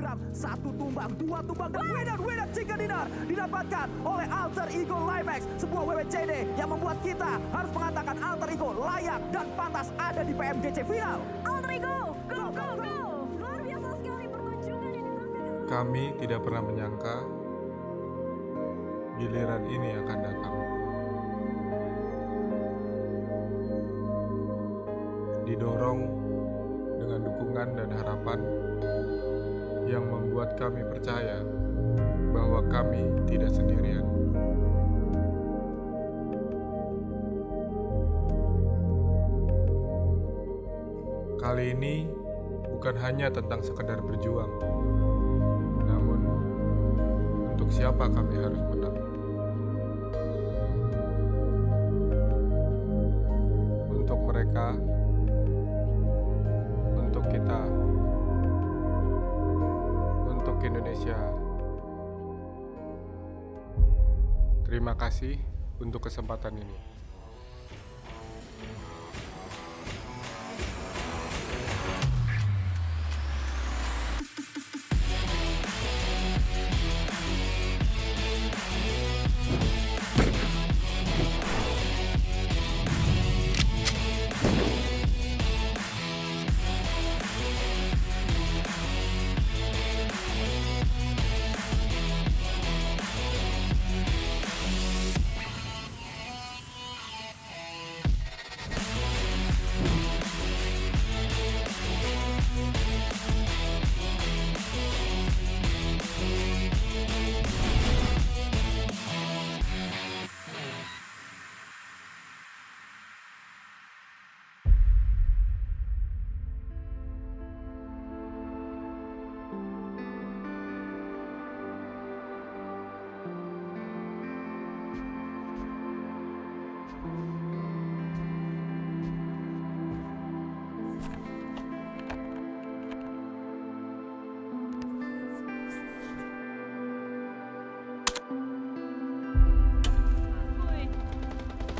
kilogram. 1 tumbang, 2 tumbang, dan winner chicken dinner didapatkan oleh Alter Ego Limax, sebuah WWCD yang membuat kita harus mengatakan Alter Ego layak dan pantas ada di PMGC final. Alter Ego, go, go, go! Luar biasa sekali pertunjukan yang ditampilkan. Kami tidak pernah menyangka giliran ini akan datang. Didorong dengan dukungan dan harapan yang membuat kami percaya bahwa kami tidak sendirian. Kali ini bukan hanya tentang sekedar berjuang, namun untuk siapa kami harus menang. Untuk mereka, untuk kita, untuk Indonesia. Terima kasih untuk kesempatan ini.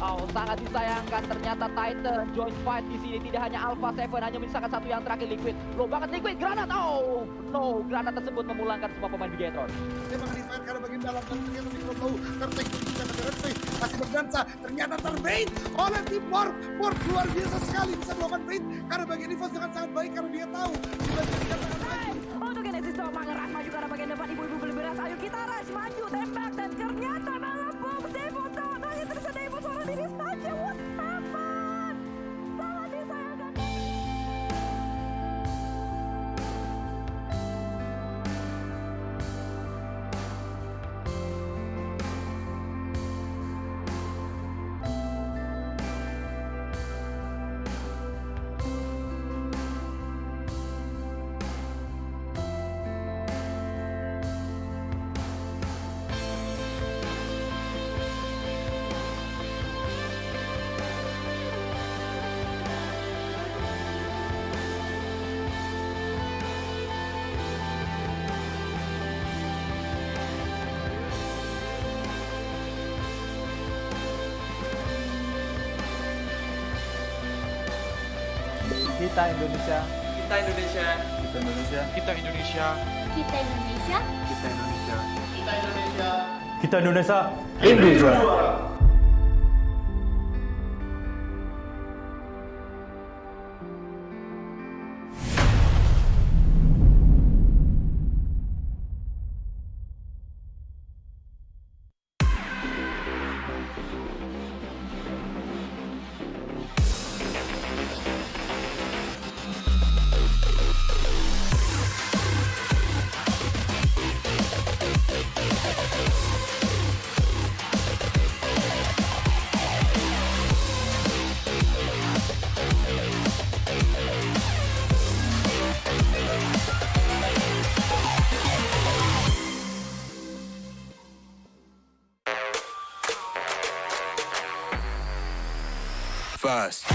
Oh, sangat disayangkan ternyata Titan join fight di sini. Tidak hanya Alpha 7, hanya menyisakan satu yang terakhir Liquid. Low banget Liquid, granat. Oh no, granat tersebut memulangkan semua pemain Bigetron. Memang di fire karena bagian dalam dan ternyata di tahu tertek juga negara masih berdansa. Ternyata terbait oleh tim Port luar biasa sekali bisa melakukan bait karena bagian defense dengan sangat baik karena dia tahu di bagian dengan baik. Untuk Genesis Doma ngeras maju karena bagian depan ibu-ibu beli beras. Ayo kita rush maju tembak dan ternyata malah box Devo down. Hanya tersedia Devo seorang diri saja. What happened? Sangat disayangkan. Kita Indonesia. Kita Indonesia. Kita Indonesia. Kita Indonesia. Kita Indonesia. Kita Indonesia. Kita Indonesia. Kita Indonesia. Indonesia. Fast.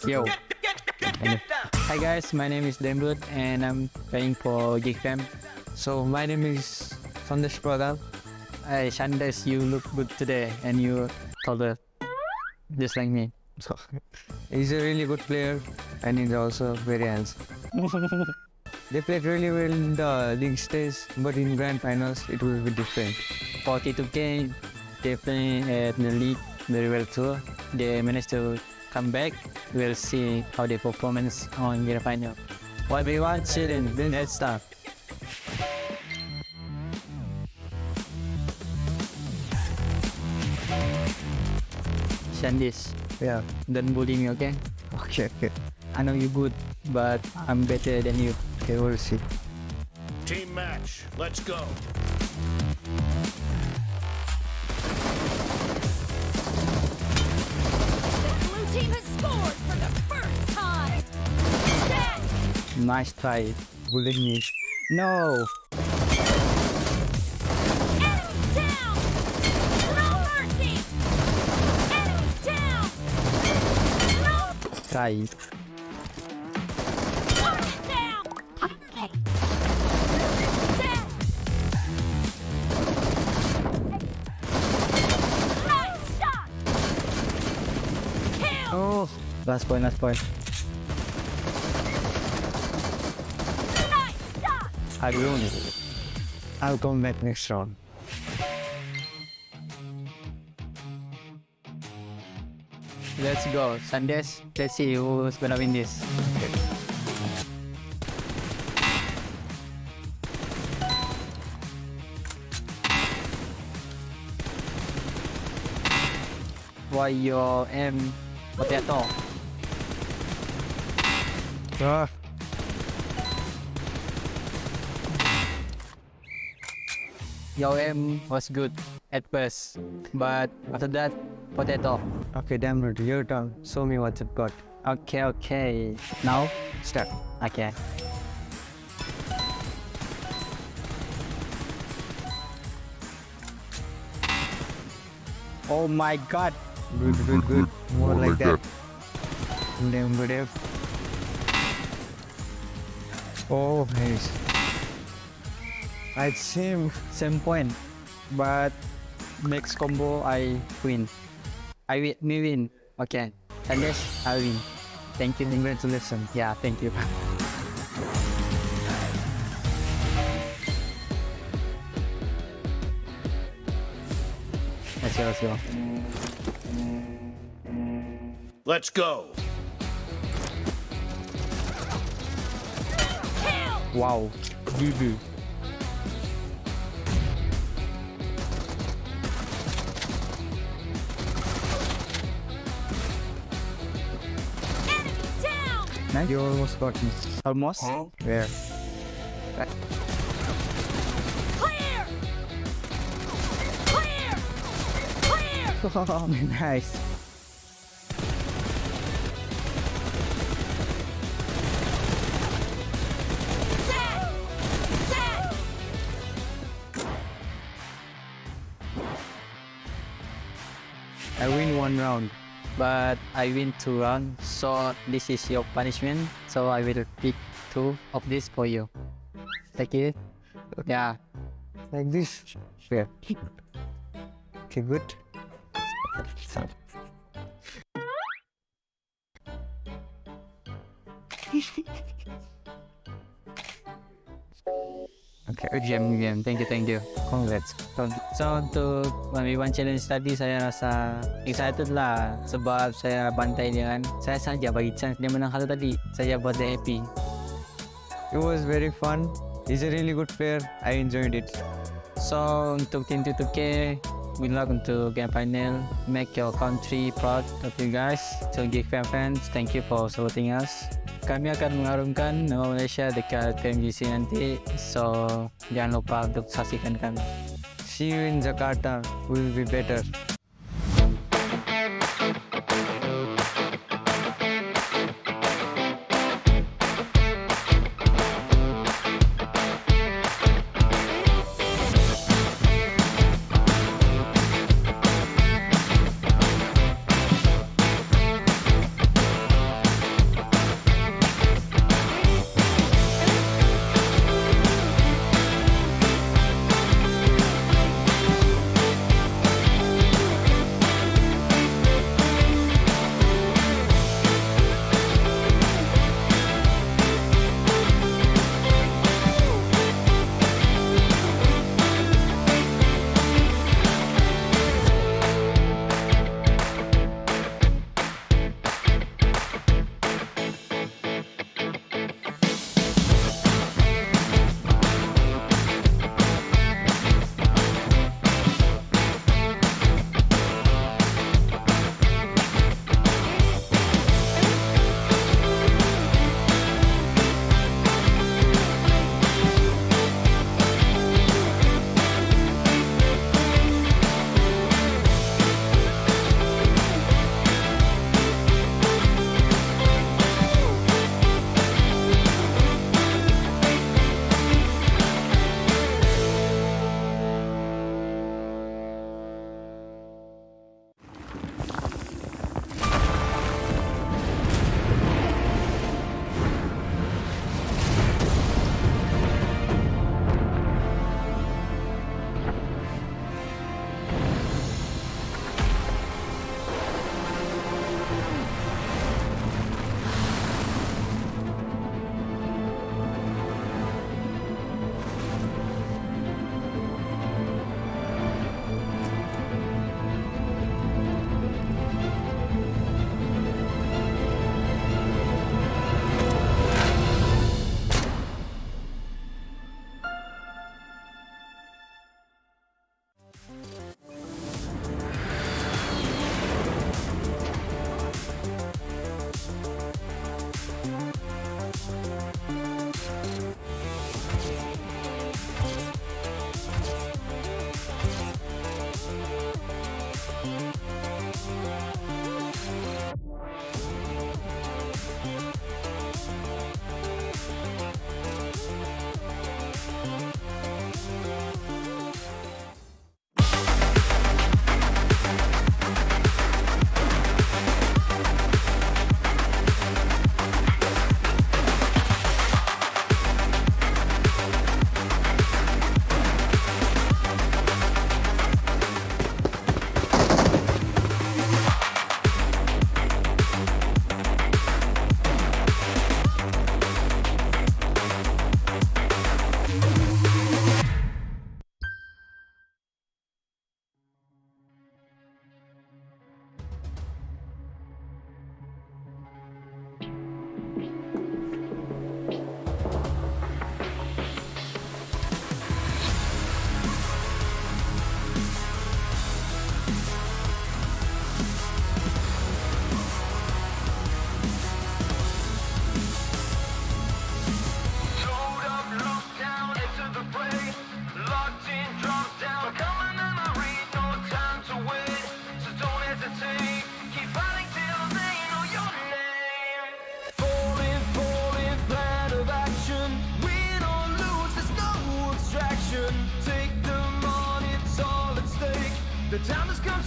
Yo. Hi guys, my name is Dembut and I'm playing for Geekfam. So my name is Sandesh Pradal. Hey Sandesh, you look good today and you taller just like me. So He's a really good player and he's also very handsome. They played really well in the league stage, but in Grand Finals it will be different. 42K, they play at the league very well too. They managed to come back. We'll see how they performance on Grand Final. What we want, children, let's start. Shandis, yeah, don't bully me, okay? Okay. I know you're good, but I'm better than you. Okay, we'll see. Team match, let's go. The blue team has scored for the first time. Set. Nice try, bullying me. No! Enemy down. No mercy. Enemy down. No. Try. Target down. Okay. Set. Nice shot. Kill. Oh! Last point. Nice shot. I ruined it. I'll come back next round. Let's go, Sandes. Let's see who's gonna win this. Why your M potato? Your M was good at first, but after that, potato. Okay, damn it, your turn. Show me what you've got. Okay. Now, start. Okay. Oh my god. Good. More like that. Damn, brave. Oh, nice. I same point, but next combo I win. Me win. Okay. Unless I win. Thank you. Congratulations. Yeah, thank you. Let's go. Let's go. Kill. Wow. GG. Enemy down. Nice. You almost got me. Almost? Where? Clear. Nice. Set. I win one round, but I win 2 rounds, so this is your punishment. So I will pick 2 of this for you. Take it. Yeah. Like this. Yeah. Okay, good. Okay, game. Thank you. Congrats. So untuk 1v1 challenge tadi saya rasa excited lah sebab saya bantai dia kan. Saya saja bagi chance dia menang satu tadi. Saya buat dia happy. It was very fun. He's a really good player. I enjoyed it. So untuk tim 2K, good luck untuk Grand Final. Make your country proud of you guys. So GFM fans, thank you for supporting us. Kami akan mengharumkan nama Malaysia dekat PMGC nanti. So jangan lupa untuk saksikan kami. See you in Jakarta. Will be better.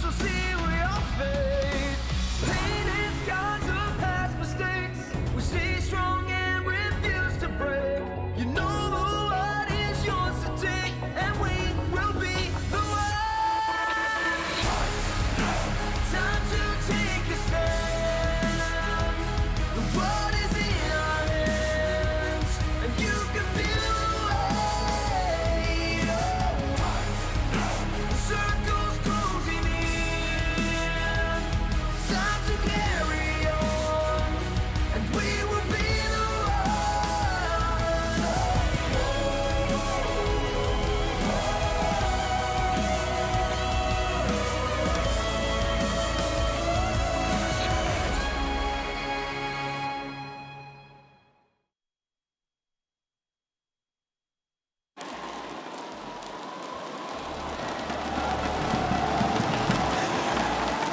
shall seal your fate. Pain and scars of past mistakes. We stay strong and refuse to break. You know the world is yours to take, and we will be the one. Time to take a stand. The world is in our hands, and you can feel the weight. The circle's closing in. Time to carry on, and we will be the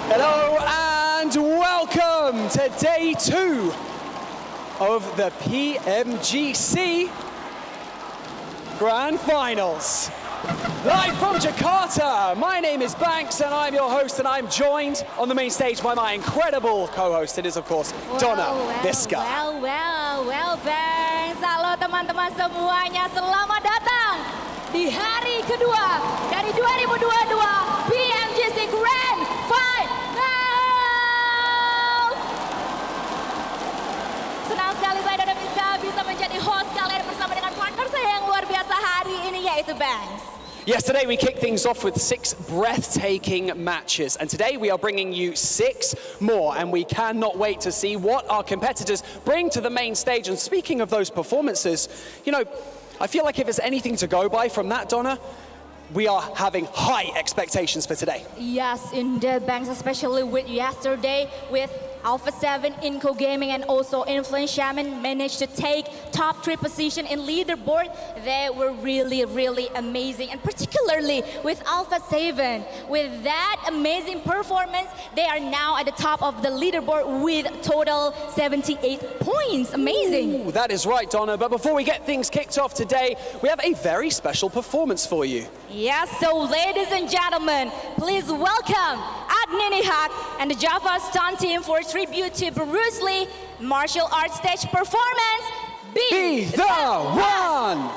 Hello and welcome to day 2 of the PMGC Grand Finals. Live from Jakarta, my name is Banks and I'm your host, and I'm joined on the main stage by my incredible co-host. It is of course Donna Visca. Well, Banks. Halo teman-teman semuanya, selamat datang di hari kedua dari 2022 PMGC Grand Finals. Senang sekali saya Donna Visca bisa menjadi host kalian bersama dengan partner saya yang luar biasa hari ini, yaitu Banks. Yesterday we kicked things off with 6 breathtaking matches, and today we are bringing you 6 more, and we cannot wait to see what our competitors bring to the main stage. And speaking of those performances, you know, I feel like if there's anything to go by from that, Donna, we are having high expectations for today. Yes, indeed, Banks, especially with yesterday with Alpha 7, Inco Gaming, and also Influence Shaman managed to take top 3 position in leaderboard. They were really amazing, and particularly with Alpha 7. With that amazing performance, they are now at the top of the leaderboard with total 78 points. Amazing. Ooh, that is right, Donna. But before we get things kicked off today, we have a very special performance for you. Yes, so ladies and gentlemen, please welcome Adnini Haq and the Java Stunt team for tribute to Bruce Lee martial arts stage performance. Be the one!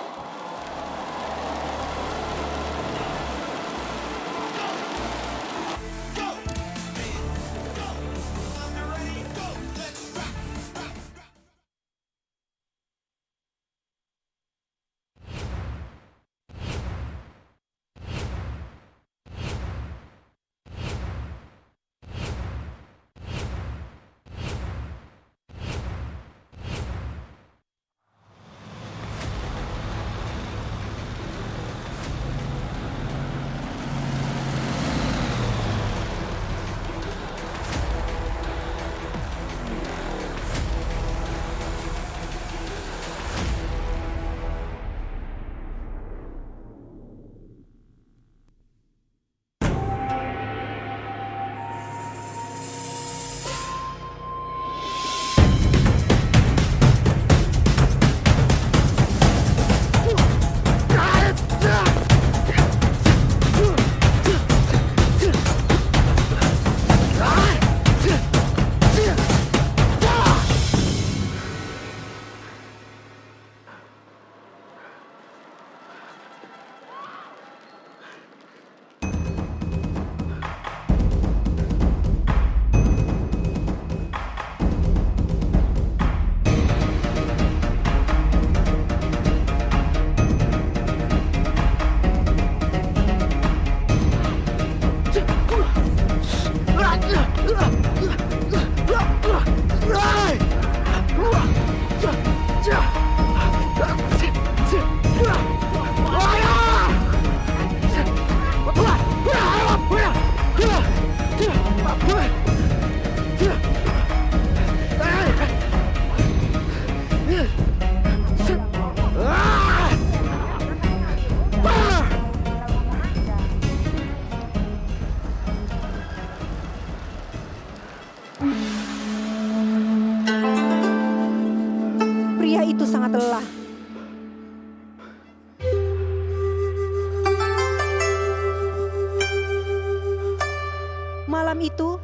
Malam itu,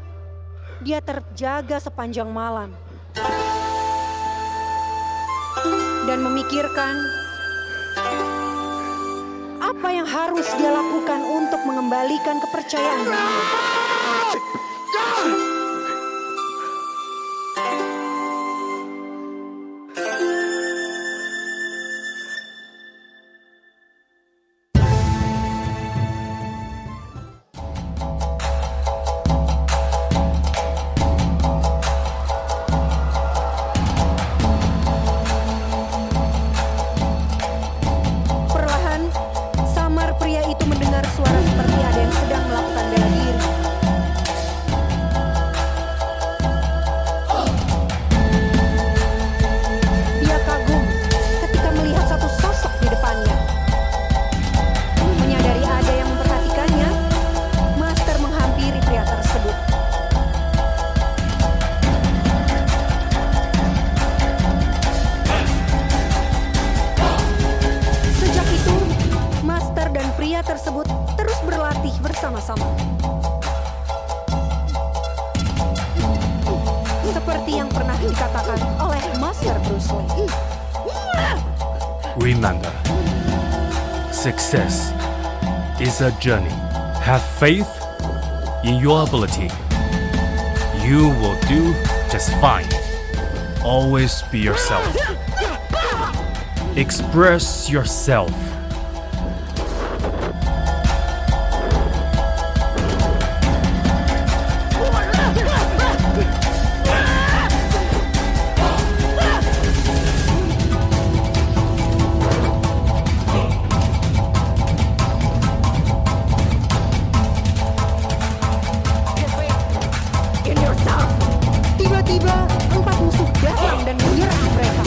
dia terjaga sepanjang malam. Dan memikirkan apa yang harus dia lakukan untuk mengembalikan kepercayaannya. Suara seperti ada yang sedang melakukan bela diri. Dia kagum ketika melihat satu sosok di depannya. Menyadari ada yang memperhatikannya, Master menghampiri pria tersebut. Sejak itu, Master dan pria tersebut terus berlatih bersama-sama. Seperti yang pernah dikatakan oleh Master Bruce Lee. Remember, success is a journey. Have faith in your ability. You will do just fine. Always be yourself. Express yourself. Tiba-tiba, 4 musuh datang dan menyerang mereka.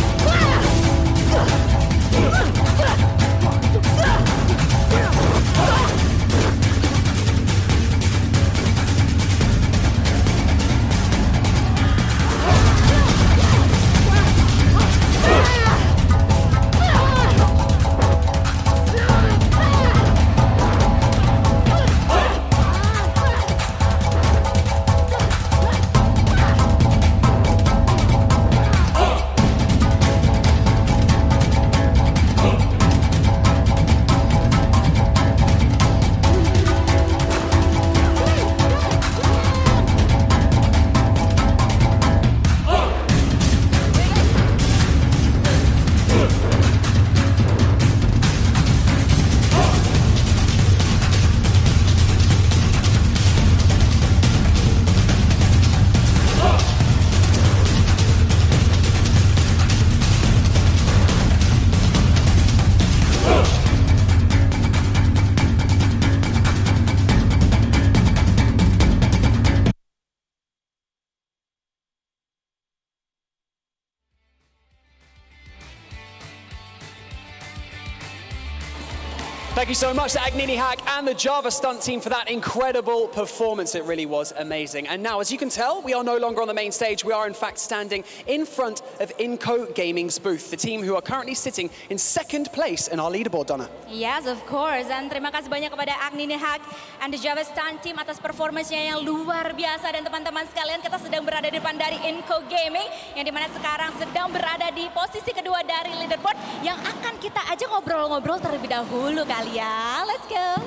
Thank you so much to Agnini Hack and the Java Stunt team for that incredible performance. It really was amazing. And now, as you can tell, we are no longer on the main stage. We are, in fact, standing in front of Inco Gaming's booth, the team who are currently sitting in second place in our leaderboard, Donna. Yes, of course. Dan terima kasih banyak kepada Agnini Hack and the Java Stunt team atas performanya yang luar biasa. Dan teman-teman sekalian, kita sedang berada di depan dari Inco Gaming, yang dimana sekarang sedang berada di posisi kedua dari leaderboard, yang akan kita ajak ngobrol-ngobrol terlebih dahulu kali ya. Let's go.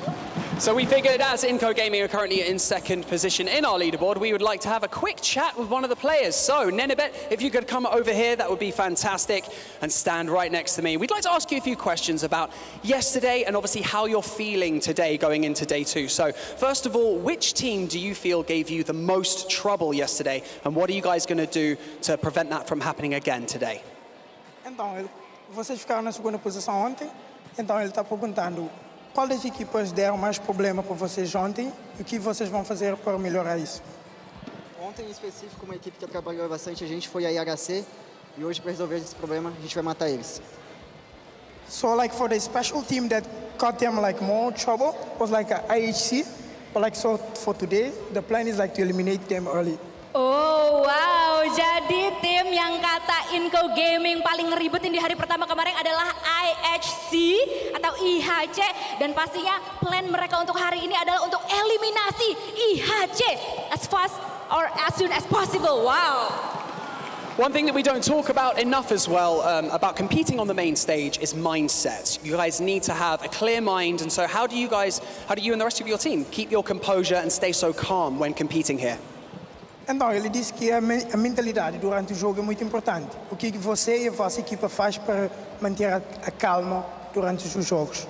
So we figured as Inco Gaming are currently in second position in our leaderboard, we would like to have a quick chat with one of the players. So Nenebet, if you could come over here, that would be fantastic, and stand right next to me. We'd like to ask you a few questions about yesterday and obviously how you're feeling today going into day 2. So first of all, which team do you feel gave you the most trouble yesterday, and what are you guys going to do to prevent that from happening again today? Então, vocês ficaram na segunda posição ontem, então ele está perguntando qual das equipas deram mais problema para vocês ontem e o que vocês vão fazer para melhorar isso. Ontem em específico, uma equipe que trabalhou bastante a gente foi a IHC e hoje para resolver esse problema a gente vai matar eles. So like for the special team that got them like more trouble was like a IHC, but like so for today the plan is like to eliminate them early. Oh wow, jadi tim yang kata Inco Gaming paling ngeribetin di hari pertama kemarin adalah IHC atau IHC. Dan pastinya plan mereka untuk hari ini adalah untuk eliminasi IHC as fast or as soon as possible. Wow. One thing that we don't talk about enough as well about competing on the main stage is mindset. You guys need to have a clear mind, and so how do you and the rest of your team keep your composure and stay so calm when competing here? Então, ele disse que a mentalidade durante o jogo é muito importante. O que você e a vossa equipa faz para manter a calma durante os jogos?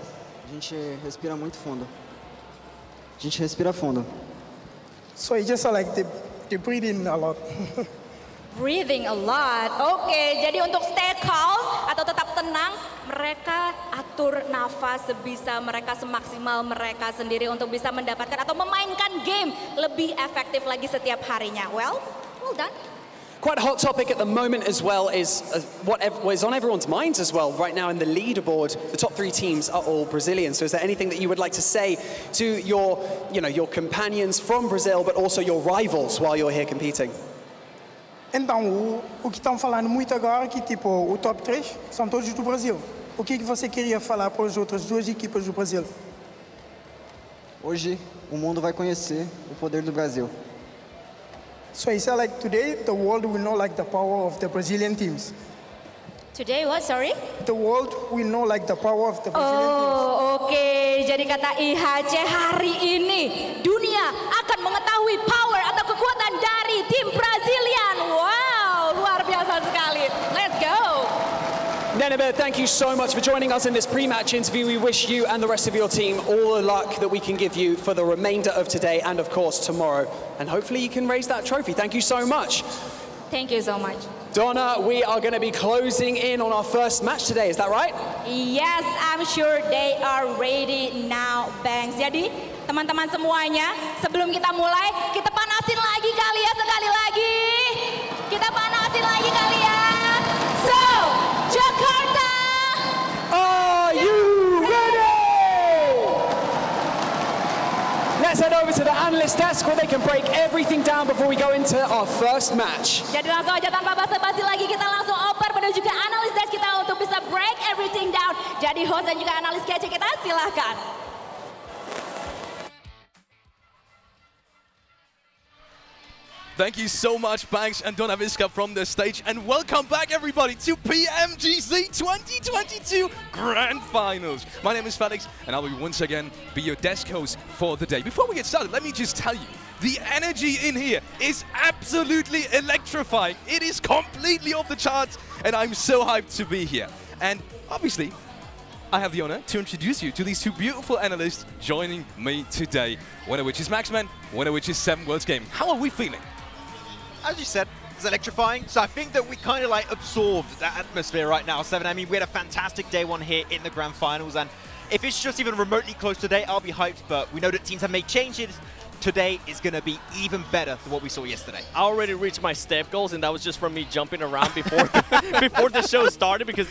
A gente respira muito fundo. A gente respira fundo. So it's just like they breathe in a lot. Breathing a lot. Oke, jadi untuk stay calm atau tetap tenang, mereka atur nafas sebisa mereka, semaksimal mereka sendiri untuk bisa mendapatkan atau memainkan game lebih efektif lagi setiap harinya. Well done. Quite a hot topic at the moment as well is what is on everyone's minds as well. Right now in the leaderboard, the top 3 teams are all Brazilian. So is there anything that you would like to say to your companions from Brazil, but also your rivals while you're here competing? Então, o que estão falando muito agora é que tipo, o top 3 são todos do Brasil. O que você queria falar para as outras 2 equipas do Brasil? Hoje o mundo vai conhecer o poder do Brasil. So he said like today the world will know like the power of the Brazilian teams. Today what, sorry? The world will know like the power of the Brazilian teams. Oke. Jadi kata IHC hari ini dunia akan mengetahui power atau kekuatan dari tim Brazilian. Wow, luar biasa sekali. Let's go. Nenebe, thank you so much for joining us in this pre-match interview. We wish you and the rest of your team all the luck that we can give you for the remainder of today and of course tomorrow. And hopefully you can raise that trophy. Thank you so much. Thank you so much. Donna, we are going to be closing in on our first match today, is that right? Yes, I'm sure they are ready now, Banks. Jadi, teman-teman semuanya, sebelum kita mulai, kita panasin lagi kali ya, sekali lagi. Kita panasin lagi kali ya. So, Jakarta! Are you ready? Let's head over to the analyst desk where they can break everything down before we go into our first match. Jadi langsung aja tanpa basa-basi lagi, kita langsung oper menuju ke analis desk kita untuk bisa break everything down. Jadi host dan juga analis kece kita silahkan. Thank you so much, Banks and Donna Visca from the stage, and welcome back everybody to PMGC 2022 Grand Finals. My name is Felix, and I will once again be your desk host for the day. Before we get started, let me just tell you, the energy in here is absolutely electrifying. It is completely off the charts, and I'm so hyped to be here. And obviously, I have the honor to introduce you to these 2 beautiful analysts joining me today. One of which is Maxman, one of which is 7 Worlds Gaming. How are we feeling? As you said, it's electrifying. So I think that we kind of like absorbed that atmosphere right now, 7. I mean, we had a fantastic day 1 here in the Grand Finals, and if it's just even remotely close today, I'll be hyped, but we know that teams have made changes. Today is going to be even better than what we saw yesterday. I already reached my step goals, and that was just from me jumping around before before the show started, because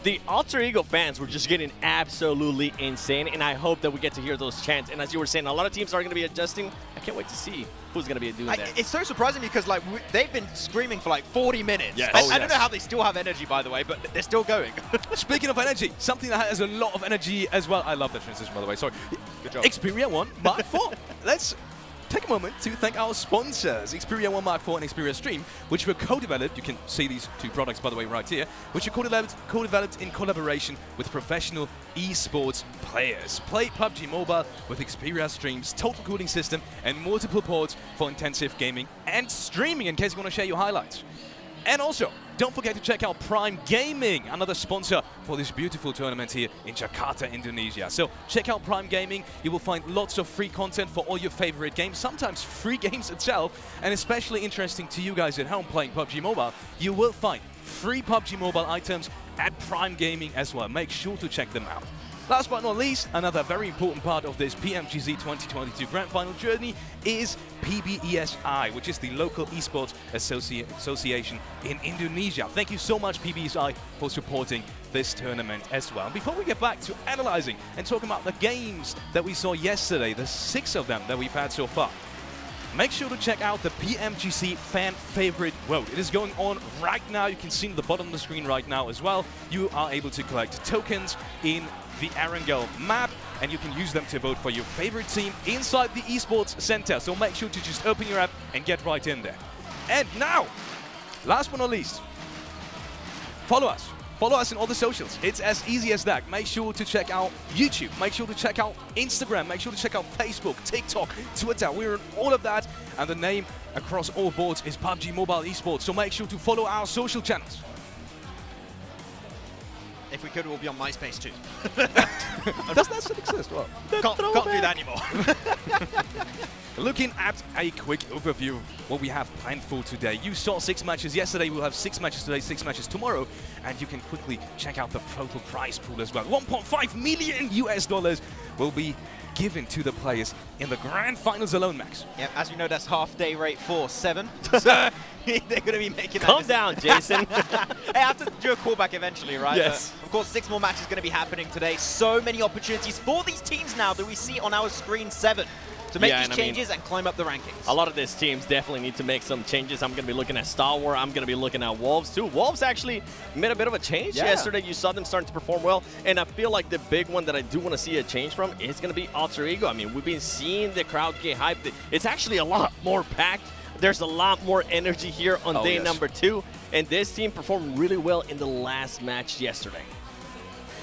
the Alter Ego fans were just getting absolutely insane, and I hope that we get to hear those chants. And as you were saying, a lot of teams are going to be adjusting. I can't wait to see who's going to be doing that. It's so surprising because like they've been screaming for like 40 minutes. Yes. I don't know how they still have energy, by the way, but they're still going. Speaking of energy, something that has a lot of energy as well. I love that transition, by the way. Sorry. Good job. Xperia 1 Mark 4. Let's take a moment to thank our sponsors, Xperia 1 Mark 4 and Xperia Stream, which were co-developed. You can see these 2 products, by the way, right here, which are co-developed in collaboration with professional esports players. Play PUBG Mobile with Xperia Stream's total cooling system and multiple ports for intensive gaming and streaming, in case you want to share your highlights. And also, don't forget to check out Prime Gaming, another sponsor for this beautiful tournament here in Jakarta, Indonesia. So check out Prime Gaming. You will find lots of free content for all your favorite games, sometimes free games itself, and especially interesting to you guys at home playing PUBG Mobile, you will find free PUBG Mobile items at Prime Gaming as well. Make sure to check them out. Last but not least, another very important part of this PMGC 2022 Grand Final journey is PBESI, which is the local esports association in Indonesia. Thank you so much, PBESI, for supporting this tournament as well. Before we get back to analyzing and talking about the games that we saw yesterday, the 6 of them that we've had so far, make sure to check out the PMGC Fan Favorite Vote. It is going on right now. You can see at the bottom of the screen right now as well. You are able to collect tokens in the Erangel map, and you can use them to vote for your favorite team inside the esports center. So make sure to just open your app and get right in there. And now, last but not least, follow us. Follow us on all the socials. It's as easy as that. Make sure to check out YouTube. Make sure to check out Instagram. Make sure to check out Facebook, TikTok, Twitter. We're on all of that. And the name across all boards is PUBG Mobile Esports. So make sure to follow our social channels. If we could, we'll be on MySpace too. Does that still exist? Well, can't do that anymore. Looking at a quick overview of what we have planned for today. You saw 6 matches yesterday. We'll have 6 matches today, 6 matches tomorrow. And you can quickly check out the total prize pool as well. $1.5 million will be given to the players in the Grand Finals alone, Max. Yeah, as you know, that's half day rate for 7. So they're going to be making that. Calm down, Jason. Hey, I have to do a callback eventually, right? Yes. Of course, 6 more matches going to be happening today. So many opportunities for these teams now that we see on our screen 7 to make these changes and climb up the rankings. A lot of these teams definitely need to make some changes. I'm going to be looking at Star Wars. I'm going to be looking at Wolves too. Wolves actually made a bit of a change yesterday. You saw them starting to perform well. And I feel like the big one that I do want to see a change from is going to be Alter Ego. I mean, we've been seeing the crowd get hyped. It's actually a lot more packed. There's a lot more energy here on day number 2. And this team performed really well in the last match yesterday.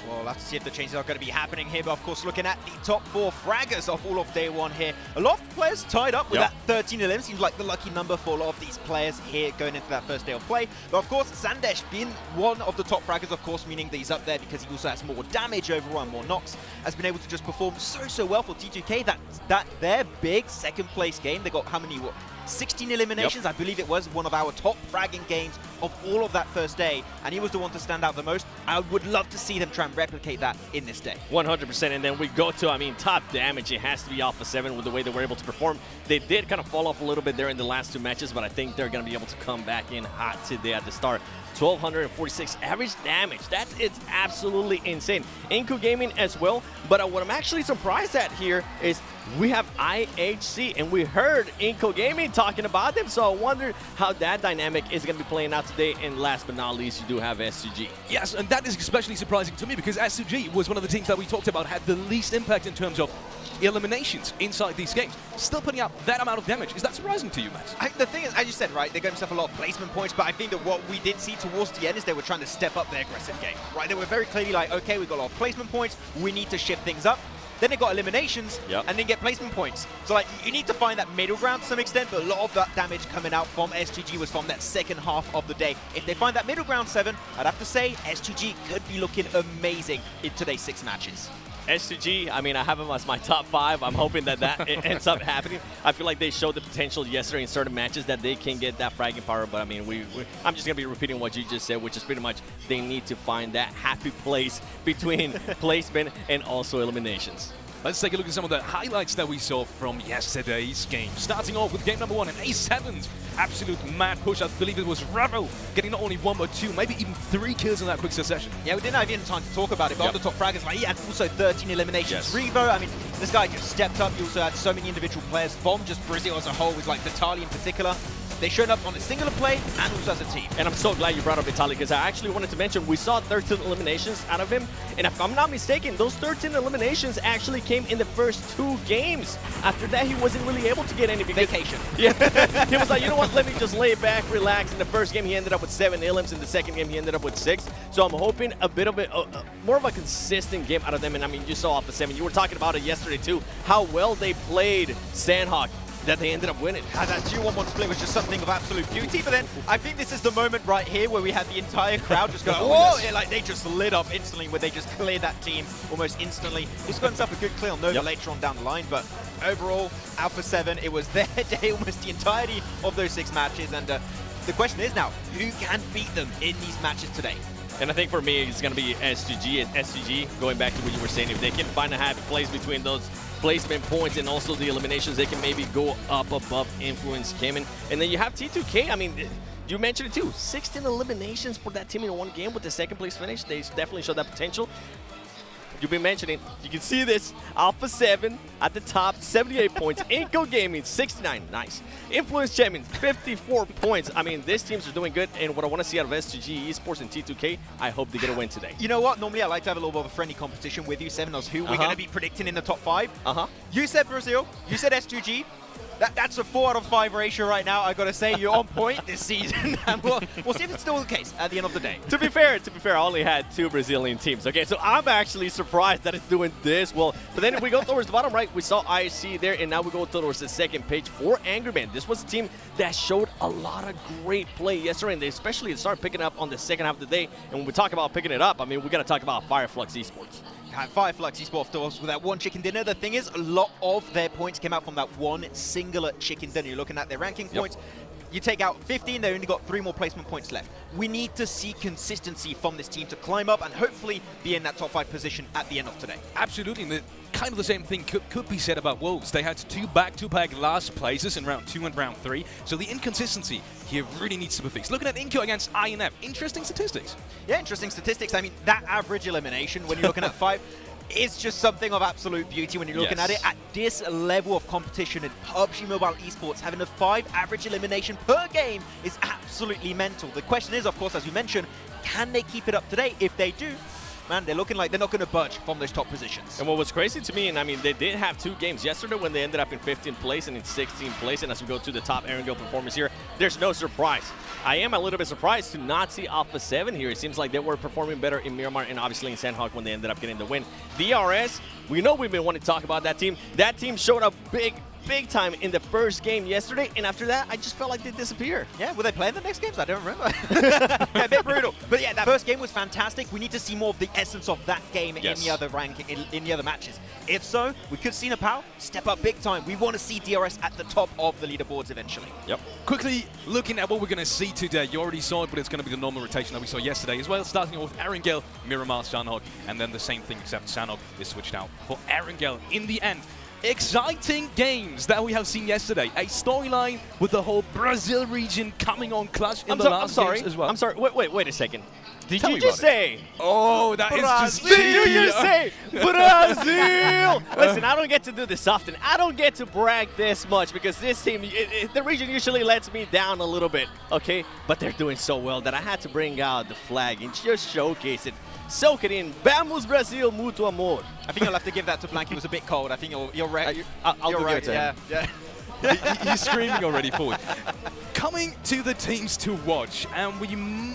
Well, we'll have to see if the changes are going to be happening here. But of course, looking at the top 4 fraggers of all of day 1 here. A lot of players tied up with that 13 elim. Seems like the lucky number for a lot of these players here going into that first day of play. But of course, Sandesh being one of the top fraggers, of course, meaning that he's up there because he also has more damage overall and more knocks, has been able to just perform so well for T2K. That their big second place game, they got how many? 16 eliminations, I believe it was one of our top fragging games of all of that first day, and he was the one to stand out the most. I would love to see them try and replicate that in this day. 100%, and then we go to, I mean, top damage. It has to be Alpha 7 with the way they were able to perform. They did kind of fall off a little bit there in the last 2 matches, but I think they're going to be able to come back in hot today at the start. 1,246 average damage. It's absolutely insane. Inku Gaming as well, but what I'm actually surprised at here is we have IHC, and we heard Inku Gaming talking about them, so I wonder how that dynamic is going to be playing out today. And last but not least, you do have SCG. Yes, and that is especially surprising to me because SCG was one of the teams that we talked about had the least impact in terms of eliminations inside these games. Still putting out that amount of damage. Is that surprising to you, Max? The thing is, as you said, right, they got themselves a lot of placement points, but I think that what we did see towards the end is they were trying to step up their aggressive game, right? They were very clearly like, okay, we've got a lot of placement points, we need to shift things up. Then they got eliminations, and then get placement points. So like, you need to find that middle ground to some extent, but a lot of that damage coming out from SGG was from that second half of the day. If they find that middle ground 7, I'd have to say SGG could be looking amazing in today's 6 matches. SCG, I mean, I have them as my top 5. I'm hoping that it ends up happening. I feel like they showed the potential yesterday in certain matches that they can get that fragging power, but I mean, I'm just going to be repeating what you just said, which is pretty much they need to find that happy place between placement and also eliminations. Let's take a look at some of the highlights that we saw from yesterday's game. Starting off with game number 1, an A7's absolute mad push. I believe it was Ravo getting not only 1 but 2, maybe even 3 kills in that quick succession. Yeah, we didn't have even time to talk about it, but on the top fraggers, like, he had also 13 eliminations. Revo, I mean, this guy just stepped up. He also had so many individual players from just Brazil as a whole, with like Vitaly in particular. They showed up on a singular play and also as a team. And I'm so glad you brought up Vitaly, because I actually wanted to mention we saw 13 eliminations out of him. And if I'm not mistaken, those 13 eliminations actually came in the first 2 games. After that, he wasn't really able to get any vacation. Yeah, he was like, you know what, let me just lay back, relax. In the first game, he ended up with 7 elims. In the second game, he ended up with 6. So I'm hoping a bit of more of a consistent game out of them. And I mean, you saw Alpha 7. You were talking about it yesterday too, how well they played Sanhok, that they ended up winning. And that 2-1-1 split was just something of absolute beauty. But then I think this is the moment right here where we had the entire crowd just go, whoa! Yeah, like they just lit up instantly, where they just cleared that team almost instantly. He's got himself a good clear on Nova later on down the line, but overall, Alpha 7, it was their day almost the entirety of those 6 matches. And the question is now, who can beat them in these matches today? And I think for me, it's going to be SGG. And SGG, going back to what you were saying, if they can find a happy place between those placement points and also the eliminations, they can maybe go up above Influence Cayman. And then you have T2K. I mean, you mentioned it too. 16 eliminations for that team in one game with the second place finish. They definitely showed that potential. you've been mentioning. You can see this. Alpha 7 at the top, 78 points. Inco Gaming, 69. Nice. Influence Champion, 54 points. I mean, these teams are doing good, and what I want to see out of S2G Esports and T2K, I hope they get a win today. You know what? Normally I like to have a little bit of a friendly competition with you, Seven, who we're going to be predicting in the top 5. You said Brazil, you said S2G. That's a 4 out of 5 ratio right now. I gotta say, you're on point this season, and we'll see if it's still the case at the end of the day. To be fair, I only had 2 Brazilian teams. Okay, so I'm actually surprised that it's doing this well. But then if we go towards the bottom right, we saw ISC there, and now we go towards the second page for Angry Man. This was a team that showed a lot of great play yesterday, and they especially started picking up on the second half of the day. And when we talk about picking it up, I mean, we gotta talk about Fireflux Esports. Fireflux Esports with that one chicken dinner. The thing is, a lot of their points came out from that one singular chicken dinner. You're looking at their ranking points. You take out 15, they only got 3 more placement points left. We need to see consistency from this team to climb up and hopefully be in that top 5 position at the end of today. Absolutely. And kind of the same thing could be said about Wolves. They had 2 back-to-back last places in round 2 and round 3. So the inconsistency here really needs to be fixed. Looking at Inco against INF, interesting statistics. Yeah, interesting statistics. I mean, that average elimination when you're looking at 5 is just something of absolute beauty when you're looking at it. At this level of competition in PUBG Mobile Esports, having a 5 average elimination per game is absolutely mental. The question is, of course, as you mentioned, can they keep it up today? If they do, man, they're looking like they're not going to budge from those top positions. And what was crazy to me, and I mean, they did have 2 games yesterday when they ended up in 15th place and in 16th place. And as we go to the top Erangel performance here, there's no surprise. I am a little bit surprised to not see Alpha 7 here. It seems like they were performing better in Miramar and obviously in Sanhok when they ended up getting the win. DRS, we know we've been wanting to talk about that team. That team showed up big time in the first game yesterday, and after that, I just felt like they disappeared. Yeah, were they playing the next games? I don't remember. Yeah, a bit brutal. But yeah, that first game was fantastic. We need to see more of the essence of that game in the other ranking, in the other matches. If so, we could see Nepal step up big time. We want to see DRS at the top of the leaderboards eventually. Yep. Quickly looking at what we're going to see today. You already saw it, but it's going to be the normal rotation that we saw yesterday as well. Starting off with Erangel, Miramar, Sanhok, and then the same thing except Sanhok is switched out for Erangel in the end. Exciting games that we have seen yesterday. A storyline with the whole Brazil region coming on clutch in the last games as well. I'm sorry. Wait a second. Did you just say? Oh, that is just Did you just say Brazil? Listen, I don't get to do this often. I don't get to brag this much because this team, the region usually lets me down a little bit, okay? But they're doing so well that I had to bring out the flag and just showcase it. Soak it in. Vamos Brasil, muito amor. I think you'll have to give that to Blank. It was a bit cold. I think you're right. I'll you're give right. it to him. Yeah. You're screaming already forward. Coming to the teams to watch, and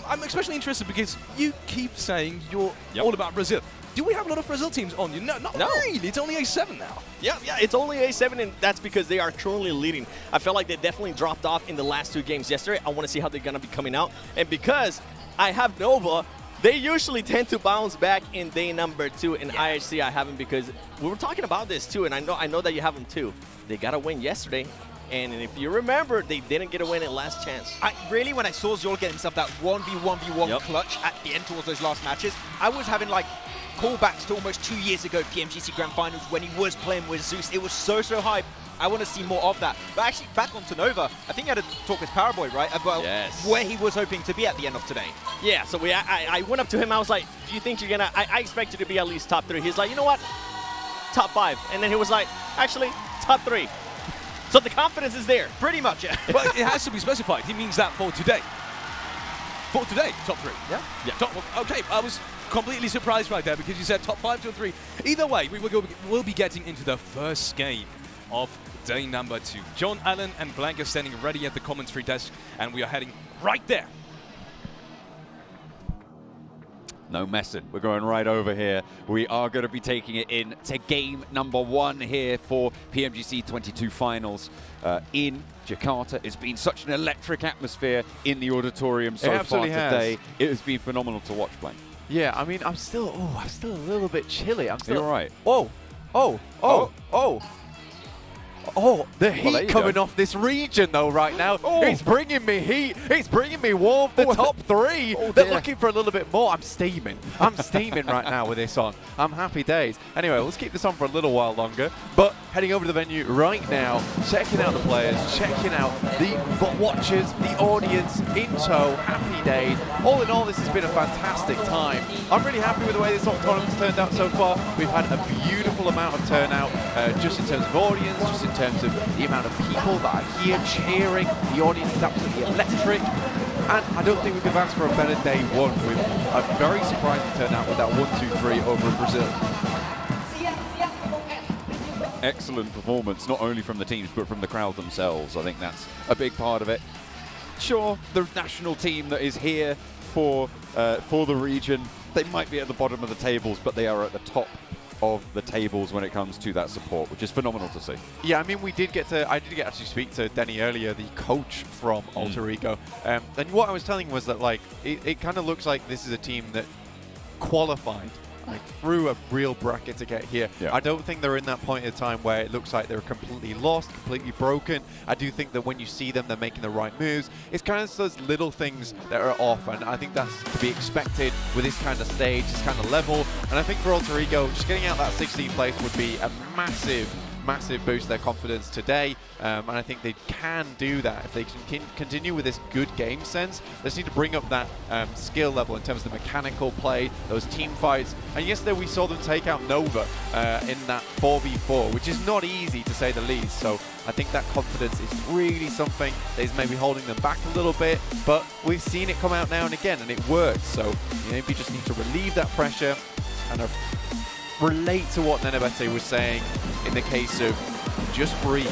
I'm especially interested because you keep saying you're all about Brazil. Do we have a lot of Brazil teams on you? No, not really. It's only A7 now. Yeah, it's only A7, and that's because they are currently leading. I felt like they definitely dropped off in the last 2 games yesterday. I want to see how they're going to be coming out. And because I have Nova, they usually tend to bounce back in day number 2. In IHC, I haven't because we were talking about this too, and I know that you have them too. They got a win yesterday, and if you remember, they didn't get a win at last chance. Really, when I saw Zol get himself that 1v1v1 clutch at the end towards those last matches, I was having like callbacks to almost 2 years ago, PMGC Grand Finals, when he was playing with Zeus. It was so hype. I want to see more of that. But actually, back onto Nova, I think I had to talk with Paraboy, right, about where he was hoping to be at the end of today. Yeah, so I went up to him, I was like, do you think you're going to, I expect you to be at least top 3. He's like, you know what, top 5. And then he was like, actually, top 3. So the confidence is there. Pretty much, yeah. But it has to be specified. He means that for today. For today, top 3. Yeah. Okay, I was completely surprised right there because you said top 5 to 3. Either way, we'll be getting into the first game of day number 2. John Allen and Blanca standing ready at the commentary desk, and we are heading right there. No messing. We're going right over here. We are going to be taking it in to game number 1 here for PMGC 22 finals in Jakarta. It's been such an electric atmosphere in the auditorium so far today. It has been phenomenal to watch, Blank. Yeah, I mean, I'm still a little bit chilly. I'm still. You're right. Oh. Oh, the Well, there heat you coming go. off this region, though, right now. Oh. It's bringing me heat. It's bringing me warmth. The top three, they're dear. looking for a little bit more. I'm steaming. I'm steaming right now with this on. I'm happy days. Anyway, let's keep this on for a little while longer. But heading over to the venue right now, checking out the players, checking out the watchers, the audience in tow. Happy days. All in all, this has been a fantastic time. I'm really happy with the way this tournament's turned out so far. We've had a beautiful amount of turnout, just in terms of audience, just in terms of the amount of people that are here cheering. The audience is absolutely electric. And I don't think we could have asked for a better day one with a very surprising turnout with that 1-2-3 over in Brazil. Excellent performance, not only from the teams, but from the crowd themselves. I think that's a big part of it. Sure, the national team that is here for the region, they might be at the bottom of the tables, but they are at the top of the tables when it comes to that support, which is phenomenal to see. Yeah, I mean, I did get to actually speak to Denny earlier, the coach from Alter Ego, and what I was telling was that, like, it kind of looks like this is a team that qualified like through a real bracket to get here. Yeah. I don't think they're in that point of time where it looks like they're completely lost, completely broken. I do think that when you see them, they're making the right moves. It's kind of those little things that are off, and I think that's to be expected with this kind of stage, this kind of level. And I think for Alter Ego, just getting out that 16th place would be a massive boost to their confidence today, and I think they can do that if they can continue with this good game sense. They just need to bring up that skill level in terms of the mechanical play, those team fights. And yesterday we saw them take out Nova in that 4v4, which is not easy to say the least. So I think that confidence is really something that is maybe holding them back a little bit, but we've seen it come out now and again, and it works. So you maybe just need to relieve that pressure and relate to what Nenebete was saying in the case of just breathe,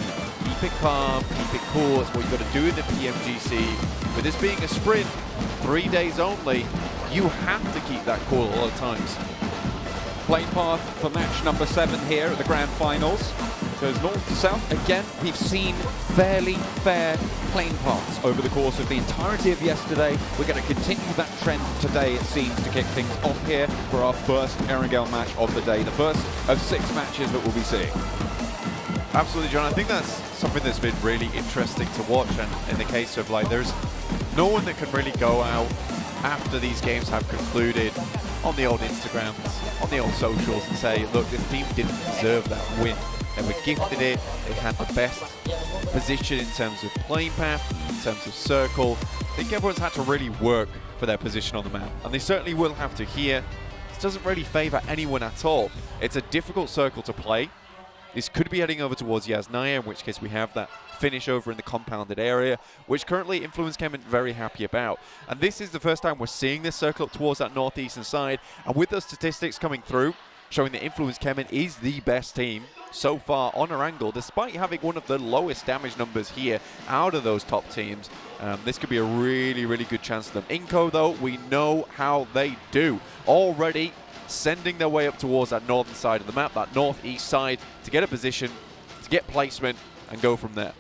keep it calm, keep it cool. It's what you've got to do in the PMGC. With this being a sprint, 3 days only, you have to keep that cool at all times. Plane path for match number 7 here at the Grand Finals. Goes north to south. Again, we've seen fairly fair plane paths over the course of the entirety of yesterday. We're going to continue that trend today, it seems, to kick things off here for our first Erangel match of the day, the first of 6 matches that we'll be seeing. Absolutely, John. I think that's something that's been really interesting to watch, and in the case of, like, there's no one that can really go out after these games have concluded on the old Instagrams, on the old socials, and say, look, this team didn't deserve that win. They were gifted it. They had the best position in terms of playing path, in terms of circle. I think everyone's had to really work for their position on the map, and they certainly will have to here. This doesn't really favor anyone at all. It's a difficult circle to play. This could be heading over towards Yasnaya, in which case we have that finish over in the compounded area, which currently Influence came in very happy about. And this is the first time we're seeing this circle up towards that northeastern side, and with those statistics coming through, showing that Influence Kemen is the best team so far on Erangel, despite having one of the lowest damage numbers here out of those top teams. This could be a really, really good chance for them. Inco, though, we know how they do. Already sending their way up towards that northern side of the map, that northeast side, to get a position, to get placement, and go from there.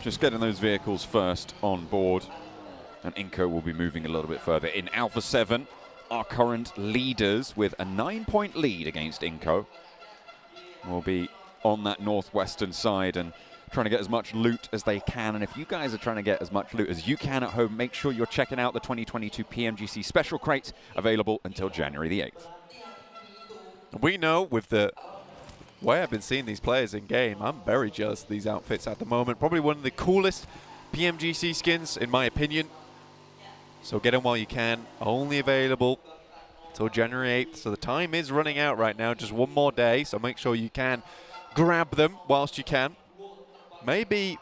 Just getting those vehicles first on board, and Inco will be moving a little bit further. In Alpha 7, our current leaders with a 9-point lead against Inco will be on that northwestern side and trying to get as much loot as they can. And if you guys are trying to get as much loot as you can at home, make sure you're checking out the 2022 PMGC Special Crate, available until January the 8th. We know with the way I've been seeing these players in game, I'm very jealous of these outfits at the moment. Probably one of the coolest PMGC skins, in my opinion. So get them while you can. Only available till January 8th. So the time is running out right now. Just one more day. So make sure you can grab them whilst you can. Maybe,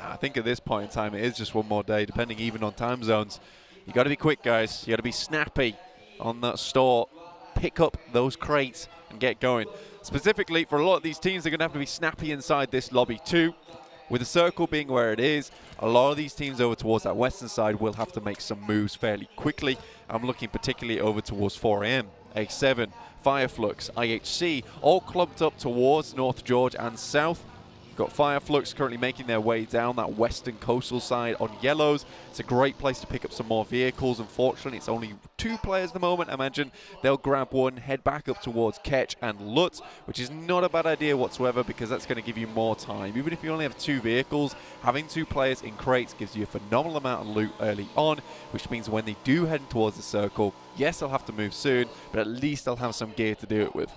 I think at this point in time, it is just one more day, depending even on time zones. You got to be quick, guys. You got to be snappy on that store. Pick up those crates and get going. Specifically, for a lot of these teams, they're going to have to be snappy inside this lobby too. With the circle being where it is, a lot of these teams over towards that western side will have to make some moves fairly quickly. I'm looking particularly over towards 4AM, A7, Fireflux, IHC, all clumped up towards North George and South. got Fireflux currently making their way down that western coastal side on yellows. It's a great place to pick up some more vehicles. Unfortunately, it's only 2 players at the moment. I imagine they'll grab one, head back up towards Ketch and Lut, which is not a bad idea whatsoever because that's going to give you more time. Even if you only have 2 vehicles, having 2 players in crates gives you a phenomenal amount of loot early on, which means when they do head towards the circle, yes, they'll have to move soon, but at least they'll have some gear to do it with.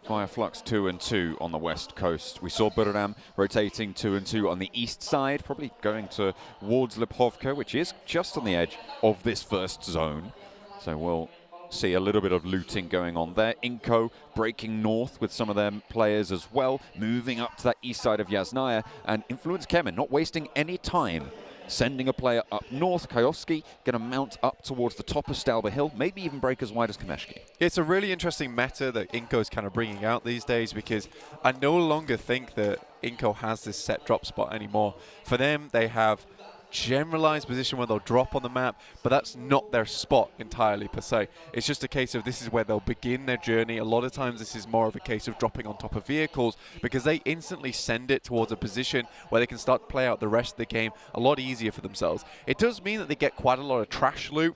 Fireflux 2 and 2 on the west coast. We saw Buradam rotating 2 and 2 on the east side, probably going towards Lipovka, which is just on the edge of this first zone. So we'll see a little bit of looting going on there. Inko breaking north with some of their players as well, moving up to that east side of Yasnaya, and Influence Kemen not wasting any time, sending a player up north. Kajowski going to mount up towards the top of Stalber Hill, maybe even break as wide as Kameshki. It's a really interesting meta that Inko's kind of bringing out these days, because I no longer think that Inko has this set drop spot anymore. For them, they have generalized position where they'll drop on the map, but that's not their spot entirely per se. It's just a case of this is where they'll begin their journey. A lot of times this is more of a case of dropping on top of vehicles, because they instantly send it towards a position where they can start to play out the rest of the game a lot easier for themselves. It does mean that they get quite a lot of trash loot.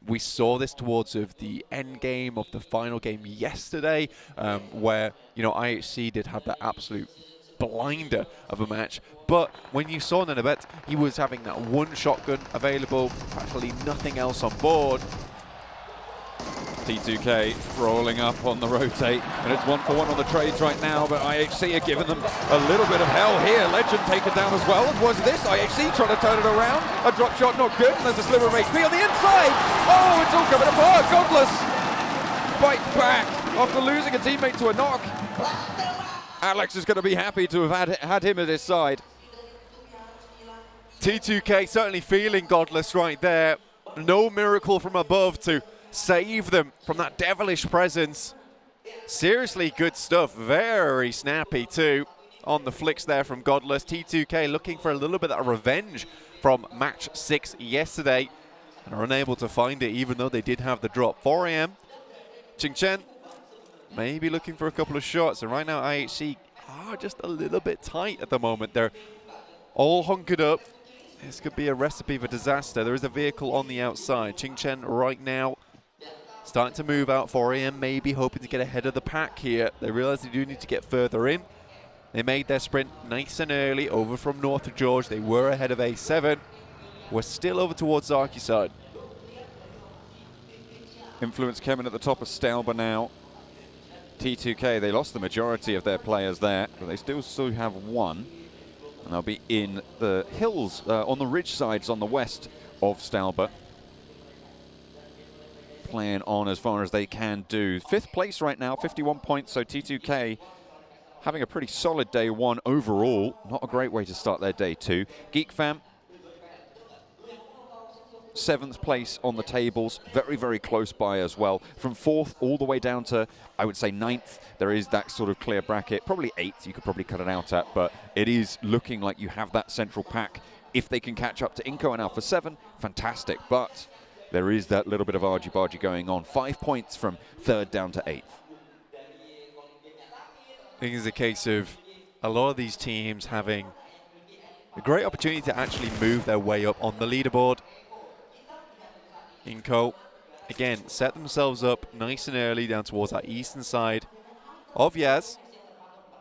We saw this towards of the end game of the final game yesterday, where, you know, IHC did have that absolute blinder of a match. But when you saw Nanabet, he was having that one shotgun available, practically nothing else on board. T2K rolling up on the rotate, and it's 1-for-1 on the trades right now, but IHC are giving them a little bit of hell here. Legend taken down as well. Was this IHC trying to turn it around? A drop shot not good, and there's a sliver of HP on the inside. Oh, it's all coming apart. Godless bites back after losing a teammate to a knock. Alex is going to be happy to have had him at his side. T2K certainly feeling Godless right there. No miracle from above to save them from that devilish presence. Seriously good stuff. Very snappy too on the flicks there from Godless. T2K looking for a little bit of revenge from match 6 yesterday, and are unable to find it even though they did have the drop. 4 AM. Qingchen maybe looking for a couple of shots, and right now IHC are just a little bit tight at the moment. They're all hunkered up. This could be a recipe for disaster. There is a vehicle on the outside. Qingchen right now starting to move out. 4 AM maybe hoping to get ahead of the pack here. They realize they do need to get further in. They made their sprint nice and early over from north of George. They were ahead of A7. We're still over towards Zaki side. Influence Kemen at the top of Stalber now. T2K, they lost the majority of their players there, but they still have one. And they'll be in the hills, on the ridge sides on the west of Stalber. Playing on as far as they can do. 5th place right now, 51 points, so T2K having a pretty solid day 1 overall. Not a great way to start their day 2. Geek Fam, 7th place on the tables, very, very close by as well. From 4th all the way down to, I would say, 9th, there is that sort of clear bracket. Probably 8th, you could probably cut it out at, but it is looking like you have that central pack. If they can catch up to Inko and Alpha 7, fantastic, but there is that little bit of argy-bargy going on. 5 points from 3rd down to 8th. I think it's a case of a lot of these teams having a great opportunity to actually move their way up on the leaderboard. Inko, again, set themselves up nice and early down towards that eastern side of Yaz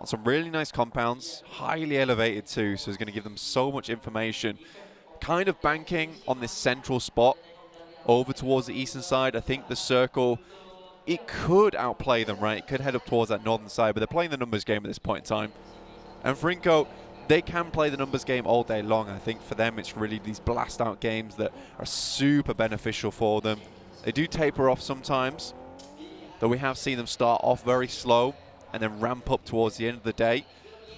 on some really nice compounds, highly elevated too, so it's going to give them so much information. Kind of banking on this central spot over towards the eastern side. I think the circle, it could outplay them, right? It could head up towards that northern side, but they're playing the numbers game at this point in time. And for Inko, they can play the numbers game all day long. I think for them, it's really these blast out games that are super beneficial for them. They do taper off sometimes, though we have seen them start off very slow and then ramp up towards the end of the day.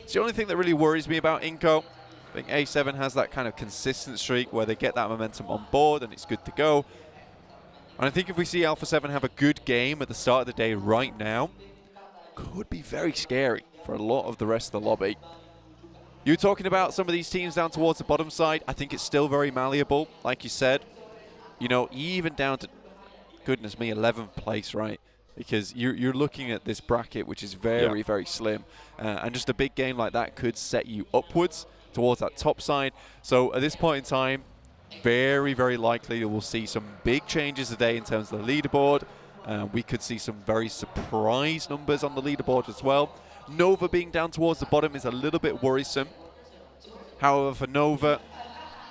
It's the only thing that really worries me about Inko. I think A7 has that kind of consistent streak where they get that momentum on board and it's good to go. And I think if we see Alpha 7 have a good game at the start of the day right now, could be very scary for a lot of the rest of the lobby. You're talking about some of these teams down towards the bottom side. I think it's still very malleable, like you said. You know, even down to, goodness me, 11th place, right? because you're looking at this bracket, which is very, very slim. And just a big game like that could set you upwards towards that top side. So at this point in time, very, very likely that we'll see some big changes today in terms of the leaderboard. We could see some very surprise numbers on the leaderboard as well. Nova being down towards the bottom is a little bit worrisome. However, for Nova,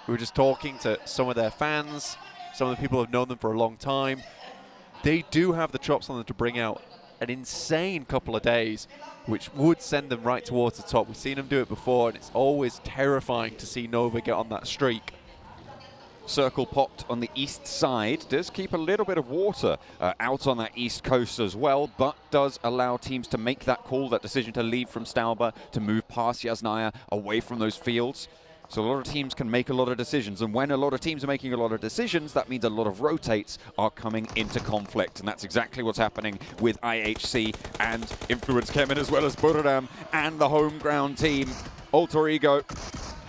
we were just talking to some of their fans, some of the people who have known them for a long time. They do have the chops on them to bring out an insane couple of days, which would send them right towards the top. We've seen them do it before, and it's always terrifying to see Nova get on that streak. Circle popped on the east side, does keep a little bit of water out on that east coast as well, but does allow teams to make that call, that decision to leave from Stauber, to move past Yasnaya, away from those fields. So a lot of teams can make a lot of decisions, and when a lot of teams are making a lot of decisions, that means a lot of rotates are coming into conflict, and that's exactly what's happening with IHC and Influence Kemen, as well as Buradam and the home ground team. Alter Ego,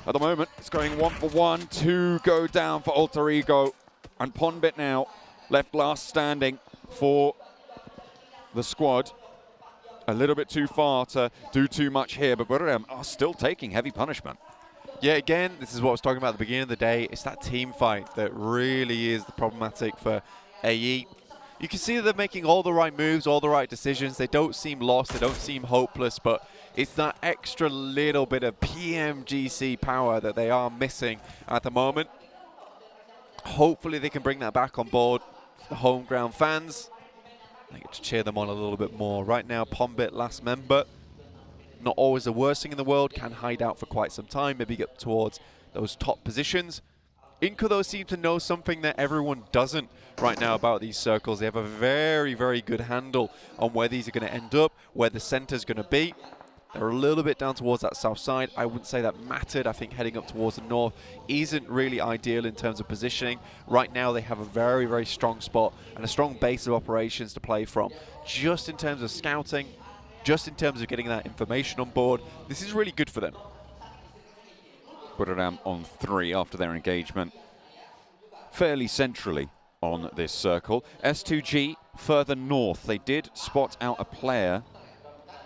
at the moment, it's going 1 for 1, 2 go down for Alter Ego, and Ponbit now left last standing for the squad. A little bit too far to do too much here, but Buradam are still taking heavy punishment. Yeah, again, this is what I was talking about at the beginning of the day. It's that team fight that really is the problematic for AE. You can see that they're making all the right moves, all the right decisions. They don't seem lost, they don't seem hopeless, but it's that extra little bit of PMGC power that they are missing at the moment. Hopefully they can bring that back on board. The home ground fans, they get to cheer them on a little bit more. Right now, Ponbit, last member, not always the worst thing in the world, can hide out for quite some time, maybe get towards those top positions. Inco, though, seem to know something that everyone doesn't right now about these circles. They have a very, very good handle on where these are going to end up, where the center's going to be. They're a little bit down towards that south side. I wouldn't say that mattered. I think heading up towards the north isn't really ideal in terms of positioning. Right now, they have a very, very strong spot and a strong base of operations to play from. Just in terms of scouting, just in terms of getting that information on board, this is really good for them. Buradam on 3 after their engagement. Fairly centrally on this circle. S2G further north. They did spot out a player,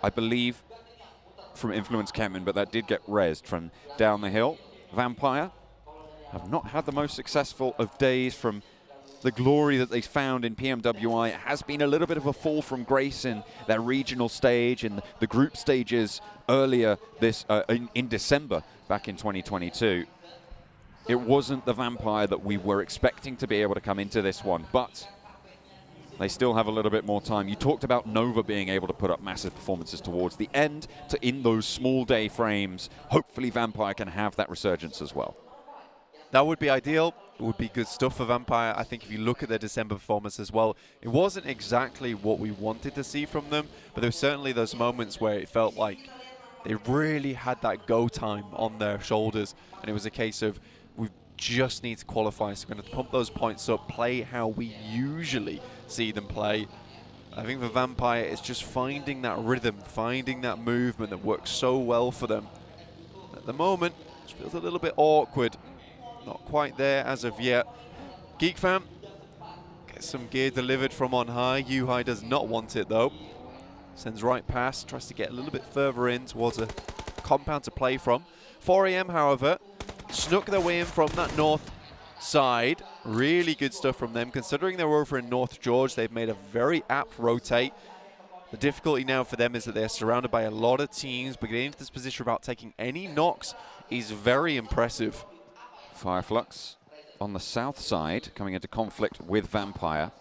I believe, from Influence Kemen, but that did get rezzed from down the hill. Vampire have not had the most successful of days from the glory that they found in PMWI. It has been a little bit of a fall from grace in their regional stage and the group stages earlier this in December back in 2022. It wasn't the Vampire that we were expecting to be able to come into this one, but they still have a little bit more time. You talked about Nova being able to put up massive performances towards the end, in those small day frames. Hopefully Vampire can have that resurgence as well. That would be ideal. It would be good stuff for Vampire. I think if you look at their December performance as well, it wasn't exactly what we wanted to see from them, but there were certainly those moments where it felt like they really had that go time on their shoulders, and it was a case of, we just need to qualify, so we're going to pump those points up, play how we usually see them play. I think for Vampire, it's just finding that rhythm, finding that movement that works so well for them. At the moment, it feels a little bit awkward. Not quite there as of yet. Geek Fam gets some gear delivered from on high. Yuhai does not want it though. Sends right past, tries to get a little bit further in towards a compound to play from. 4AM, however, snuck their way in from that north side. Really good stuff from them. Considering they're over in North George, they've made a very apt rotate. The difficulty now for them is that they're surrounded by a lot of teams, but getting into this position without taking any knocks is very impressive. Fireflux on the south side, coming into conflict with Vampire.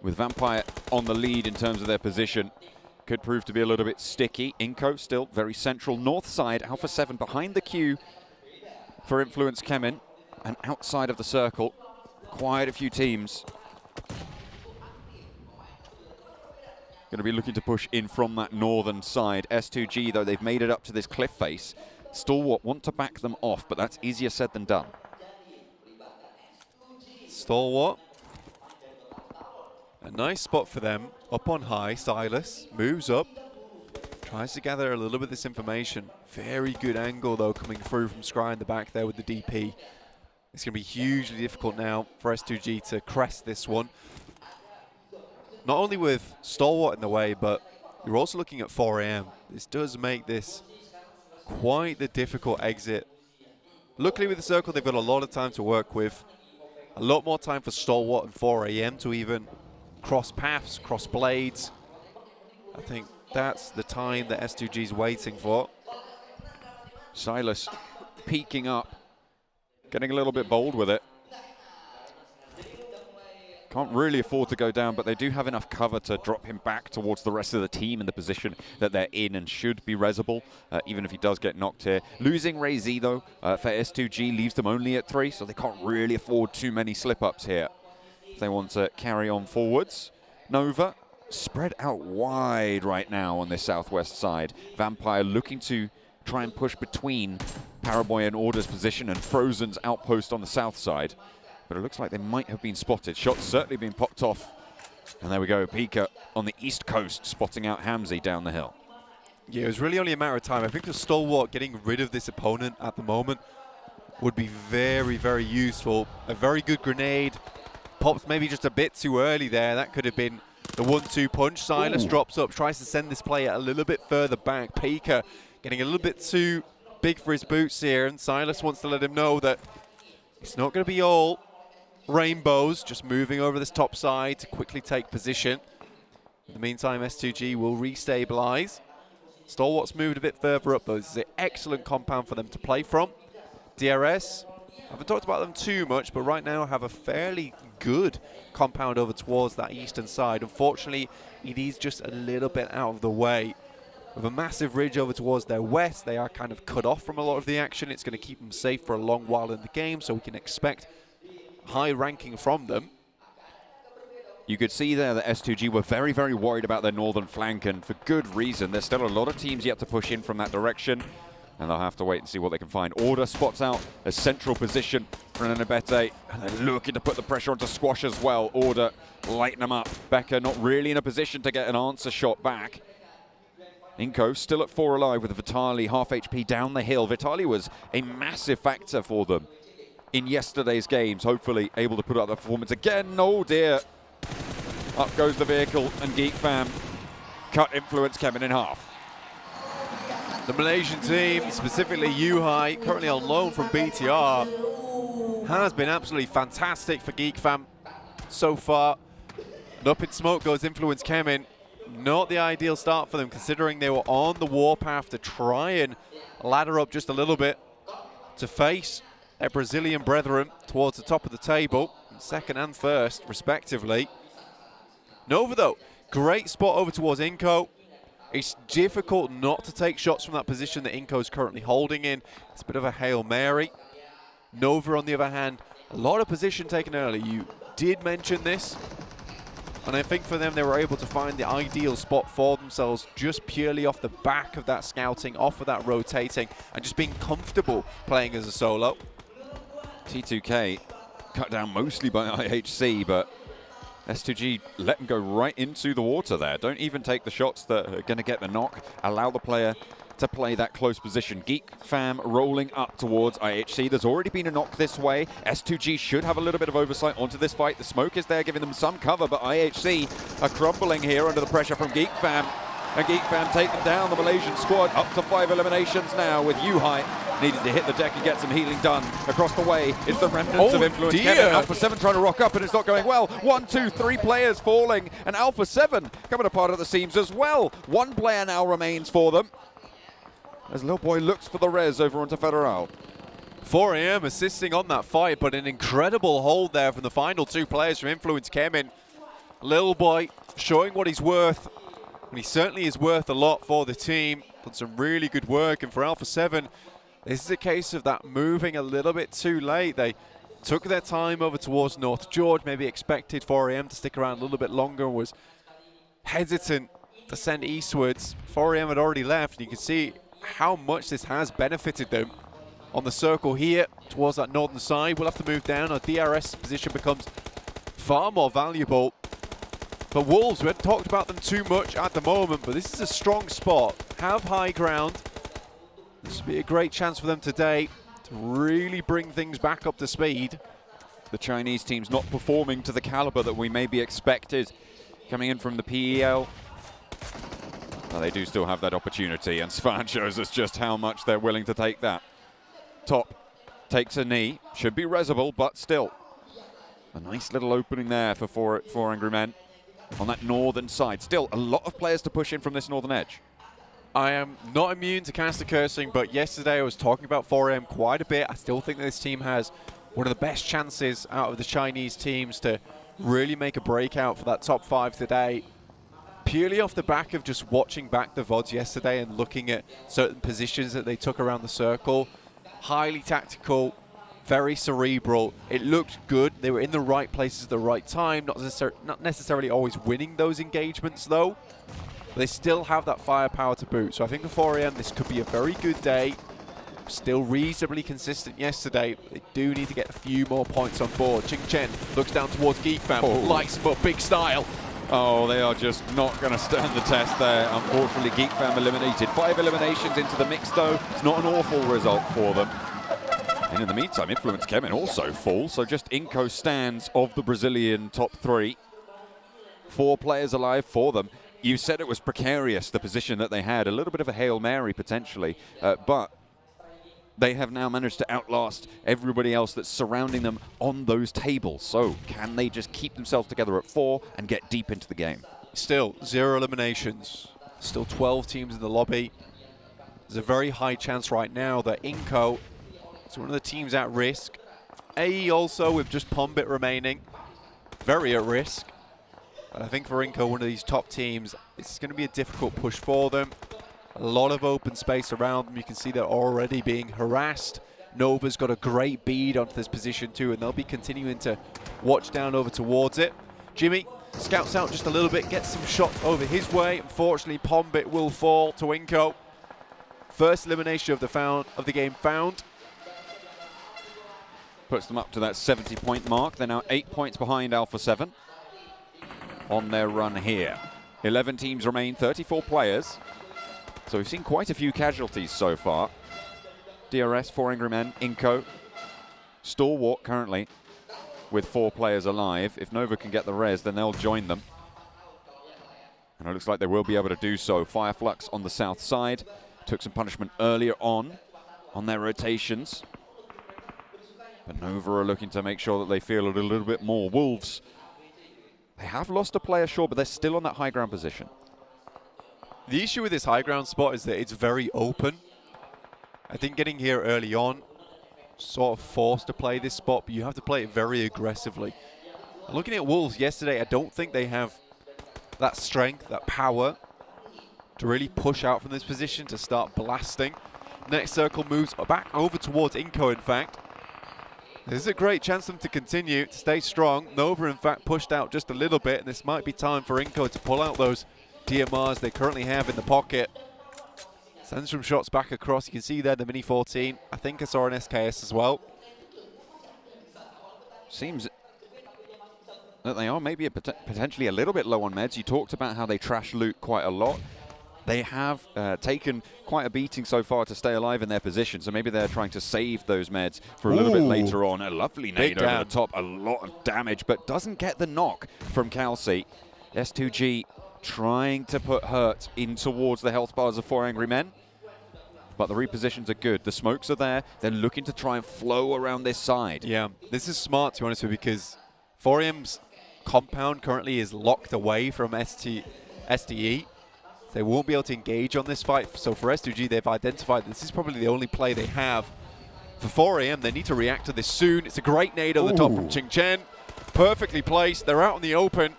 With Vampire on the lead in terms of their position, could prove to be a little bit sticky. Inco still very central. North side, Alpha 7 behind the queue for Influence Kemen, and outside of the circle, quite a few teams going to be looking to push in from that northern side. S2G, though, they've made it up to this cliff face. Stalwart want to back them off, but that's easier said than done. Stalwart. A nice spot for them. Up on high, Silas moves up. Tries to gather a little bit of this information. Very good angle, though, coming through from Scry in the back there with the DP. It's going to be hugely difficult now for S2G to crest this one. not only with Stalwart in the way, but you're also looking at 4am. This does make this quite the difficult exit. Luckily with the circle, they've got a lot of time to work with. A lot more time for Stalwart and 4am to even cross paths, cross blades. I think that's the time that S2G's waiting for. Silas peeking up, getting a little bit bold with it. Can't really afford to go down, but they do have enough cover to drop him back towards the rest of the team in the position that they're in and should be resable, even if he does get knocked here. Losing Ray Z, though, for S2G leaves them only at 3, so they can't really afford too many slip-ups here if they want to carry on forwards. Nova spread out wide right now on this southwest side. Vampire looking to try and push between Paraboy and Order's position and Frozen's outpost on the south side. But it looks like they might have been spotted. Shots certainly being popped off. And there we go, Pika on the east coast, spotting out Hamzy down the hill. Yeah, it was really only a matter of time. I think the Stalwart getting rid of this opponent at the moment would be very, very useful. A very good grenade. Pops maybe just a bit too early there. That could have been the 1-2 punch. Silas drops up, tries to send this player a little bit further back. Pika getting a little bit too big for his boots here, and Silas wants to let him know that it's not going to be all rainbows, just moving over this top side to quickly take position. In the meantime, S2G will restabilize. Stalwart's moved a bit further up, though. This is an excellent compound for them to play from. DRS, I haven't talked about them too much, but right now have a fairly good compound over towards that eastern side. Unfortunately, it is just a little bit out of the way. With a massive ridge over towards their west, they are kind of cut off from a lot of the action. It's going to keep them safe for a long while in the game, so we can expect high ranking from them. You could see there that S2G were very, very worried about their northern flank, and for good reason. There's still a lot of teams yet to push in from that direction, and they'll have to wait and see what they can find. Order spots out a central position for Nanabete, and they're looking to put the pressure onto Squash as well. Order lighten them up. Becker not really in a position to get an answer shot back. Inko still at 4 alive with Vitali half HP down the hill. Vitali was a massive factor for them in yesterday's games, hopefully able to put up the performance again. Oh dear. Up goes the vehicle, and Geek Fam cut Influence Kevin in half. The Malaysian team, specifically Yuhai, currently on loan from BTR, has been absolutely fantastic for Geek Fam so far. And up in smoke goes Influence Kemin. Not the ideal start for them, considering they were on the warpath to try and ladder up just a little bit to face their Brazilian brethren towards the top of the table, second and first, respectively. Nova, though, great spot over towards Inko. It's difficult not to take shots from that position that Inko is currently holding in. It's a bit of a Hail Mary. Nova, on the other hand, a lot of position taken early. You did mention this, and I think for them, they were able to find the ideal spot for themselves just purely off the back of that scouting, off of that rotating, and just being comfortable playing as a solo. T2K cut down mostly by IHC, but S2G let him go right into the water there. Don't even take the shots that are going to get the knock. Allow the player to play that close position. Geek Fam rolling up towards IHC. There's already been a knock this way. S2G should have a little bit of oversight onto this fight. The smoke is there giving them some cover, but IHC are crumbling here under the pressure from Geek Fam. And Geek Fam take them down. The Malaysian squad up to 5 eliminations now, with Yuhai needed to hit the deck and get some healing done. Across the way, it's the remnants of Influence. Kevin, Alpha 7 trying to rock up, and it's not going well. 1, 2, 3 players falling, and Alpha 7 coming apart at the seams as well. One player now remains for them, as Lil Boy looks for the res over onto Federal. 4am assisting on that fight, but an incredible hold there from the final two players from Influence came in. Lil Boy showing what he's worth, and he certainly is worth a lot for the team. Done some really good work, and for Alpha 7, this is a case of that moving a little bit too late. They took their time over towards North George, maybe expected 4am to stick around a little bit longer, was hesitant to send eastwards. 4am had already left, and you can see how much this has benefited them on the circle here towards that northern side. We'll have to move down. Our DRS position becomes far more valuable. But Wolves, we haven't talked about them too much at the moment, but this is a strong spot. Have high ground. This would be a great chance for them today to really bring things back up to speed. The Chinese team's not performing to the caliber that we maybe expected coming in from the PEL. Well, they do still have that opportunity, and Svan shows us just how much they're willing to take that. Top takes a knee, should be resable, but still. A nice little opening there for four Angry Men on that northern side. Still, a lot of players to push in from this northern edge. I am not immune to caster cursing, but yesterday I was talking about 4AM quite a bit. I still think that this team has one of the best chances out of the Chinese teams to really make a breakout for that top 5 today. Purely off the back of just watching back the VODs yesterday and looking at certain positions that they took around the circle. Highly tactical, very cerebral. It looked good. They were in the right places at the right time. Not necessarily always winning those engagements though. They still have that firepower to boot. So I think for 4AM, this could be a very good day. Still reasonably consistent yesterday. They do need to get a few more points on board. Ching Chen looks down towards Geekfam. Likes him, but big style. Oh, they are just not going to stand the test there. Unfortunately, Geekfam eliminated. 5 eliminations into the mix, though. It's not an awful result for them. And in the meantime, Influence Kemen also full. So just Inco stands of the Brazilian top 3. 4 players alive for them. You said it was precarious, the position that they had. A little bit of a Hail Mary, potentially. But they have now managed to outlast everybody else that's surrounding them on those tables. So can they just keep themselves together at 4 and get deep into the game? Still, 0 eliminations. Still 12 teams in the lobby. There's a very high chance right now that Inco is one of the teams at risk. AE also with just Pombit remaining. Very at risk. But I think for Inco, one of these top teams, it's going to be a difficult push for them. A lot of open space around them. You can see they're already being harassed. Nova's got a great bead onto this position too, and they'll be continuing to watch down over towards it. Jimmy scouts out just a little bit, gets some shots over his way. Unfortunately, Pombit will fall to Inco. First elimination of the game found. Puts them up to that 70-point mark. They're now 8 points behind Alpha 7 on their run here. 11 teams remain, 34 players. So we've seen quite a few casualties so far. DRS, 4 Angry Men, Inco, stalwart currently with 4 players alive. If Nova can get the res, then they'll join them. And it looks like they will be able to do so. Fireflux on the south side. Took some punishment earlier on their rotations. But Nova are looking to make sure that they feel it a little bit more. Wolves, they have lost a player, sure, but they're still on that high ground position. The issue with this high ground spot is that it's very open. I think getting here early on, sort of forced to play this spot, but you have to play it very aggressively. Looking at Wolves yesterday, I don't think they have that strength, that power to really push out from this position to start blasting. Next circle moves back over towards Inco, in fact. This is a great chance for them to continue, to stay strong. Nova, in fact, pushed out just a little bit, and this might be time for Inco to pull out those DMRs they currently have in the pocket. Sends some shots back across. You can see there the Mini 14. I think I saw an SKS as well. Seems that they are maybe potentially a little bit low on meds. You talked about how they trash loot quite a lot. They have taken quite a beating so far to stay alive in their position, so maybe they're trying to save those meds for a little bit later on. A lovely nade over the top, a lot of damage, but doesn't get the knock from Calci. S2G trying to put hurt in towards the health bars of 4 Angry Men. But the repositions are good. The smokes are there. They're looking to try and flow around this side. Yeah, this is smart, to be honest with you, because 4M's compound currently is locked away from SDE. They won't be able to engage on this fight. So for S2G, they've identified this is probably the only play they have. For 4AM, they need to react to this soon. It's a great nade on the top from Ching Chen. Perfectly placed. They're out in the open.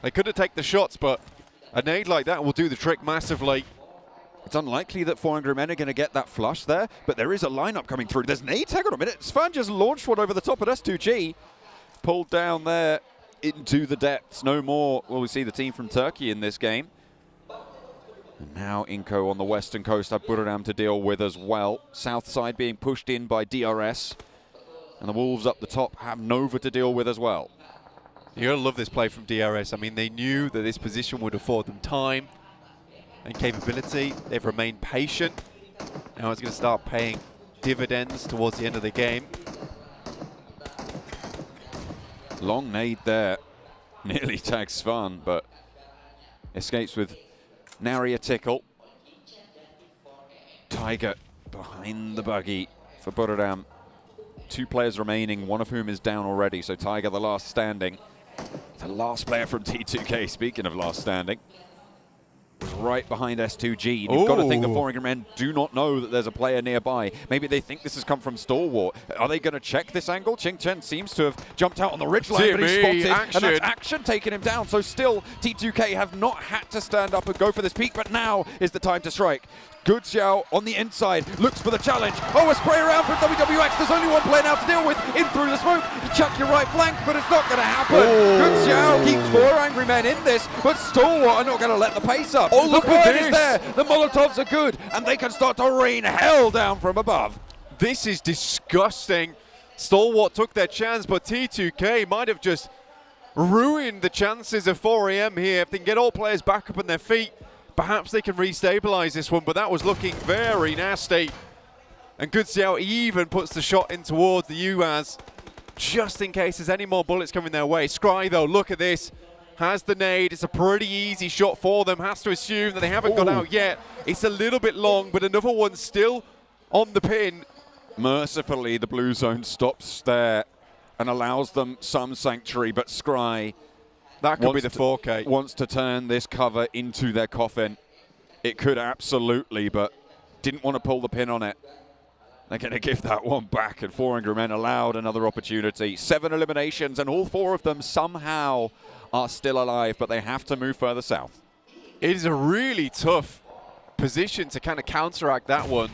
They could have taken the shots, but a nade like that will do the trick massively. It's unlikely that 4 Angry Men are going to get that flush there, but there is a lineup coming through. There's nades. Hang on a minute. Svan just launched one over the top of S2G. Pulled down there into the depths. No more will we see the team from Turkey in this game. And now Inco on the western coast have Buradam to deal with as well. South side being pushed in by DRS. And the Wolves up the top have Nova to deal with as well. You're going to love this play from DRS. I mean, they knew that this position would afford them time and capability. They've remained patient. Now it's going to start paying dividends towards the end of the game. Long nade there. Nearly tags Svan, but Escapes with nary a tickle. Tiger behind the buggy for Buradam. 2 players remaining, one of whom is down already, so Tiger the last standing. The last player from T2K, speaking of last standing, was right behind S2G. You've got to think the 400 men do not know that there's a player nearby. Maybe they think this has come from Stalwart. Are they going to check this angle? Ching Chen seems to have jumped out on the ridgeline, but he's spotted, and that's Action taking him down. So still, T2K have not had to stand up and go for this peak, but now is the time to strike. Good Xiao on the inside, looks for the challenge. Oh, a spray around from WWX. There's only one player now to deal with. In through the smoke. You chuck your right flank, but it's not going to happen. Good Xiao keeps 4 angry men in this, but Stalwart are not going to let the pace up. Oh, look at this. Is there. The Molotovs are good, and they can start to rain hell down from above. This is disgusting. Stalwart took their chance, but T2K might have just ruined the chances of 4AM here. If they can get all players back up on their feet, perhaps they can restabilize this one, but that was looking very nasty. And Good Xiao even puts the shot in towards the UAZ, just in case there's any more bullets coming their way. Scry, though, look at this. Has the nade. It's a pretty easy shot for them. Has to assume that they haven't got out yet. It's a little bit long, but another one still on the pin. Mercifully, the blue zone stops there and allows them some sanctuary, but Scry, that could be the 4K. Wants to turn this cover into their coffin. It could absolutely, but didn't want to pull the pin on it. They're going to give that one back, and 4 angry men allowed another opportunity. 7 eliminations, and all 4 of them somehow are still alive, but they have to move further south. It is a really tough position to kind of counteract that one,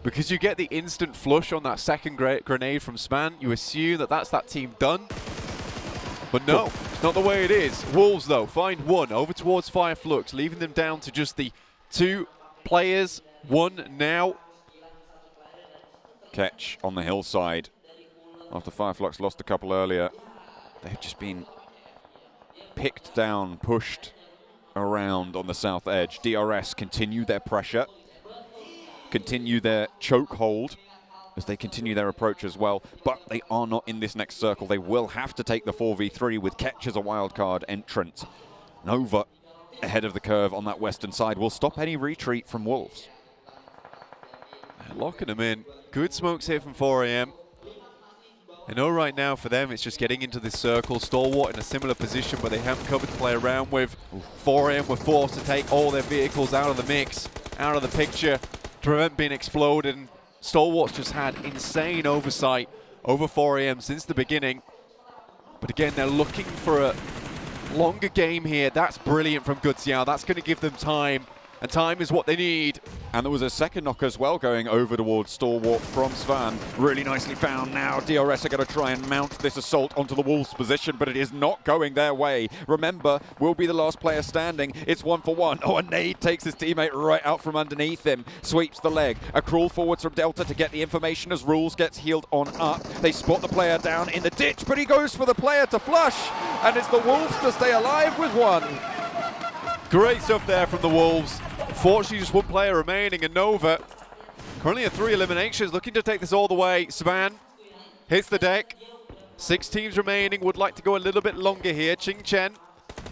because you get the instant flush on that second grenade from Span. You assume that that's that team done. But no, it's not the way it is. Wolves, though, find 1 over towards Fireflux, leaving them down to just the 2 players. 1 now. Catch on the hillside. After Fireflux lost a couple earlier, they've just been picked down, pushed around on the south edge. DRS continue their pressure, continue their chokehold as they continue their approach as well, but they are not in this next circle. They will have to take the 4v3 with Ketch as a wildcard entrant. Nova ahead of the curve on that western side will stop any retreat from Wolves. They're locking them in. Good smokes here from 4AM. I know right now for them it's just getting into this circle. Stalwart in a similar position, but they haven't covered to play around with. 4AM were forced to take all their vehicles out of the mix, out of the picture, to prevent being exploded. And Stalwart's just had insane oversight over 4AM since the beginning. But again, they're looking for a longer game here. That's brilliant from Good Xiao. That's going to give them time. And time is what they need. And there was a second knock as well going over towards Stalwart from Svan. Really nicely found now. DRS are going to try and mount this assault onto the Wolves' position, but it is not going their way. Remember, will be the last player standing. It's 1 for 1. Oh, a nade takes his teammate right out from underneath him. Sweeps the leg. A crawl forwards from Delta to get the information as Rules gets healed on up. They spot the player down in the ditch, but he goes for the player to flush. And it's the Wolves to stay alive with 1. Great stuff there from the Wolves. Fortunately, just 1 player remaining, and Nova currently at 3 eliminations, looking to take this all the way. Svan hits the deck. 6 teams remaining, would like to go a little bit longer here. Ching Chen,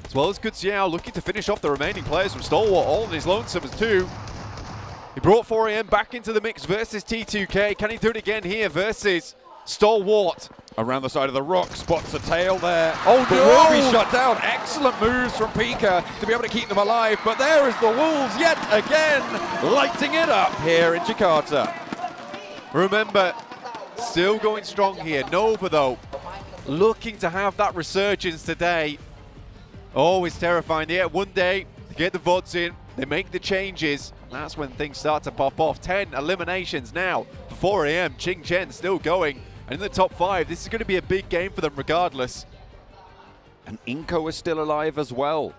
as well as Good Xiao, looking to finish off the remaining players from Stalwart, all in his lonesome as 2. He brought 4AM back into the mix versus T2K. Can he do it again here versus Stalwart? Around the side of the rock, spots a tail there. Oh, but no! will be shut down. Excellent moves from Pika to be able to keep them alive. But there is the Wolves yet again, lighting it up here in Jakarta. Remember, still going strong here. Nova, though, looking to have that resurgence today. Always terrifying. They get 1 day to get the VODs in. They make the changes. That's when things start to pop off. 10 eliminations now for 4AM. Ching Chen still going. And in the top 5, this is going to be a big game for them regardless. And Inko is still alive as well.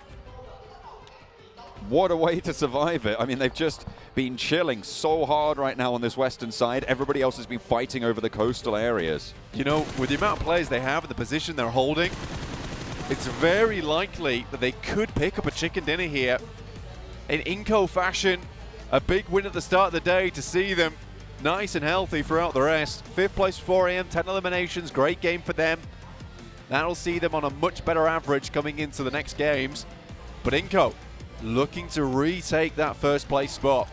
What a way to survive it. I mean, they've just been chilling so hard right now on this western side. Everybody else has been fighting over the coastal areas. You know, with the amount of players they have and the position they're holding, it's very likely that they could pick up a chicken dinner here. In Inko fashion, a big win at the start of the day to see them nice and healthy throughout the rest. 5th place for 4AM, 10 eliminations, great game for them. That'll see them on a much better average coming into the next games. But Inco looking to retake that first place spot.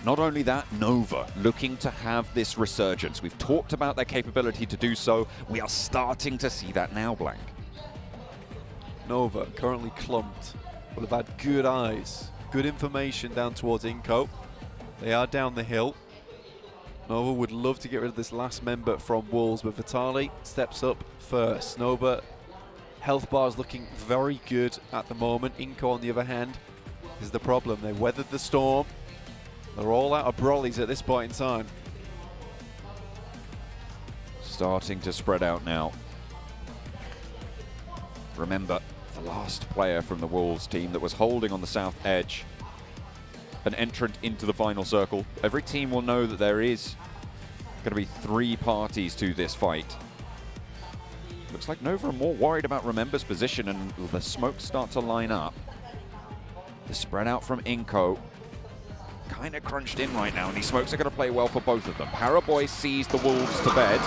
Not only that, Nova looking to have this resurgence. We've talked about their capability to do so. We are starting to see that now, Blank. Nova currently clumped, but have had good eyes, good information down towards Inco. They are down the hill. Nova would love to get rid of this last member from Wolves, but Vitali steps up first. Nova, health bars looking very good at the moment. Inco, on the other hand, is the problem. They weathered the storm. They're all out of brollies at this point in time. Starting to spread out now. Remember, the last player from the Wolves team that was holding on the south edge, an entrant into the final circle. Every team will know that there is going to be 3 parties to this fight. Looks like Nova are more worried about Remember's position, and the smokes start to line up. The spread out from Inco, kind of crunched in right now, and these smokes are going to play well for both of them. Paraboy sees the Wolves to bed,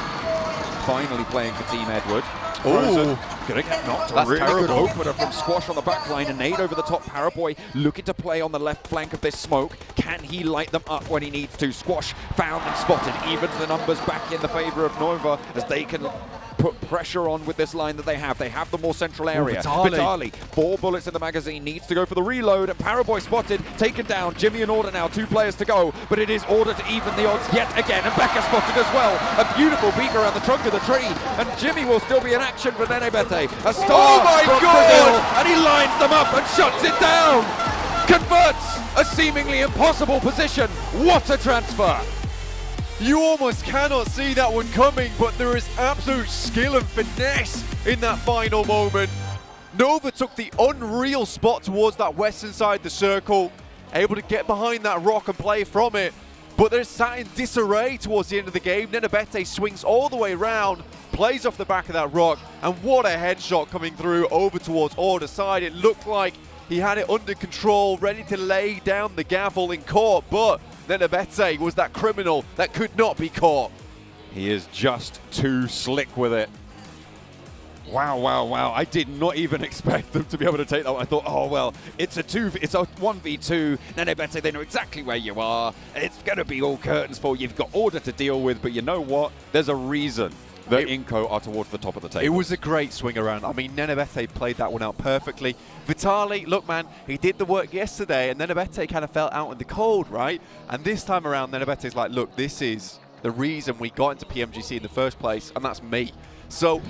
finally playing for Team Edward. Oh, gonna get knocked. That's A really good terrible. opener from Squash on the back line. A nade over the top. Paraboy looking to play on the left flank of this smoke. Can he light them up when he needs to? Squash found and spotted. Evens the numbers back in the favor of Nova as they can put pressure on with this line that they have. They have the more central area. Vitali, 4 bullets in the magazine, needs to go for the reload, and Paraboy spotted, taken down. Jimmy and Order now, 2 players to go, but it is Order to even the odds yet again, and Becca spotted as well. A beautiful peek around the trunk of the tree, and Jimmy will still be in action for Nenebete. A star from Brazil, and he lines them up and shuts it down. Converts a seemingly impossible position. What a transfer. You almost cannot see that one coming, but there is absolute skill and finesse in that final moment. Nova took the unreal spot towards that western side of the circle, able to get behind that rock and play from it, but they're sat in disarray towards the end of the game. Nenebete swings all the way around, plays off the back of that rock, and what a headshot coming through over towards Order side. It looked like he had it under control, ready to lay down the gavel in court, but Nenebete was that criminal that could not be caught. He is just too slick with it. Wow, wow, wow. I did not even expect them to be able to take that one. I thought, oh, well, it's a 1v2. Nenebete, they know exactly where you are. It's going to be all curtains for you. You've got Order to deal with, but you know what? There's a reason that Inco are towards the top of the table. It was a great swing around. I mean, Nenebete played that one out perfectly. Vitali, look, man, he did the work yesterday, and Nenebete kind of felt out in the cold, right? And this time around, Nenebete's like, look, this is the reason we got into PMGC in the first place, and that's me. So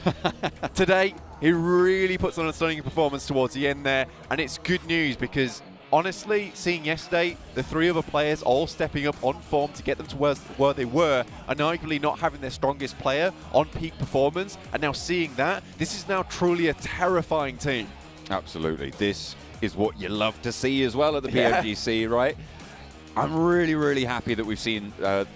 today, he really puts on a stunning performance towards the end there, and it's good news because honestly, seeing yesterday, the 3 other players all stepping up on form to get them to where they were, and arguably not having their strongest player on peak performance, and now seeing that, this is now truly a terrifying team. Absolutely. This is what you love to see as well at the PMGC, right? I'm really, really happy that we've seen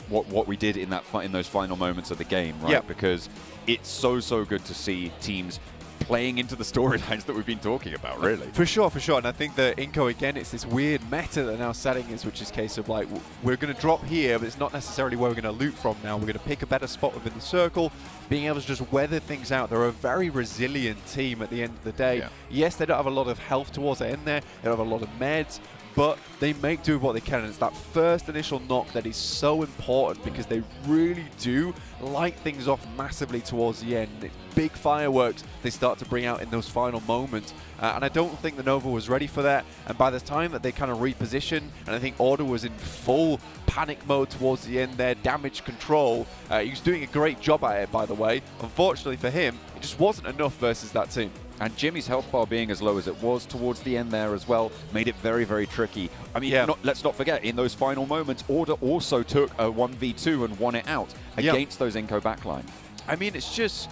what we did in those final moments of the game, right? Yep. Because it's so good to see teams playing into the storylines that we've been talking about, really. For sure, and I think that Inco, again, it's this weird meta that now setting is, which is a case of like, we're going to drop here, but it's not necessarily where we're going to loot from now. We're going to pick a better spot within the circle, being able to just weather things out. They're a very resilient team at the end of the day. Yeah. Yes, they don't have a lot of health towards the end there, they don't have a lot of meds, but they make do with what they can, and it's that first initial knock that is so important because they really do light things off massively towards the end. It's big fireworks they start to bring out in those final moments, and I don't think the Nova was ready for that, and by the time that they kind of repositioned, and I think Order was in full panic mode towards the end there, damage control, he was doing a great job at it, by the way. Unfortunately for him, it just wasn't enough versus that team. And Jimmy's health bar being as low as it was towards the end there as well made it very tricky. I mean, let's not forget, in those final moments, Order also took a 1v2 and won it out against those Inco backline. I mean, it's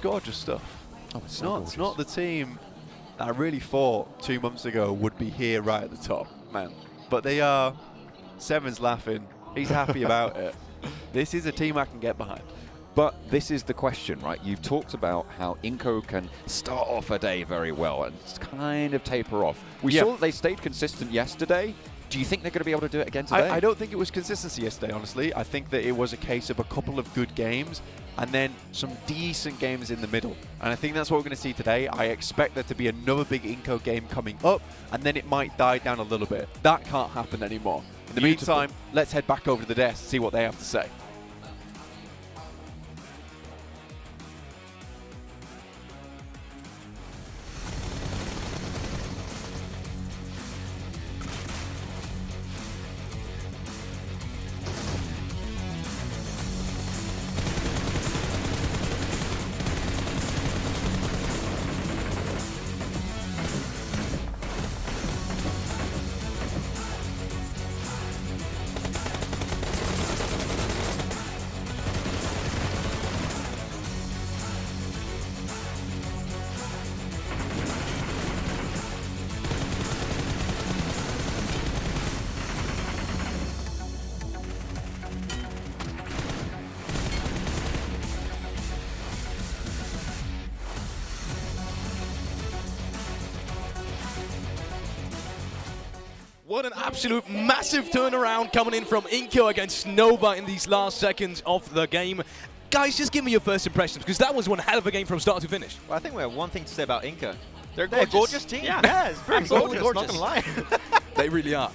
gorgeous stuff. Oh, it's not the team that I really thought 2 months ago would be here right at the top, man. But they are. Seven's laughing. He's happy about it. This is a team I can get behind. But this is the question, right? You've talked about how Inco can start off a day very well and kind of taper off. We saw that they stayed consistent yesterday. Do you think they're going to be able to do it again today? I don't think it was consistency yesterday, honestly. I think that it was a case of a couple of good games, and then some decent games in the middle. And I think that's what we're going to see today. I expect there to be another big Inco game coming up, and then it might die down a little bit. That can't happen anymore. In the meantime, let's head back over to the desk, see what they have to say. What an absolute massive turnaround coming in from Inco against Nova in these last seconds of the game. Guys, just give me your first impressions, because that was one hell of a game from start to finish. Well, I think we have one thing to say about Inco. They're gorgeous. a gorgeous team. Yeah, it's very gorgeous, not gonna lie. They really are.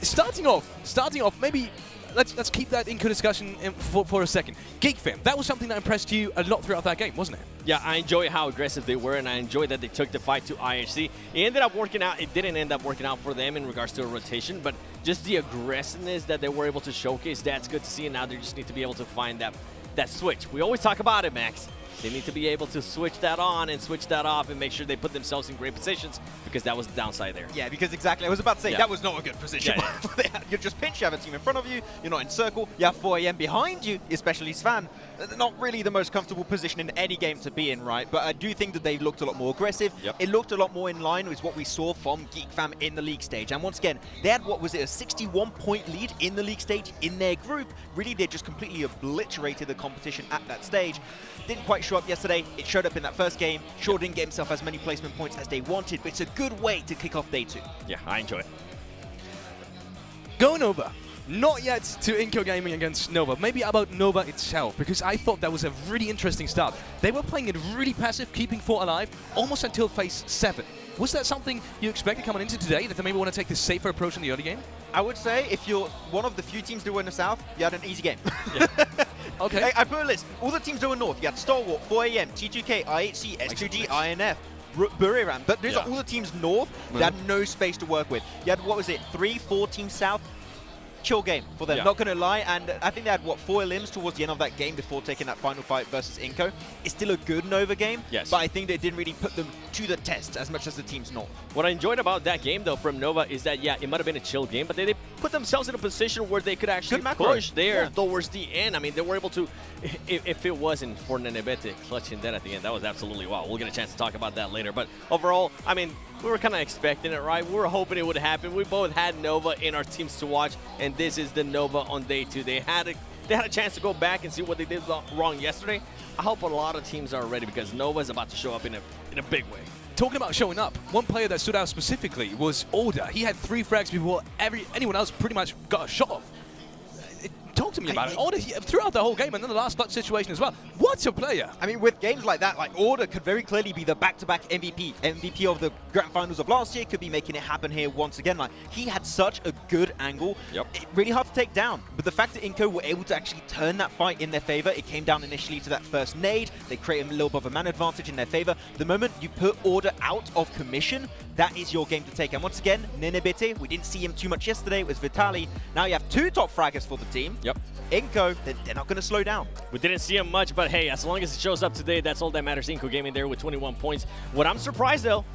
Starting off, maybe let's keep that Inco discussion for a second. Geek Fam, that was something that impressed you a lot throughout that game, wasn't it? Yeah, I enjoy how aggressive they were, and I enjoy that they took the fight to IHC. It ended up working out. It didn't end up working out for them in regards to a rotation, but just the aggressiveness that they were able to showcase, that's good to see, and now they just need to be able to find that switch. We always talk about it, Max. They need to be able to switch that on and switch that off and make sure they put themselves in great positions, because that was the downside there. Yeah, because exactly, I was about to say, that was not a good position. Yeah. You're just pinched, you have a team in front of you, you're not in circle, you have 4am behind you, especially Svan. Not really the most comfortable position in any game to be in, right? But I do think that they looked a lot more aggressive. It looked a lot more in line with what we saw from Geek Fam in the league stage. And once again, they had, what was it, a 61-point lead in the league stage in their group. Really, they just completely obliterated the competition at that stage. Didn't quite show up yesterday. It showed up in that first game. Sure didn't get himself as many placement points as they wanted, but it's a good way to kick off day 2. Yeah, I enjoy it. Going over. Not yet to Inco Gaming against Nova. Maybe about Nova itself, because I thought that was a really interesting start. They were playing it really passive, keeping 4 alive, almost until phase 7. Was that something you expected coming into today, that they maybe want to take the safer approach in the early game? I would say if you're one of the few teams that were in the South, you had an easy game. Okay. I put a list. All the teams that were North, you had Stalwart, 4am, T2K, IHC, S2G, INF, Buriram. But these are all the teams North that had no space to work with. You had, what was it, 3-4 teams South? Chill game for them, not going to lie. And I think they had, what, 4 elims towards the end of that game before taking that final fight versus Inco. It's still a good Nova game, but I think they didn't really put them to the test as much as the teams North. What I enjoyed about that game, though, from Nova is that, it might have been a chill game, but they put themselves in a position where they could actually push there towards the end. I mean, they were able to, if it wasn't for Nenebete clutching that at the end, that was absolutely wow. We'll get a chance to talk about that later. But overall, I mean, we were kind of expecting it, right? We were hoping it would happen. We both had Nova in our teams to watch, and this is the Nova on day 2. They had a chance to go back and see what they did wrong yesterday. I hope a lot of teams are ready, because Nova is about to show up in a big way. Talking about showing up, one player that stood out specifically was Order. He had 3 frags before anyone else pretty much got a shot off. Talk to me about it. Order throughout the whole game, and then the last clutch situation as well. What a player! I mean, with games like that, like Order could very clearly be the back-to-back MVP of the Grand Finals of last year. Could be making it happen here once again. Like, he had such a good angle. Really hard to take down. But the fact that Inco were able to actually turn that fight in their favor, it came down initially to that first nade. They created a little bit of a man advantage in their favor. The moment you put Order out of commission, that is your game to take. And once again, Nenebete, we didn't see him too much yesterday. It was Vitali. Now you have 2 top fraggers for the team. Inco, they're not going to slow down. We didn't see him much, but hey, as long as it shows up today, that's all that matters. Inco Gaming there with 21 points. What I'm surprised, though,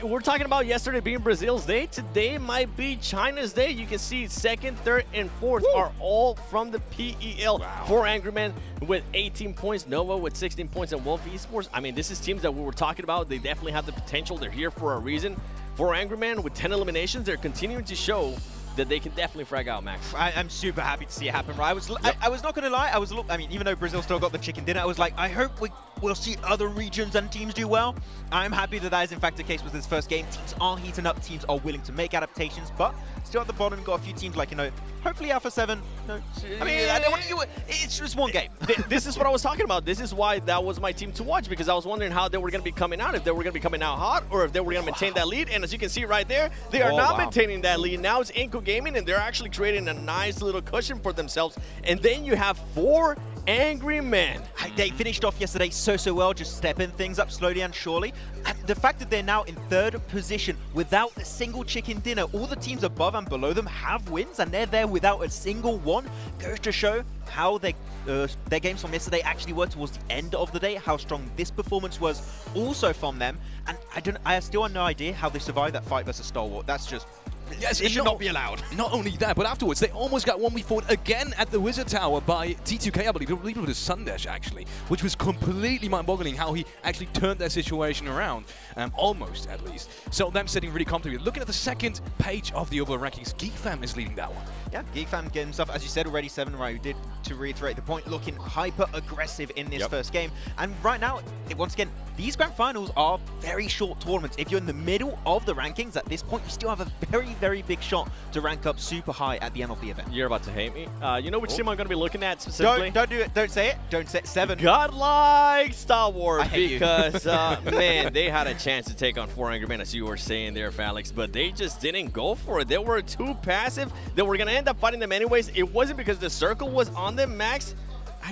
we're talking about yesterday being Brazil's day. Today might be China's day. You can see 2nd, 3rd, and 4th are all from the PEL. 4 Angry Men with 18 points, Nova with 16 points, and Wolf Esports. I mean, this is teams that we were talking about. They definitely have the potential. They're here for a reason. 4 Angry Men with 10 eliminations. They're continuing to show that they can definitely frag out, Max. I'm super happy to see it happen, right? I was not going to lie. I mean, even though Brazil still got the chicken dinner, I was like, I hope we we'll see other regions and teams do well. I'm happy that that is in fact the case with this first game. Teams are heating up, teams are willing to make adaptations, but still at the bottom, you've got a few teams like, hopefully Alpha 7. No, I mean, it's just one game. This is what I was talking about. This is why that was my team to watch, because I was wondering how they were going to be coming out, if they were going to be coming out hot, or if they were going to maintain that lead. And as you can see right there, they are not maintaining that lead. Now it's Inco Gaming, and they're actually creating a nice little cushion for themselves. And then you have 4 angry men. They finished off yesterday so well, just stepping things up slowly and surely. And the fact that they're now in 3rd position without a single chicken dinner, all the teams above and below them have wins, and they're there without a single one, goes to show how their games from yesterday actually were towards the end of the day, how strong this performance was also from them. And I still have no idea how they survived that fight versus Stalwart. That's just... Yes, it should not be allowed. Not only that, but afterwards, they almost got 1v4'd again at the Wizard Tower by T2K, I believe it was Sundash, actually, which was completely mind-boggling how he actually turned their situation around, almost, at least. So them sitting really comfortably. Looking at the second page of the overall rankings, GeekFam is leading that one. Yeah, GeekFam getting himself, as you said already, 7 right, who did, to reiterate the point, looking hyper-aggressive in this first game. And right now, once again, these Grand Finals are very short tournaments. If you're in the middle of the rankings at this point, you still have a very big shot to rank up super high at the end of the event. You're about to hate me. You know which team I'm going to be looking at specifically? Don't do it. Don't say it. Don't say it. 7. Godlike Stalwart, because man, they had a chance to take on 4 angry men, as you were saying there, Felix, but they just didn't go for it. They were too passive. They were going to end up fighting them anyways. It wasn't because the circle was on them, Max.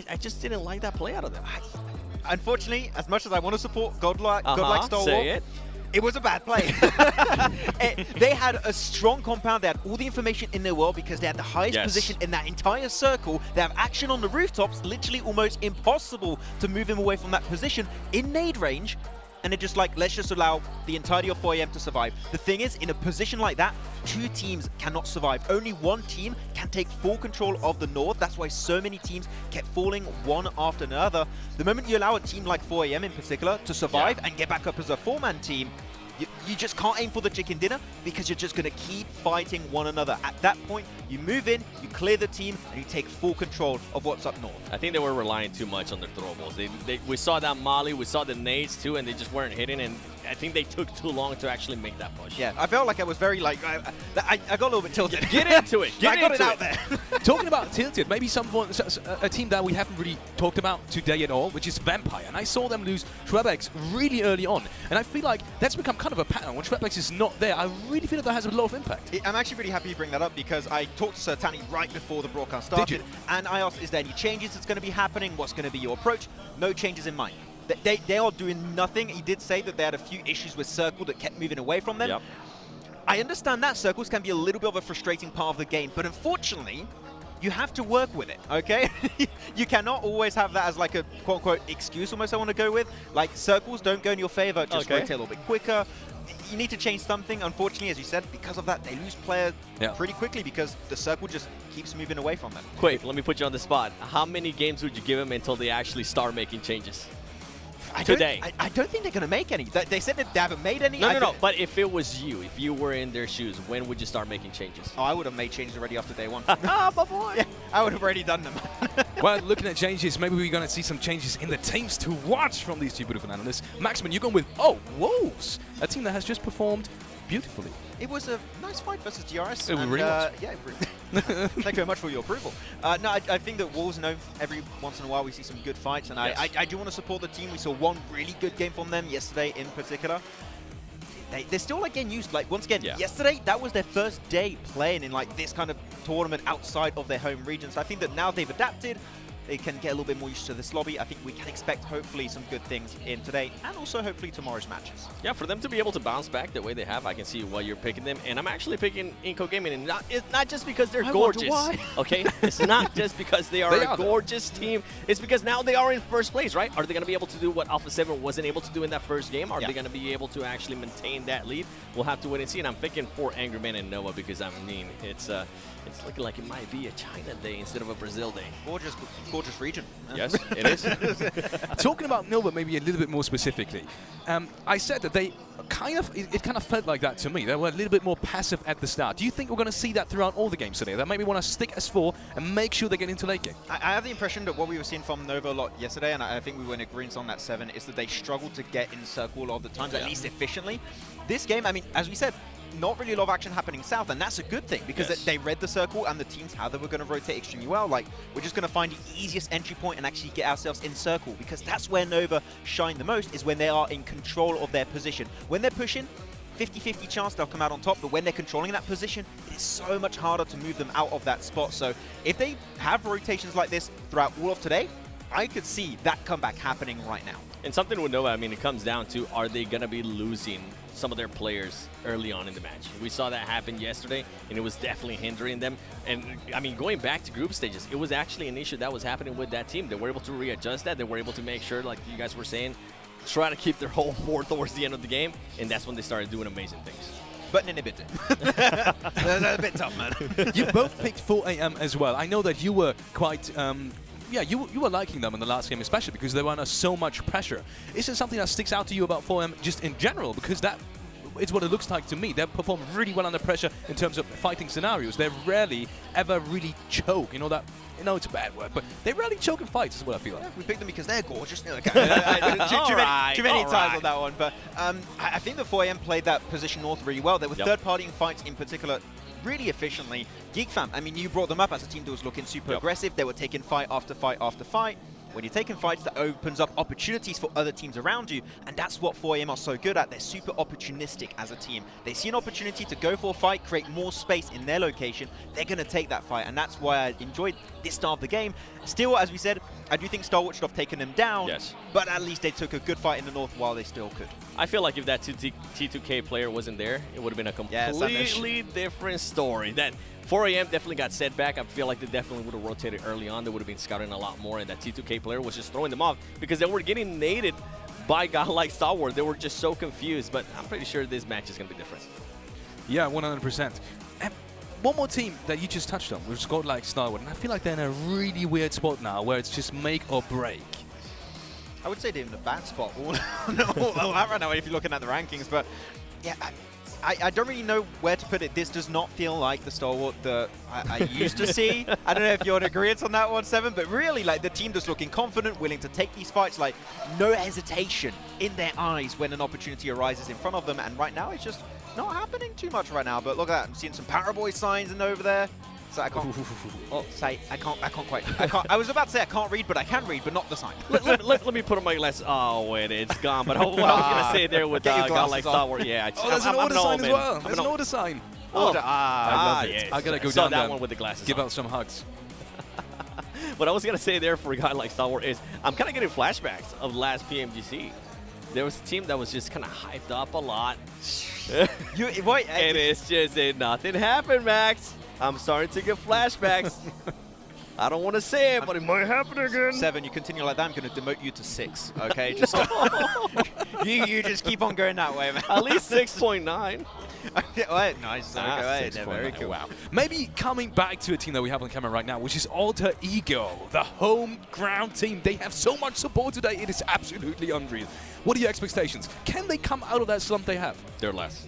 I just didn't like that play out of them. Unfortunately, as much as I want to support Godlike Stalwart, say it was a bad play. They had a strong compound. They had all the information in their world because they had the highest position in that entire circle. They have action on the rooftops, literally almost impossible to move him away from that position in nade range. And they're just like, let's just allow the entirety of 4AM to survive. The thing is, in a position like that, 2 teams cannot survive. Only 1 team can take full control of the North. That's why so many teams kept falling one after another. The moment you allow a team like 4AM in particular to survive and get back up as a 4-man team, you just can't aim for the chicken dinner because you're just going to keep fighting one another. At that point, you move in, you clear the team, and you take full control of what's up north. I think they were relying too much on their throwables. We saw that molly, we saw the nades too, and they just weren't hitting, and I think they took too long to actually make that push. Yeah, I felt like I was very, I got a little bit tilted. Get into it. I got it out there. Talking about tilted, maybe a team that we haven't really talked about today at all, which is Vampire. And I saw them lose Schwebex really early on. And I feel like that's become kind of a pattern. When Schwebex is not there, I really feel that has a lot of impact. I'm actually really happy you bring that up because I talked to Sir Tanny right before the broadcast started. Did you? And I asked, is there any changes that's going to be happening? What's going to be your approach? No changes in mind. They are doing nothing. He did say that they had a few issues with Circle that kept moving away from them. Yep. I understand that Circles can be a little bit of a frustrating part of the game, but unfortunately, you have to work with it, okay? You cannot always have that as like a quote-unquote excuse almost I want to go with. Like, Circles don't go in your favor, just rotate a little bit quicker. You need to change something. Unfortunately, as you said, because of that, they lose players pretty quickly because the Circle just keeps moving away from them. Quick, let me put you on the spot. How many games would you give them until they actually start making changes? I don't think they're going to make any. They said that they haven't made any. No. But if it was you, if you were in their shoes, when would you start making changes? Oh, I would have made changes already after day 1. My boy. Yeah, I would have already done them. Well, looking at changes, maybe we're going to see some changes in the teams to watch from these 2 beautiful analysts. Maxman, you're going with, Wolves, a team that has just performed beautifully. It was a nice fight versus DRS. It really was. Yeah, thank you very much for your approval. No, I think that Wolves, every once in a while we see some good fights, and I do want to support the team. We saw one really good game from them yesterday in particular. They're still getting used. Once again, yesterday, that was their first day playing in this kind of tournament outside of their home region. So I think that now they've adapted. They can get a little bit more used to this lobby. I think we can expect, hopefully, some good things in today and also, hopefully, tomorrow's matches. Yeah, for them to be able to bounce back the way they have, I can see why you're picking them. And I'm actually picking Inco Gaming. And it's not just because they're gorgeous, okay? It's not just because they are a gorgeous team. It's because now they are in first place, right? Are they going to be able to do what Alpha 7 wasn't able to do in that first game? Are they going to be able to actually maintain that lead? We'll have to wait and see. And I'm picking 4 Angry Men and Noah because, it's looking like it might be a China day instead of a Brazil day. Or just gorgeous region. Yes, it is. Talking about Nova maybe a little bit more specifically, I said that they it kind of felt like that to me. They were a little bit more passive at the start. Do you think we're going to see that throughout all the games today? That maybe want to stick as 4 and make sure they get into late game? I have the impression that what we were seeing from Nova a lot yesterday, and I think we were in agreement on that 7, is that they struggled to get in circle a lot of the times, at least efficiently. This game, I mean, as we said, not really a lot of action happening south, and that's a good thing because they read the circle and the teams how they were going to rotate extremely well. Like, we're just going to find the easiest entry point and actually get ourselves in circle, because that's where Nova shine the most, is when they are in control of their position. When they're pushing, 50-50 chance they'll come out on top, but when they're controlling that position, it is so much harder to move them out of that spot. So if they have rotations like this throughout all of today, I could see that comeback happening right now. And something with Nova, I mean, it comes down to, are they going to be losing some of their players early on in the match? We saw that happen yesterday, and it was definitely hindering them. And, I mean, going back to group stages, it was actually an issue that was happening with that team. They were able to readjust that. They were able to make sure, like you guys were saying, try to keep their whole 4 towards the end of the game, and that's when they started doing amazing things. But inhibited. That's a bit tough, man. You both picked 4 AM as well. I know that you were quite... yeah, you were liking them in the last game, especially because they were under so much pressure. Is there something that sticks out to you about 4M just in general? Because that is what it looks like to me. They perform really well under pressure in terms of fighting scenarios. They rarely ever really choke. You know that? You know it's a bad word, but they rarely choke in fights is what I feel like. Yeah, we picked them because they're gorgeous. Too many times on that one. But I think the 4AM played that position north really well. There were third-party fights in particular really efficiently. GeekFam, I mean, you brought them up as a team that was looking super aggressive. They were taking fight after fight after fight. When you're taking fights, that opens up opportunities for other teams around you, and that's what 4AM are so good at. They're super opportunistic as a team. They see an opportunity to go for a fight, create more space in their location, they're going to take that fight, and that's why I enjoyed this start of the game. Still, as we said, I do think Starwatch should have taken them down, but at least they took a good fight in the north while they still could. I feel like if that T2K player wasn't there, it would have been a completely different story. That 4AM definitely got set back. I feel like they definitely would have rotated early on. They would have been scouting a lot more, and that T2K player was just throwing them off because they were getting naded by a guy like Starward. They were just so confused, but I'm pretty sure this match is going to be different. Yeah, 100%. And one more team that you just touched on, which is called like Starward, and I feel like they're in a really weird spot now where it's just make or break. I would say they're in a bad spot all that right now if you're looking at the rankings, but yeah, I don't really know where to put it. This does not feel like the Stalwart that I used to see. I don't know if you're in agreement on that one, Seven, but really, like, the team just looking confident, willing to take these fights, like, no hesitation in their eyes when an opportunity arises in front of them, and right now it's just not happening too much right now. But look at that, I'm seeing some Paraboy signs in over there. So I can't. Oh, say I can't quite. I was about to say I can't read, but I can read, but not the sign. let me put on my glasses. Oh wait, it's gone. But what I was gonna say there with a guy like Star Wars, yeah. There's an order sign as well. There's an order sign. I love it. Yes. I gotta go saw down that there. one with the glasses. Give on. out some hugs. What I was gonna say there for a guy like Star Wars is I'm kind of getting flashbacks of last PMGC. There was a team that was just kind of hyped up a lot. And it's just nothing happened, Max. I'm starting to get flashbacks. I don't want to say it, but it might happen again. Seven, you continue like that, I'm going to demote you to 6. Okay, just you just keep on going that way, man. At least 6.9. Okay, nice. Okay, very cool. Wow. Maybe coming back to a team that we have on camera right now, which is Alter Ego, the home ground team. They have so much support today. It is absolutely unreal. What are your expectations? Can they come out of that slump they have? They're less.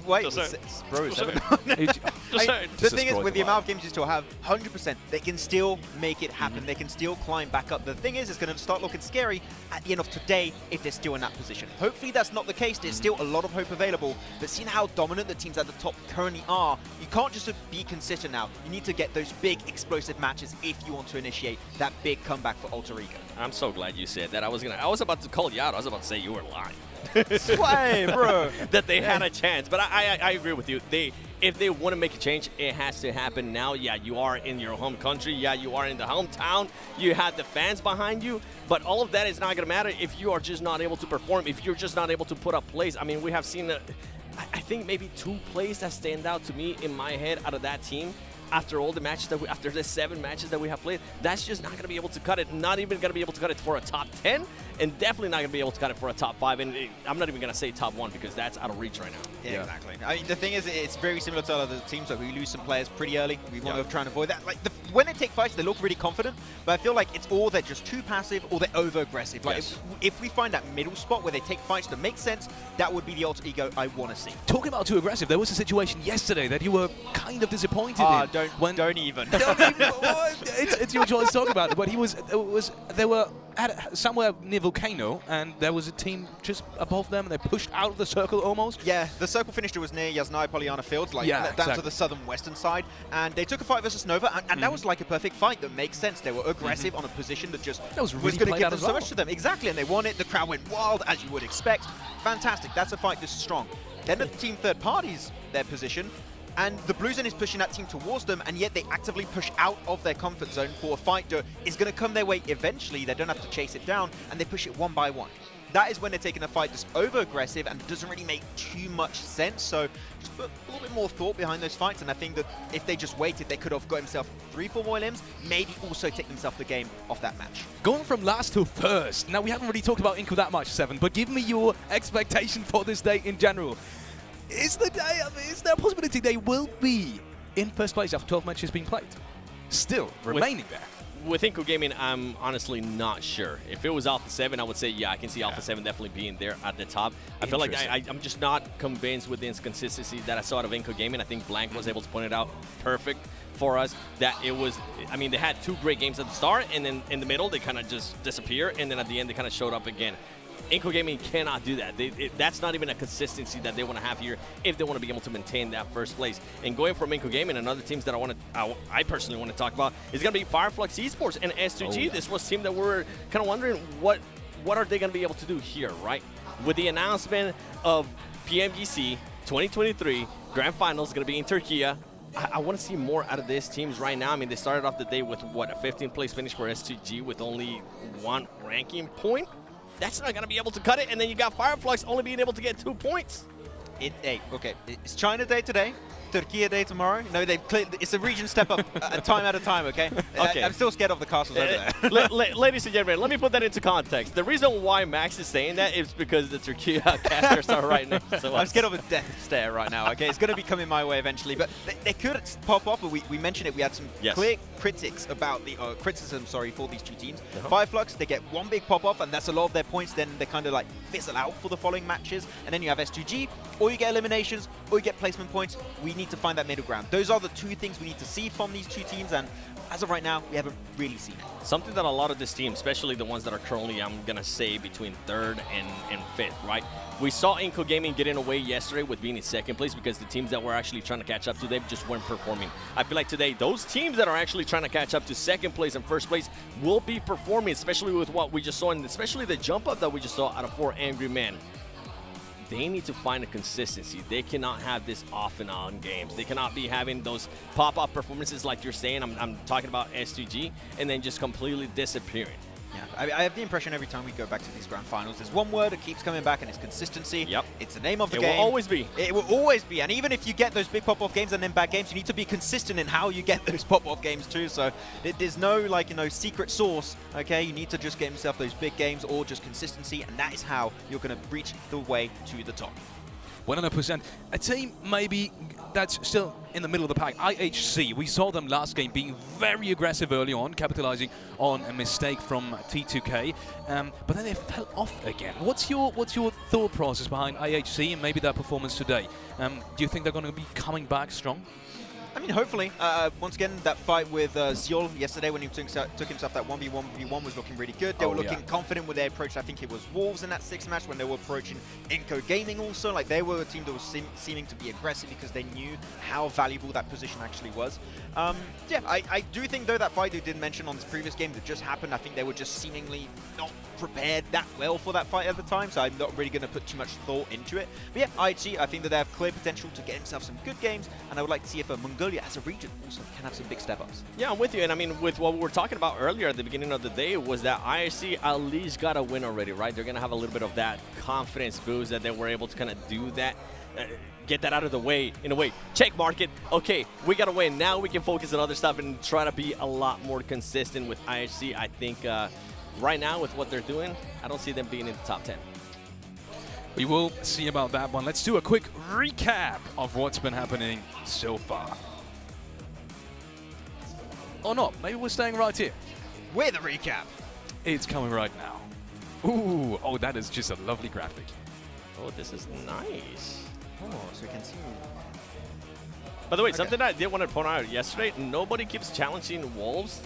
Wait, bro, the thing is, with the amount of games you still have, 100%, they can still make it happen. They can still climb back up. The thing is, it's going to start looking scary at the end of today if they're still in that position. Hopefully that's not the case. There's still a lot of hope available. But seeing how dominant the teams at the top currently are, you can't just be consistent now. You need to get those big, explosive matches if you want to initiate that big comeback for Alter Ego. I'm so glad you said that. I was about to call you out. I was about to say you were lying. Sway, bro. That they had a chance. But I agree with you. If they want to make a change, it has to happen now. Yeah, you are in your home country. Yeah, you are in the hometown. You have the fans behind you. But all of that is not going to matter if you are just not able to perform, if you're just not able to put up plays. I mean, we have seen, I think, maybe 2 plays that stand out to me in my head out of that team. After all the matches after the 7 matches that we have played, that's just not going to be able to cut it. Not even going to be able to cut it for a top 10. and definitely not going to be able to cut it for a top 5. And I'm not even going to say top 1 because that's out of reach right now. Yeah, exactly. I mean, the thing is, it's very similar to other teams. Like, we lose some players pretty early. We want to try and avoid that. Like, when they take fights, they look really confident, but I feel like it's all they're just too passive or they're over-aggressive. Like, if we find that middle spot where they take fights that make sense, that would be the alter ego I want to see. Talking about too aggressive, there was a situation yesterday that you were kind of disappointed in. Don't even. It's your choice to talk about it, but they were at somewhere near Volcano, and there was a team just above them, and they pushed out of the circle almost. Yeah, the circle finisher was near Yasnai Polyana Fields, like down to the southern western side, and they took a fight versus Nova, and that was like a perfect fight that makes sense. They were aggressive on a position that just was really going to give out them as so well. much to them. Exactly, and they won it. The crowd went wild, as you would expect. Fantastic. That's a fight this strong. Then the team third parties their position, and the Blue Zone is pushing that team towards them, and yet they actively push out of their comfort zone for a fight that is going to come their way eventually. They don't have to chase it down, and they push it one by one. That is when they're taking a fight that's over-aggressive and doesn't really make too much sense. So just put a little bit more thought behind those fights, and I think that if they just waited, they could have got himself 3-4 more limbs, maybe also take themselves the game off that match. Going from last to first. Now, we haven't really talked about Inco that much, Seven, but give me your expectation for this day in general. Is there a possibility they will be in first place after 12 matches being played? Still remaining there. With Inco Gaming, I'm honestly not sure. If it was Alpha 7, I would say, yeah, I can see Alpha 7 definitely being there at the top. I feel like I'm just not convinced with the inconsistency that I saw out of Inco Gaming. I think Blank was able to point it out perfect for us, that it was, I mean, they had 2 great games at the start, and then in the middle, they kind of just disappear, and then at the end, they kind of showed up again. Inco Gaming cannot do that. That's not even a consistency that they want to have here if they want to be able to maintain that first place. And going from Inco Gaming and other teams that I personally want to talk about is going to be Fireflux Esports and S2G. This was a team that we're kind of wondering what are they going to be able to do here, right? With the announcement of PMGC 2023 Grand Finals going to be in Turkey. I want to see more out of these teams right now. I mean, they started off the day with, what, a 15th place finish for S2G with only 1 ranking point? That's not going to be able to cut it, and then you got Fireflux only being able to get 2 points. Hey, okay, it's China Day today, Turkey Day tomorrow. No, it's a region step up time at a time, okay? Okay. I'm still scared of the castles over there. Ladies and gentlemen, let me put that into context. The reason why Max is saying that is because the Turkey casters are right next to us. I'm scared of a death stare right now, okay? It's going to be coming my way eventually, but they could pop up, but we mentioned it. We had some clear critics about the criticism, for these 2 teams. Fireflux, they get 1 big pop-up, and that's a lot of their points. Then they kind of like fizzle out for the following matches, and then you have S2G, or you get eliminations, or you get placement points. We need to find that middle ground. Those are the 2 things we need to see from these 2 teams, and as of right now, we haven't really seen it. Something that a lot of this team, especially the ones that are currently, I'm going to say, between 3rd and 5th, right? We saw Inco Gaming getting away yesterday with being in 2nd place because the teams that were actually trying to catch up to them just weren't performing. I feel like today, those teams that are actually trying to catch up to 2nd place and 1st place will be performing, especially with what we just saw, and especially the jump up that we just saw out of 4 Angry Men. They need to find a consistency. They cannot have this off and on games. They cannot be having those pop-up performances like you're saying. I'm talking about S2G, and then just completely disappearing. Yeah, I have the impression every time we go back to these grand finals, there's one word that keeps coming back, and it's consistency. Yep. It's the name of the game. game. It will always be. It will always be. And even if you get those big pop-off games and then bad games, you need to be consistent in how you get those pop-off games too. So there's no, secret sauce, okay? You need to just get yourself those big games or just consistency, and that is how you're going to reach the way to the top. 100%. A team maybe that's still in the middle of the pack, IHC. We saw them last game being very aggressive early on, capitalizing on a mistake from T2K, but then they fell off again. What's your thought process behind IHC and maybe their performance today? Do you think they're going to be coming back strong? I mean, hopefully. Once again, that fight with Ziol yesterday when he took himself that 1v1 was looking really good. They were looking confident with their approach. I think it was Wolves in that 6th match when they were approaching Inco Gaming also. Like, they were a team that was seeming to be aggressive because they knew how valuable that position actually was. Yeah, I do think, though, that fight you did mention on this previous game that just happened, I think they were just seemingly not prepared that well for that fight at the time, so I'm not really going to put too much thought into it. But yeah, IHC, I think that they have clear potential to get themselves some good games, and I would like to see if Mongolia as a region also can have some big step-ups. Yeah, I'm with you, and I mean, with what we were talking about earlier at the beginning of the day was that IHC at least got a win already, right? They're going to have a little bit of that confidence boost that they were able to kind of do that, get that out of the way, in a way, check market. Okay, we got a win. Now we can focus on other stuff and try to be a lot more consistent with IHC. I think right now with what they're doing, I don't see them being in the top 10. We will see about that one. Let's do a quick recap of what's been happening so far. Or not, maybe we're staying right here. We're the recap. It's coming right now. Ooh, oh, that is just a lovely graphic. Oh, this is nice. Oh, so we can see. By the way, something I did want to point out yesterday, nobody keeps challenging Wolves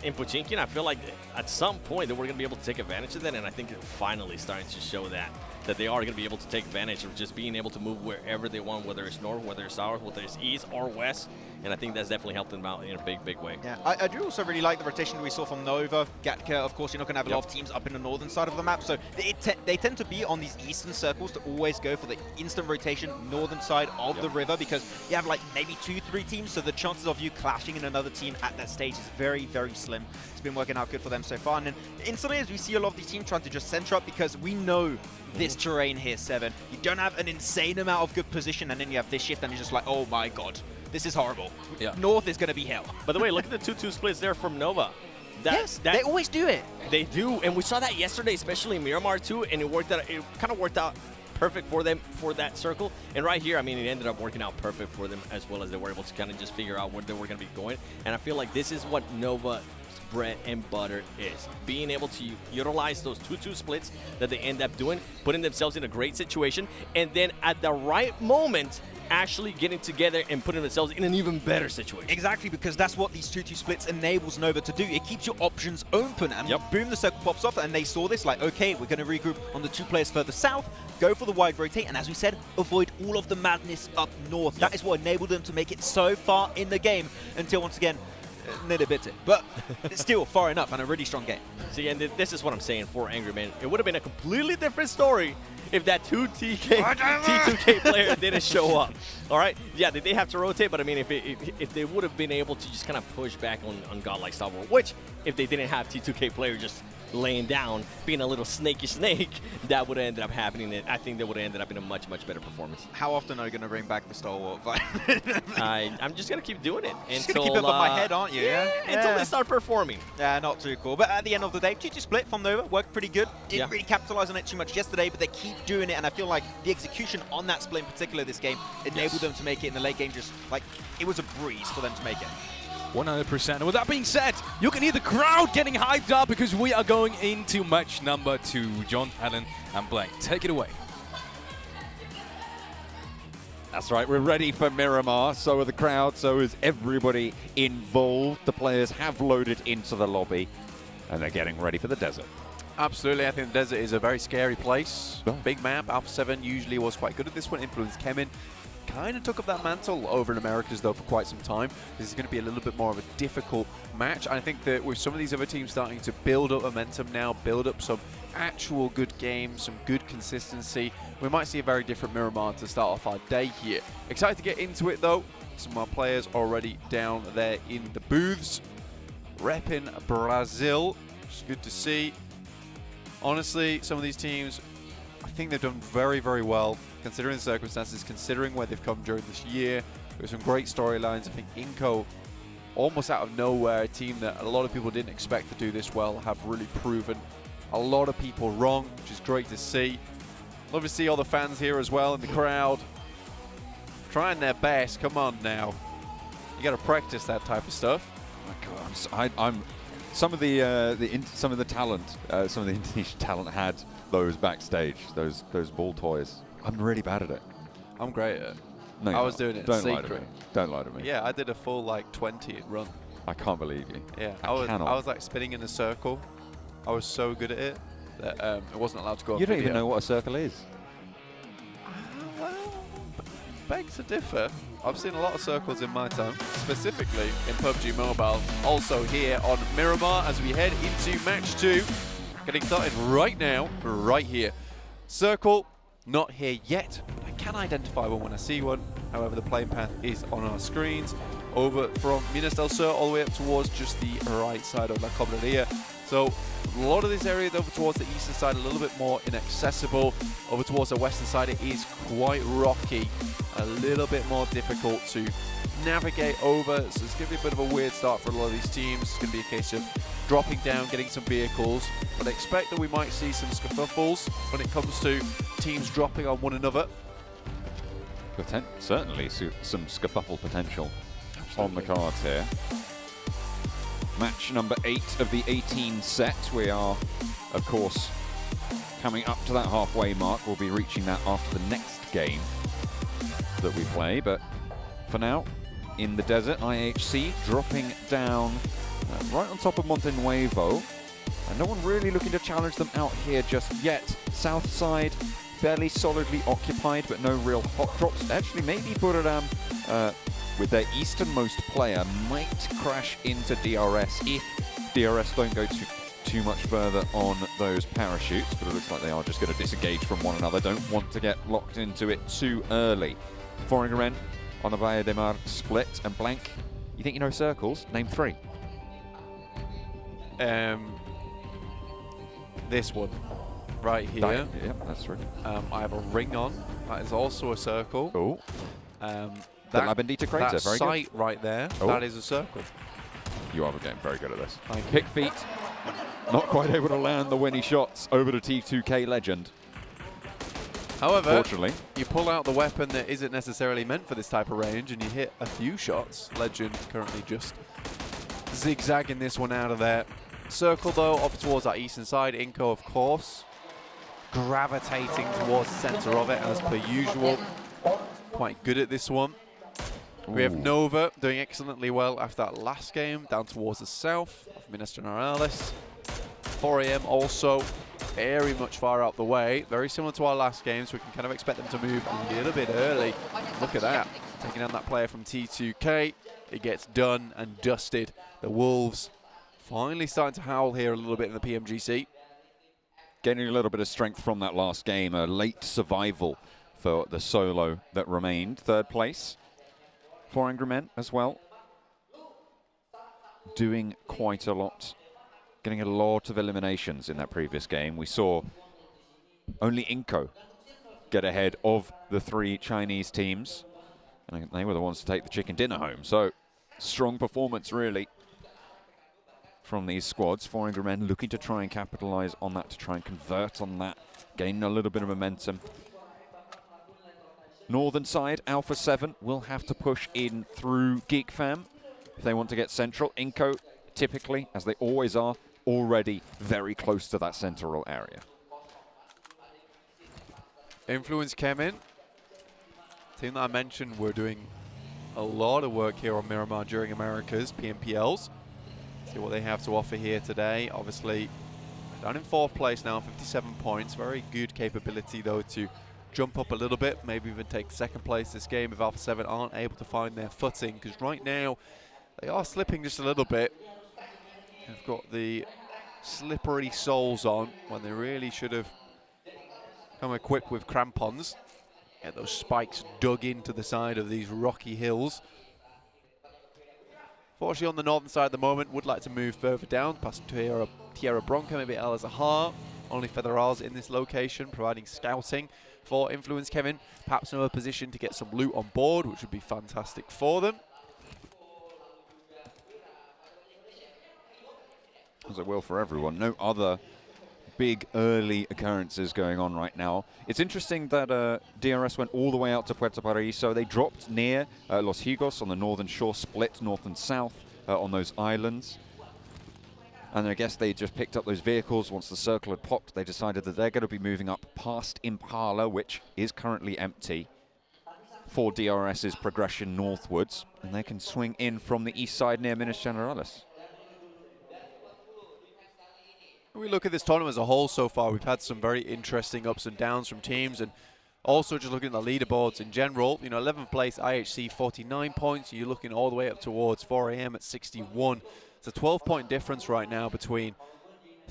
in Pochinki, and I feel like at some point that we're going to be able to take advantage of that, and I think it's finally starting to show that they are going to be able to take advantage of just being able to move wherever they want, whether it's north, whether it's south, whether it's east or west, and I think that's definitely helped them out in a big, big way. Yeah, I do also really like the rotation that we saw from Nova, Gatka. Of course, you're not going to have a lot of teams up in the northern side of the map, so they tend to be on these eastern circles to always go for the instant rotation northern side of the river, because you have like maybe 2-3 teams, so the chances of you clashing in another team at that stage is very, very slim. It's been working out good for them so far, and then instantly as we see a lot of these teams trying to just center up, because we know this terrain here, 7. You don't have an insane amount of good position, and then you have this shift, and you're just like, oh my god, this is horrible. Yeah. North is going to be hell. By the way, look at the 2-2 splits there from Nova. Yes, they always do it. They do, and we saw that yesterday, especially in Miramar too, and it kind of worked out perfect for them for that circle. And right here, I mean, it ended up working out perfect for them, as well as they were able to kind of just figure out where they were going to be going. And I feel like this is what Nova bread and butter is, being able to utilize those 2-2 splits that they end up doing, putting themselves in a great situation, and then at the right moment actually getting together and putting themselves in an even better situation. Exactly, because that's what these 2-2 splits enables Nova to do. It keeps your options open, and boom, the circle pops off, and they saw this like, okay, we're going to regroup on the 2 players further south, go for the wide rotate, and as we said, avoid all of the madness up north. That is what enabled them to make it so far in the game, until once again, nearly bit it, but it's still far enough and a really strong game. See, and this is what I'm saying for Angry Man. It would have been a completely different story if that T2K player didn't show up. All right, yeah, they have to rotate, but I mean, if they would have been able to just kind of push back on Godlike Star Wars, which if they didn't have T2K player just laying down, being a little snaky snake, that would have ended up happening. And I think that would have ended up in a much, much better performance. How often are you going to bring back the Star Wars fight? I'm just going to keep doing it. Just going to keep it above my head, aren't you? Yeah, until they start performing. Yeah, not too cool. But at the end of the day, 2-2 split from Nova worked pretty good. Didn't really capitalize on it too much yesterday, but they keep doing it, and I feel like the execution on that split in particular this game enabled them to make it in the late game. Just like, it was a breeze for them to make it. 100%. And with that being said, you can hear the crowd getting hyped up because we are going into match number 2. John, Alan, and Blank, take it away. That's right, we're ready for Miramar. So are the crowd, so is everybody involved. The players have loaded into the lobby, and they're getting ready for the desert. Absolutely, I think the desert is a very scary place. Big map, Alpha 7 usually was quite good at this one, influenced Kemin. Kind of took up that mantle over in Americas though for quite some time. This is going to be a little bit more of a difficult match. I think that with some of these other teams starting to build up momentum now, build up some actual good games, some good consistency, we might see a very different Miramar to start off our day here. Excited to get into it though. Some of our players already down there in the booths, repping Brazil, which is good to see. Honestly, some of these teams, I think they've done very, very well, considering the circumstances, considering where they've come during this year. There's some great storylines. I think Inco, almost out of nowhere, a team that a lot of people didn't expect to do this well, have really proven a lot of people wrong, which is great to see. Love to see all the fans here as well in the crowd, trying their best. Come on now, you got to practice that type of stuff. Oh my God, some of the talent, some of the Indonesian talent had those backstage, those ball toys. I'm really bad at it. I'm great at it. No, I was doing it in Don't lie to secret. me. Don't lie to me. Yeah, I did a full like 20 run. I can't believe you. Yeah, I was like spinning in a circle. I was so good at it that it wasn't allowed to go on You don't video. even know what a circle is. Well, begs to differ. I've seen a lot of circles in my time, specifically in PUBG Mobile. Also here on Miramar as we head into match 2. Getting started right now, right here. Circle, not here yet, but I can identify one when I see one. However, the playing path is on our screens. Over from Minas del Sur all the way up towards just the right side of La Cobreria. So a lot of this area is over towards the eastern side, a little bit more inaccessible. Over towards the western side, it is quite rocky, a little bit more difficult to navigate over. So it's going to be a bit of a weird start for a lot of these teams. It's going to be a case of dropping down, getting some vehicles. But I expect that we might see some scuffles when it comes to teams dropping on one another. Certainly some scuffle potential on the cards here. Match number 8 of the 18 set. We are, of course, coming up to that halfway mark. We'll be reaching that after the next game that we play. But for now, in the desert, IHC dropping down right on top of Monte Nuevo. And no one really looking to challenge them out here just yet. South side, fairly solidly occupied, but no real hot drops. Actually, maybe Buradam, with their easternmost player, might crash into DRS if DRS don't go too much further on those parachutes. But it looks like they are just going to disengage from one another. Don't want to get locked into it too early. Foreigner on the Valle de Mar split. And Blank, you think you know circles? Name 3. This one right here. Yeah, that's right. I have a ring on. That is also a circle. Oh. That La Bendita crater. that Very sight good. right there, Oh. that is a circle. You are getting very good at this. Thank you. Pick feet. Not quite able to land the winning shots over to T2K Legend. However, Fortunately, you pull out the weapon that isn't necessarily meant for this type of range and you hit a few shots. Legend currently just zigzagging this one out of there. Circle though, up towards that eastern side. Inco, of course, gravitating towards the center of it as per usual. Quite good at this one. We have Nova doing excellently well after that last game, down towards the south of Minas Generales. 4 AM also very much far out the way, very similar to our last game, so we can kind of expect them to move a little bit early. Look at that, taking down that player from T2K. It gets done and dusted. The Wolves finally starting to howl here a little bit in the PMGC. gaining a little bit of strength from that last game, a late survival for the solo that remained. 3rd place for Angry Men as well. Doing quite a lot. Getting a lot of eliminations in that previous game. We saw only Inco get ahead of the 3 Chinese teams. And they were the ones to take the chicken dinner home. So, strong performance, really, from these squads. 4 Angry Men looking to try and capitalize on that, to try and convert on that, gain a little bit of momentum. Northern side, Alpha 7 will have to push in through Geek Fam if they want to get central. Inco, typically, as they always are, already very close to that central area. Influence came in. Team that I mentioned, we're doing a lot of work here on Miramar during America's PMPLs. See what they have to offer here today. Obviously, down in 4th place now, 57 points. Very good capability, though, to jump up a little bit, maybe even take 2nd place this game if Alpha 7 aren't able to find their footing, because right now they are slipping just a little bit. They've got the slippery soles on when they really should have come equipped with crampons. Get those spikes dug into the side of these rocky hills. Fortunately, on the northern side at the moment, would like to move further down past Tierra Bronca, maybe El Azahar. Only Federals in this location, providing scouting for Influence Kevin. Perhaps in a position to get some loot on board, which would be fantastic for them. As it will for everyone. No other big early occurrences going on right now. It's interesting that DRS went all the way out to Puerto Paraíso. They dropped near Los Higos on the northern shore, split north and south on those islands. And I guess they just picked up those vehicles. Once the circle had popped, they decided that they're going to be moving up past Impala, which is currently empty, for DRS's progression northwards. And they can swing in from the east side near Minas Generales. When we look at this tournament as a whole so far, we've had some very interesting ups and downs from teams, and also just looking at the leaderboards in general. You know, 11th place IHC 49 points. You're looking all the way up towards 4 AM at 61. It's a 12-point difference right now between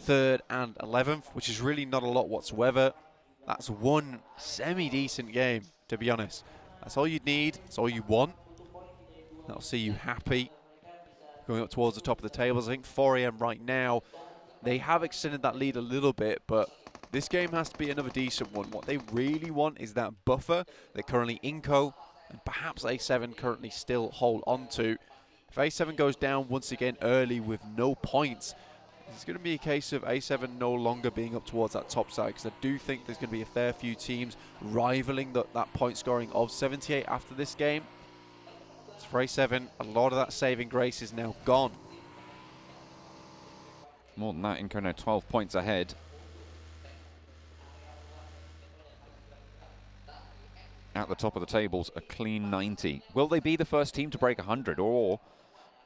3rd and 11th, which is really not a lot whatsoever. That's one semi-decent game, to be honest. That's all you need. That's all you want. That'll see you happy going up towards the top of the tables. I think 4 AM right now, they have extended that lead a little bit, but this game has to be another decent one. What they really want is that buffer that currently Inco and perhaps A7 currently still hold on to. If A7 goes down once again early with no points, It's going to be a case of A7 no longer being up towards that top side, because I do think there's going to be a fair few teams rivaling that point scoring of 78 after this game. So for A7, a lot of that saving grace is now gone. More than that, Inco now 12 points ahead. At the top of the tables, a clean 90. Will they be the first team to break 100, or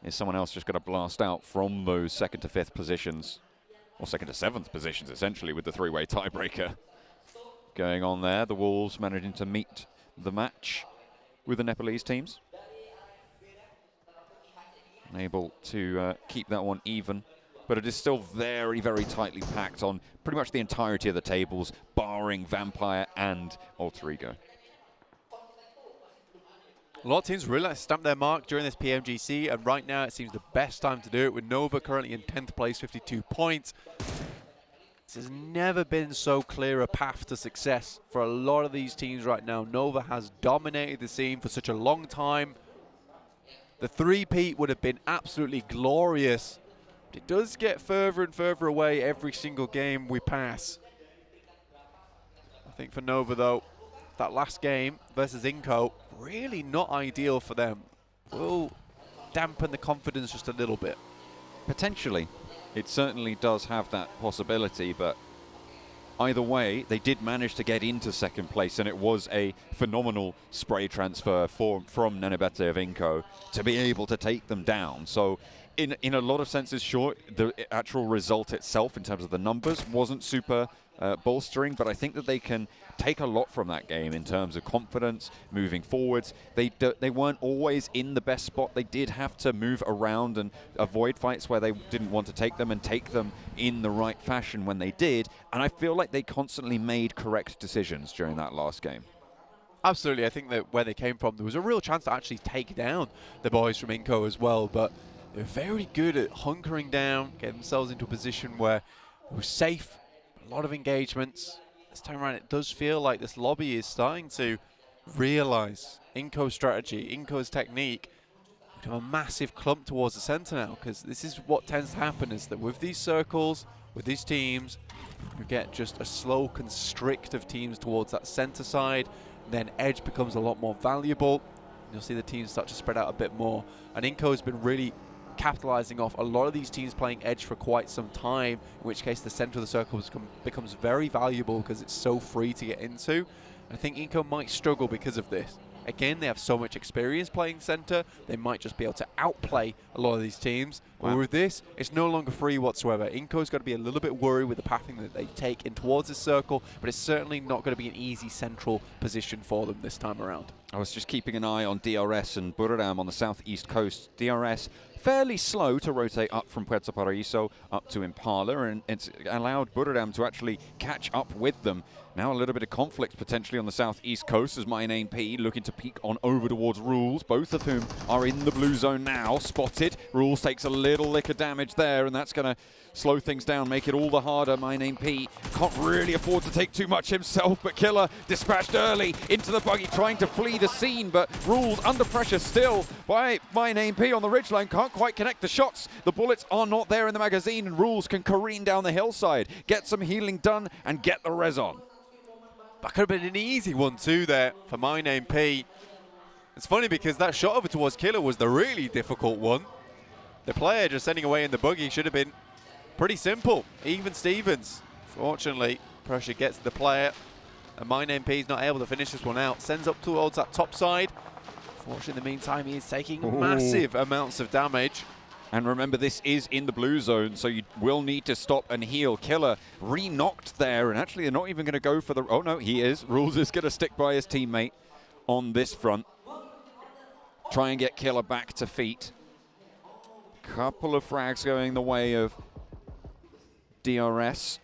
is someone else just going to blast out from those 2nd to 5th positions? Or 2nd to 7th positions, essentially, with the three-way tiebreaker going on there. The Wolves managing to meet the match with the Nepalese teams. Able to keep that one even. But it is still very, very tightly packed on pretty much the entirety of the tables, barring Vampire and Alter Ego. A lot of teams really like to stamp their mark during this PMGC, and right now it seems the best time to do it, with Nova currently in 10th place, 52 points. This has never been so clear a path to success for a lot of these teams right now. Nova has dominated the scene for such a long time. The three-peat would have been absolutely glorious, but it does get further and further away every single game we pass. I think for Nova, though, that last game versus Inco, really not ideal for them. Will dampen the confidence just a little bit. Potentially. It certainly does have that possibility, but either way, they did manage to get into 2nd place, and it was a phenomenal spray transfer from Nanebete of Inco to be able to take them down. So in a lot of senses, sure, the actual result itself in terms of the numbers wasn't super bolstering, but I think that they can take a lot from that game in terms of confidence moving forwards. They weren't always in the best spot. They did have to move around and avoid fights where they didn't want to take them, and take them in the right fashion when they did, and I feel like they constantly made correct decisions during that last game. Absolutely. I think that where they came from, there was a real chance to actually take down the boys from Inco as well, but they're very good at hunkering down, getting themselves into a position where it was safe. A lot of engagements. This time around, it does feel like this lobby is starting to realize Inco's strategy, Inco's technique. We have a massive clump towards the center now, because this is what tends to happen, is that with these circles, with these teams, you get just a slow constrict of teams towards that center side. Then edge becomes a lot more valuable. You'll see the teams start to spread out a bit more. And Inco's been really capitalizing off a lot of these teams playing edge for quite some time, in which case the center of the circle becomes very valuable because it's so free to get into. I think Inco might struggle because of this. Again, they have so much experience playing center, they might just be able to outplay a lot of these teams. Wow. But with this, it's no longer free whatsoever. Inco's got to be a little bit worried with the pathing that they take in towards this circle, but it's certainly not going to be an easy central position for them this time around. I was just keeping an eye on DRS and Buradam on the southeast coast. DRS fairly slow to rotate up from Puerto Paraíso up to Impala, and it's allowed Buradam to actually catch up with them. Now a little bit of conflict potentially on the southeast coast as My Name P looking to peek on over towards Rules, both of whom are in the blue zone now. Spotted. Rules takes a little lick of damage there, and that's going to slow things down, make it all the harder. My Name P can't really afford to take too much himself, but Killer dispatched early into the buggy, trying to flee the scene, but Rules under pressure still by My Name P on the ridgeline. Can't quite connect the shots. The bullets are not there in the magazine, and Rules can careen down the hillside, get some healing done, and get the res on. That could have been an easy one too there for My Name P. It's funny because that shot over towards Killer was the really difficult one. The player just sending away in the buggy should have been pretty simple. Even Stevens. Fortunately, pressure gets the player, and My Name P is not able to finish this one out. Sends up towards that top side. Fortunately, in the meantime, he is taking massive amounts of damage. And remember, this is in the blue zone, so you will need to stop and heal. Killer re-knocked there, and actually they're not even going to go for the... Oh, no, he is. Rules is going to stick by his teammate on this front. Try and get Killer back to feet. Couple of frags going the way of DRS.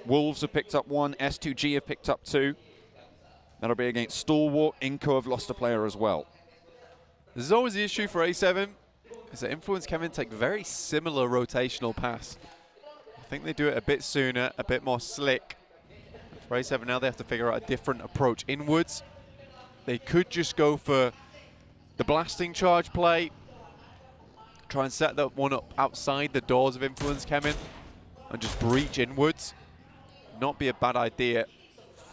Wolves have picked up one. S2G have picked up two. That'll be against Stalwart. Inco have lost a player as well. This is always the issue for A7. Is that Influence Kevin take very similar rotational pass. I think they do it a bit sooner, a bit more slick. For A7 now they have to figure out a different approach inwards. They could just go for the blasting charge play. Try and set that one up outside the doors of Influence Kevin. and just breach inwards. Not be a bad idea.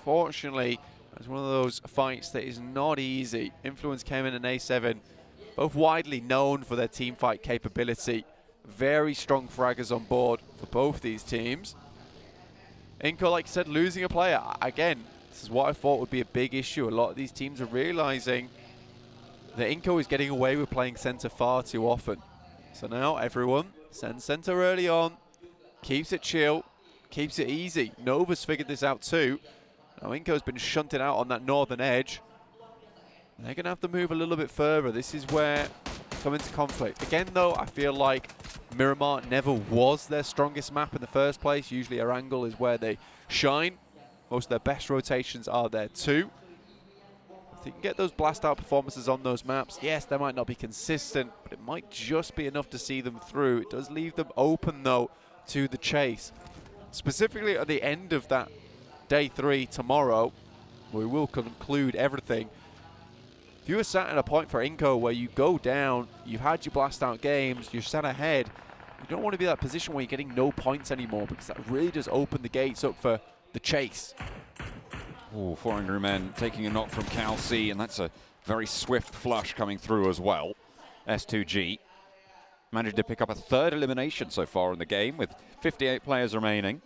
Fortunately, it's one of those fights that is not easy. Influence came in an A7, both widely known for their team fight capability. Very strong fraggers on board for both these teams. Inco, like I said, losing a player. Again, this is what I thought would be a big issue. A lot of these teams are realizing that Inco is getting away with playing center far too often. So now everyone sends center early on, keeps it chill, keeps it easy. Nova's figured this out too. Now Inco's been shunted out on that northern edge. They're going to have to move a little bit further. This is where come into conflict. Again, though, I feel like Miramar never was their strongest map in the first place. Usually Erangel is where they shine. Most of their best rotations are there too. If you can get those blast out performances on those maps, yes, they might not be consistent, but it might just be enough to see them through. It does leave them open, though, to the chase. Specifically at the end of that day 3 tomorrow, we will conclude everything. If you were sat at a point for Inco where you go down, you've had your blast out games, you're sat ahead, you don't want to be in that position where you're getting no points anymore, because that really does open the gates up for the chase. Oh, 4 Angry Men taking a knock from Cal C, and that's a very swift flush coming through as well. S2G managed to pick up a 3rd elimination so far in the game with 58 players remaining.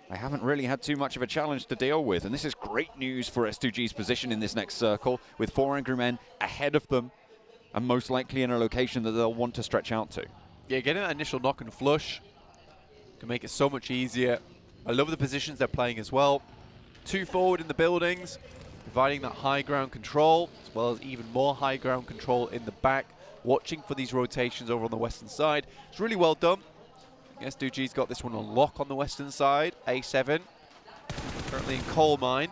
They haven't really had too much of a challenge to deal with, and this is great news for S2G's position in this next circle, with 4 Angry Men ahead of them and most likely in a location that they'll want to stretch out to. Yeah, getting that initial knock and flush can make it so much easier. I love the positions they're playing as well. 2 forward in the buildings, providing that high ground control, as well as even more high ground control in the back, watching for these rotations over on the western side. It's really well done. S2G's got this one on lock on the western side. A7, currently in coal mine.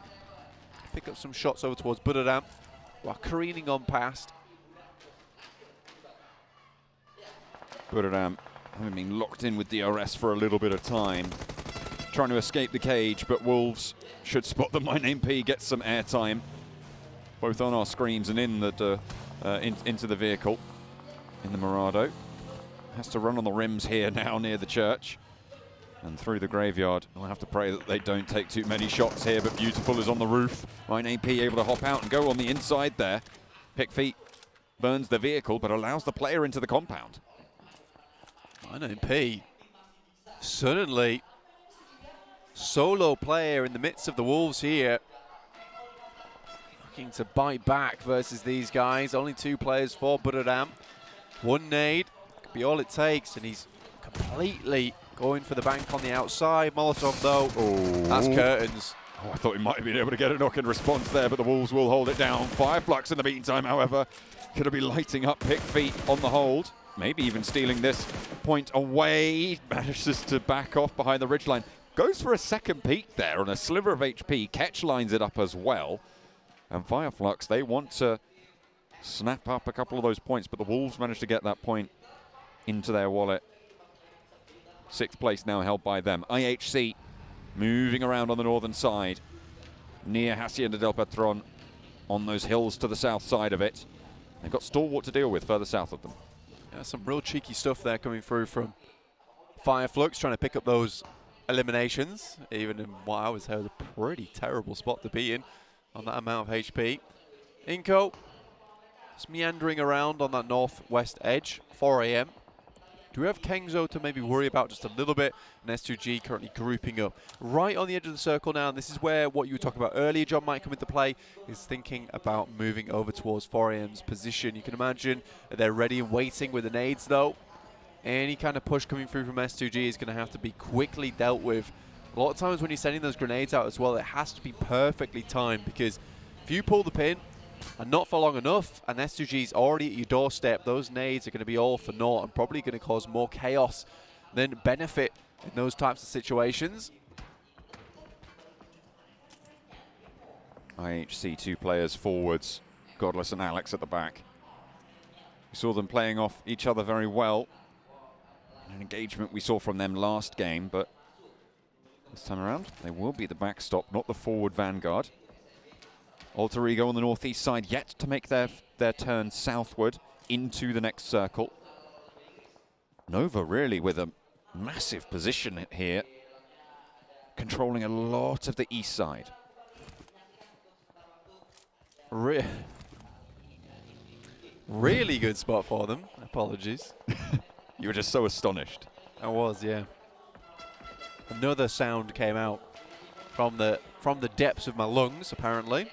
Pick up some shots over towards Budadam, while careening on past. Budadam having been locked in with DRS for a little bit of time, trying to escape the cage, but Wolves should spot them. My name P gets some airtime, both on our screens and in the into the vehicle. In the Murado, has to run on the rims here now near the church and through the graveyard. We'll have to pray that they don't take too many shots here, but Beautiful is on the roof. My name P able to hop out and go on the inside there. Pick Feet burns the vehicle, but allows the player into the compound. My name P, suddenly solo player in the midst of the Wolves here. Looking to bite back versus these guys. Only 2 players for Budadam. 1 nade could be all it takes, and he's completely going for the bank on the outside. Molotov, though, that's curtains. Oh, I thought he might have been able to get a knock in response there, but the Wolves will hold it down. Fireflux in the meantime, however, could be lighting up Pick Feet on the hold. Maybe even stealing this point away. Manages to back off behind the ridgeline. Goes for a second peek there on a sliver of HP. Ketch lines it up as well. And Fireflux, they want to snap up a couple of those points, but the Wolves managed to get that point into their wallet. 6th place now held by them. IHC moving around on the northern side, near Hacienda del Patron, on those hills to the south side of it. They've got Stalwart to deal with further south of them. Yeah, some real cheeky stuff there coming through from Fireflux, trying to pick up those eliminations, even in what I was heard a pretty terrible spot to be in on that amount of HP. Inco just meandering around on that northwest edge, 4 AM. Do we have Kengzo to maybe worry about just a little bit? And S2G currently grouping up right on the edge of the circle now. And this is where what you were talking about earlier, John, might come into play, is thinking about moving over towards 4AM's position. You can imagine that they're ready and waiting with the nades, though. Any kind of push coming through from S2G is going to have to be quickly dealt with. A lot of times when you're sending those grenades out as well, it has to be perfectly timed, because if you pull the pin and not for long enough, and S2G's already at your doorstep, those nades are going to be all for naught and probably going to cause more chaos than benefit in those types of situations. IHC 2 players forwards, Godless and Alex at the back. We saw them playing off each other very well. An engagement we saw from them last game, but this time around they will be the backstop, not the forward vanguard. Alter Ego on the northeast side yet to make their turn southward into the next circle. Nova really with a massive position here, controlling a lot of the east side. Really good spot for them. Apologies. You were just so astonished. I was, yeah. Another sound came out from the depths of my lungs, apparently.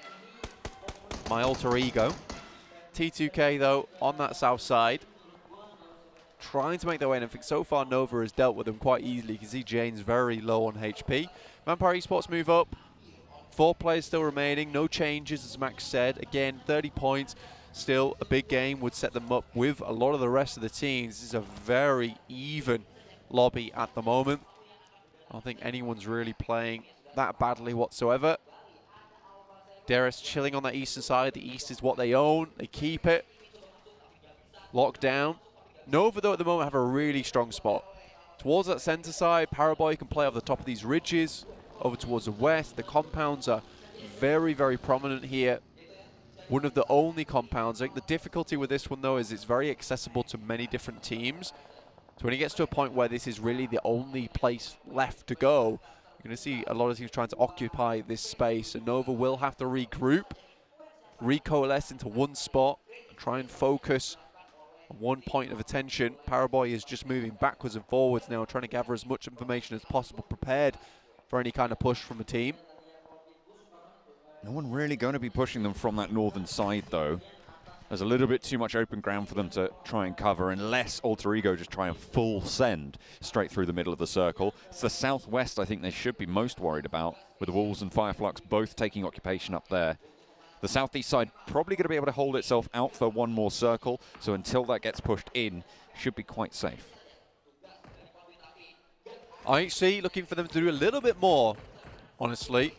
My alter ego. T2K, though, on that south side, trying to make their way in. I think so far Nova has dealt with them quite easily. You can see Jane's very low on HP. Vampire Esports move up. 4 players still remaining. No changes, as Max said. Again, 30 points. Still, a big game would set them up with a lot of the rest of the teams. This is a very even lobby at the moment. I don't think anyone's really playing that badly whatsoever. Darius chilling on that eastern side. The east is what they own. They keep it. Locked down. Nova, though, at the moment have a really strong spot. Towards that center side, Paraboy can play off the top of these ridges. Over towards the west, the compounds are very, very prominent here. One of the only compounds. I think the difficulty with this one, though, is it's very accessible to many different teams. So when it gets to a point where this is really the only place left to go, you're going to see a lot of teams trying to occupy this space, and Nova will have to regroup, recoalesce into one spot, and try and focus on one point of attention. Paraboy is just moving backwards and forwards now, trying to gather as much information as possible, prepared for any kind of push from the team. No one really going to be pushing them from that northern side, though. There's a little bit too much open ground for them to try and cover, unless Alter Ego just try and full send straight through the middle of the circle. It's the southwest I think they should be most worried about, with the Wolves and Fireflux both taking occupation up there. The southeast side probably going to be able to hold itself out for one more circle, so until that gets pushed in, should be quite safe. IHC looking for them to do a little bit more, honestly.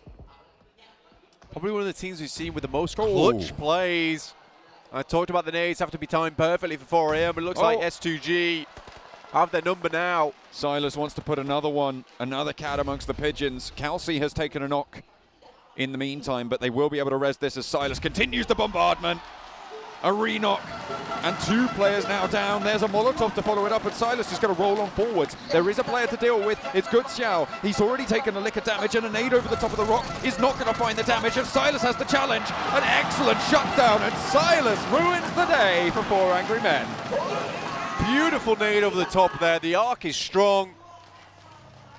Probably one of the teams we've seen with the most clutch plays. I talked about the nades have to be timed perfectly for 4 AM, but it looks like S2G have their number now. Silas wants to put another cat amongst the pigeons. Kelsey has taken a knock in the meantime, but they will be able to res this as Silas continues the bombardment. A re-knock, and 2 players now down. There's a Molotov to follow it up, and Silas is going to roll on forwards. There is a player to deal with. It's Good Xiao. He's already taken a lick of damage, and a nade over the top of the rock is not going to find the damage, and Silas has the challenge. An excellent shutdown, and Silas ruins the day for 4 Angry Men. Beautiful nade over the top there. The arc is strong.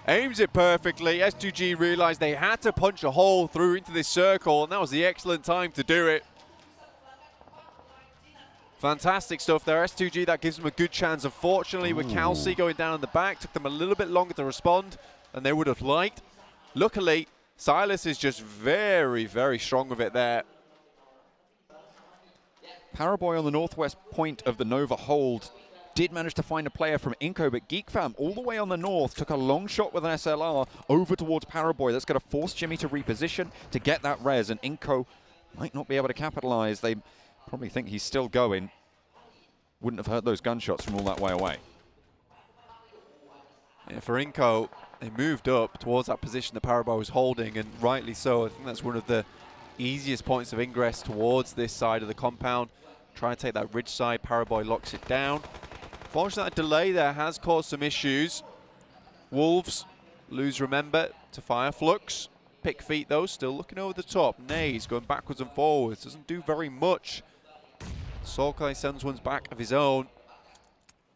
Aims it perfectly. S2G realized they had to punch a hole through into this circle, and that was the excellent time to do it. Fantastic stuff there. S2G, that gives them a good chance. Unfortunately, with Kelsey going down in the back, took them a little bit longer to respond than they would have liked. Luckily, Silas is just very, very strong with it there. Paraboy on the northwest point of the Nova hold did manage to find a player from Inco, but GeekFam all the way on the north took a long shot with an SLR over towards Paraboy. That's going to force Jimmy to reposition to get that res, and Inco might not be able to capitalize. They probably think he's still going. Wouldn't have heard those gunshots from all that way away. Yeah, for Inco, they moved up towards that position that Paraboy was holding, and rightly so. I think that's one of the easiest points of ingress towards this side of the compound. Try to take that ridge side. Paraboy locks it down. Unfortunately, that delay there has caused some issues. Wolves lose Remember to Fireflux. Pick feet, though, still looking over the top. Nays going backwards and forwards. Doesn't do very much. Sorkai sends one's back of his own.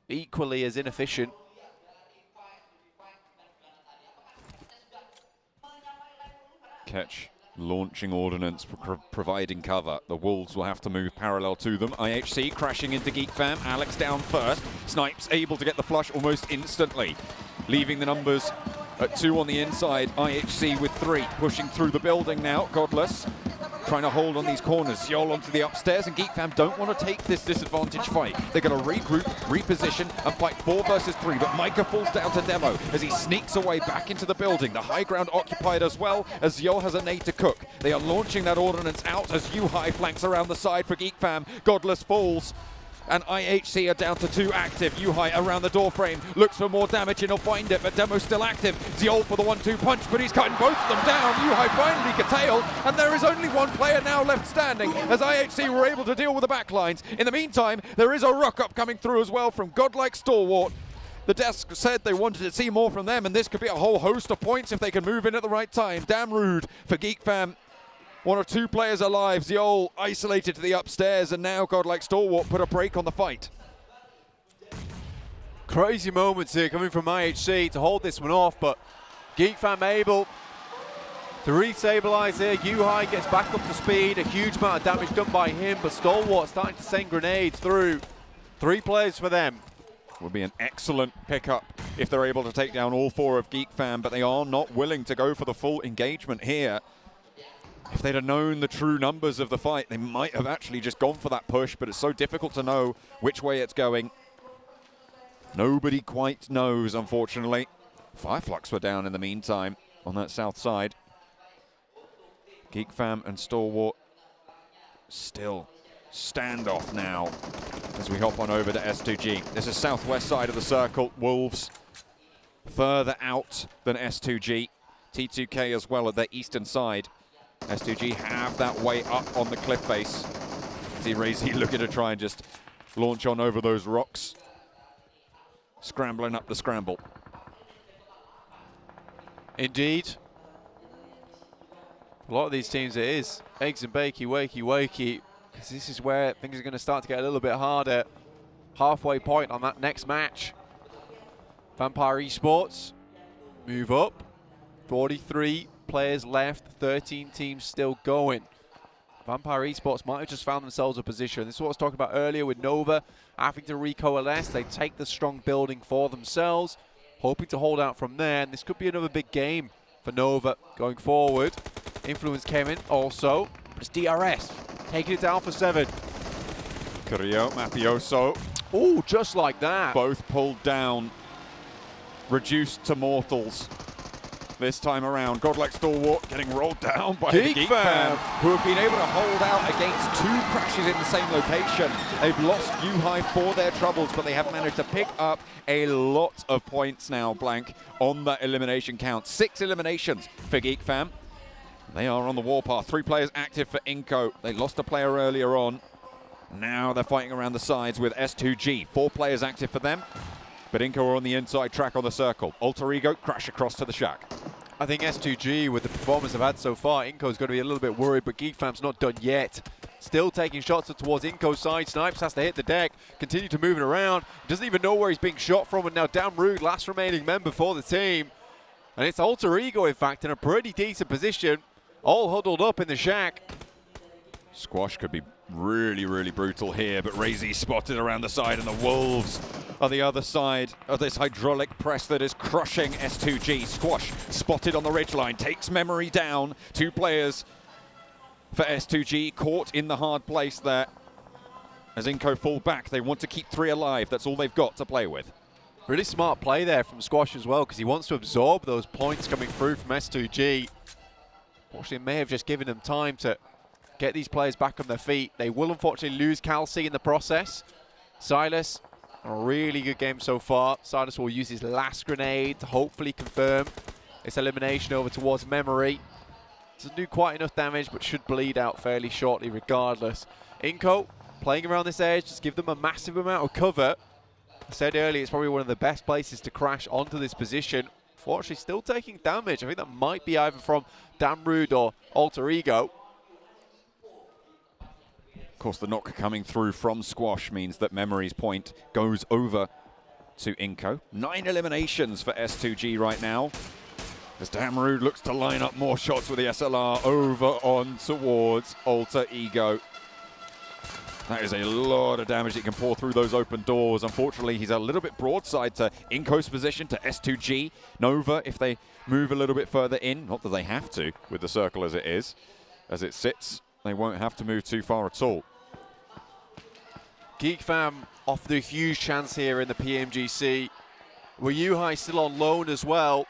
Equally as inefficient. Catch launching ordnance, providing cover. The Wolves will have to move parallel to them. IHC crashing into GeekFam. Alex down first. Snipes able to get the flush almost instantly, leaving the numbers at 2 on the inside. IHC with 3 pushing through the building now. Godless trying to hold on these corners. Yol onto the upstairs, and GeekFam don't want to take this disadvantage fight. They're going to regroup, reposition, and fight 4 versus 3, but Micah falls down to Demo as he sneaks away back into the building. The high ground occupied as well, as Yol has a nade to cook. They are launching that ordnance out as Yuhai flanks around the side for GeekFam. Godless falls, and IHC are down to 2 active. Yuhai around the door frame, looks for more damage and he'll find it, but Demo's still active. Ziol for the 1-2 punch, but he's cutting both of them down. Yuhai finally curtailed, and there is only 1 player now left standing as IHC were able to deal with the backlines. In the meantime, there is a rock up coming through as well from Godlike Stalwart. The desk said they wanted to see more from them, and this could be a whole host of points if they can move in at the right time. Damn rude for Geek Fam. 1 or 2 players alive. Ziol isolated to the upstairs, and now Godlike Stalwart put a break on the fight. Crazy moments here coming from IHC to hold this one off, but Geek Fam able to restabilize here. Yuhai gets back up to speed. A huge amount of damage done by him, but Stalwart starting to send grenades through. 3 players for them. Would be an excellent pickup if they're able to take down all 4 of Geek Fam, but they are not willing to go for the full engagement here. If they'd have known the true numbers of the fight, they might have actually just gone for that push, but it's so difficult to know which way it's going. Nobody quite knows, unfortunately. Fireflux were down in the meantime on that south side. Geek Fam and Stalwart still standoff now as we hop on over to S2G. This is southwest side of the circle. Wolves further out than S2G. T2K as well at their eastern side. S2G have that way up on the cliff face. See Razy looking to try and just launch on over those rocks. Scrambling up the scramble. Indeed. A lot of these teams it is eggs and bakey, wakey, wakey. Because this is where things are going to start to get a little bit harder. Halfway point on that next match. Vampire Esports move up. 43 players left, 13 teams still going. Vampire Esports might have just found themselves a position. This is what I was talking about earlier with Nova having to recoalesce. They take the strong building for themselves, hoping to hold out from there. And this could be another big game for Nova going forward. Influence came in also. It's DRS taking it down for 7. Carrillo, Mafioso. Oh, just like that. Both pulled down. Reduced to mortals. This time around, Godlike Stalwart getting rolled down by the Geek Fam, who have been able to hold out against 2 crashes in the same location. They've lost Yuhai for their troubles, but they have managed to pick up a lot of points now, Blank, on that elimination count. 6 eliminations for Geek Fam. They are on the warpath. 3 players active for Inco. They lost a player earlier on. Now they're fighting around the sides with S2G. 4 players active for them. But Inco are on the inside track on the circle. Alter Ego crash across to the shack. I think S2G, with the performance they've had so far, Inco's going to be a little bit worried, but Geek Fam's not done yet. Still taking shots towards Inco's side. Snipes has to hit the deck, continue to move it around. Doesn't even know where he's being shot from, and now Damn Rude, last remaining member for the team. And it's Alter Ego, in fact, in a pretty decent position, all huddled up in the shack. Squash could be really, really brutal here, but Razy spotted around the side, and the Wolves are the other side of this hydraulic press that is crushing S2G. Squash spotted on the ridgeline, takes Memory down. 2 players for S2G caught in the hard place there. As Inco fall back, they want to keep 3 alive. That's all they've got to play with. Really smart play there from Squash as well, because he wants to absorb those points coming through from S2G. Unfortunately, it may have just given them time to get these players back on their feet. They will unfortunately lose Calci in the process. Silas, a really good game so far. Silas will use his last grenade to hopefully confirm its elimination over towards Memory. Doesn't do quite enough damage, but should bleed out fairly shortly regardless. Inco playing around this edge, just give them a massive amount of cover. I said earlier, it's probably one of the best places to crash onto this position. Fortunately, still taking damage. I think that might be either from Damn Rude or Alter Ego. Of course, the knock coming through from Squash means that Memory's point goes over to Inco. 9 eliminations for S2G right now. As Damn Rude looks to line up more shots with the SLR over on towards Alter Ego. That is a lot of damage that can pour through those open doors. Unfortunately, he's a little bit broadside to Inco's position, to S2G. Nova, if they move a little bit further in, not that they have to with the circle as it is, as it sits, they won't have to move too far at all. Geek Fam off the huge chance here in the PMGC. With Yuhai still on loan as well.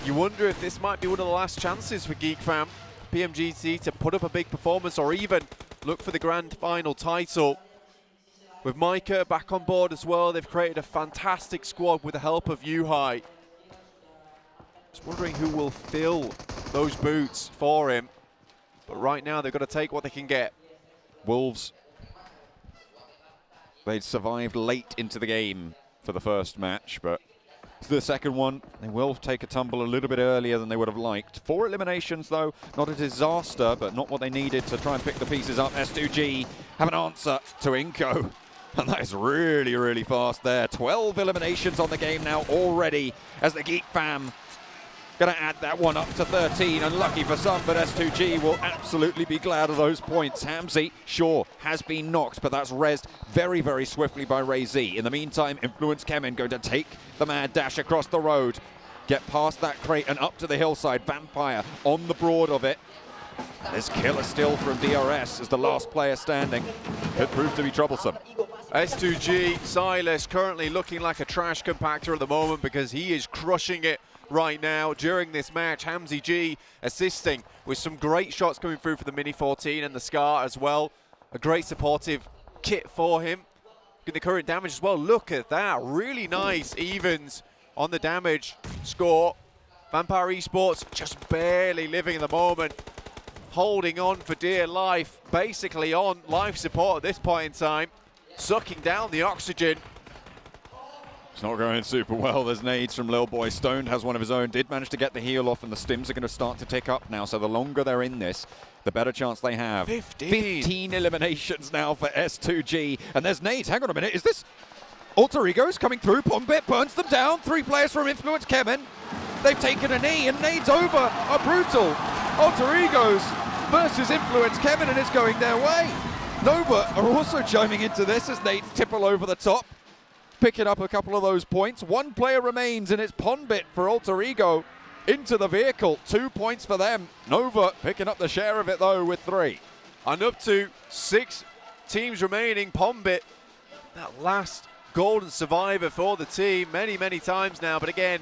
You wonder if this might be one of the last chances for Geek Fam, PMGC, to put up a big performance or even look for the grand final title. With Micah back on board as well, they've created a fantastic squad with the help of Yuhai. Just wondering who will fill those boots for him. But right now they've got to take what they can get. Wolves, they'd survived late into the game for the first match, but the second one, they will take a tumble a little bit earlier than they would have liked. 4 eliminations, though, not a disaster, but not what they needed to try and pick the pieces up. S2G have an answer to Inco, and that is really, really fast there. 12 eliminations on the game now already, as the Geek fam gonna add that one up to 13. Unlucky for some, but S2G will absolutely be glad of those points. Hamzy, sure, has been knocked, but that's rezzed very, very swiftly by Ray Z. In the meantime, Influence Kemen going to take the mad dash across the road, get past that crate and up to the hillside. Vampire on the broad of it. This killer still from DRS as the last player standing. Could prove to be troublesome. S2G, Silas currently looking like a trash compactor at the moment because he is crushing it right now during this match. Hamzy G assisting with some great shots coming through for the Mini 14 and the Scar as well. A great supportive kit for him. Get the current damage as well. Look at that. Really nice evens on the damage score. Vampire Esports just barely living in the moment. Holding on for dear life. Basically on life support at this point in time. Sucking down the oxygen. It's not going super well. There's nades from Lil Boy. Stoned has one of his own. Did manage to get the heal off, and the stims are going to start to tick up now. So the longer they're in this, the better chance they have. 15 eliminations now for S2G. And there's nades. Hang on a minute. Is this Alter Egos coming through? Pombit burns them down. 3 players from Influence Kemen. They've taken a knee, and nades over are brutal. Alter Egos versus Influence Kemen, and it's going their way. Nova are also chiming into this as nades tipple over the top, picking up a couple of those points. 1 player remains, and it's Pombit for Alter Ego into the vehicle. 2 points for them. Nova picking up the share of it, though, with 3. And up to 6 teams remaining. Pombit, that last golden survivor for the team many, many times now. But again,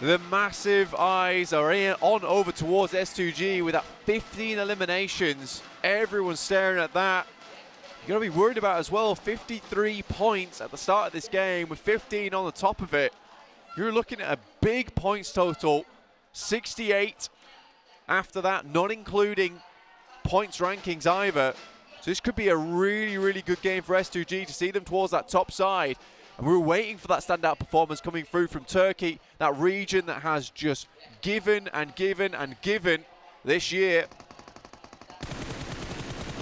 the massive eyes are on over towards S2G with that 15 eliminations. Everyone's staring at that. You're going to be worried about as well. 53 points at the start of this game with 15 on the top of it. You're looking at a big points total. 68 after that, not including points rankings either. So this could be a really, really good game for S2G to see them towards that top side. And we're waiting for that standout performance coming through from Turkey, that region that has just given and given and given this year.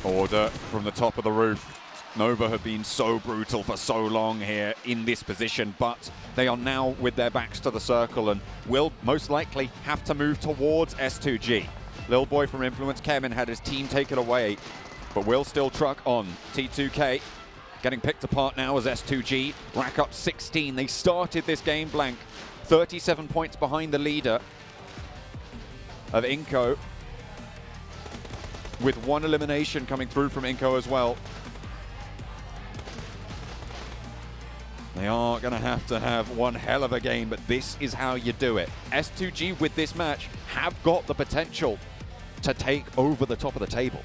Order from the top of the roof. Nova have been so brutal for so long here in this position, but they are now with their backs to the circle and will most likely have to move towards S2G. Lil Boy from Influence Kemen had his team taken away, but will still truck on. T2K getting picked apart now as S2G rack up 16. They started this game blank, 37 points behind the leader of Inco, with 1 elimination coming through from Inco as well. They are going to have one hell of a game, but this is how you do it. S2G with this match have got the potential to take over the top of the table.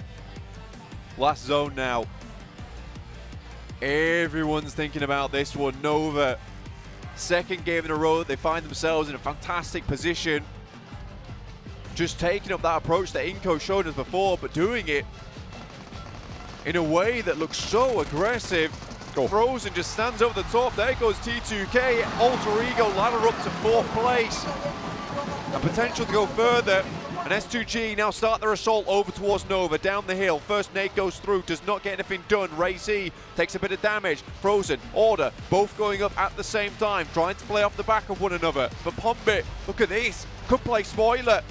Last zone now. Everyone's thinking about this one. Nova, second game in a row, they find themselves in a fantastic position. Just taking up that approach that Inco showed us before, but doing it in a way that looks so aggressive. Frozen just stands over the top. There goes T2K. Alter Ego ladder up to 4th place. A potential to go further. And S2G now start their assault over towards Nova, down the hill. First nade goes through, does not get anything done. Ray Z takes a bit of damage. Frozen, Order, both going up at the same time, trying to play off the back of one another. But Pombit, look at this, could play spoiler.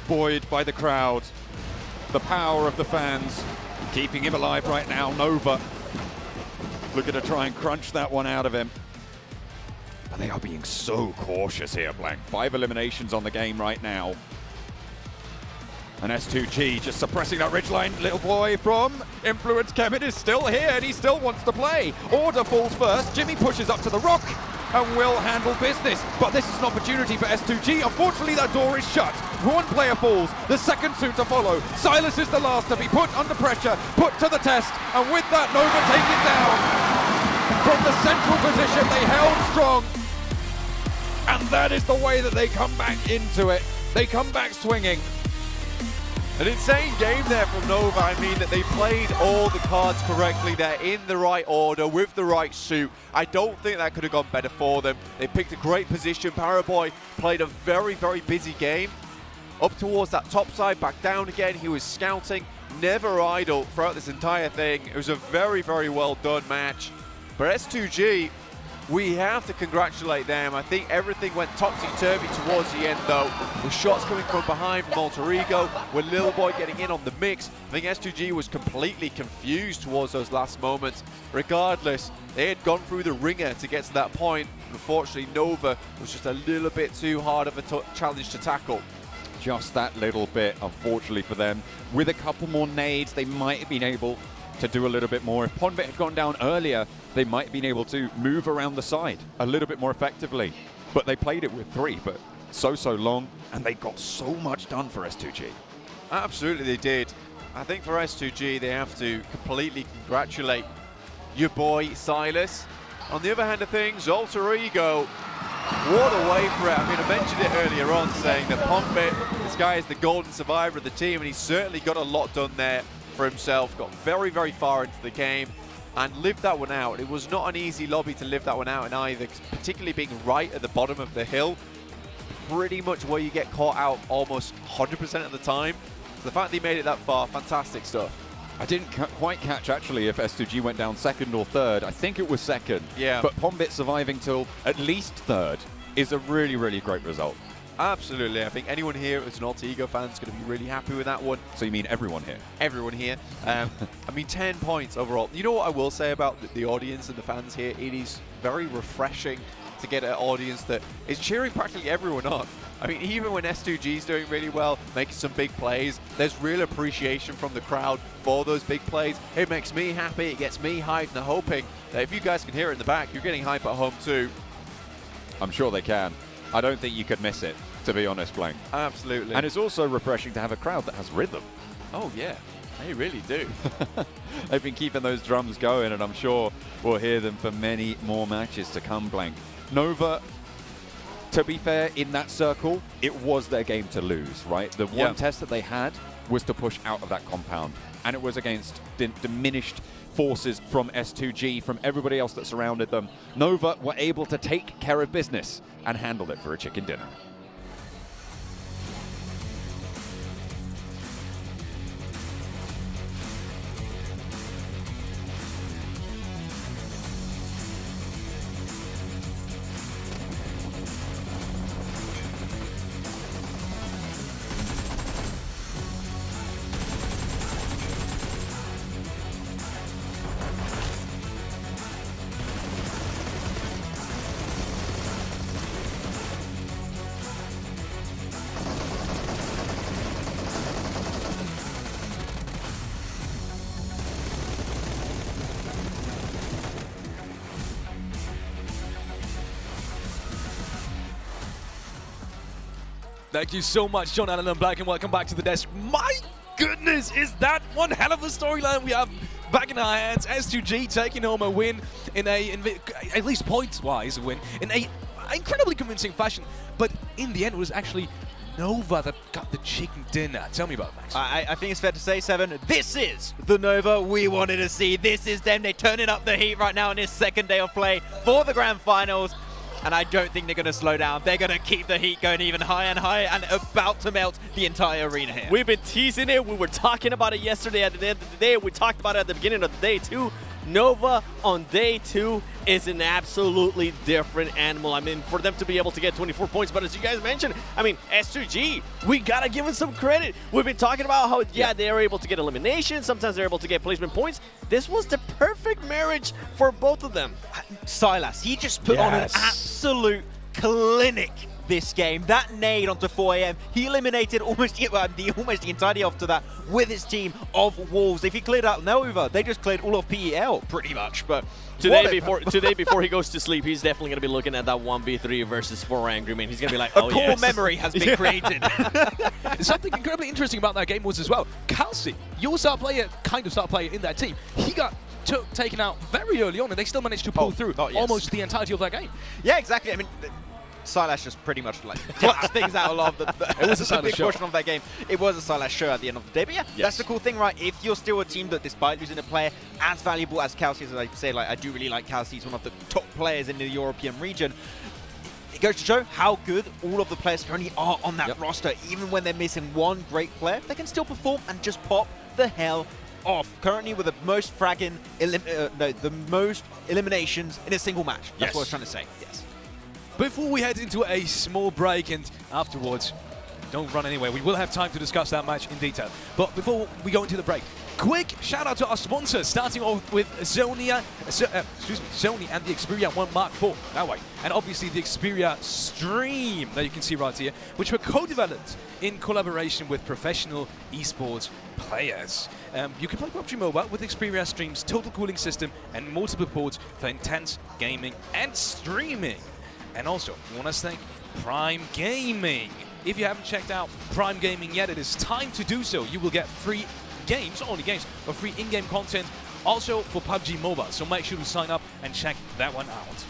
Buoyed by the crowd, the power of the fans, keeping him alive right now. Nova looking to try and crunch that one out of him. But they are being so cautious here, Blank. 5 eliminations on the game right now. And S2G just suppressing that ridgeline. Little boy from Influence Kemen is still here and he still wants to play. Order falls first. Jimmy pushes up to the rock and will handle business. But this is an opportunity for S2G. Unfortunately, that door is shut. 1 player falls, the second soon to follow. Silas is the last to be put under pressure, put to the test, and with that, Nova take it down. From the central position, they held strong. And that is the way that they come back into it. They come back swinging. An insane game there from Nova. I mean that they played all the cards correctly. They're in the right order with the right suit. I don't think that could have gone better for them. They picked a great position. Paraboy played a very, very busy game. Up towards that top side, back down again. He was scouting, never idle throughout this entire thing. It was a very, very well done match. But S2G, we have to congratulate them. I think everything went topsy-turvy towards the end, though, with shots coming from behind from Alter Ego, with Lil Boy getting in on the mix. I think S2G was completely confused towards those last moments. Regardless, they had gone through the ringer to get to that point. Unfortunately, Nova was just a little bit too hard of a challenge to tackle. Just that little bit, unfortunately for them. With a couple more nades, they might have been able to do a little bit more. If Ponbit had gone down earlier, they might have been able to move around the side a little bit more effectively. But they played it with 3 for so long, and they got so much done for S2G. Absolutely they did. I think for S2G, they have to completely congratulate your boy, Silas. On the other hand of things, Alter Ego, what a way for it. I mean, I mentioned it earlier on, saying that Ponbit, this guy is the golden survivor of the team, and he's certainly got a lot done there for himself. Got very, very far into the game and lived that one out. It was not an easy lobby to live that one out in either, particularly being right at the bottom of the hill, pretty much where you get caught out almost 100% of the time. So the fact that he made it that far, fantastic stuff. I didn't quite catch, actually, if S2G went down 2nd or 3rd. I think it was 2nd. Yeah. But Ponbit surviving till at least 3rd is a really, really great result. Absolutely. I think anyone here as an Alter Ego fan is going to be really happy with that one. So you mean everyone here? Everyone here. I mean, 10 points overall. You know what I will say about the audience and the fans here? It is very refreshing to get an audience that is cheering practically everyone on. I mean, even when S2G is doing really well, making some big plays, there's real appreciation from the crowd for those big plays. It makes me happy. It gets me hyped, and I'm hoping that if you guys can hear it in the back, you're getting hype at home too. I'm sure they can. I don't think you could miss it, to be honest, Blank. Absolutely. And it's also refreshing to have a crowd that has rhythm. Oh, yeah. They really do. They've been keeping those drums going, and I'm sure we'll hear them for many more matches to come, Blank. Nova, to be fair, in that circle, it was their game to lose, right? The one test that they had was to push out of that compound, and it was against diminished forces from S2G, from everybody else that surrounded them. Nova were able to take care of business and handle it for a chicken dinner. Thank you so much, John Allen and Black, and welcome back to the desk. My goodness, is that one hell of a storyline we have back in our hands. S2G taking home a win in at least points-wise, a win in a incredibly convincing fashion. But in the end, it was actually Nova that got the chicken dinner. Tell me about it, Max. I think it's fair to say, Seven, this is the Nova we wanted to see. This is them. They're turning up the heat right now in this 2nd day of play for the Grand Finals. And I don't think they're going to slow down. They're going to keep the heat going even higher and higher and about to melt the entire arena here. We've been teasing it. We were talking about it yesterday at the end of the day. We talked about it at the beginning of the day too. Nova on day 2 is an absolutely different animal. I mean, for them to be able to get 24 points, but as you guys mentioned, I mean, S2G, we gotta give them some credit. We've been talking about how, they are able to get elimination. Sometimes they're able to get placement points. This was the perfect marriage for both of them. Silas, he just put on an absolute clinic this game. That nade onto 4 AM, he eliminated almost the entirety after that with his team of Wolves. If he cleared out Nova, they just cleared all of PEL pretty much. But today before he goes to sleep, he's definitely going to be looking at that 1v3 versus 4 Angry Men. He's going to be like, oh, a core memory has been created. Something incredibly interesting about that game was as well, Kelsey, your star player in that team, he got taken out very early on, and they still managed to pull through almost the entirety of that game. Yeah, exactly. I mean, Silas just pretty much like clutched things out a lot of the It was a Silas big show. portion of that game. It was a Silas show at the end of the day. But yeah, that's the cool thing, right? If you're still a team that, despite losing a player as valuable as Kelsey, as I say, like I do really like Kelsey, he's one of the top players in the European region. It goes to show how good all of the players currently are on that roster. Even when they're missing one great player, they can still perform and just pop the hell off. Currently with the most the most eliminations in a single match. That's what I was trying to say. Yes. Before we head into a small break and afterwards, don't run anywhere. We will have time to discuss that match in detail. But before we go into the break, quick shout out to our sponsors, starting off with Sony and the Xperia 1 Mark IV, that way. And obviously the Xperia Stream that you can see right here, which were co-developed in collaboration with professional esports players. You can play PUBG Mobile with Xperia Stream's total cooling system and multiple ports for intense gaming and streaming. And also, we want to thank Prime Gaming. If you haven't checked out Prime Gaming yet, it is time to do so. You will get free games, not only games, but free in-game content also for PUBG Mobile. So make sure to sign up and check that one out.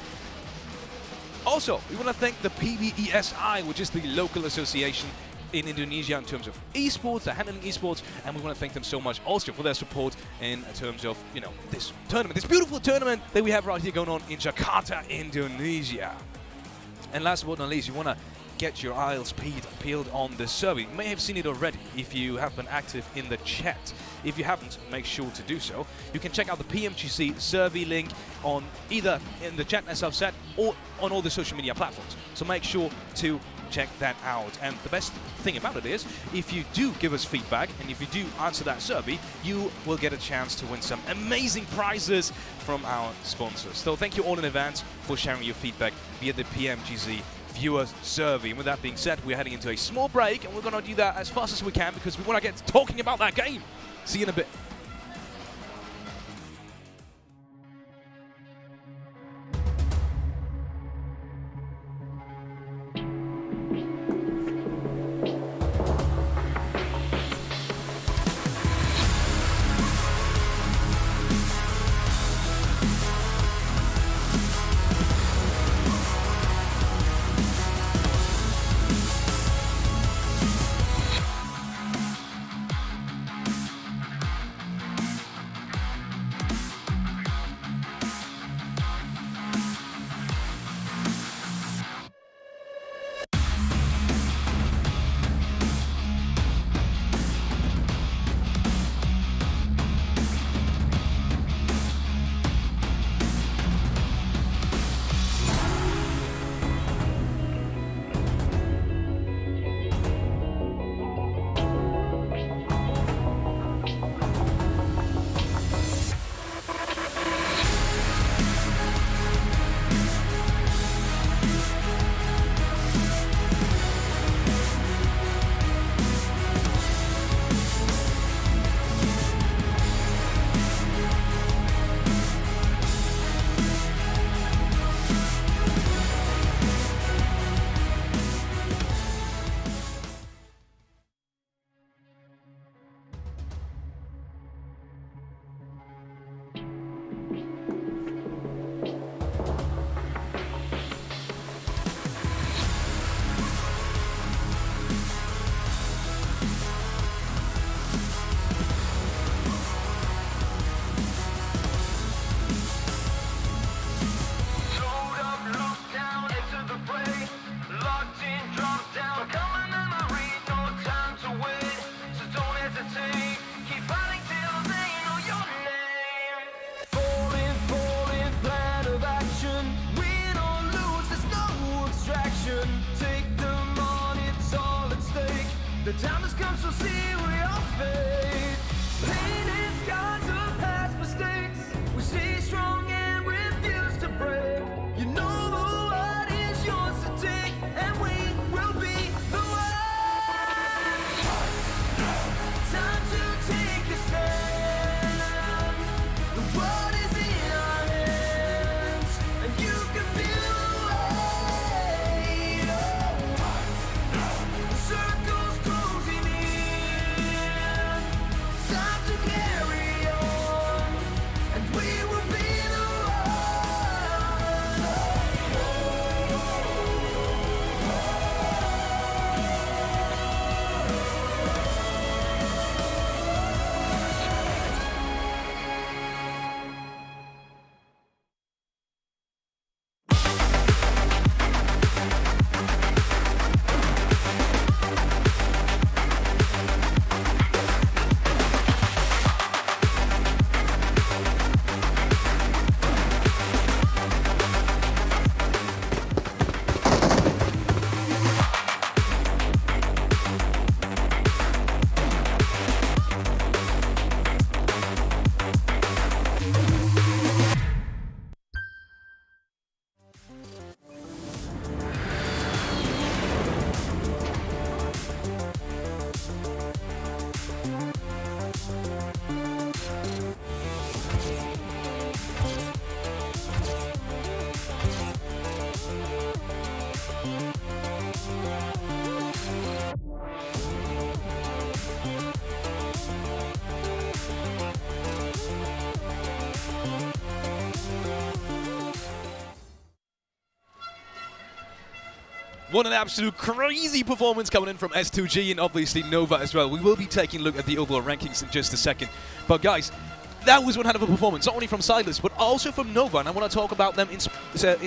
Also, we want to thank the PBESI, which is the local association in Indonesia in terms of esports, they're handling esports, and we want to thank them so much also for their support in terms of, you know, this tournament, this beautiful tournament that we have right here going on in Jakarta, Indonesia. And last but not least, you want to get your eyes peeled on the survey. You may have seen it already if you have been active in the chat. If you haven't, make sure to do so. You can check out the PMGC survey link on either in the chat as I've said or on all the social media platforms. So make sure to check that out. And the best thing about it is, if you do give us feedback and if you do answer that survey, you will get a chance to win some amazing prizes from our sponsors. So thank you all in advance for sharing your feedback via the PMGC viewer survey. And with that being said, we're heading into a small break and we're going to do that as fast as we can because we want to get talking about that game. See you in a bit. The time has come, so see we all fade. Pain and scars of past mistakes. We stay strong and refuse to break. You know the world is yours to take, and we will be the one. Time to take a stand. The world is in our hands, and you can feel the weight. Circles closing in. Time to carry on. What an absolute crazy performance coming in from S2G and obviously Nova as well. We will be taking a look at the overall rankings in just a second. But guys, that was one hell of a performance, not only from Silas, but also from Nova, and I want to talk about them in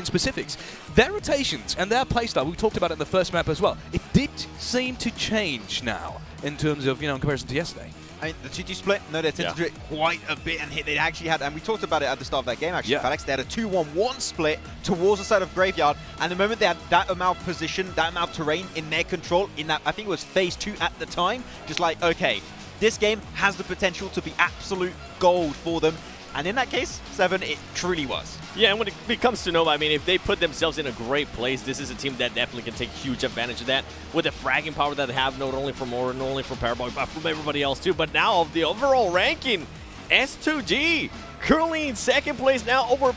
specifics. Their rotations and their playstyle, we talked about it in the first map as well. It did seem to change now in terms of, in comparison to yesterday. I mean, the 2-2 split, no, they tended to do it quite a bit, and they actually had, and we talked about it at the start of that game, actually, Alex, they had a 2-1-1 split towards the side of Graveyard, and the moment they had that amount of position, that amount of terrain in their control, in that, I think it was phase 2 at the time, just like, okay, this game has the potential to be absolute gold for them, and in that case, 7, it truly was. Yeah, and when it comes to Nova, I mean, if they put themselves in a great place, this is a team that definitely can take huge advantage of that with the fragging power that they have, not only from Aura, not only from Paraboy, but from everybody else too. But now, of the overall ranking, S2G currently in second place now, over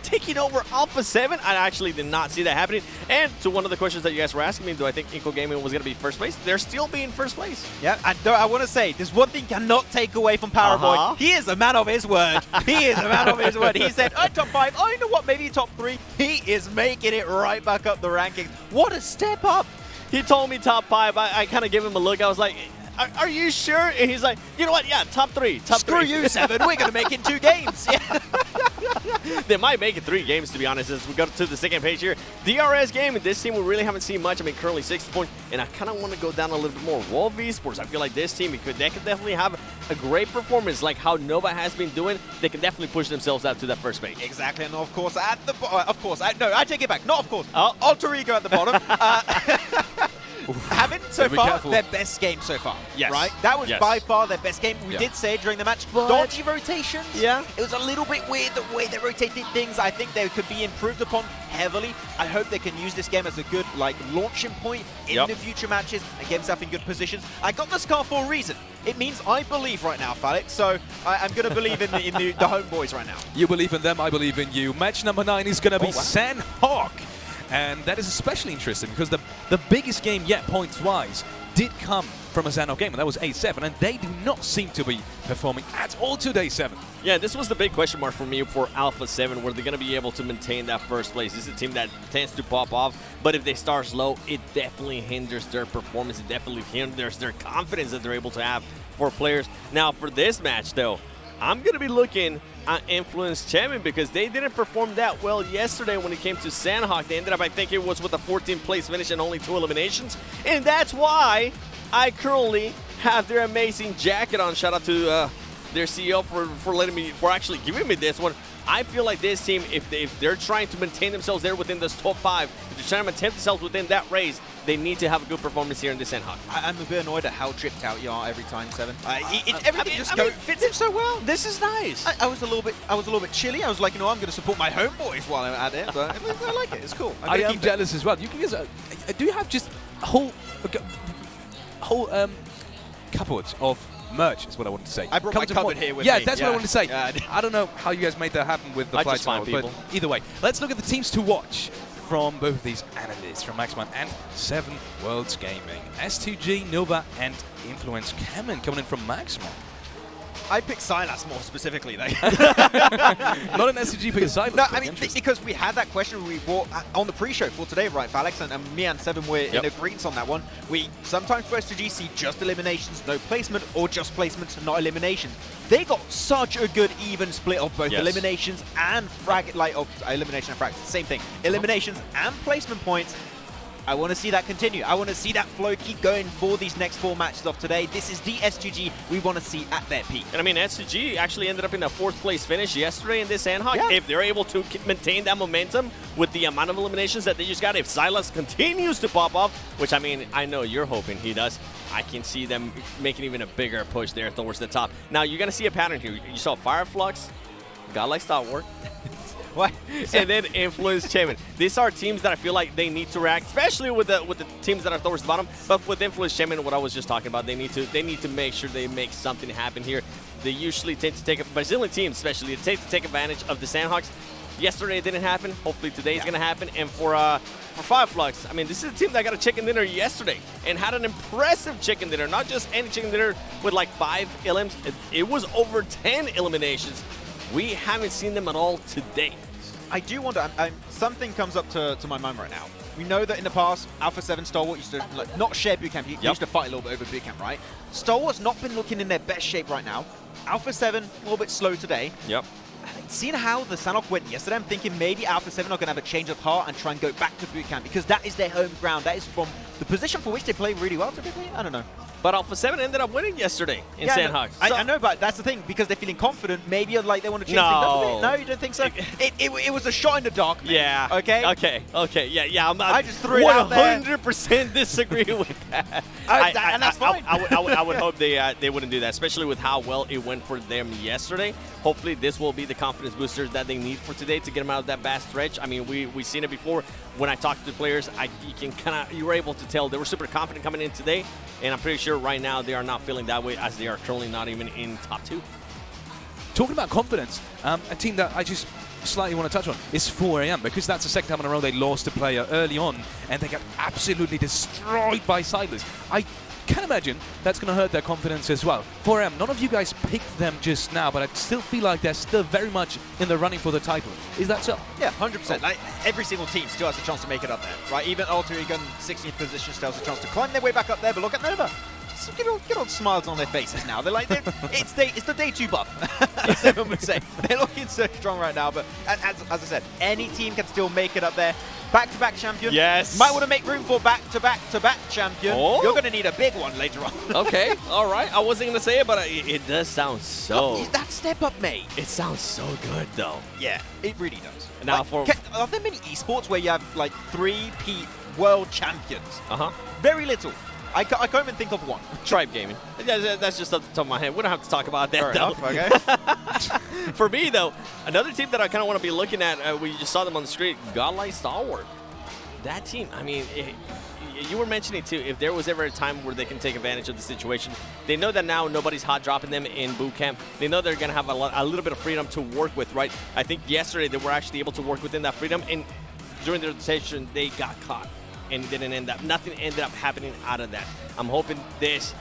taking over Alpha 7. I actually did not see that happening. And to one of the questions that you guys were asking me, do I think Inco Gaming was going to be first place? They're still being first place. Yeah, and I want to say, there's one thing cannot take away from Paraboy. He is a man of his word. He is a man of his word. He said, top 5, oh, you know what, maybe top 3. He is making it right back up the rankings. What a step up. He told me top 5. I kind of gave him a look. I was like, are you sure? And he's like, you know what? Yeah, top 3. Screw you, 7. We're going to make it in 2 games. Yeah. They might make it 3 games, to be honest, as we go to the second page here. DRS game, and this team we really haven't seen much. I mean, currently 60 points, and I kind of want to go down a little bit more. Wolf Esports, I feel like this team, they could definitely have a great performance like how Nova has been doing. They can definitely push themselves out to that first page. Exactly, and of course, at the no, I take it back. Not of course. Alter Ego at the bottom. Haven't so far their best game so far. Yes. Right? That was by far their best game. We did say during the match, dodgy rotations. Yeah. It was a little bit weird the way they rotated things. I think they could be improved upon heavily. I hope they can use this game as a good launching point in the future matches and get themselves in good positions. I got the scar for a reason. It means I believe right now, Felix. So I'm going to believe in the homeboys right now. You believe in them, I believe in you. Match number 9 is going to be Sanhok. And that is especially interesting because the biggest game yet, points-wise, did come from a Sanhok game, and that was A7, and they do not seem to be performing at all today, 7. Yeah, this was the big question mark for me for Alpha 7, where they're going to be able to maintain that first place. This is a team that tends to pop off, but if they start slow, it definitely hinders their performance. It definitely hinders their confidence that they're able to have for players. Now, for this match, though, I'm going to be looking at Influence Champion because they didn't perform that well yesterday when it came to Sanhok. They ended up, I think it was with a 14th place finish and only 2 eliminations. And that's why I currently have their amazing jacket on. Shout out to their CEO for actually giving me this one. I feel like this team, if they're trying to maintain themselves there within this top 5, if they're trying to maintain themselves within that race, they need to have a good performance here in this Sanhok. I'm a bit annoyed at how tripped out you are every time, 7. Everything fits him so well. This is nice. I was a little bit chilly. I was like, I'm going to support my homeboys while I'm at it, but I like it. It's cool. I am jealous as well. You guys, do you have just a whole cupboard of merch is what I wanted to say. I brought my cupboard here with me. Yeah, that's what I wanted to say. I don't know how you guys made that happen with the flight tomorrow, but either way, let's look at the teams to watch from both of these analysts, from Maxman and 7 Worlds Gaming. S2G, Nova, and Influence Cameron coming in from Maxman. I picked Silas more specifically, though. Not an SCG pick Silas. No, I mean, because we had that question we brought on the pre-show for today, right, Alex? And me and 7 were in agreement on that one. We sometimes for SCG see just eliminations, no placement, or just placements, not eliminations. They got such a good even split of both eliminations and elimination and frag. Same thing. Eliminations and placement points. I want to see that continue. I want to see that flow keep going for these next 4 matches of today. This is the SGG we want to see at their peak. And I mean, SGG actually ended up in a 4th place finish yesterday in this Sanhok. Yeah. If they're able to maintain that momentum with the amount of eliminations that they just got, if Silas continues to pop off, which I mean, I know you're hoping he does, I can see them making even a bigger push there towards the top. Now, you're going to see a pattern here. You saw Fireflux, God like Star Wars. What? And then Influence Champion. These are teams that I feel like they need to react, especially with the teams that are towards the bottom. But with Influence Champion, what I was just talking about, they need to make sure they make something happen here. They usually tend to take Brazilian teams, especially, they tend to take advantage of the Sanhoks. Yesterday it didn't happen. Hopefully today is going to happen. And for Fireflux, I mean, this is a team that got a chicken dinner yesterday and had an impressive chicken dinner. Not just any chicken dinner with like 5 elims. It was over 10 eliminations. We haven't seen them at all today. I do wonder, something comes up to my mind right now. We know that in the past, Alpha 7 Stalwart used to not share boot camp. He used to fight a little bit over boot camp, right? Stalwart's not been looking in their best shape right now. Alpha 7, a little bit slow today. Yep. Seeing how the Sanhok went yesterday, I'm thinking maybe Alpha 7 are going to have a change of heart and try and go back to boot camp because that is their home ground. That is from the position for which they play really well typically. I don't know. But Alpha 7 ended up winning yesterday in Sanhok. I know, but that's the thing, because they're feeling confident, maybe like they want to change things up a bit. No, you don't think so? It was a shot in the dark, man. Yeah. Okay? Okay. Yeah. I just threw it out there. 100% disagree with that. And that's fine. I would hope they wouldn't do that, especially with how well it went for them yesterday. Hopefully this will be the confidence boosters that they need for today to get them out of that bad stretch. I mean, we've seen it before. When I talked to the players, you were able to tell they were super confident coming in today, and I'm pretty sure right now they are not feeling that way as they are currently not even in top 2. Talking about confidence, a team that I just slightly want to touch on is 4AM, because that's the second time in a row they lost a player early on and they got absolutely destroyed by Silas. I can imagine that's going to hurt their confidence as well. 4AM, none of you guys picked them just now, but I still feel like they're still very much in the running for the title. Is that so? Yeah, 100%. Like, every single team still has a chance to make it up there, right? Even Alter Ego in 16th position still has a chance to climb their way back up there, but look at Nova. Get all smiles on their faces now. They're like, it's the day 2 buff, as everyone would say. They're looking so strong right now, but as I said, any team can still make it up there. Back-to-back champion. Yes. Might want to make room for back-to-back-to-back champion. Oh. You're going to need a big one later on. Okay, all right. I wasn't going to say it, but it does sound so... Is that step up, mate? It sounds so good, though. Yeah, it really does. Now, are there many esports where you have, like, 3 world champions? Uh-huh. Very little. I can't even think of one. Tribe Gaming. That's just off the top of my head. We don't have to talk about that, Fair though. enough, okay. For me, though, another team that I kind of want to be looking at, we just saw them on the street, Godlight Stalwart. That team, I mean, you were mentioning, too, if there was ever a time where they can take advantage of the situation, they know that now nobody's hot dropping them in boot camp. They know they're going to have a little bit of freedom to work with, right? I think yesterday they were actually able to work within that freedom, and during the rotation, they got caught. And nothing ended up happening out of that. I'm hoping this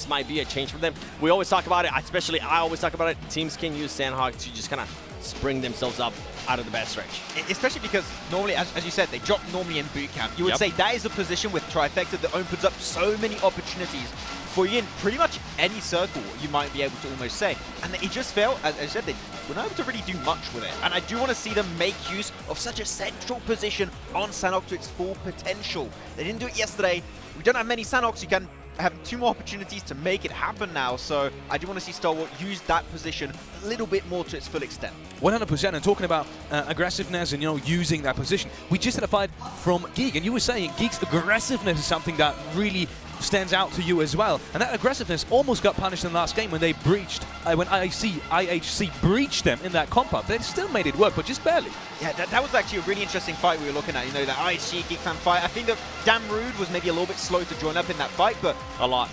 might be a change for them. We always talk about it, especially I always talk about it. Teams can use Sanhok to just kind of spring themselves up out of the bad stretch. Especially because normally, as you said, they drop normally in boot camp. You would say that is a position with Trifecta that opens up so many opportunities for you in pretty much any circle, you might be able to almost say. And it just felt, as I said, they were not able to really do much with it. And I do want to see them make use of such a central position on Sanhok to its full potential. They didn't do it yesterday. We don't have many Sanhoks. You can have 2 more opportunities to make it happen now. So I do want to see Stalwart use that position a little bit more to its full extent. 100%. And talking about aggressiveness and, using that position, we just had a fight from Geek, and you were saying Geek's aggressiveness is something that really stands out to you as well. And that aggressiveness almost got punished in the last game when they breached, when IHC breached them in that compound. They still made it work, but just barely. Yeah, that was actually a really interesting fight we were looking at. That IHC Geek Fan fight. I think that Damn Rude was maybe a little bit slow to join up in that fight, but a lot.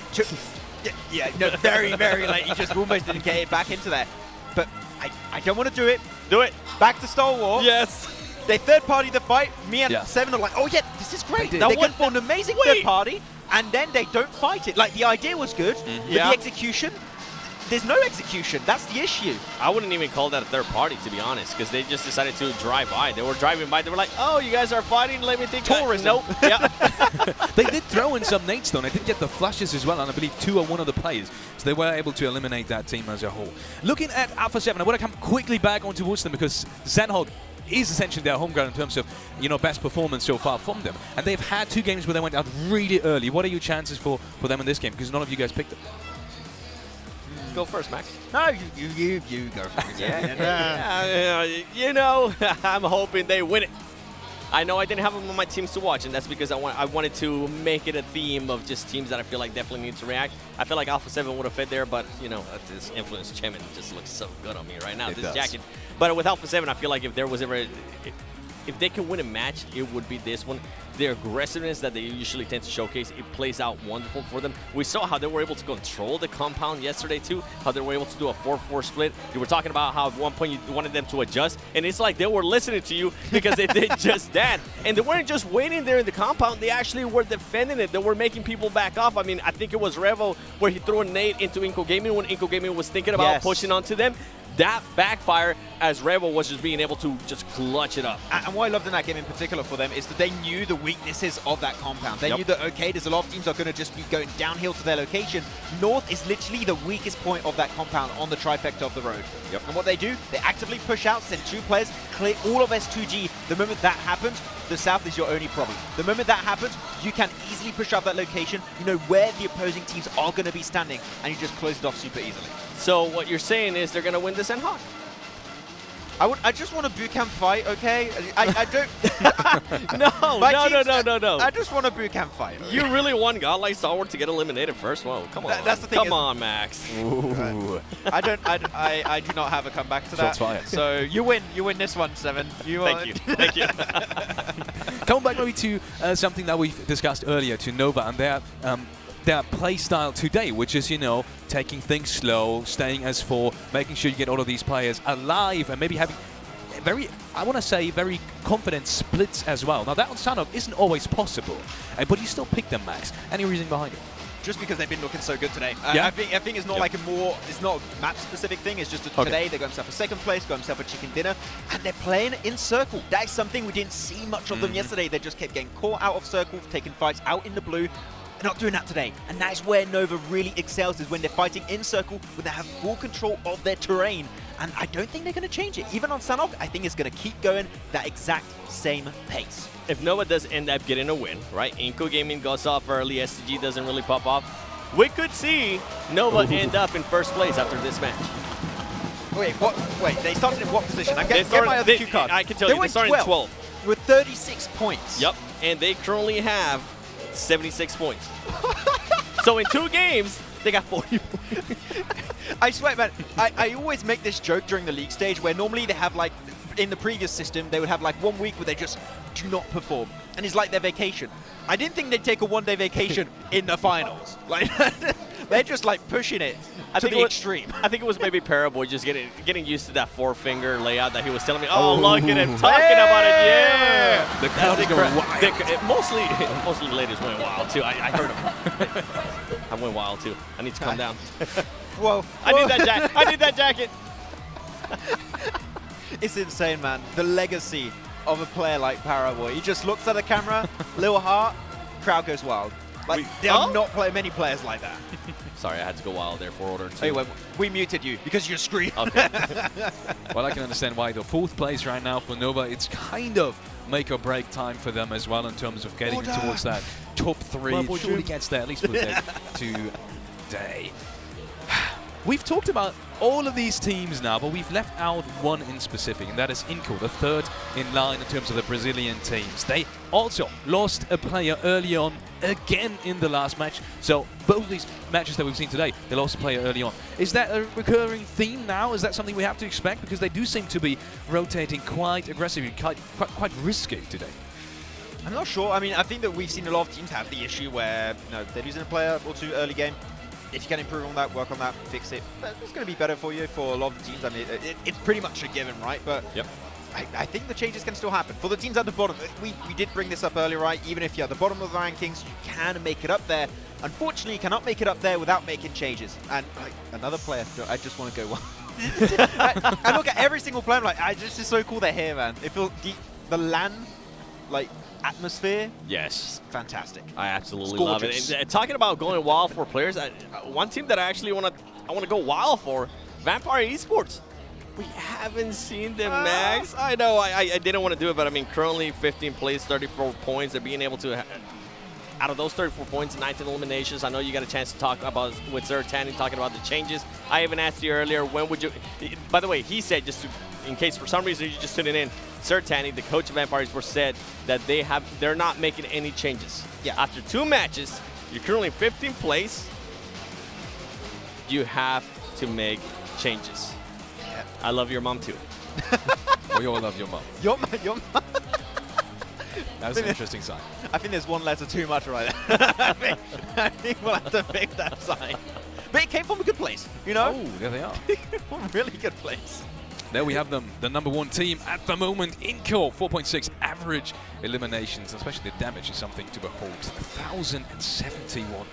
Yeah, no, very, very late. He just almost didn't get it back into there. But I don't want to do it. Do it. Back to Stalwart. Yes. They third party the fight. Me and Seven are like, oh yeah, this is great. They went for an amazing third party, and then they don't fight it. Like, the idea was good, but the execution, there's no execution. That's the issue. I wouldn't even call that a third party, to be honest, because they just decided to drive by. They were driving by. They were like, oh, you guys are fighting? Let me think. Tourism. Nope. Yeah. They did throw in some nades, though, and they did get the flashes as well, and I believe 2 are one of the players. So they were able to eliminate that team as a whole. Looking at Alpha 7, I want to come quickly back on towards them because Sanhok is essentially their home ground in terms of, best performance so far from them. And they've had 2 games where they went out really early. What are your chances for them in this game? Because none of you guys picked them. Go first, Max. No, you go first. I'm hoping they win it. I know I didn't have them on my teams to watch, and that's because I wanted to make it a theme of just teams that I feel like definitely need to react. I feel like Alpha 7 would have fit there, but, this Influence Chemin just looks so good on me right now, this jacket. But with Alpha 7, I feel like if there was ever... If they could win a match, it would be this one. the aggressiveness that they usually tend to showcase, it plays out wonderful for them. We saw how they were able to control the compound yesterday too, how they were able to do a 4-4 split. You were talking about how at one point you wanted them to adjust, and it's like they were listening to you because they did just that. And they weren't just waiting there in the compound, they actually were defending it. They were making people back off. I mean, I think it was Revo where he threw a nade into Inco Gaming when Inco Gaming was thinking about pushing onto them. That backfire as Rebel was just being able to just clutch it up. And what I loved in that game in particular for them is that they knew the weaknesses of that compound. They knew that, okay, there's a lot of teams that are going to just be going downhill to their location. North is literally the weakest point of that compound on the trifecta of the road. And what they do, they actively push out, send 2 players, clear all of S2G. The moment that happens, the South is your only problem. The moment that happens, you can easily push out that location. You know where the opposing teams are going to be standing, and you just close it off super easily. So what you're saying is they're going to win the Sanhok? I just want a boot camp fight, okay? I don't... No. I just want a boot camp fight. Okay? You really want Godlike Stalwart to get eliminated first? Whoa, come on. That's the thing. Come on, Max. Ooh. I do not have a comeback to that. Shots fired. So you win this one, Seven. Thank you. Coming back maybe to something that we discussed earlier, to Nova and their play style today, which is, you know, taking things slow, staying as 4, making sure you get all of these players alive, and maybe having very confident splits as well. Now that on Sanhok isn't always possible, but you still pick them, Max. Any reason behind it? Just because they've been looking so good today. I think it's not like it's not a map-specific thing. It's just that today they got themselves a second place, got themselves a chicken dinner, and they're playing in circle. That is something we didn't see much of them yesterday. They just kept getting caught out of circle, taking fights out in the blue. They're not doing that today, and that is where Nova really excels, is when they're fighting in circle, when they have full control of their terrain, and I don't think they're going to change it. Even on Sanhok, I think it's going to keep going that exact same pace. If Nova does end up getting a win, right, Inco Gaming goes off early, SCG doesn't really pop off, we could see Nova end up in first place after this match. Wait, what? Wait, they started in what position? I'm getting my other cue card. I can tell you, they started in 12. With 36 points. Yep, and they currently have 76 points. So in 2 games, they got 40 points. I swear, man, I always make this joke during the league stage where normally they have, like, in the previous system, they would have, like, 1 week where they just do not perform. And it's like their vacation. I didn't think they'd take a 1-day vacation in the finals. Like, they're just, like, pushing it to the extreme. I think it was maybe Paraboy just getting used to that 4-finger layout that he was telling me. Oh, look at him talking about it. Yeah. The crowd is going wild. Mostly the ladies went wild, too. I heard him. I went wild, too. I need to calm down. Whoa. I need that jacket. It's insane, man. The legacy of a player like Paraboy. He just looks at the camera, little heart, crowd goes wild. Like, there are not many players like that. Sorry, I had to go wild there for order 2. Anyway, we muted you because you're screaming. Okay. Well, I can understand why. The 4th place right now for Nova, it's kind of make or break time for them as well in terms of getting towards that top 3. It surely gets there, at least with it today. We've talked about all of these teams now, but we've left out one in specific, and that is Inco, the 3rd in line in terms of the Brazilian teams. They also lost a player early on, again in the last match. So both these matches that we've seen today, they lost a player early on. Is that a recurring theme now? Is that something we have to expect? Because they do seem to be rotating quite aggressively, quite risky today. I'm not sure. I mean, I think that we've seen a lot of teams have the issue where, you know, they're losing a player or 2 early game. If you can improve on that, work on that, fix it, it's going to be better for you for a lot of the teams. I mean, it's pretty much a given, right? But I think the changes can still happen. For the teams at the bottom, we did bring this up earlier, right? Even if you're at the bottom of the rankings, you can make it up there. Unfortunately, you cannot make it up there without making changes. And another player, I just want to go one. I look at every single player, I'm like, it's just so cool they're here, man. It feels the LAN, like, atmosphere. Yes. Fantastic. I absolutely love it. And, talking about going wild for players, one team that I actually want to go wild for, Vampire Esports. We haven't seen them, Max. I know I didn't want to do it, but I mean, currently 15 plays, 34 points. They're being able to, out of those 34 points, 19 eliminations. I know you got a chance to talk about with Sir Tanny, talking about the changes. I even asked you earlier, when would you, by the way, he said, just to, in case for some reason you're just tuning in, Sir Tanny, the coach of Vampire Esports, said that they're not making any changes. Yeah. After 2 matches, you're currently 15th place. You have to make changes. I love your mom too. We all love your mom. Your mom. That was an interesting sign. I think there's one letter too much right there. I think we'll have to fix that sign. But it came from a good place, you know? Oh, there they are. Really good place. There we have them, the #1 team at the moment in core. 4.6 average eliminations, especially the damage is something to behold. 1,071.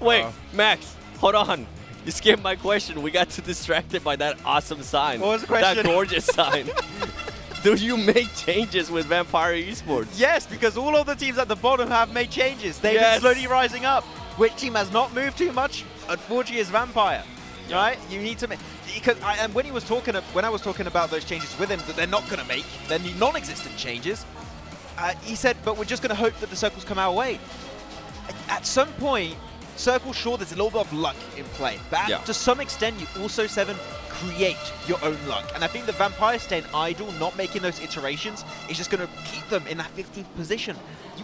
Wait, Max, hold on. You skipped my question. We got too distracted by that awesome sign. What was the question? That gorgeous sign. Do you make changes with Vampire Esports? Yes, because all of the teams at the bottom have made changes. They've been slowly rising up. Which team has not moved too much? Unfortunately, is Vampire. Right? You need to make... And when I was talking about those changes with him that they're not going to make, they're non-existent changes, he said, but we're just going to hope that the circles come our way. At some point, Circle, sure, there's a little bit of luck in play, but to some extent, you also, Seven, create your own luck. And I think the Vampire staying idle, not making those iterations, is just going to keep them in that 15th position.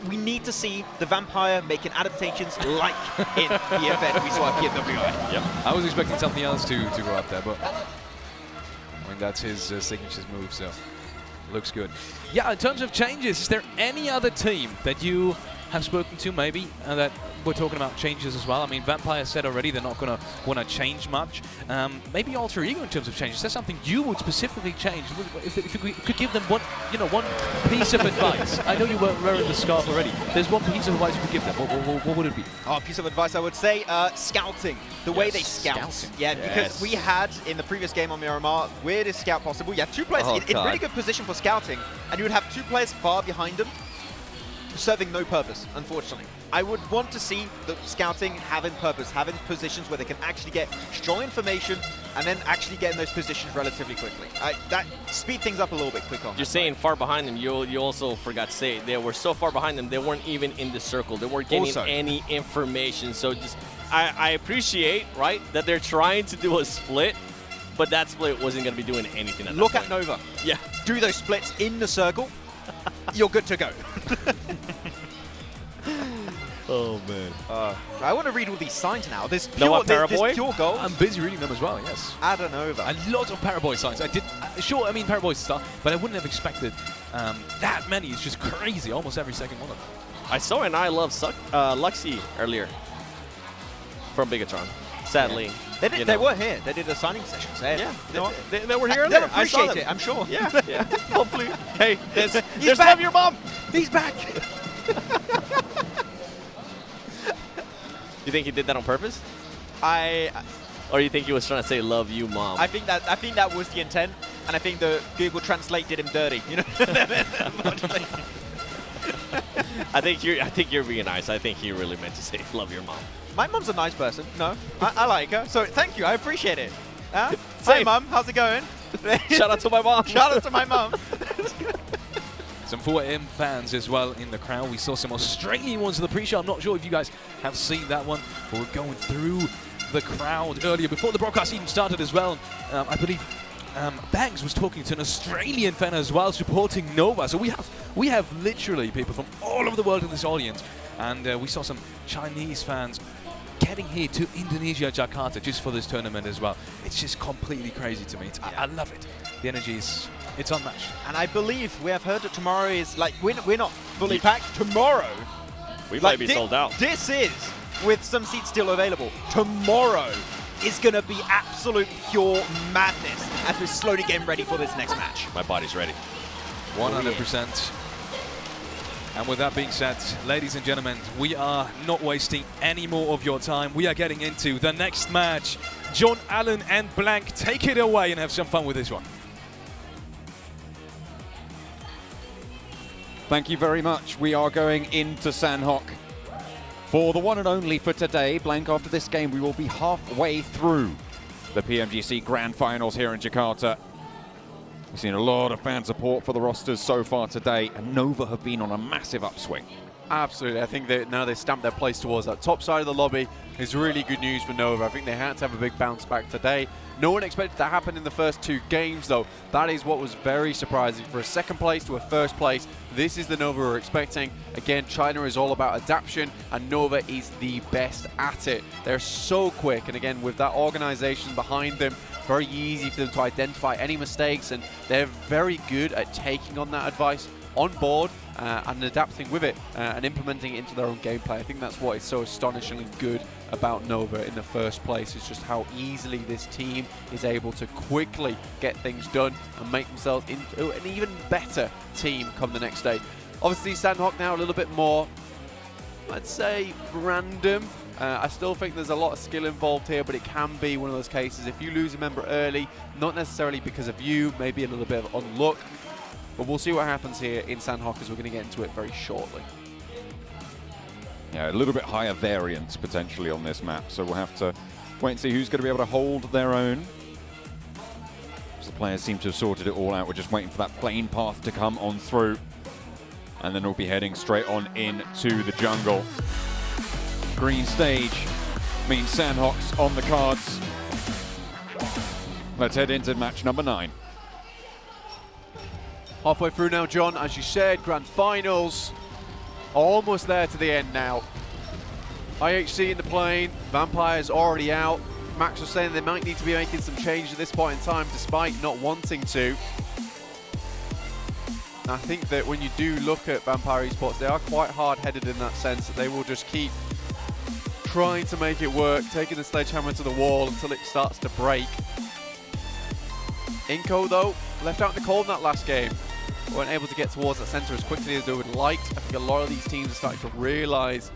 We need to see the Vampire making adaptations like in PFN we saw at PMWI. Yep. I was expecting something else to go up there, but I mean, that's his signature move, so looks good. Yeah, in terms of changes, is there any other team that you have spoken to maybe that we're talking about changes as well? I mean, Vampire said already they're not going to want to change much. Maybe Alter Ego in terms of changes. Is there something you would specifically change? If you could give them one piece of advice. I know you were wearing the scarf already. There's one piece of advice you could give them. What would it be? Oh, a piece of advice I would say, scouting. The way they scout. Yeah, because we had, in the previous game on Miramar, weirdest scout possible. You had two players in really good position for scouting, and you would have two players far behind them, serving no purpose, unfortunately. I would want to see the scouting having purpose, having positions where they can actually get strong information and then actually get in those positions relatively quickly. That speed things up a little bit quicker. You're saying far behind them. You also forgot to say they were so far behind them, they weren't even in the circle. They weren't getting any information. So just, I appreciate, right, that they're trying to do a split, but that split wasn't going to be doing anything at that Look point. at Nova. Yeah. Do those splits in the circle. You're good to go. Oh, man. I want to read all these signs now. There's Noah pure, Paraboy? there's pure gold. I'm busy reading them as well, yes. Adanova. A lot of Paraboy signs. I did, sure, I mean Paraboy stuff, but I wouldn't have expected that many. It's just crazy, almost every second one of them. I saw an I Love Luxie earlier from Bigatron. Sadly. They were here. They did a signing session. Yeah, they were here They'll earlier. I saw appreciate them. it, I'm sure. Yeah, yeah. Hopefully. Hey, there's back. Love Your Mom. He's back. You think he did that on purpose? Or you think he was trying to say "Love You, Mom"? I think that was the intent, and I think the Google Translate did him dirty. You know. I think you're being nice. I think he really meant to say "Love Your Mom." My mom's a nice person. No, I like her. So thank you. I appreciate it. Hi, Mom. How's it going? Shout out to my mom. Shout out to my mom. Some 4M fans as well in the crowd. We saw some Australian ones in the pre-show. I'm not sure if you guys have seen that one, but we're going through the crowd earlier before the broadcast even started as well. I believe Banks was talking to an Australian fan as well, supporting Nova. So we have literally people from all over the world in this audience, and we saw some Chinese fans getting here to Indonesia, Jakarta, just for this tournament as well. It's just completely crazy to me. I love it. The energy is, it's unmatched. And I believe we have heard that tomorrow is, like, we're not fully packed. Tomorrow, we might be sold out. This is, with some seats still available, tomorrow is going to be absolute pure madness as we're slowly getting ready for this next match. My body's ready. 100%. And with that being said, ladies and gentlemen, we are not wasting any more of your time. We are getting into the next match. John Allen and Blank, take it away and have some fun with this one. Thank you very much. We are going into Sanhok for the one and only for today. Blank, after this game, we will be halfway through the PMGC Grand Finals here in Jakarta. We've seen a lot of fan support for the rosters so far today, and Nova have been on a massive upswing. Absolutely. I think that now they stamped their place towards that top side of the lobby is really good news for Nova. I think they had to have a big bounce back today. No one expected that to happen in the first two games, though. That is what was very surprising. For a second place to a first place, this is the Nova we're expecting. Again, China is all about adaptation, and Nova is the best at it. They're so quick, and again, with that organization behind them, very easy for them to identify any mistakes, and they're very good at taking on that advice. on board and adapting with it and implementing it into their own gameplay. I think that's what is so astonishingly good about Nova in the first place, is just how easily this team is able to quickly get things done and make themselves into an even better team come the next day. Obviously, Sanhok now a little bit more, I'd say, random. I still think there's a lot of skill involved here, but it can be one of those cases. If you lose a member early, not necessarily because of you, maybe a little bit of unluck, but we'll see what happens here in Sanhok as we're going to get into it very shortly. Yeah, a little bit higher variance potentially on this map, so we'll have to wait and see who's going to be able to hold their own. So the players seem to have sorted it all out. We're just waiting for that plane path to come on through, and then we'll be heading straight on into the jungle. Green stage means Sanhok's on the cards. Let's head into match number 9. Halfway through now, John, as you said, Grand Finals. Almost there to the end now. IHC in the plane, Vampire's already out. Max was saying they might need to be making some changes at this point in time, despite not wanting to. I think that when you do look at Vampire Esports, they are quite hard-headed in that sense, that they will just keep trying to make it work, taking the sledgehammer to the wall until it starts to break. Inco, though, left out in the cold in that last game. Weren't able to get towards that center as quickly as they would like. I think a lot of these teams are starting to realize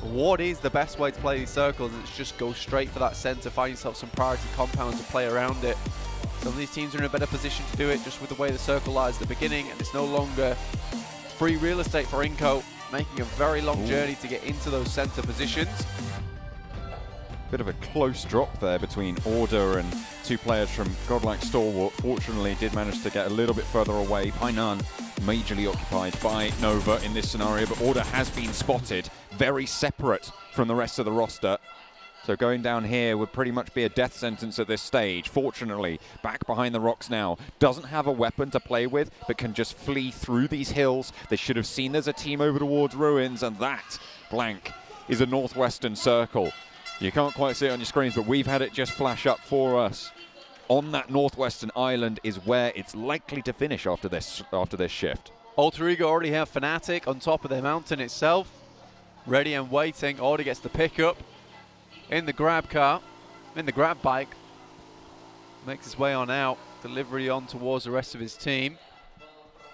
what is the best way to play these circles, and it's just go straight for that center, find yourself some priority compounds and play around it. Some of these teams are in a better position to do it just with the way the circle lies at the beginning, and it's no longer free real estate for Inco, making a very long journey to get into those center positions. Bit of a close drop there between Order and two players from Godlike Stalwart. Fortunately, did manage to get a little bit further away. Painan majorly occupied by Nova in this scenario, but Order has been spotted, very separate from the rest of the roster. So going down here would pretty much be a death sentence at this stage. Fortunately, back behind the rocks now. Doesn't have a weapon to play with, but can just flee through these hills. They should have seen there's a team over towards Ruins, and that blank is a northwestern circle. You can't quite see it on your screens, but we've had it just flash up for us. On that northwestern island is where it's likely to finish after this shift. Alter Ego already have Fnatic on top of their mountain itself. Ready and waiting. Order gets the pickup in the grab car, in the grab bike. Makes his way on out. Delivery on towards the rest of his team.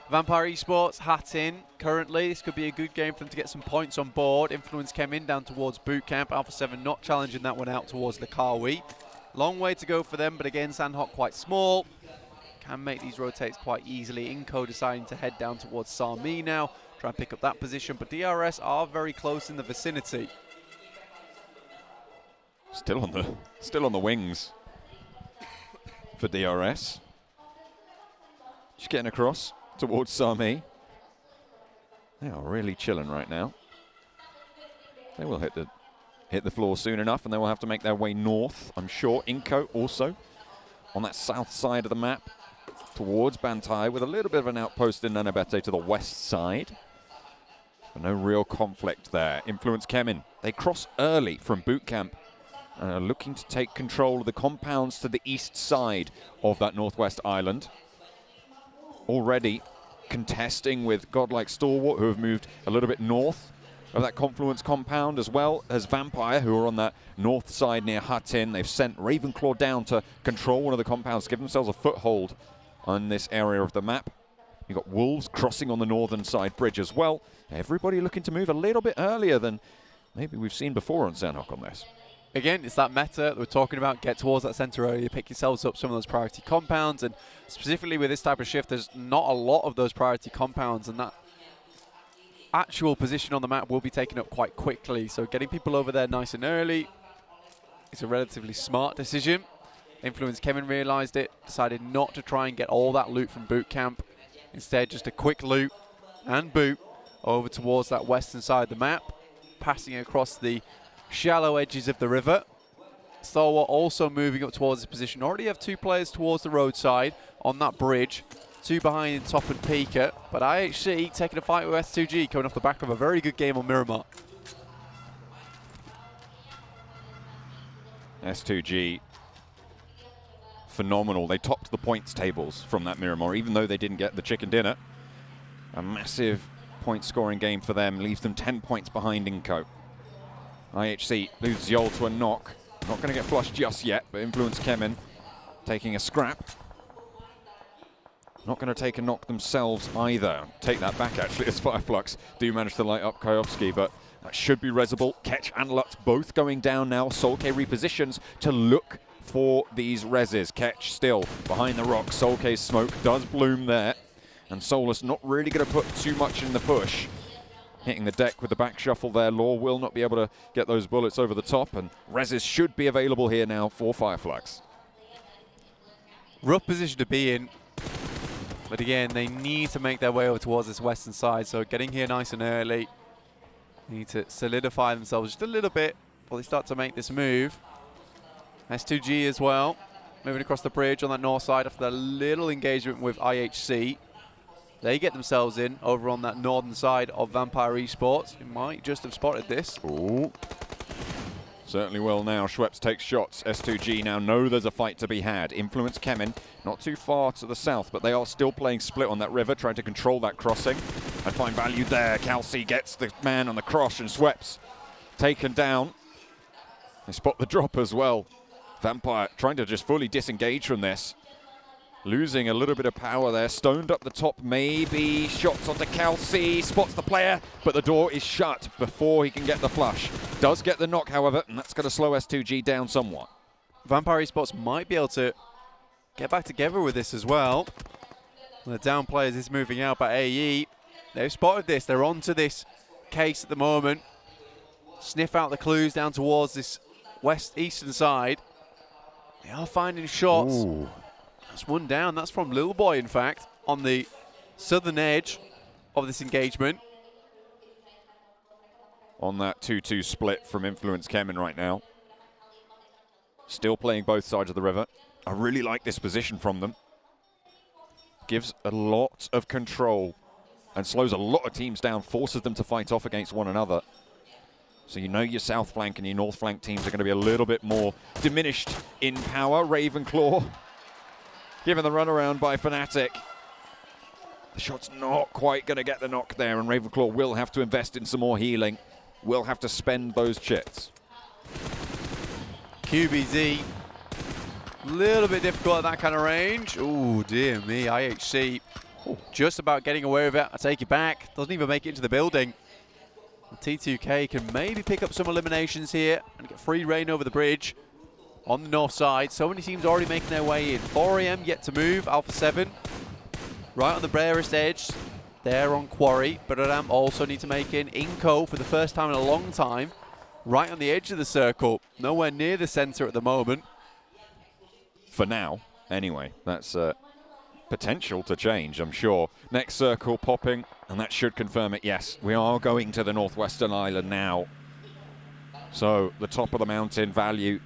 Vampire Esports hat in currently. This could be a good game for them to get some points on board. Influence came in down towards boot camp. Alpha 7 not challenging that one out towards the Kawi. Long way to go for them, but again, Sanhok quite small. Can make these rotates quite easily. Inco deciding to head down towards Sami now. Try and pick up that position, but DRS are very close in the vicinity. Still on the wings for DRS. Just getting across towards Sami. They are really chilling right now. They will hit the floor soon enough, and they will have to make their way north, I'm sure. Inco also on that south side of the map towards Bantai, with a little bit of an outpost in Nanabete to the west side. But no real conflict there. Influence Kemin. They cross early from boot camp and are looking to take control of the compounds to the east side of that northwest island. Already contesting with Godlike Stalwart, who have moved a little bit north of that Confluence compound, as well as Vampire, who are on that north side near Hatin. They've sent Ravenclaw down to control one of the compounds, give themselves a foothold on this area of the map. You've got Wolves crossing on the northern side bridge as well. Everybody looking to move a little bit earlier than maybe we've seen before on Sanhok on this. Again, it's that meta that we're talking about. Get towards that center earlier, pick yourselves up some of those priority compounds, and specifically with this type of shift, there's not a lot of those priority compounds, and that actual position on the map will be taken up quite quickly. So getting people over there nice and early is a relatively smart decision. Influence Kevin realized it, decided not to try and get all that loot from boot camp. Instead, just a quick loot and boot over towards that western side of the map, passing across the shallow edges of the river. Stalwart also moving up towards this position. Already have two players towards the roadside on that bridge. Two behind Top and Pika. But IHC taking a fight with S2G, coming off the back of a very good game on Miramar. S2G, phenomenal. They topped the points tables from that Miramar, even though they didn't get the chicken dinner. A massive point-scoring game for them, leaves them 10 points behind Inco. IHC loses Yol to a knock. Not going to get flushed just yet, but Influence Kemen taking a scrap. Not going to take a knock themselves either. Take that back, actually, as Fireflux do manage to light up Kayovsky, but that should be Resable. Ketch and Lutz both going down now. Solke repositions to look for these reses. Ketch still behind the rock. Solke's smoke does bloom there. And Solus not really going to put too much in the push. Hitting the deck with the back shuffle there. Law will not be able to get those bullets over the top, and reses should be available here now for Fireflux. Rough position to be in. But again, they need to make their way over towards this western side, so getting here nice and early. Need to solidify themselves just a little bit before they start to make this move. S2G as well, moving across the bridge on that north side after that little engagement with IHC. They get themselves in over on that northern side of Vampire Esports. You might just have spotted this. Ooh. Certainly will now. Schweppes takes shots. S2G now know there's a fight to be had. Influence Kemen, not too far to the south, but they are still playing split on that river, trying to control that crossing and find value there. Kelsey gets the man on the cross, and Schweppes taken down. They spot the drop as well. Vampire trying to just fully disengage from this. Losing a little bit of power there. Stoned up the top, maybe. Shots onto Kelsey. Spots the player, but the door is shut before he can get the flush. Does get the knock, however, and that's going to slow S2G down somewhat. Vampire Esports might be able to get back together with this as well. The down players is moving out, but AE, they've spotted this. They're onto this case at the moment. Sniff out the clues down towards this eastern side. They are finding shots. Ooh. That's one down. That's from Lil Boy, in fact, on the southern edge of this engagement. On that 2-2 split from Influence Kemen right now. Still playing both sides of the river. I really like this position from them. Gives a lot of control and slows a lot of teams down, forces them to fight off against one another. So you know your south flank and your north flank teams are going to be a little bit more diminished in power. Ravenclaw given the runaround by Fnatic. The shot's not quite going to get the knock there, and Ravenclaw will have to invest in some more healing. Will have to spend those chits. QBZ, a little bit difficult at that kind of range. Oh, dear me, IHC just about getting away with it. I take it back. Doesn't even make it into the building. T2K can maybe pick up some eliminations here and get free reign over the bridge on the north side. So many teams already making their way in. 4am yet to move. Alpha 7 right on the barest edge there on Quarry. But Adam also need to make in. Inco for the first time in a long time right on the edge of the circle. Nowhere near the center at the moment. For now, anyway. That's potential to change, I'm sure. Next circle popping, and that should confirm it. Yes, we are going to the northwestern island now. So the top of the mountain value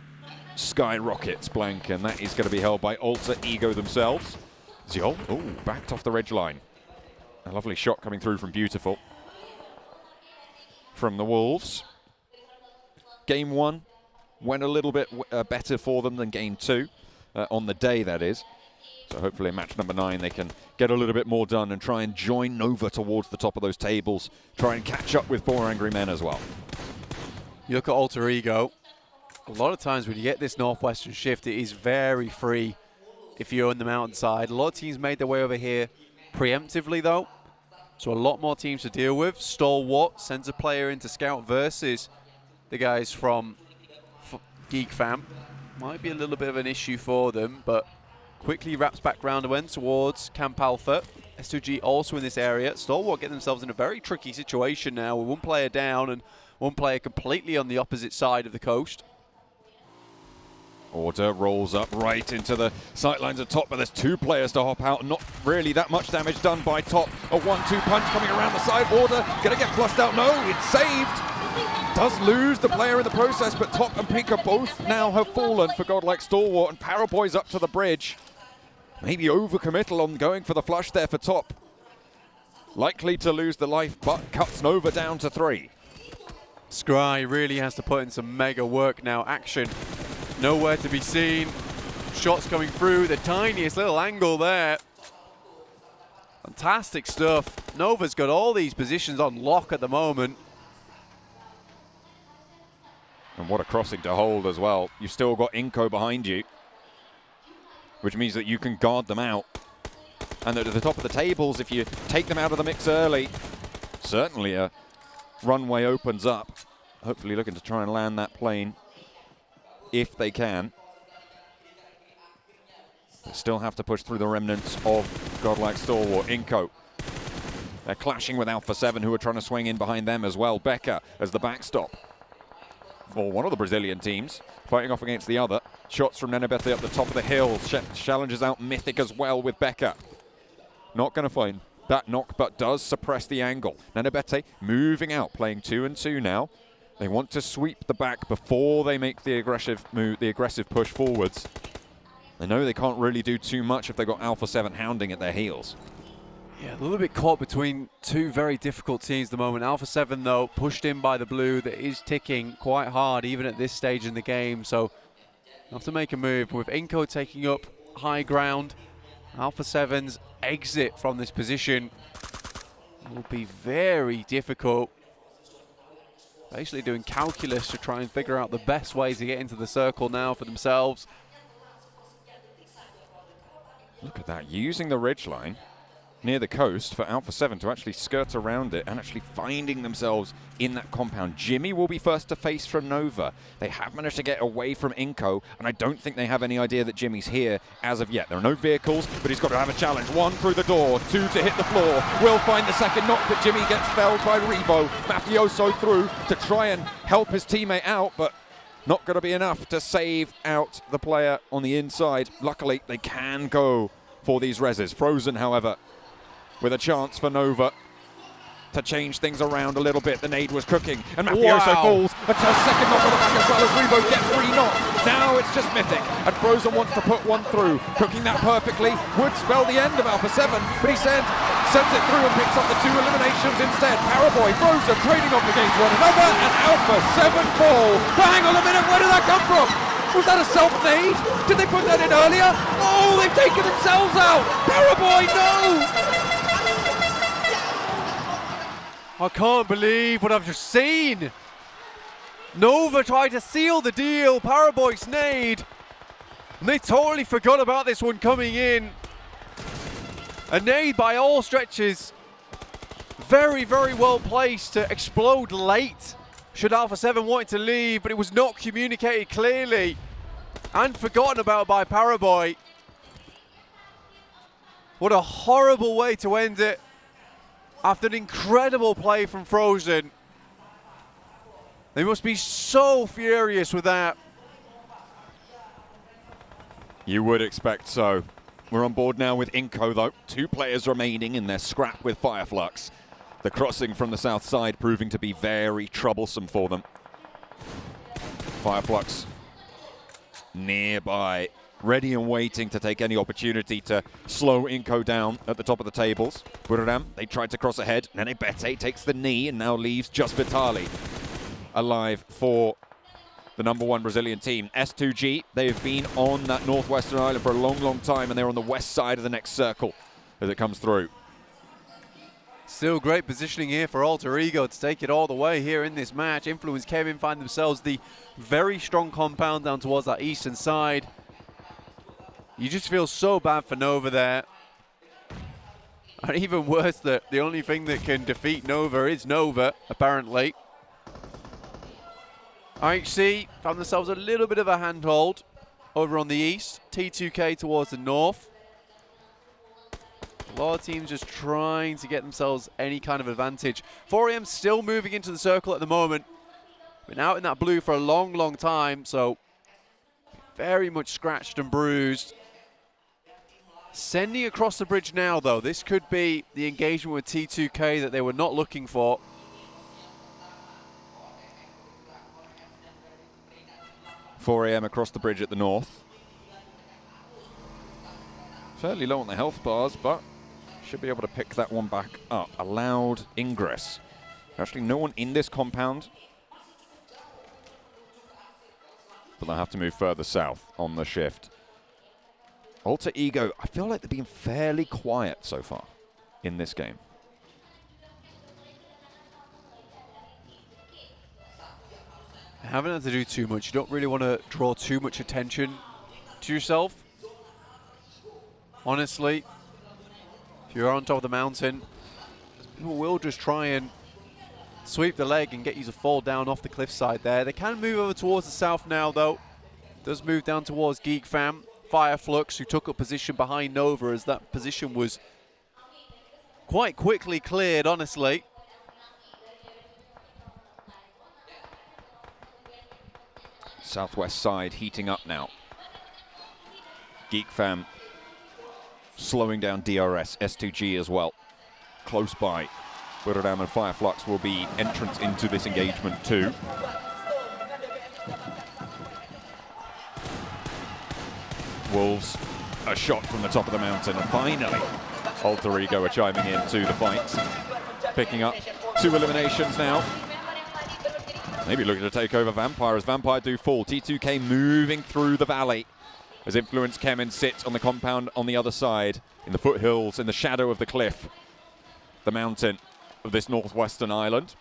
skyrockets blank, and that is going to be held by Alter Ego themselves. Xiol, backed off the ridge line. A lovely shot coming through from Beautiful. From the Wolves. Game 1 went a little bit better for them than Game 2, on the day that is. So hopefully in match number 9 they can get a little bit more done and try and join Nova towards the top of those tables. Try and catch up with 4 Angry Men as well. You look at Alter Ego. A lot of times when you get this northwestern shift, it is very free if you're on the mountainside. A lot of teams made their way over here preemptively, though. So a lot more teams to deal with. Stalwart sends a player into scout versus the guys from Geek Fam. Might be a little bit of an issue for them, but quickly wraps back round and went towards Camp Alpha. S2G also in this area. Stalwart getting themselves in a very tricky situation now with one player down and one player completely on the opposite side of the coast. Order rolls up right into the sightlines at top, but there's 2 players to hop out. Not really that much damage done by top. A 1-2 punch coming around the side. Order gonna get flushed out. No, it's saved. Does lose the player in the process, but Top and Pinker both now have fallen for Godlike Stalwart, and Paraboy's up to the bridge. Maybe overcommittal on going for the flush there for Top. Likely to lose the life, but cuts Nova down to 3. Scry really has to put in some mega work now. Action nowhere to be seen. Shots coming through, the tiniest little angle there. Fantastic stuff. Nova's got all these positions on lock at the moment. And what a crossing to hold as well. You've still got Inco behind you, which means that you can guard them out. And at the top of the tables, if you take them out of the mix early, certainly a runway opens up. Hopefully looking to try and land that plane if they can. But still have to push through the remnants of Godlike Stalwart. Inco. They're clashing with Alpha 7, who are trying to swing in behind them as well. Becca as the backstop for one of the Brazilian teams, fighting off against the other. Shots from Nenebete up the top of the hill. Challenges out Mythic as well with Becca. Not going to find that knock, but does suppress the angle. Nenebete moving out, playing 2 and 2 now. They want to sweep the back before they make the aggressive move, the aggressive push forwards. They know they can't really do too much if they've got Alpha 7 hounding at their heels. Yeah, a little bit caught between two very difficult teams at the moment. Alpha 7, though, pushed in by the blue that is ticking quite hard, even at this stage in the game. So, have to make a move. With Inco taking up high ground, Alpha 7's exit from this position will be very difficult. Basically doing calculus to try and figure out the best way to get into the circle now for themselves. Look at that, using the ridgeline near the coast for Alpha 7 to actually skirt around it and actually finding themselves in that compound. Jimmy will be first to face from Nova. They have managed to get away from Inco, and I don't think they have any idea that Jimmy's here as of yet. There are no vehicles, but he's got to have a challenge. 1 through the door, 2 to hit the floor. Will find the second knock, but Jimmy gets felled by Revo. Mafioso through to try and help his teammate out, but not going to be enough to save out the player on the inside. Luckily, they can go for these reses. Frozen, however, with a chance for Nova to change things around a little bit. The nade was cooking, and Mafioso falls. A second knock on the back as well as Revo gets 3 knocks. Now it's just Mythic, and Frozen wants to put 1 through. Cooking that perfectly would spell the end of Alpha 7, but he sends it through and picks up the 2 eliminations instead. Paraboy, Frozen trading off against one another, and Alpha 7 fall. But hang on a minute, where did that come from? Was that a self-nade? Did they put that in earlier? Oh, they've taken themselves out! Paraboy, no! I can't believe what I've just seen. Nova tried to seal the deal. Paraboy's nade. And they totally forgot about this one coming in. A nade by all stretches. Very, very well placed to explode late. Should Alpha 7 wanted to leave, but it was not communicated clearly. And forgotten about by Paraboy. What a horrible way to end it. After an incredible play from Frozen. They must be so furious with that. You would expect so. We're on board now with Inco, though. 2 players remaining in their scrap with Fireflux. The crossing from the south side proving to be very troublesome for them. Fireflux nearby, ready and waiting to take any opportunity to slow Inco down at the top of the tables. Buradam, they tried to cross ahead. Nenebete takes the knee and now leaves just Vitali alive for the #1 Brazilian team. S2G, they've been on that northwestern island for a long, long time, and they're on the west side of the next circle as it comes through. Still great positioning here for Alter Ego to take it all the way here in this match. Influence Kevin find themselves the very strong compound down towards that eastern side. You just feel so bad for Nova there. And even worse that the only thing that can defeat Nova is Nova, apparently. IHC found themselves a little bit of a handhold over on the east. T2K towards the north. A lot of teams just trying to get themselves any kind of advantage. 4AM still moving into the circle at the moment. Been out in that blue for a long, long time, so very much scratched and bruised. Sending across the bridge now, though. This could be the engagement with T2K that they were not looking for. .4am across the bridge at the north. Fairly low on the health bars, but should be able to pick that one back up. Allowed ingress. Actually, no one in this compound. But they'll have to move further south on the shift. Alter Ego, I feel like they've been fairly quiet so far. in this game. Haven't had to do too much. You don't really want to draw too much attention to yourself. Honestly, if you're on top of the mountain, people will just try and sweep the leg and get you to fall down off the cliffside there. They can move over towards the south now, though. Does move down towards Geek Fam. Fireflux, who took up position behind Nova, as that position was quite quickly cleared, honestly. Southwest side heating up now. Geek Fam slowing down DRS, S2G as well. Close by. Buradam and Fireflux will be entrants into this engagement too. Wolves, a shot from the top of the mountain, and finally Alter Ego are chiming into the fight. Picking up 2 eliminations now. Maybe looking to take over Vampire as Vampire do fall. T2K moving through the valley as Influence Kemen sits on the compound on the other side in the foothills, in the shadow of the cliff, the mountain of this northwestern island.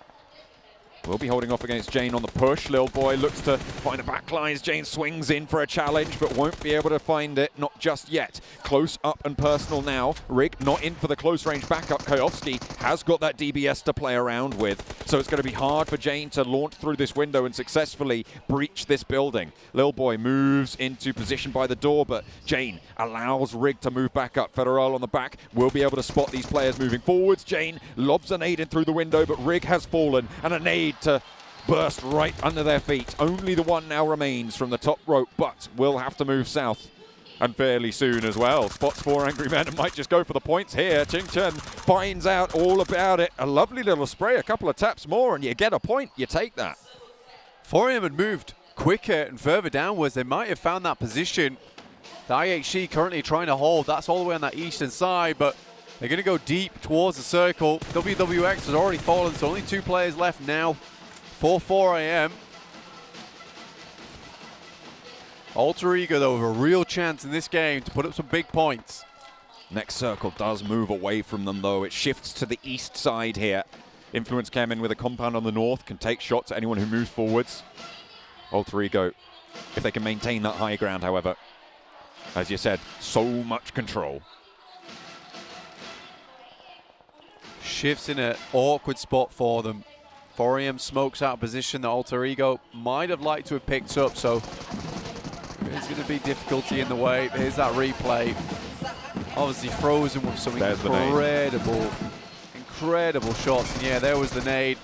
Will be holding off against Jane on the push. Lil Boy looks to find a backline as Jane swings in for a challenge, but won't be able to find it, not just yet. Close up and personal now. Rig not in for the close range backup. Kayovsky has got that DBS to play around with, so it's going to be hard for Jane to launch through this window and successfully breach this building. Lil Boy moves into position by the door, but Jane allows Rig to move back up. Federal on the back will be able to spot these players moving forwards. Jane lobs a nade in through the window, but Rig has fallen, and a nade to burst right under their feet. Only the one now remains from the top rope, but will have to move south, and fairly soon as well. Spots 4 Angry Men and might just go for the points here. Ching Chen finds out all about it. A lovely little spray, a couple of taps more, and you get a point. You take that. Forium had moved quicker and further downwards. They might have found that position. The IHC currently trying to hold. That's all the way on that eastern side, but they're going to go deep towards the circle. WWX has already fallen, so only 2 players left now for 4 AM. Alter Ego, though, with a real chance in this game to put up some big points. Next circle does move away from them, though. It shifts to the east side here. Influence Kemen with a compound on the north can take shots at anyone who moves forwards. Alter Ego, if they can maintain that high ground, however. As you said, so much control. Shifts in an awkward spot for them. Forium smokes out a position that Alter Ego might have liked to have picked up, so there's going to be difficulty in the way. Here's that replay. Obviously Frozen with some incredible shots. And yeah, there was the nade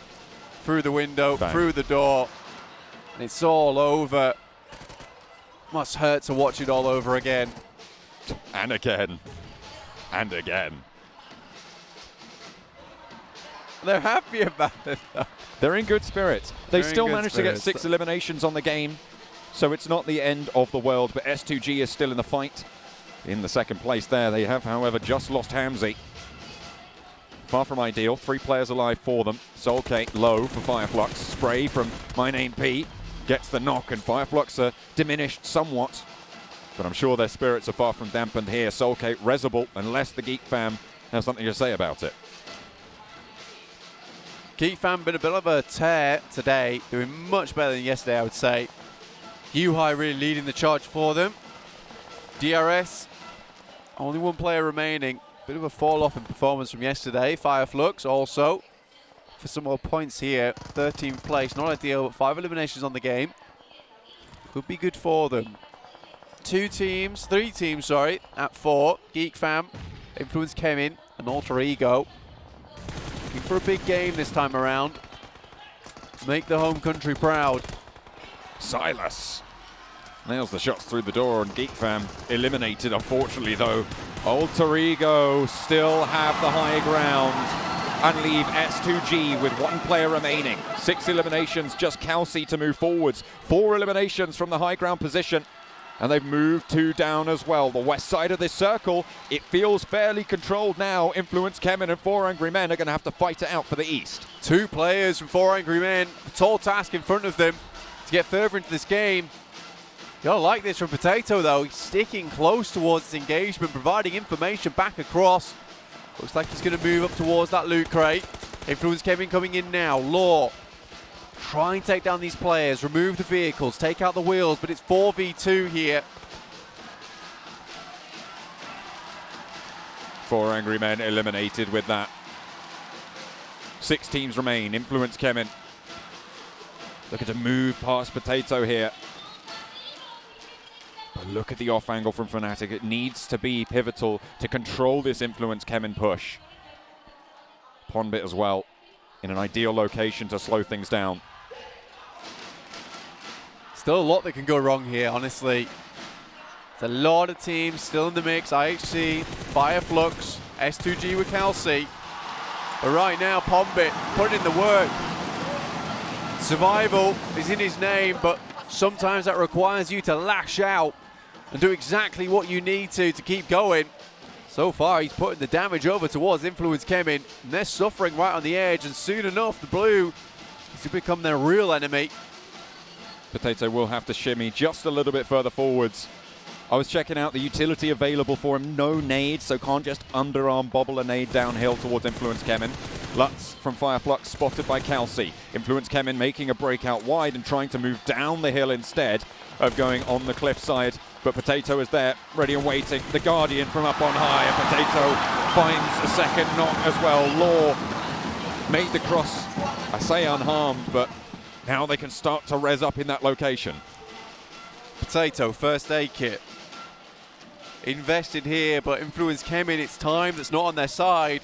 through the window, through the door. And it's all over. Must hurt to watch it all over again. And again. And again. They're happy about it, though. They're in good spirits. They still managed to get 6 eliminations on the game, so it's not the end of the world, but S2G is still in the fight. In the second place there, they have, however, just lost Hamzy. Far from ideal. 3 players alive for them. Soulcake low for Fireflux. Spray from My Name P gets the knock, and Fireflux are diminished somewhat, but I'm sure their spirits are far from dampened here. Soulcake resible, unless the Geek Fam has something to say about it. Geek Fam been a bit of a tear today, doing much better than yesterday, I would say. Yuhai really leading the charge for them. DRS, only 1 player remaining. Bit of a fall off in performance from yesterday. Fireflux also for some more points here. 13th place, not ideal, but 5 eliminations on the game. Could be good for them. 3 teams, at 4. Geek Fam, Influence Kemen, and Alter Ego. Looking for a big game this time around. Make the home country proud. Silas nails the shots through the door, and Geek Fam eliminated, unfortunately, though. Alter Ego still have the high ground and leave S2G with 1 player remaining. 6 eliminations, just Kelsey to move forwards. 4 eliminations from the high ground position, and they've moved 2 down as well. The west side of this circle, it feels fairly controlled now. Influence Kemen and 4 Angry Men are going to have to fight it out for the east. 2 players from 4 Angry Men, a tall task in front of them to get further into this game. You gotta like this from Potato, though. He's sticking close towards his engagement, providing information back across. Looks like he's going to move up towards that loot crate. Influence Kevin coming in now. Law. Try and take down these players. Remove the vehicles. Take out the wheels. But it's 4v2 here. 4 angry men eliminated with that. 6 teams remain. Influence Kemen looking to move past Potato here. But look at the off angle from Fnatic. It needs to be pivotal to control this Influence Kemen push. Ponbit as well in an ideal location to slow things down. Still a lot that can go wrong here, honestly. There's a lot of teams still in the mix. IHC, Fireflux, S2G with Kelsey. But right now, Ponbit putting in the work. Survival is in his name, but sometimes that requires you to lash out and do exactly what you need to keep going. So far, he's putting the damage over towards Influence Kemen, and they're suffering right on the edge, and soon enough, the blue is to become their real enemy. Potato will have to shimmy just a little bit further forwards. I was checking out the utility available for him. No nade, so can't just underarm bobble a nade downhill towards Influence Kemen. Lutz from Fireflux spotted by Kelsey. Influence Kemen making a breakout wide and trying to move down the hill instead of going on the cliff side. But Potato is there, ready and waiting. The Guardian from up on high, and Potato finds a second knock as well. Law made the cross, I say unharmed, but now they can start to res up in that location. Potato, first aid kit. Invested here, but Influence Kemen, it's time that's not on their side.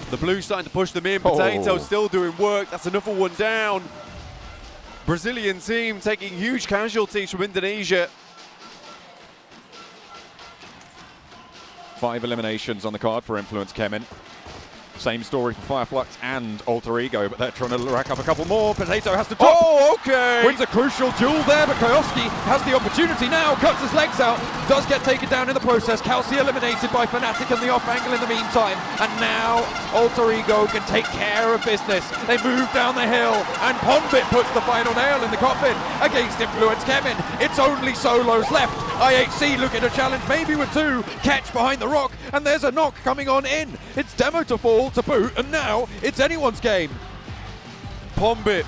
The blue starting to push them in. Potato still doing work. That's another one down. Brazilian team taking huge casualties from Indonesia. 5 eliminations on the card for Influence Kemen. Same story for Fireflux and Alter Ego, but they're trying to rack up a couple more. Potato has to top. Oh, okay. Wins a crucial duel there, but Koyoski has the opportunity now. Cuts his legs out. Does get taken down in the process. Kelsey eliminated by Fnatic and the off angle in the meantime. And now Alter Ego can take care of business. They move down the hill, and Ponbit puts the final nail in the coffin against Influence Kemen. It's only solos left. IHC looking to challenge, maybe with 2. Catch behind the rock, and there's a knock coming on in. It's Demo to fall to boot, and now it's anyone's game. Ponbit,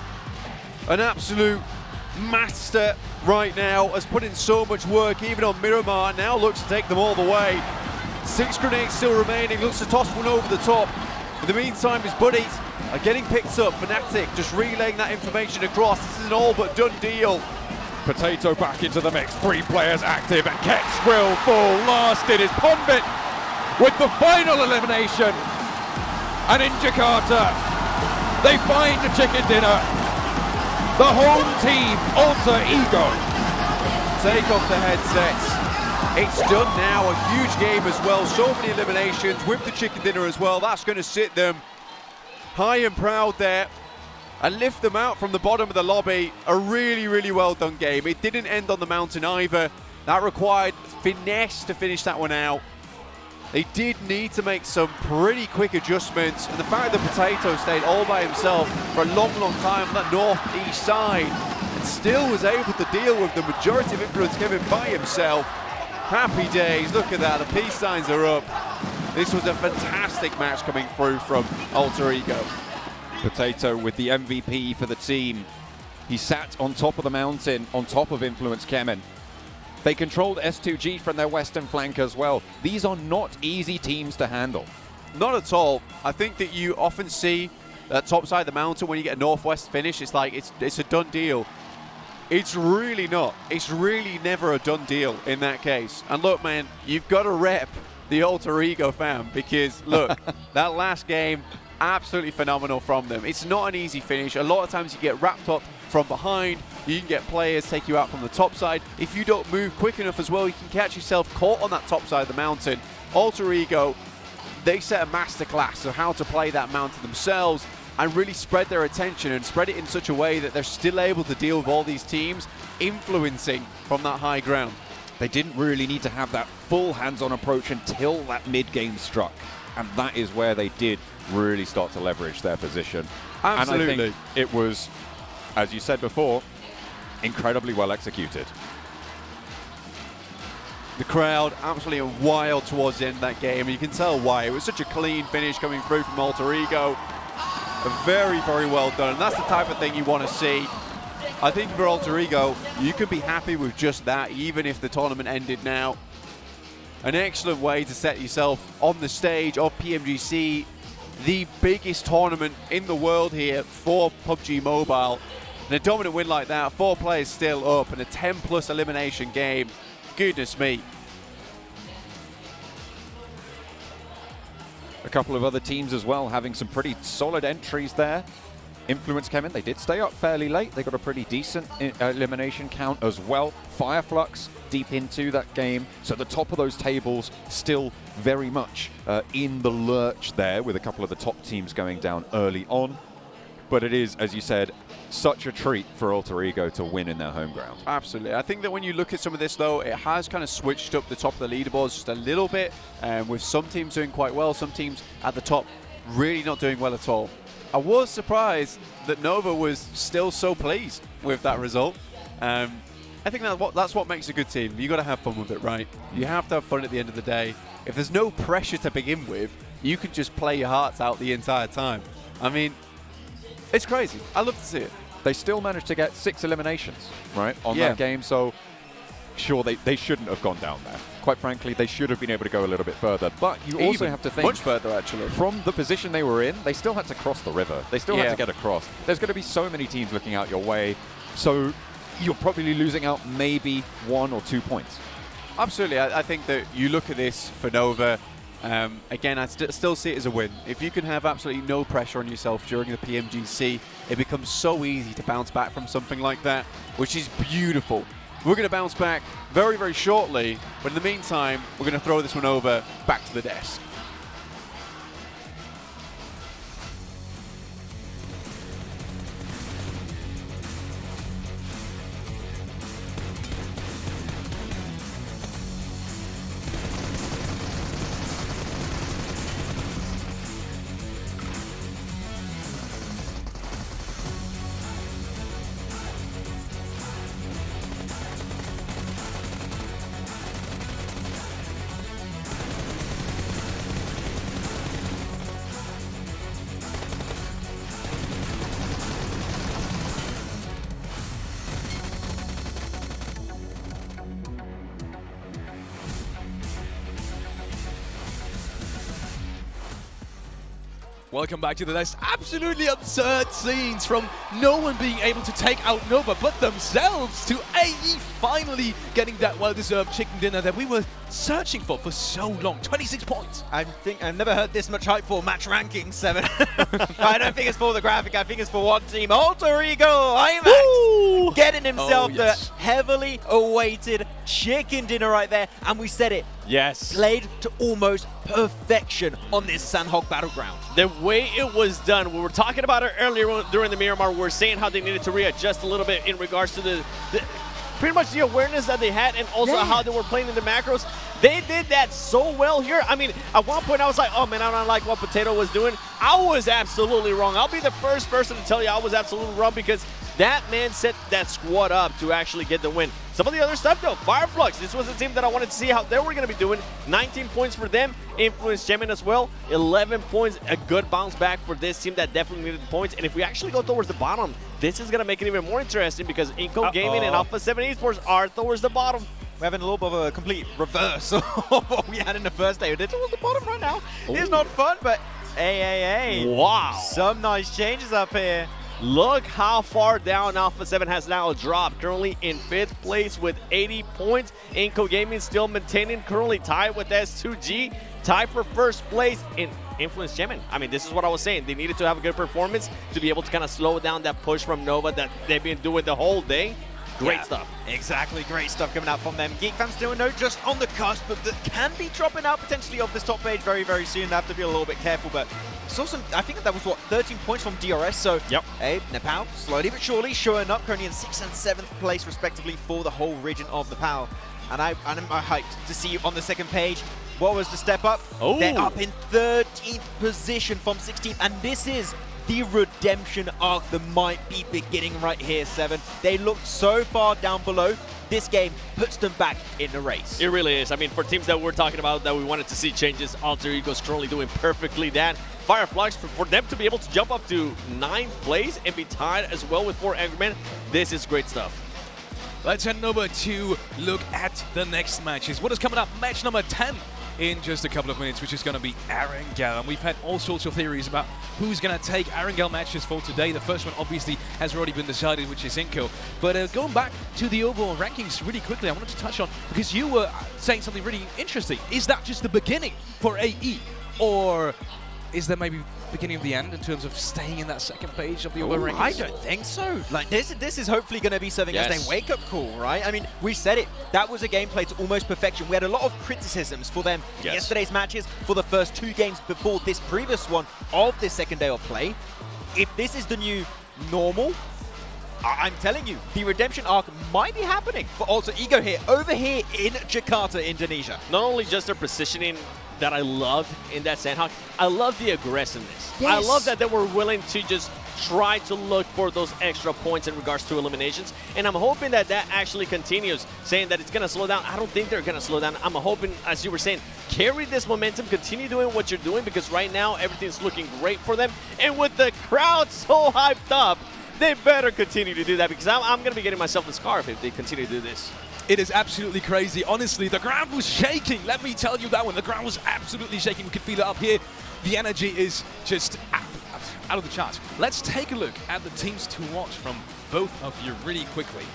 an absolute master right now, has put in so much work, even on Miramar, now looks to take them all the way. 6 grenades still remaining, looks to toss one over the top. In the meantime, his buddies are getting picked up. Fnatic just relaying that information across. This is an all but done deal. Potato back into the mix, 3 players active, and Ketch will fall. Last it is Ponbit with the final elimination. And in Jakarta, they find the chicken dinner. The home team, Alter Ego. Take off the headsets. It's done now, a huge game as well. So many eliminations with the chicken dinner as well. That's going to sit them high and proud there and lift them out from the bottom of the lobby. A really, really well done game. It didn't end on the mountain either. That required finesse to finish that one out. They did need to make some pretty quick adjustments, and the fact that Potato stayed all by himself for a long, long time on that northeast side and still was able to deal with the majority of Influence Kemen by himself. Happy days, look at that, the peace signs are up. This was a fantastic match coming through from Alter Ego. Potato with the MVP for the team. He sat on top of the mountain, on top of Influence Kemen. They controlled S2G from their western flank as well. These are not easy teams to handle. Not at all. I think that you often see that top side of the mountain when you get a northwest finish, it's like it's a done deal. It's really not. It's really never a done deal in that case. And look, man, you've got to rep the Alter Ego fam, because look, that last game, absolutely phenomenal from them. It's not an easy finish. A lot of times you get wrapped up from behind. You can get players take you out from the top side. If you don't move quick enough as well, you can catch yourself caught on that top side of the mountain. Alter Ego, they set a masterclass of how to play that mountain themselves and really spread their attention and spread it in such a way that they're still able to deal with all these teams influencing from that high ground. They didn't really need to have that full hands-on approach until that mid-game struck. And that is where they did really start to leverage their position. Absolutely. And I think it was, as you said before, incredibly well executed. The crowd absolutely wild towards the end of that game. You can tell why. It was such a clean finish coming through from Alter Ego. Very, very well done. And that's the type of thing you want to see. I think for Alter Ego, you could be happy with just that, even if the tournament ended now. An excellent way to set yourself on the stage of PMGC, the biggest tournament in the world here for PUBG Mobile. And a dominant win like that, 4 players still up, and a 10+ elimination game. Goodness me. A couple of other teams as well having some pretty solid entries there. Influence came in. They did stay up fairly late. They got a pretty decent elimination count as well. Fireflux deep into that game. So the top of those tables still very much in the lurch there, with a couple of the top teams going down early on. But it is, as you said, such a treat for Alter Ego to win in their home ground. Absolutely. I think that when you look at some of this, though, it has kind of switched up the top of the leaderboards just a little bit, with some teams doing quite well, some teams at the top really not doing well at all. I was surprised that Nova was still so pleased with that result. I think that's what makes a good team. You got to have fun with it, right? You have to have fun at the end of the day. If there's no pressure to begin with, you can just play your hearts out the entire time. I mean, it's crazy. I love to see it. They still managed to get 6 eliminations, right, on that game. So, sure, they shouldn't have gone down there. Quite frankly, they should have been able to go a little bit further. But you also have to think, much further, actually. From the position they were in, they still had to cross the river. They still had to get across. There's going to be so many teams looking out your way. So you're probably losing out maybe 1 or 2 points. Absolutely. I think that you look at this for Nova, again, I still see it as a win. If you can have absolutely no pressure on yourself during the PMGC, it becomes so easy to bounce back from something like that, which is beautiful. We're going to bounce back very, very shortly, but in the meantime, we're going to throw this one over back to the desk. Welcome back to the next absolutely absurd scenes from no one being able to take out Nova but themselves to AE finally getting that well-deserved chicken dinner that we were searching for so long. 26 points. I think I've never heard this much hype for match ranking 7. I don't think it's for the graphic. I think it's for one team. Alter Ego IMAX getting himself the heavily awaited chicken dinner right there. And we said it. Yes. Played to almost perfection on this Sanhok battleground. The way it was done, we were talking about it earlier during the Miramar. We were saying how they needed to readjust a little bit in regards to the pretty much the awareness that they had, and also how they were playing in the macros. They did that so well here. I mean, at one point I was like, oh man, I don't like what Potato was doing. I was absolutely wrong. I'll be the first person to tell you I was absolutely wrong, because that man set that squad up to actually get the win. Some of the other stuff though, Fireflux, this was a team that I wanted to see how they were going to be doing. 19 points for them, Influence Gemin as well, 11 points, a good bounce back for this team that definitely needed points. And if we actually go towards the bottom, this is going to make it even more interesting, because Inco Gaming and Alpha 7 Esports are towards the bottom. We're having a little bit of a complete reverse of what we had in the first day. They're towards the bottom right now. It's not fun, but hey. Wow. Some nice changes up here. Look how far down Alpha 7 has now dropped. Currently in 5th place with 80 points. Inco Gaming still maintaining, currently tied with S2G. Tied for first place in Influence Gemin. I mean, this is what I was saying. They needed to have a good performance to be able to kind of slow down that push from Nova that they've been doing the whole day. Great stuff. Exactly, great stuff coming out from them. Geek fans still know just on the cusp, but that can be dropping out potentially off this top page very, very soon. They have to be a little bit careful, but saw some, I think that was what, 13 points from DRS, so hey, Nepal, slowly but surely showing up, currently in 6th and 7th place respectively for the whole region of Nepal. And I'm hyped to see you on the second page. What was the step up? They're up in 13th position from 16th, and this is the redemption arc that might be beginning right here, 7. They looked so far down below. this game puts them back in the race. It really is. I mean, for teams that we're talking about that we wanted to see changes, Alter Ego's currently doing perfectly that. Fireflies, for them to be able to jump up to 9th place and be tied as well with 4 Angry Men, this is great stuff. Let's head over to look at the next matches. What is coming up? Match number 10 in just a couple of minutes, which is going to be Erangel. And we've had all sorts of theories about who's going to take Erangel matches for today. The first one obviously has already been decided, which is Inko. But going back to the overall rankings really quickly, I wanted to touch on, because you were saying something really interesting. Is that just the beginning for AE? Or is there maybe beginning of the end in terms of staying in that second page of the overall rankings? I don't think so. Like this is hopefully going to be serving as a wake-up call, right? I mean, we said it. That was a gameplay to almost perfection. We had a lot of criticisms for them in yesterday's matches, for the first 2 games before this previous one of this second day of play. If this is the new normal, I'm telling you, the redemption arc might be happening for Alter Ego here, over here in Jakarta, Indonesia. Not only just their positioning that I loved in that Sanhok, I love the aggressiveness. Yes. I love that they were willing to just try to look for those extra points in regards to eliminations, and I'm hoping that that actually continues. Saying that it's going to slow down, I don't think they're going to slow down. I'm hoping, as you were saying, carry this momentum, continue doing what you're doing, because right now everything's looking great for them, and with the crowd so hyped up, they better continue to do that, because I'm going to be getting myself a scarf if they continue to do this. It is absolutely crazy. Honestly, the ground was shaking. Let me tell you that one. The ground was absolutely shaking. We could feel it up here. The energy is just out of the charts. Let's take a look at the teams to watch from both of you really quickly.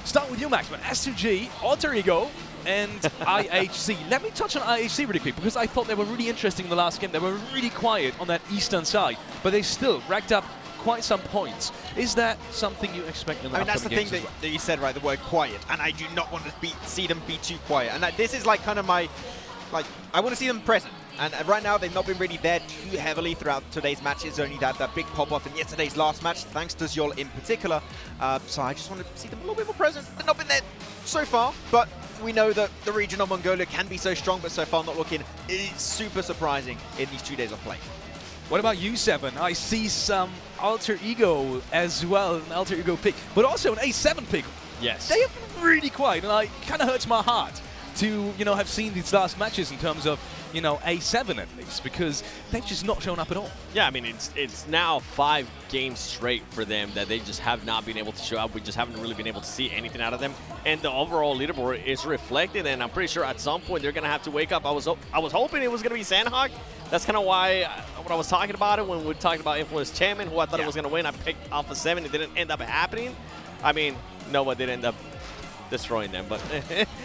Start with you, Max, but S2G, Alter Ego, and IHC. Let me touch on IHC really quick, because I thought they were really interesting in the last game. They were really quiet on that eastern side, but they still racked up quite some points. Is that something you expect in the that's the thing that you said, right, the word quiet, and I do not want to see them be too quiet. And this is like kind of my, I want to see them present. And right now, they've not been really there too heavily throughout today's matches. Only that big pop-off in yesterday's last match, thanks to Zyol in particular. So I just want to see them a little bit more present. They've not been there so far, but we know that the region of Mongolia can be so strong, but so far not looking super surprising in these 2 days of play. What about you, Seven? I see some Alter Ego as well, an Alter Ego pick, but also an A7 pick. Yes. They have been really quiet, and it kind of hurts my heart to, have seen these last matches in terms of, A7 at least, because they've just not shown up at all. Yeah, I mean, it's now 5 games straight for them that they just have not been able to show up. We just haven't really been able to see anything out of them. And the overall leaderboard is reflected, and I'm pretty sure at some point they're going to have to wake up. I was hoping it was going to be Sanhok. That's kind of why when I was talking about it, when we were talking about Influence Chairman, who I thought it was going to win, I picked Alpha 7. It didn't end up happening. I mean, Nova did end up destroying them, but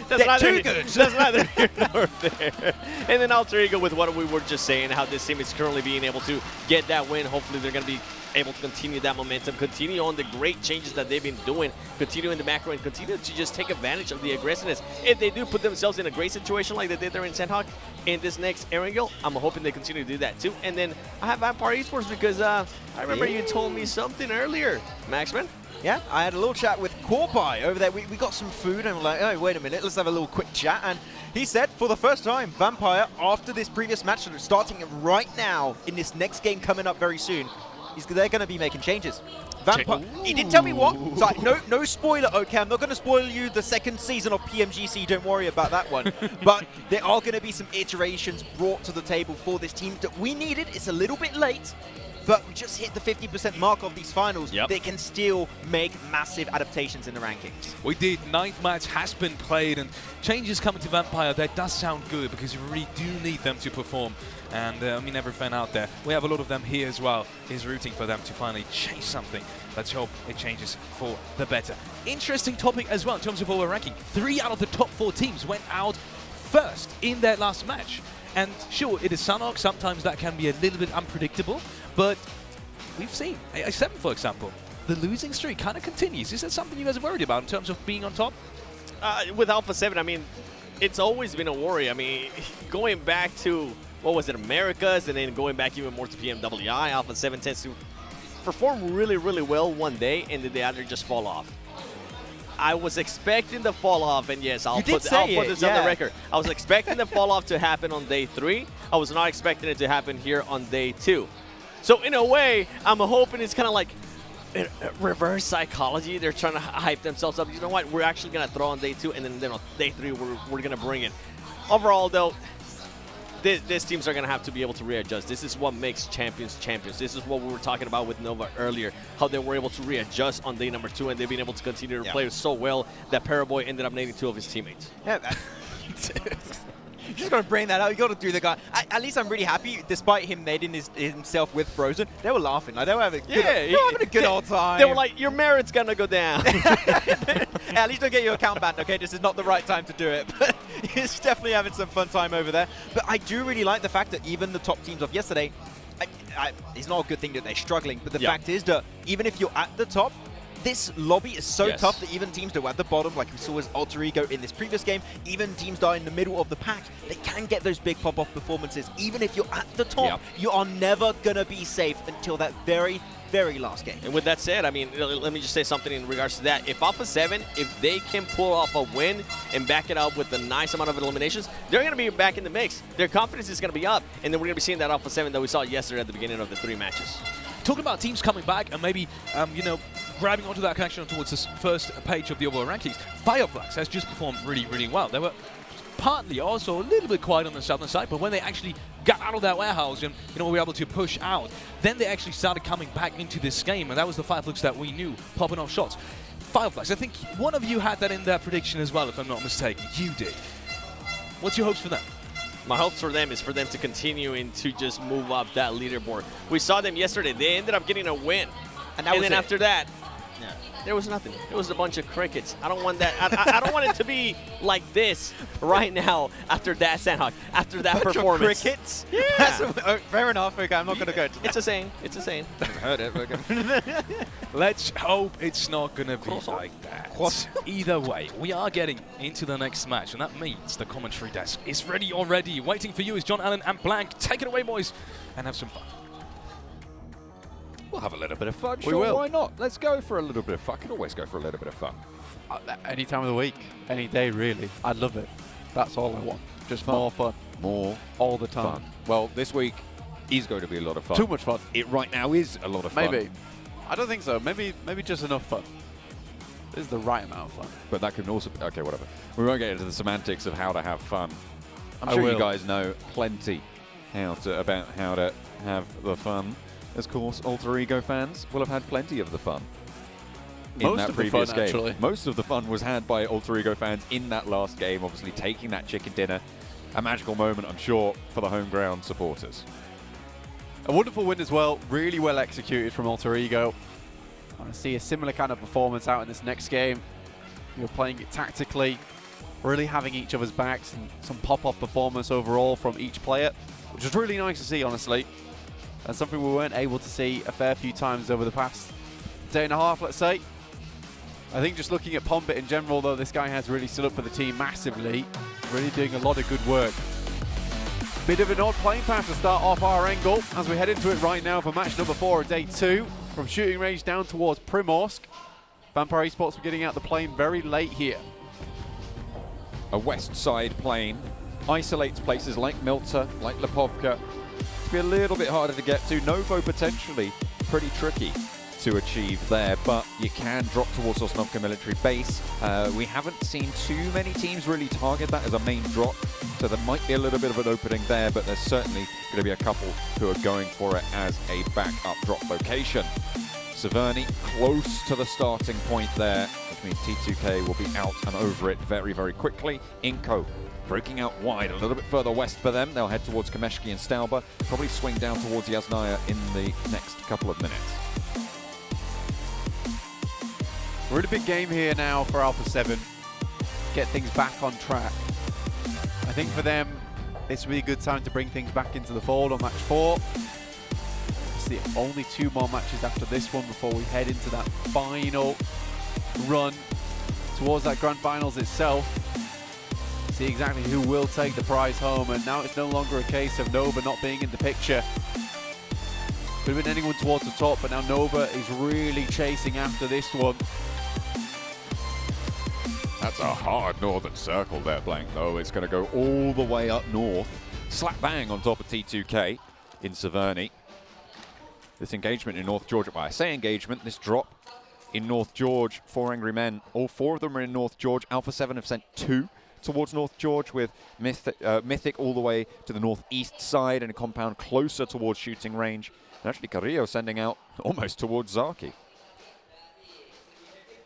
that's neither here nor there. And then Alter Ego with what we were just saying, how this team is currently being able to get that win. Hopefully they're going to be able to continue that momentum, continue on the great changes that they've been doing, continue in the macro, and continue to just take advantage of the aggressiveness. If they do put themselves in a great situation like they did there in Sanhok in this next Erangel, I'm hoping they continue to do that too. And then I have Vampire Esports because I remember you told me something earlier, Maxman. Yeah, I had a little chat with Corby over there. We got some food and we're like, oh, wait a minute, let's have a little quick chat. And he said, for the first time, Vampire, after this previous match, starting right now in this next game coming up very soon, they're going to be making changes. Vampire, he didn't tell me what. So no spoiler, okay? I'm not going to spoil you the second season of PMGC. Don't worry about that one. But there are going to be some iterations brought to the table for this team that we needed. It's a little bit late, but we just hit the 50% mark of these finals. They can still make massive adaptations in the rankings. We did. 9th match has been played, and changes coming to Vampire. That does sound good because you really do need them to perform. And I mean, every fan out there, we have a lot of them here as well, is rooting for them to finally change something. Let's hope it changes for the better. Interesting topic as well in terms of our ranking. 3 out of the top 4 teams went out first in their last match. And sure, it is Sanhok. Sometimes that can be a little bit unpredictable. But we've seen A7, for example, the losing streak kind of continues. Is that something you guys are worried about in terms of being on top? With Alpha 7, I mean, it's always been a worry. I mean, going back to, what was it, Americas, and then going back even more to PMWI, Alpha 7 tends to perform really, really well one day, and then the other just fall off. I was expecting the fall off, and yes, I'll put this on the record. I was expecting the fall off to happen on day 3. I was not expecting it to happen here on day 2. So in a way, I'm hoping it's kind of like reverse psychology. They're trying to hype themselves up. You know what? We're actually going to throw on day 2, and then on day 3, we're going to bring it. Overall, though, these teams are going to have to be able to readjust. This is what makes champions champions. This is what we were talking about with Nova earlier, how they were able to readjust on day number 2, and they've been able to continue to play so well that Paraboy ended up naming 2 of his teammates. Yeah, just got to bring that out. You got to do the guy. At least I'm really happy, despite him nading himself with Frozen. They were laughing. Like, they were having a good old time. They were like, your merit's gonna go down. At least don't get your account banned, okay? This is not the right time to do it. But he's definitely having some fun time over there. But I do really like the fact that even the top teams of yesterday, it's not a good thing that they're struggling, but the fact is that even if you're at the top, this lobby is so tough that even teams that were at the bottom, like we saw as Alter Ego in this previous game, even teams that are in the middle of the pack, they can get those big pop-off performances. Even if you're at the top, you are never going to be safe until that very last game. And with that said, I mean, let me just say something in regards to that. If Alpha 7, if they can pull off a win and back it up with a nice amount of eliminations, they're going to be back in the mix. Their confidence is going to be up, and then we're going to be seeing that Alpha 7 that we saw yesterday at the beginning of the 3 matches. Talking about teams coming back and maybe, you know, grabbing onto that connection towards this first page of the overall rankings, Fireflax has just performed really well. They were partly also a little bit quiet on the southern side, but when they actually got out of that warehouse and, you know, were able to push out, then they actually started coming back into this game, and that was the Fireflax that we knew, popping off shots. Fireflax, I think one of you had that in that prediction as well, if I'm not mistaken. You did. What's your hopes for them? My hopes for them is for them to continue and to just move up that leaderboard. We saw them yesterday. They ended up getting a win. And then after that, there was nothing. It was a bunch of crickets. I don't want that. I don't want it to be like this right now after that, Sanhok, after that performance. Crickets? Yeah. Fair enough. Okay, I'm not going to go to that. It's a saying. It's a saying. I've heard it. Let's hope it's not going to be like that. Either way, we are getting into the next match, and that means the commentary desk is ready already. Waiting for you is John Allen and Blank. Take it away, boys, and have some fun. We'll have a little bit of fun. We will. Why not? Let's go for a little bit of fun. I can always go for a little bit of fun. Any time of the week, any day, really. I'd love it. That's all I want. Just more fun. More all the time. Fun. Well, this week is going to be a lot of fun. Too much fun. It right now is a lot of fun. Maybe. I don't think so. Maybe just enough fun. This is the right amount of fun. But that can also be, okay, whatever. We won't get into the semantics of how to have fun. I'm I sure will. you guys know plenty about how to have the fun. Of course, Alter Ego fans will have had plenty of the fun in that previous game. Actually. Most of the fun was had by Alter Ego fans in that last game, obviously taking that chicken dinner. A magical moment, I'm sure, for the home ground supporters. A wonderful win as well. Really well executed from Alter Ego. I want to see a similar kind of performance out in this next game. You're playing it tactically, really having each other's backs, and some pop-off performance overall from each player, which is really nice to see, honestly. And something we weren't able to see a fair few times over the past day and a half, let's say. I think just looking at Pombit in general, though, this guy has really stood up for the team massively. Really doing a lot of good work. Bit of an odd playing path to start off Erangel as we head into it right now for match number 4 of day 2. From shooting range down towards Primorsk. Vampire Esports were getting out the plane very late here. A west side plane isolates places like Milta, like Lipovka. Be a little bit harder to get to. Novo potentially pretty tricky to achieve there, but you can drop towards Sosnovka military base. We haven't seen too many teams really target that as a main drop, so there might be a little bit of an opening there, but there's certainly going to be a couple who are going for it as a backup drop location. Severny close to the starting point there, which means T2K will be out and over it very quickly. Inko breaking out wide, a little bit further west for them. They'll head towards Kameshki and Stauber, probably swing down towards Yasnaya in the next couple of minutes. We're in a big game here now for Alpha 7. Get things back on track. I think for them, this will be a good time to bring things back into the fold on match 4. It's the only 2 more matches after this one before we head into that final run towards that Grand Finals itself. See exactly who will take the prize home, and now it's no longer a case of Nova not being in the picture. Could have been anyone towards the top, but now Nova is really chasing after this one. That's a hard northern circle there, Blank, though. It's going to go all the way up north. Slap bang on top of T2K in Severny. this engagement in North George. Well, I say engagement, this drop in North George. 4 Angry Men. All 4 of them are in North George. Alpha 7 have sent 2 towards North George, with Mythic all the way to the northeast side in a compound closer towards shooting range. And actually Carrillo sending out almost towards Zaki.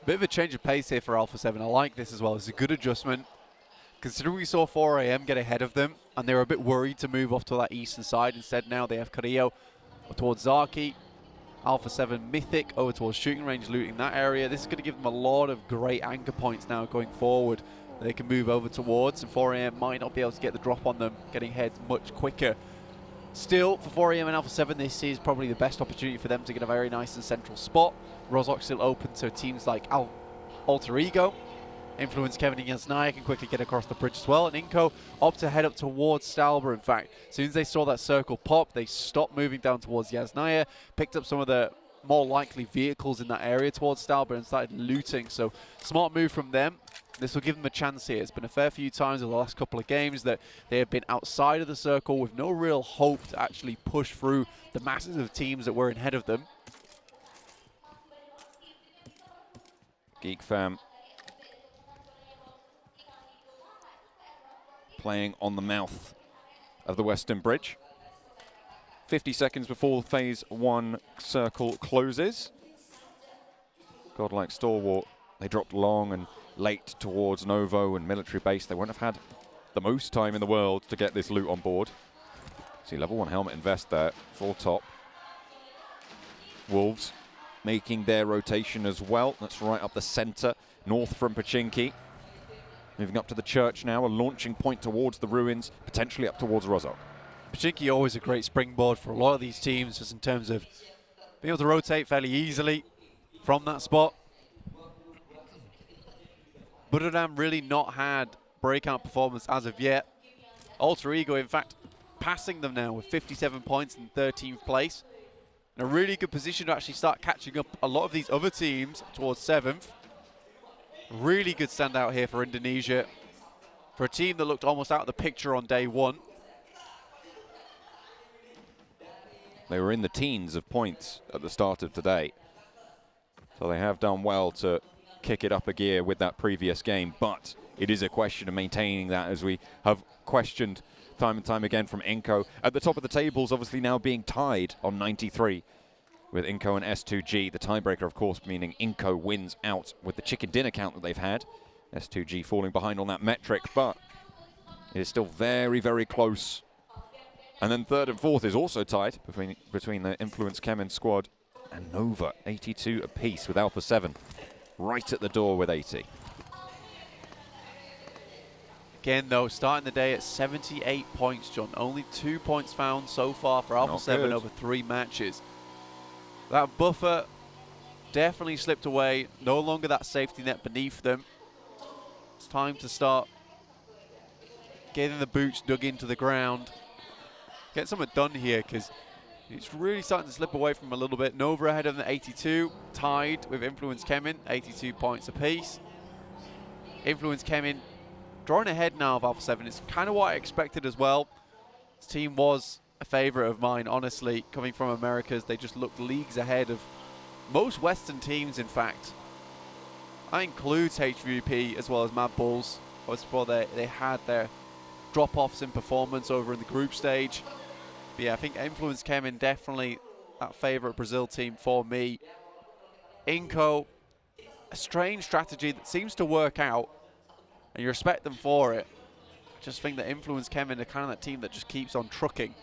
Bit of a change of pace here for Alpha 7. I like this as well. It's a good adjustment. Considering we saw 4 AM get ahead of them, and they were a bit worried to move off to that eastern side. Instead, now they have Carrillo towards Zaki. Alpha 7 Mythic over towards shooting range, looting that area. This is going to give them a lot of great anchor points now going forward. They can move over towards, and 4 AM might not be able to get the drop on them, getting ahead much quicker. Still, for 4 AM and Alpha 7, this is probably the best opportunity for them to get a very nice and central spot. Rozhok still open, so teams like Alter Ego, Influence Kevin and Yasnaya can quickly get across the bridge as well. And Inco opt to head up towards Stalber, in fact. As soon as they saw that circle pop, they stopped moving down towards Yasnaya, picked up some of the more likely vehicles in that area towards Stalber and started looting. So, smart move from them. This will give them a chance here. It's been a fair few times over the last couple of games that they have been outside of the circle with no real hope to actually push through the masses of teams that were ahead of them. Geek Fam playing on the mouth of the Western Bridge. 50 seconds before phase 1 circle closes. Godlike Stalwart, they dropped long and late towards Novo and military base. They won't have had the most time in the world to get this loot on board. See level 1 helmet and vest there, full top. Wolves making their rotation as well. That's right up the center, north from Pachinki. Moving up to the church now, a launching point towards the ruins, potentially up towards Rozhok. Pachinki always a great springboard for a lot of these teams, just in terms of being able to rotate fairly easily from that spot. Buddhadam really not had breakout performance as of yet. Alter Ego, in fact, passing them now with 57 points in 13th place. In a really good position to actually start catching up a lot of these other teams towards 7th. Really good standout here for Indonesia. For a team that looked almost out of the picture on day 1. They were in the teens of points at the start of today. So they have done well to kick it up a gear with that previous game, but it is a question of maintaining that, as we have questioned time and time again from Inco. At the top of the tables, obviously now being tied on 93 with Inco and S2G. The tiebreaker, of course, meaning Inco wins out with the chicken dinner count that they've had. S2G falling behind on that metric, but it is still very, very close. And then 3rd and 4th is also tied between the Influence Kemen squad and Nova, 82 apiece with Alpha 7 right at the door with 80. Again, though, starting the day at 78 points, John. Only 2 points found so far for Alpha 7 over 3 matches. That buffer definitely slipped away. No longer that safety net beneath them. It's time to start getting the boots dug into the ground. Get something done here, because it's really starting to slip away from a little bit. Nova ahead of the 82, tied with Influence Kemen, 82 points apiece. Influence Kemen drawing ahead now of Alpha 7. It's kind of what I expected as well. This team was a favorite of mine, honestly. Coming from Americas, they just looked leagues ahead of most Western teams, in fact. That includes HVP as well as Mad Bulls. Before they had their drop-offs in performance over in the group stage. But yeah, I think Influence Kemen definitely that favorite Brazil team for me. Inco, a strange strategy that seems to work out, and you respect them for it. I just think that Influence Kemen are kind of that team that just keeps on trucking.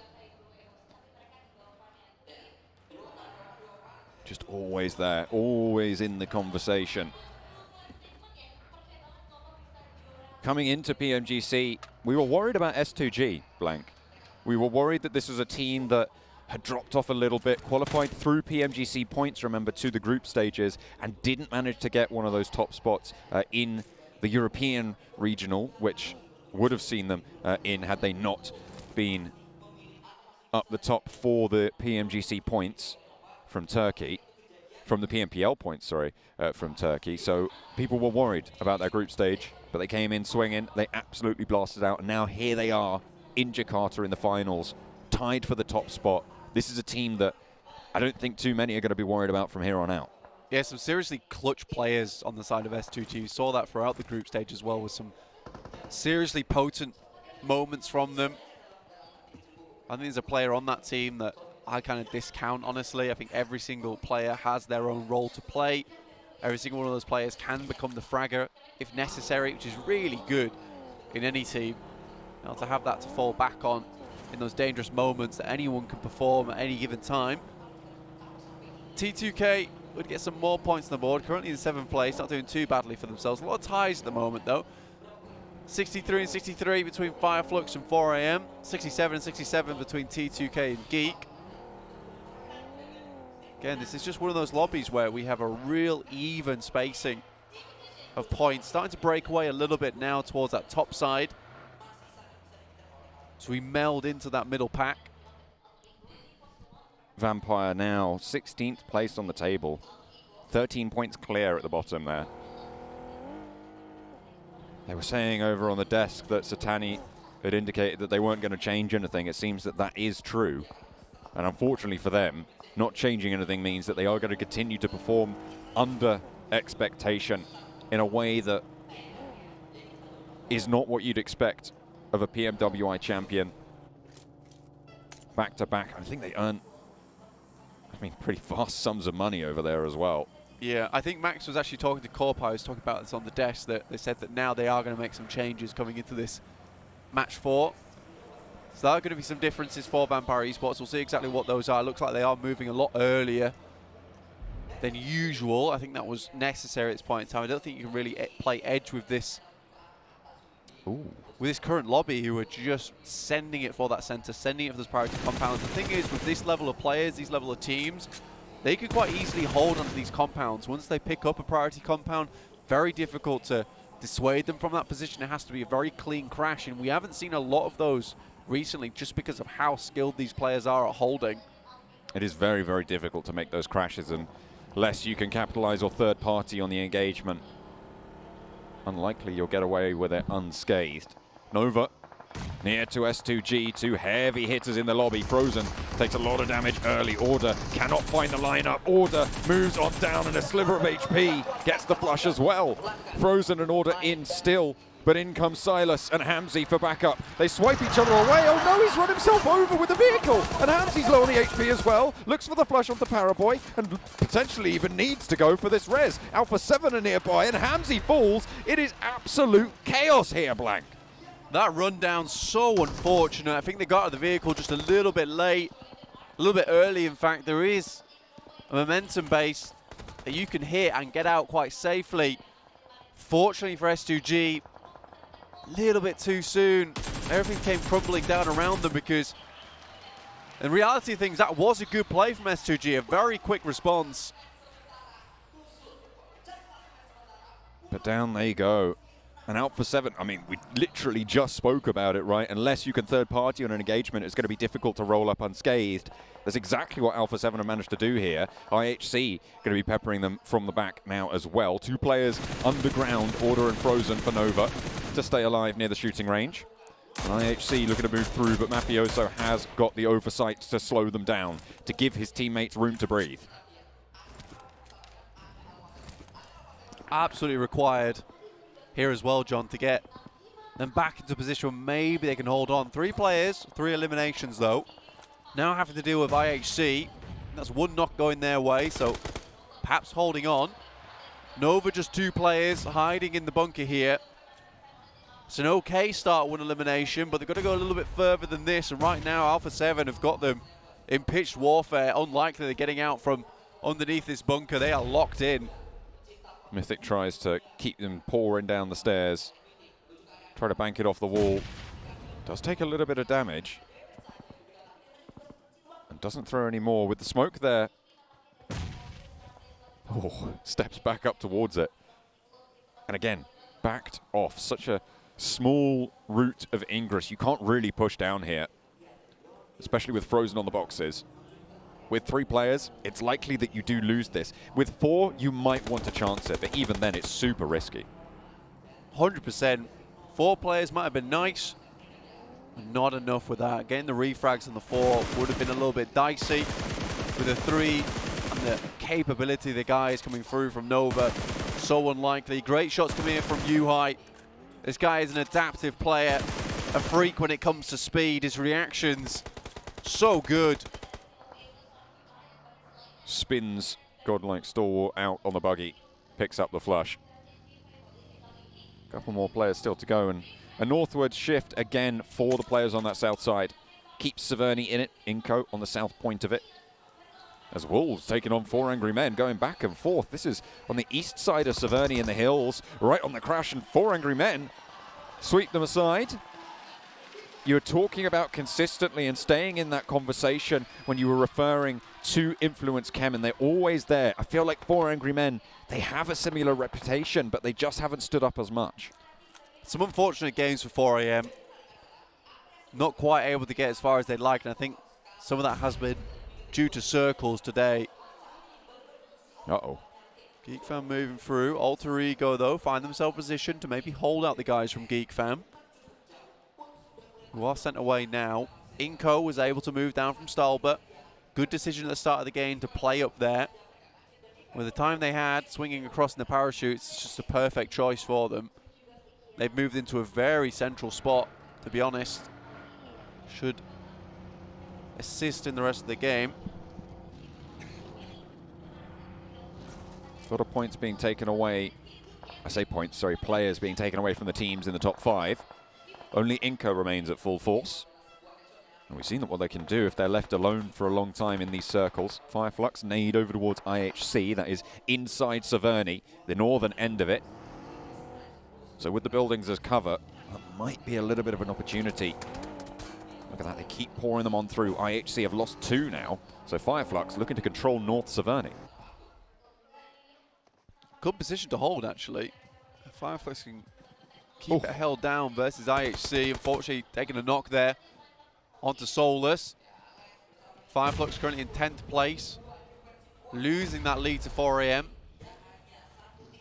Just always there, always in the conversation. Coming into PMGC, we were worried about S2G, Blank. We were worried that this was a team that had dropped off a little bit, qualified through PMGC points, remember, to the group stages, and didn't manage to get one of those top spots in the European regional, which would have seen them in had they not been up the top for the PMGC points from Turkey, from the PMPL points, sorry, from Turkey. So people were worried about that group stage, but they came in swinging, they absolutely blasted out, and now here they are in Jakarta in the finals, tied for the top spot. This is a team that I don't think too many are going to be worried about from here on out. Yeah, some seriously clutch players on the side of S2G. You saw that throughout the group stage as well, with some seriously potent moments from them. I think there's a player on that team that I kind of discount, honestly. I think every single player has their own role to play. Every single one of those players can become the fragger if necessary, which is really good in any team. Now, to have that to fall back on in those dangerous moments that anyone can perform at any given time. T2K would get some more points on the board, currently in 7th place, not doing too badly for themselves. A lot of ties at the moment, though. 63 and 63 between Fireflux and 4AM. 67 and 67 between T2K and Geek. Again, this is just one of those lobbies where we have a real even spacing of points. Starting to break away a little bit now towards that top side. So we meld into that middle pack. Vampire now 16th place on the table. 13 points clear at the bottom there. They were saying over on the desk that Satani had indicated that they weren't going to change anything. It seems that that is true. And unfortunately for them, not changing anything means that they are going to continue to perform under expectation in a way that is not what you'd expect of a PMWI champion. Back to back, I think they earn, pretty vast sums of money over there as well. Yeah, I think Max was actually talking to Corpo. I was talking about this on the desk, that they said that now they are going to make some changes coming into this match 4. So there are going to be some differences for Vampire Esports. We'll see exactly what those are. Looks like they are moving a lot earlier than usual. I think that was necessary at this point in time. I don't think you can really play edge with this. With this current lobby, who are just sending it for that center, sending it for those priority compounds. The thing is, with this level of players, these level of teams, they can quite easily hold onto these compounds. Once they pick up a priority compound, very difficult to dissuade them from that position. It has to be a very clean crash, and we haven't seen a lot of those recently just because of how skilled these players are at holding. It is very, very difficult to make those crashes unless you can capitalize or third party on the engagement. Unlikely you'll get away with it unscathed. Nova near to S2G, 2 heavy hitters in the lobby. Frozen takes a lot of damage early. Order cannot find the lineup. Order moves on down, and a sliver of HP gets the flush as well. Frozen and Order in still, but in comes Silas and Hamzy for backup. They swipe each other away. Oh no, he's run himself over with the vehicle, and Hamzy's low on the HP as well. Looks for the flush onto Paraboy, and potentially even needs to go for this res. Alpha 7 are nearby, and Hamzy falls. It is absolute chaos here, Blank. That rundown, so unfortunate. I think they got out of the vehicle just a little bit late, a little bit early. In fact, there is a momentum base that you can hit and get out quite safely. Fortunately for S2G, a little bit too soon. Everything came crumbling down around them, because in reality of things, that was a good play from S2G, a very quick response. But down they go. And Alpha 7, we literally just spoke about it, right? Unless you can third party on an engagement, it's going to be difficult to roll up unscathed. That's exactly what Alpha 7 have managed to do here. IHC going to be peppering them from the back now as well. 2 players underground, Order and Frozen for Nova, to stay alive near the shooting range. And IHC looking to move through, but Mafioso has got the oversight to slow them down, to give his teammates room to breathe. Absolutely required here as well, John, to get them back into a position where maybe they can hold on. 3 players, 3 eliminations though. Now having to deal with IHC. That's 1 knock going their way, so perhaps holding on. Nova just 2 players hiding in the bunker here. It's an okay start, 1 elimination, but they've got to go a little bit further than this. And right now, Alpha 7 have got them in pitched warfare. Unlikely they're getting out from underneath this bunker. They are locked in. Mythic tries to keep them pouring down the stairs. Try to bank it off the wall. Does take a little bit of damage. And doesn't throw any more with the smoke there. Oh, steps back up towards it. And again, backed off. Such a small route of ingress. You can't really push down here, especially with Frozen on the boxes. With 3 players, it's likely that you do lose this. With 4, you might want to chance it, but even then, it's super risky. 100%. 4 players might have been nice, but not enough with that. Getting the refrags on the 4 would have been a little bit dicey. with the 3 and the capability of the guys coming through from Nova. So unlikely. Great shots coming in from Yuhai. This guy is an adaptive player, a freak when it comes to speed. His reactions, so good. Spins godlike stalwart out on the buggy, picks up the flush. Couple more players still to go, and a northward shift again for the players on that south side. Keeps Severny in it, Inco on the south point of it. As Wolves taking on 4 Angry Men, going back and forth. This is on the east side of Severny in the hills, right on the crash, and 4 Angry Men sweep them aside. You were talking about consistently and staying in that conversation when you were referring to Influence Chem, and they're always there. I feel like 4 Angry Men, they have a similar reputation, but they just haven't stood up as much. Some unfortunate games for 4 AM. Not quite able to get as far as they'd like, and I think some of that has been due to circles today. Uh-oh. Geek Fam moving through. Alter Ego, though, find themselves positioned to maybe hold out the guys from Geek Fam, who are sent away now. Inco was able to move down from Stalbert. Good decision at the start of the game to play up there. With the time they had, swinging across in the parachutes, it's just a perfect choice for them. They've moved into a very central spot, to be honest. Should assist in the rest of the game. A lot of points being taken away. I say points, sorry, players being taken away from the teams in the top 5. Only Inco remains at full force. And we've seen what they can do if they're left alone for a long time in these circles. Fireflux nade over towards IHC. That is inside Severny, the northern end of it. So with the buildings as cover, that might be a little bit of an opportunity. Look at that, they keep pouring them on through. IHC have lost 2 now. So Fireflux looking to control North Severny. Good position to hold, actually. Fireflux can keep it held down versus IHC. Unfortunately, taking a knock there onto Solus. Fireflux currently in 10th place, losing that lead to 4 AM.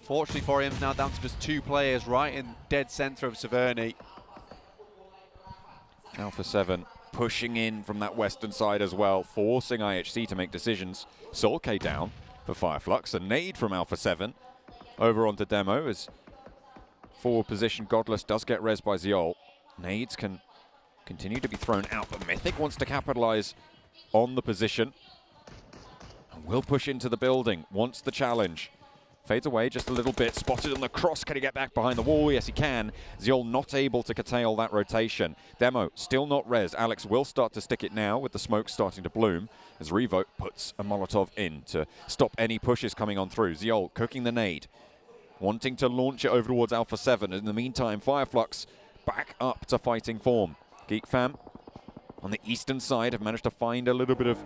Fortunately, 4 AM is now down to just 2 players right in dead center of Severny. Alpha 7 pushing in from that western side as well, forcing IHC to make decisions. Solke down for Fireflux. A nade from Alpha 7 over onto Demo as forward position Godless does get res by Ziol. Nades can continue to be thrown out, but Mythic wants to capitalize on the position and will push into the building, wants the challenge. Fades away just a little bit, spotted on the cross. Can he get back behind the wall? Yes, he can. Ziol not able to curtail that rotation. Demo still not res. Alex will start to stick it now with the smoke starting to bloom as Revo puts a Molotov in to stop any pushes coming on through. Ziol cooking the nade, wanting to launch it over towards Alpha 7. In the meantime, Fireflux back up to fighting form. Geek Fam on the eastern side have managed to find a little bit of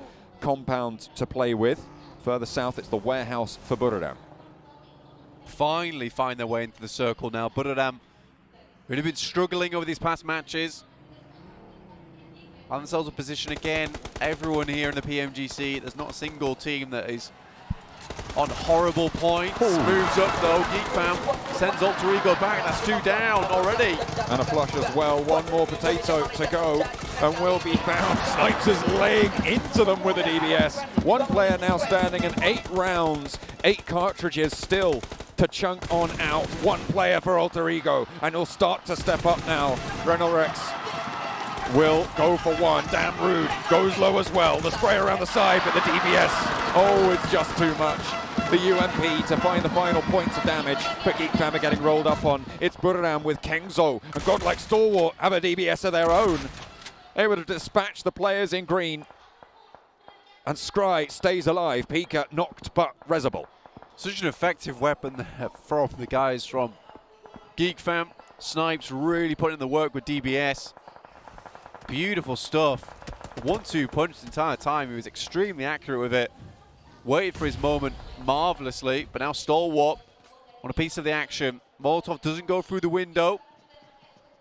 compound to play with. Further south, it's the warehouse for Buradam. Finally find their way into the circle now. Buradam really been struggling over these past matches. Find themselves a position again. Everyone here in the PMGC, there's not a single team that is on horrible points. Moves up though. Geek Fam sends Alter Ego back. That's 2 down already. And a flush as well. 1 more potato to go and will be found. Snipes is laying into them with a DBS. 1 player now standing in 8 rounds. 8 cartridges still to chunk on out. 1 player for Alter Ego, and he'll start to step up now. Renelrex will go for 1. Damn rude. Goes low as well. The spray around the side, but the DBS, oh, it's just too much. The UMP to find the final points of damage, but Geek Fam are getting rolled up on. It's Buradam with Kengzo, and Godlike Stalwart have a DBS of their own. Able to dispatch the players in green. And Scry stays alive. Pika knocked, but resable. Such an effective weapon there from the guys from Geek Fam. Snipes really putting in the work with DBS. Beautiful stuff. 1-2 punch the entire time. He was extremely accurate with it. Waited for his moment marvelously, but now Stalwart on a piece of the action. Molotov doesn't go through the window.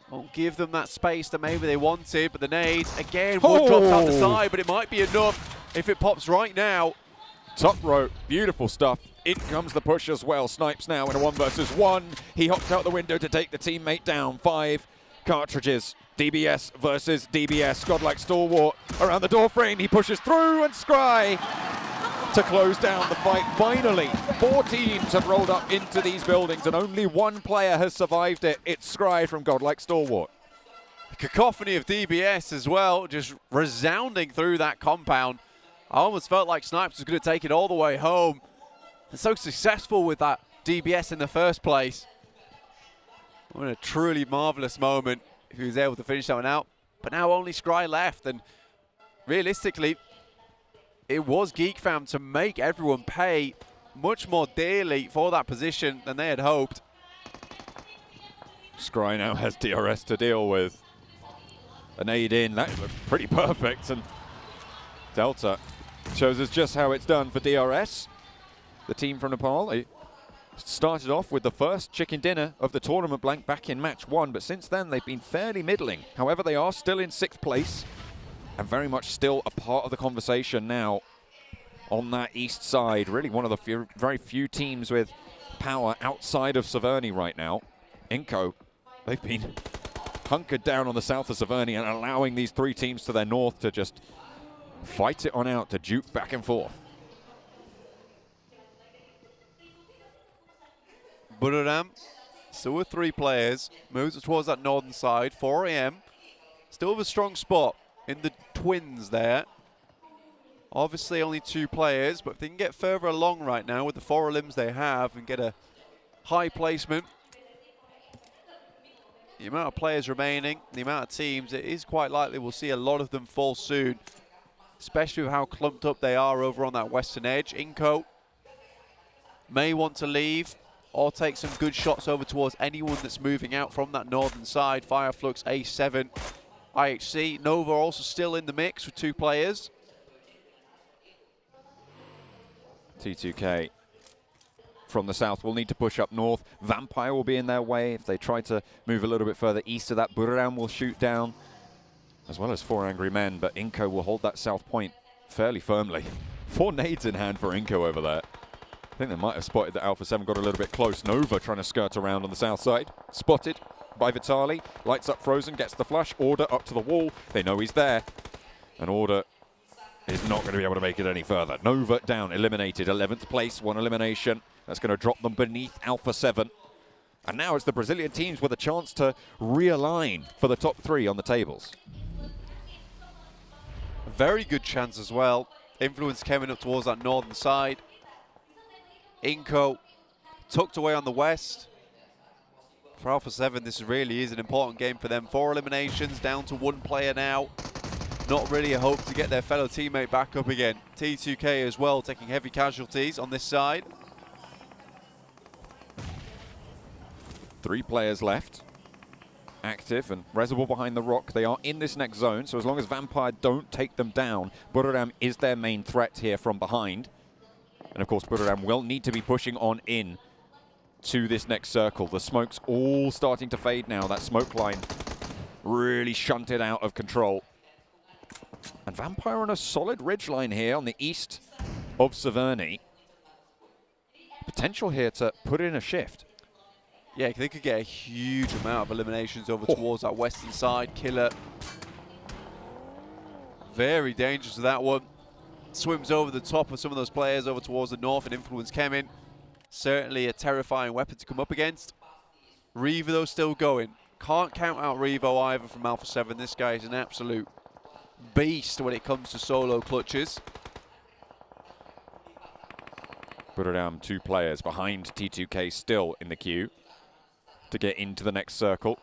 Won't give them that space that maybe they wanted, but the nades, again, one drops out the side, but it might be enough if it pops right now. Top row, beautiful stuff. In comes the push as well. Snipes now in a 1 versus 1. He hopped out the window to take the teammate down. 5 cartridges. DBS versus DBS. Godlike Stalwart around the door frame. He pushes through, and Scry to close down the fight. Finally, 4 teams have rolled up into these buildings, and only 1 player has survived it. It's Scry from Godlike Stalwart. Cacophony of DBS as well, just resounding through that compound. I almost felt like Snipes was going to take it all the way home. And so successful with that DBS in the first place. What a truly marvelous moment if he was able to finish that one out. But now only Scry left, and realistically, it was GeekFam to make everyone pay much more dearly for that position than they had hoped. Scry now has DRS to deal with. An aid in, that looked pretty perfect, and Delta shows us just how it's done for DRS. The team from Nepal, they started off with the first chicken dinner of the tournament blank back in match 1, but since then they've been fairly middling. However, they are still in 6th place and very much still a part of the conversation now on that east side. Really one of the very few teams with power outside of Severny right now. Inco, they've been hunkered down on the south of Severny and allowing these 3 teams to their north to just fight it on out, to duke back and forth. Bururam, still with 3 players, moves towards that northern side, 4 AM. Still with a strong spot in the twins there. Obviously only 2 players, but if they can get further along right now with the 4 limbs they have and get a high placement, the amount of players remaining, the amount of teams, it is quite likely we'll see a lot of them fall soon, especially with how clumped up they are over on that western edge. Inco may want to leave or take some good shots over towards anyone that's moving out from that northern side. Fireflux, A7, IHC. Nova also still in the mix with 2 players. T2K from the south will need to push up north. Vampire will be in their way if they try to move a little bit further east of that. Bururam will shoot down, as well as 4 angry men, but Inco will hold that south point fairly firmly. 4 nades in hand for Inco over there. I think they might have spotted that Alpha 7 got a little bit close. Nova trying to skirt around on the south side. Spotted by Vitali. Lights up Frozen, gets the flash. Order up to the wall. They know he's there. And Order is not going to be able to make it any further. Nova down, eliminated. 11th place, 1 elimination. That's going to drop them beneath Alpha 7. And now it's the Brazilian teams with a chance to realign for the top 3 on the tables. A very good chance as well. Influence coming up towards that northern side. Inco tucked away on the west. For Alpha 7, this really is an important game for them. 4 eliminations, down to 1 player now. Not really a hope to get their fellow teammate back up again. T2K as well, taking heavy casualties on this side. 3 players left. Active and Reservoir behind the rock. They are in this next zone, so as long as Vampire don't take them down, Bururam is their main threat here from behind. And of course, Bururam will need to be pushing on in to this next circle. The smoke's all starting to fade now. That smoke line really shunted out of control. And Vampire on a solid ridge line here on the east of Severny. Potential here to put in a shift. Yeah, they could get a huge amount of eliminations over towards that western side. Killer. Very dangerous to that one. Swims over the top of some of those players over towards the north, and Influence Kemin. Certainly a terrifying weapon to come up against. Revo though still going. Can't count out Revo either from Alpha 7. This guy is an absolute beast when it comes to solo clutches. Put it down, 2 players behind T2K still in the queue to get into the next circle.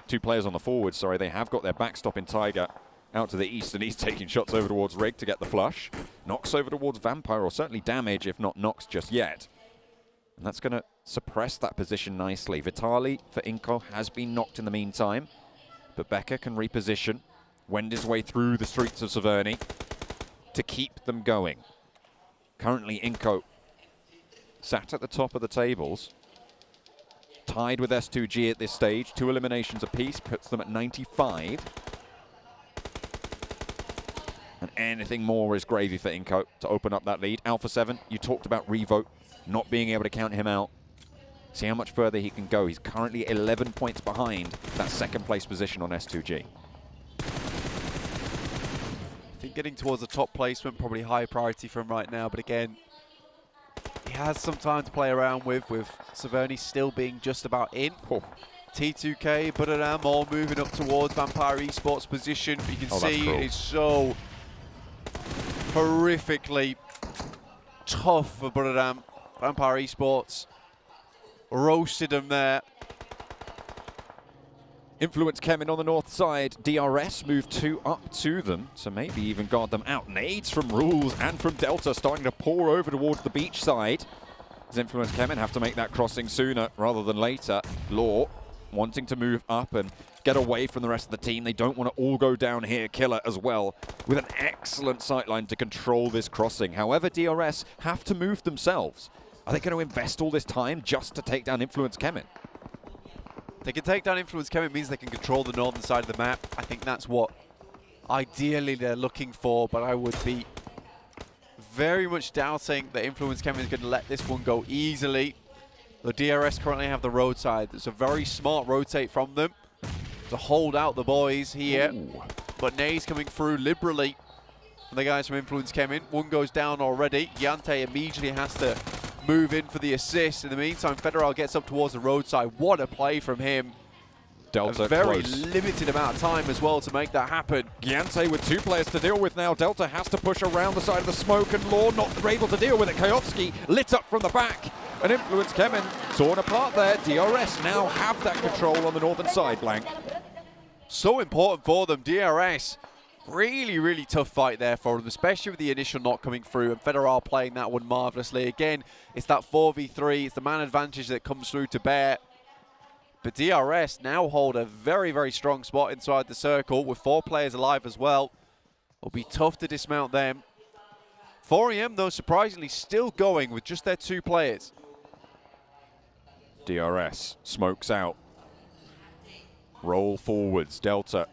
2 players on the forward, sorry. They have got their backstop in Tiger out to the east, and he's taking shots over towards Rig to get the flush. Knocks over towards Vampire, or certainly damage, if not knocks just yet. And that's going to suppress that position nicely. Vitali for Inco has been knocked in the meantime, but Becker can reposition, wend his way through the streets of Severny to keep them going. Currently, Inco sat at the top of the tables, tied with S2G at this stage. 2 eliminations apiece puts them at 95. And anything more is gravy for Inco to open up that lead. Alpha 7, you talked about Revo not being able to count him out. See how much further he can go. He's currently 11 points behind that second place position on S2G. I think getting towards the top placement probably high priority for him right now, but again, he has some time to play around with Severny still being just about in. T2K, Buradam all moving up towards Vampire Esports position. You can see it's so horrifically tough for Buradam. Vampire Esports roasted him there. Influence Kemin on the north side. DRS moved 2 up to them to maybe even guard them out. Nades from Rules and from Delta starting to pour over towards the beach side. Does Influence Kemin have to make that crossing sooner rather than later? Law wanting to move up and get away from the rest of the team. They don't want to all go down here. Killer as well with an excellent sightline to control this crossing. However, DRS have to move themselves. Are they going to invest all this time just to take down Influence Kemin? They can take down Influence Kemin, means they can control the northern side of the map. I think that's what ideally they're looking for, but I would be very much doubting that Influence Kemin is going to let this one go easily. The DRS currently have the roadside. It's a very smart rotate from them to hold out the boys here. Ooh. But Nay's coming through liberally from the guys from Influence Kemin. One goes down already. Yante immediately has to move in for the assist. In the meantime, Federal gets up towards the roadside. What a play from him. Delta a very close. limited amount of time as well to make that happen. Yante with 2 players to deal with now. Delta has to push around the side of the smoke, and Law not able to deal with it. Kayovsky lit up from the back. An Influence Kemin torn apart there. DRS now have that control on the northern side, Blank. So important for them. DRS, really, really tough fight there for them, especially with the initial knock coming through, and Federal playing that one marvelously. Again, it's that 4v3, it's the man advantage that comes through to bear. But DRS now hold a very, very strong spot inside the circle with 4 players alive as well. It'll be tough to dismount them. 4EM, though, surprisingly still going with just their 2 players. DRS smokes out. Roll forwards. Delta.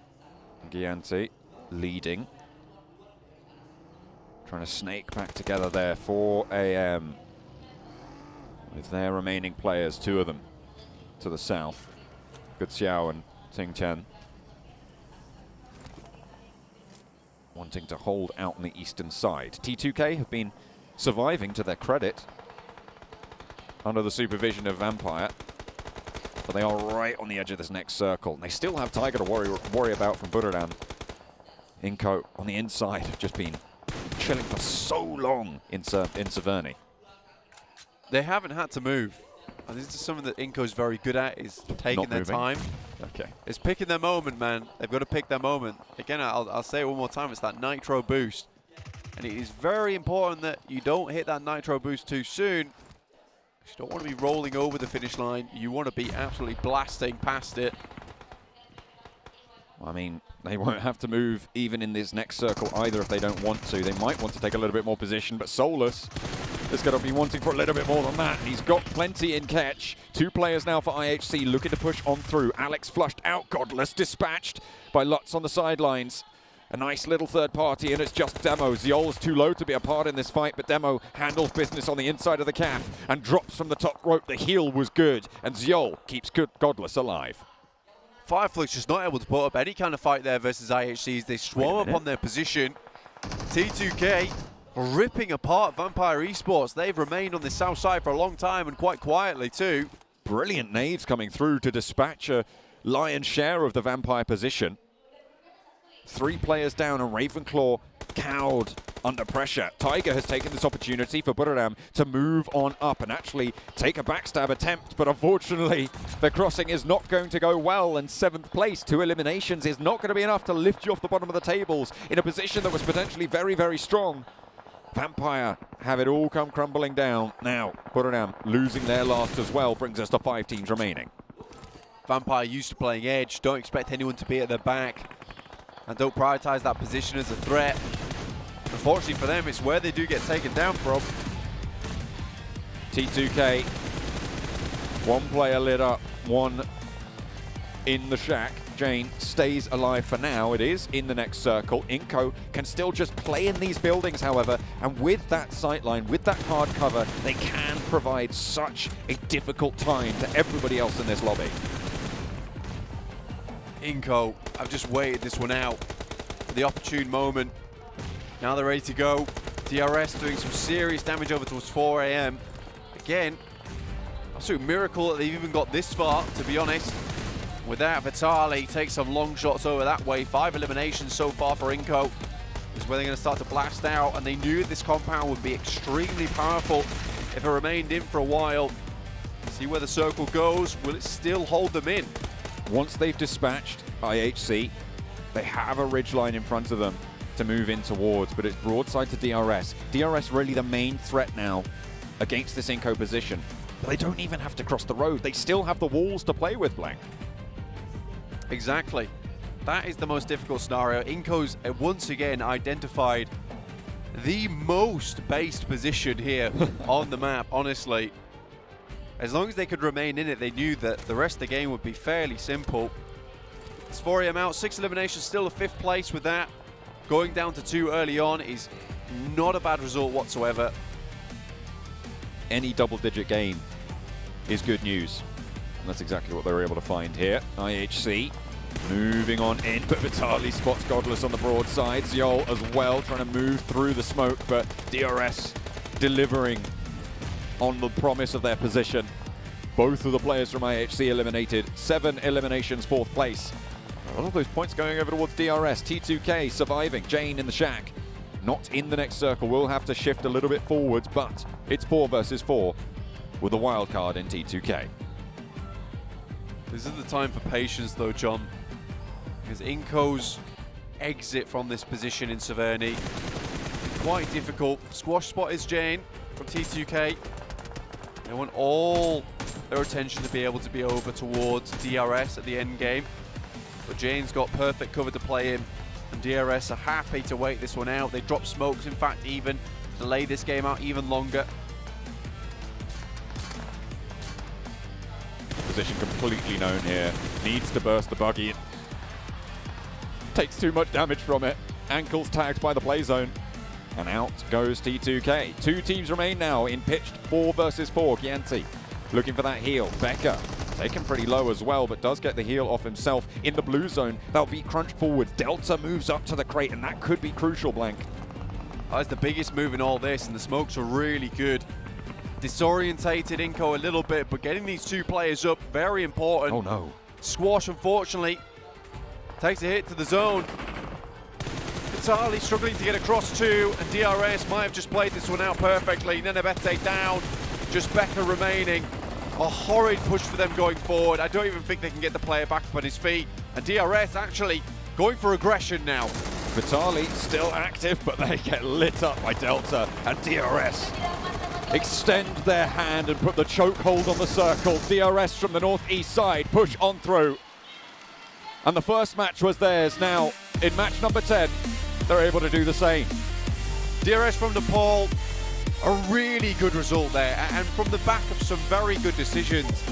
Gianti leading. Trying to snake back together there. 4AM. With their remaining players, 2 of them to the south. Good Xiao and Ting Chen. Wanting to hold out on the eastern side. T2K have been surviving to their credit under the supervision of Vampire, but they are right on the edge of this next circle. And they still have Tiger to worry about from Buradam. Inko on the inside have just been chilling for so long in Severny. They haven't had to move. And this is something that Inko's very good at, is taking their time. Okay. It's picking their moment, man. They've got to pick their moment. Again, I'll say it one more time, it's that nitro boost. And it is very important that you don't hit that nitro boost too soon. You don't want to be rolling over the finish line. You want to be absolutely blasting past it. I mean, they won't have to move even in this next circle either if they don't want to. They might want to take a little bit more position, but Solus is going to be wanting for a little bit more than that. He's got plenty in catch. 2 players now for IHC looking to push on through. Alex flushed out. Godless dispatched by Lutz on the sidelines. A nice little third party, and it's just Demo. Ziol's too low to be a part in this fight, but Demo handles business on the inside of the calf and drops from the top rope. The heal was good, and Ziol keeps Godless alive. Fireflux just not able to put up any kind of fight there versus IHCs. They swarm up on their position. T2K ripping apart Vampire Esports. They've remained on the south side for a long time, and quite quietly too. Brilliant nades coming through to dispatch a lion's share of the Vampire position. 3 players down, and Ravenclaw cowed under pressure. Tiger has taken this opportunity for Buradam to move on up and actually take a backstab attempt, but unfortunately the crossing is not going to go well, and 7th place, 2 eliminations is not going to be enough to lift you off the bottom of the tables in a position that was potentially very, very strong. Vampire have it all come crumbling down. Now, Buradam losing their last as well brings us to 5 teams remaining. Vampire used to playing edge, don't expect anyone to be at their back, and don't prioritize that position as a threat. Unfortunately for them, it's where they do get taken down from. T2K, 1 player lit up, 1 in the shack. Jane stays alive for now. It is in the next circle. Inco can still just play in these buildings, however, and with that sightline, with that hard cover, they can provide such a difficult time to everybody else in this lobby. Inco, I've just waited this one out for the opportune moment. Now they're ready to go. DRS doing some serious damage over towards 4 AM. Again, absolute miracle that they've even got this far, to be honest. With that, Vitali takes some long shots over that way. 5 eliminations so far for Inco. This is where they're going to start to blast out, and they knew this compound would be extremely powerful if it remained in for a while. See where the circle goes. Will it still hold them in? Once they've dispatched IHC, they have a ridgeline in front of them to move in towards, but it's broadside to DRS. DRS really the main threat now against this Inco position. But they don't even have to cross the road. They still have the walls to play with, Blank. Exactly. That is the most difficult scenario. Inco's once again identified the most based position here on the map, honestly. As long as they could remain in it, they knew that the rest of the game would be fairly simple. It's 4 AM out, 6 eliminations, still a 5th place with that. Going down to 2 early on is not a bad result whatsoever. Any double-digit game is good news. And that's exactly what they were able to find here. IHC moving on in, but Vitali spots Godless on the broadside. Ziol as well, trying to move through the smoke, but DRS delivering on the promise of their position. Both of the players from IHC eliminated. 7 eliminations, 4th place. A lot of those points going over towards DRS. T2K surviving. Jane in the shack. Not in the next circle. Will have to shift a little bit forwards, but it's 4 versus 4 with a wild card in T2K. This is the time for patience though, John, because Inco's exit from this position in Severny quite difficult. Squash spot is Jane from T2K. They want all their attention to be able to be over towards DRS at the end game. But Jane's got perfect cover to play in, and DRS are happy to wait this one out. They drop smokes, in fact, even delay this game out even longer. Position completely known here. Needs to burst the buggy. Takes too much damage from it. Ankles tagged by the play zone. And out goes T2K. 2 teams remain now in pitched 4 versus 4. Gianti looking for that heal. Becker taken pretty low as well, but does get the heal off himself in the blue zone. That'll be crunched forwards. Delta moves up to the crate, and that could be crucial, Blank. That's the biggest move in all this, and the smokes are really good. Disorientated Inco a little bit, but getting these 2 players up, very important. Oh no. Squash, unfortunately, takes a hit to the zone. Vitali struggling to get across 2, and DRS might have just played this one out perfectly. Nenebete down, just Becker remaining. A horrid push for them going forward. I don't even think they can get the player back up on his feet. And DRS actually going for aggression now. Vitali still active, but they get lit up by Delta, and DRS extend their hand and put the chokehold on the circle. DRS from the northeast side, push on through. And the first match was theirs. Now, in match number 10, they're able to do the same. DRS from Nepal, a really good result there, and from the back of some very good decisions.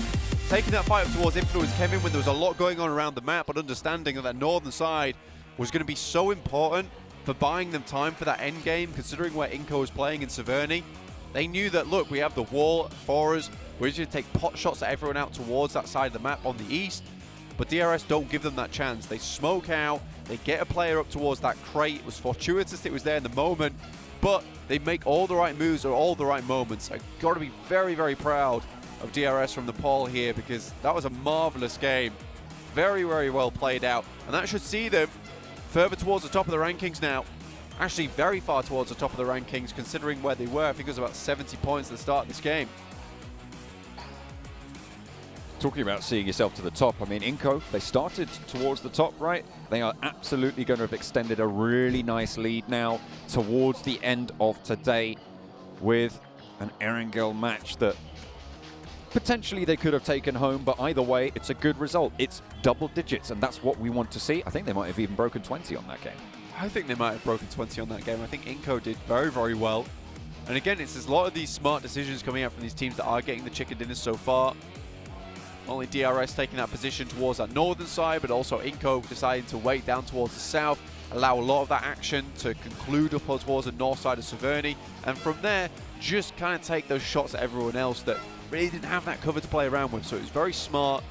Taking that fight up towards Influence came in when there was a lot going on around the map, but understanding that northern side was going to be so important for buying them time for that end game, considering where Inco was playing in Severny. They knew that, look, we have the wall for us. We're just going to take pot shots at everyone out towards that side of the map on the east. But DRS don't give them that chance. They smoke out. They get a player up towards that crate. It was fortuitous it was there in the moment, but they make all the right moves at all the right moments. I've got to be very, very proud of DRS from Nepal here, because that was a marvelous game. Very, very well played out. And that should see them further towards the top of the rankings now. Actually, very far towards the top of the rankings, considering where they were. I think it was about 70 points at the start of this game. Talking about seeing yourself to the top, I mean, Inco, they started towards the top, right? They are absolutely going to have extended a really nice lead now towards the end of today with an Erangel match that potentially they could have taken home, but either way, it's a good result. It's double digits, and that's what we want to see. I think they might have even broken 20 on that game. I think they might have broken 20 on that game. I think Inco did very, very well. And again, it's a lot of these smart decisions coming out from these teams that are getting the chicken dinners so far. Not only DRS taking that position towards that northern side, but also Inco deciding to wait down towards the south, allow a lot of that action to conclude up towards the north side of Severny, and from there, just kind of take those shots at everyone else that really didn't have that cover to play around with. So it was very smart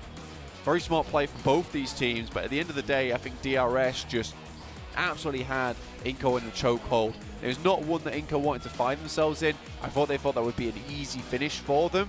play from both these teams, but at the end of the day, I think DRS just absolutely had Inco in a chokehold. It was not one that Inco wanted to find themselves in. I thought they thought that would be an easy finish for them.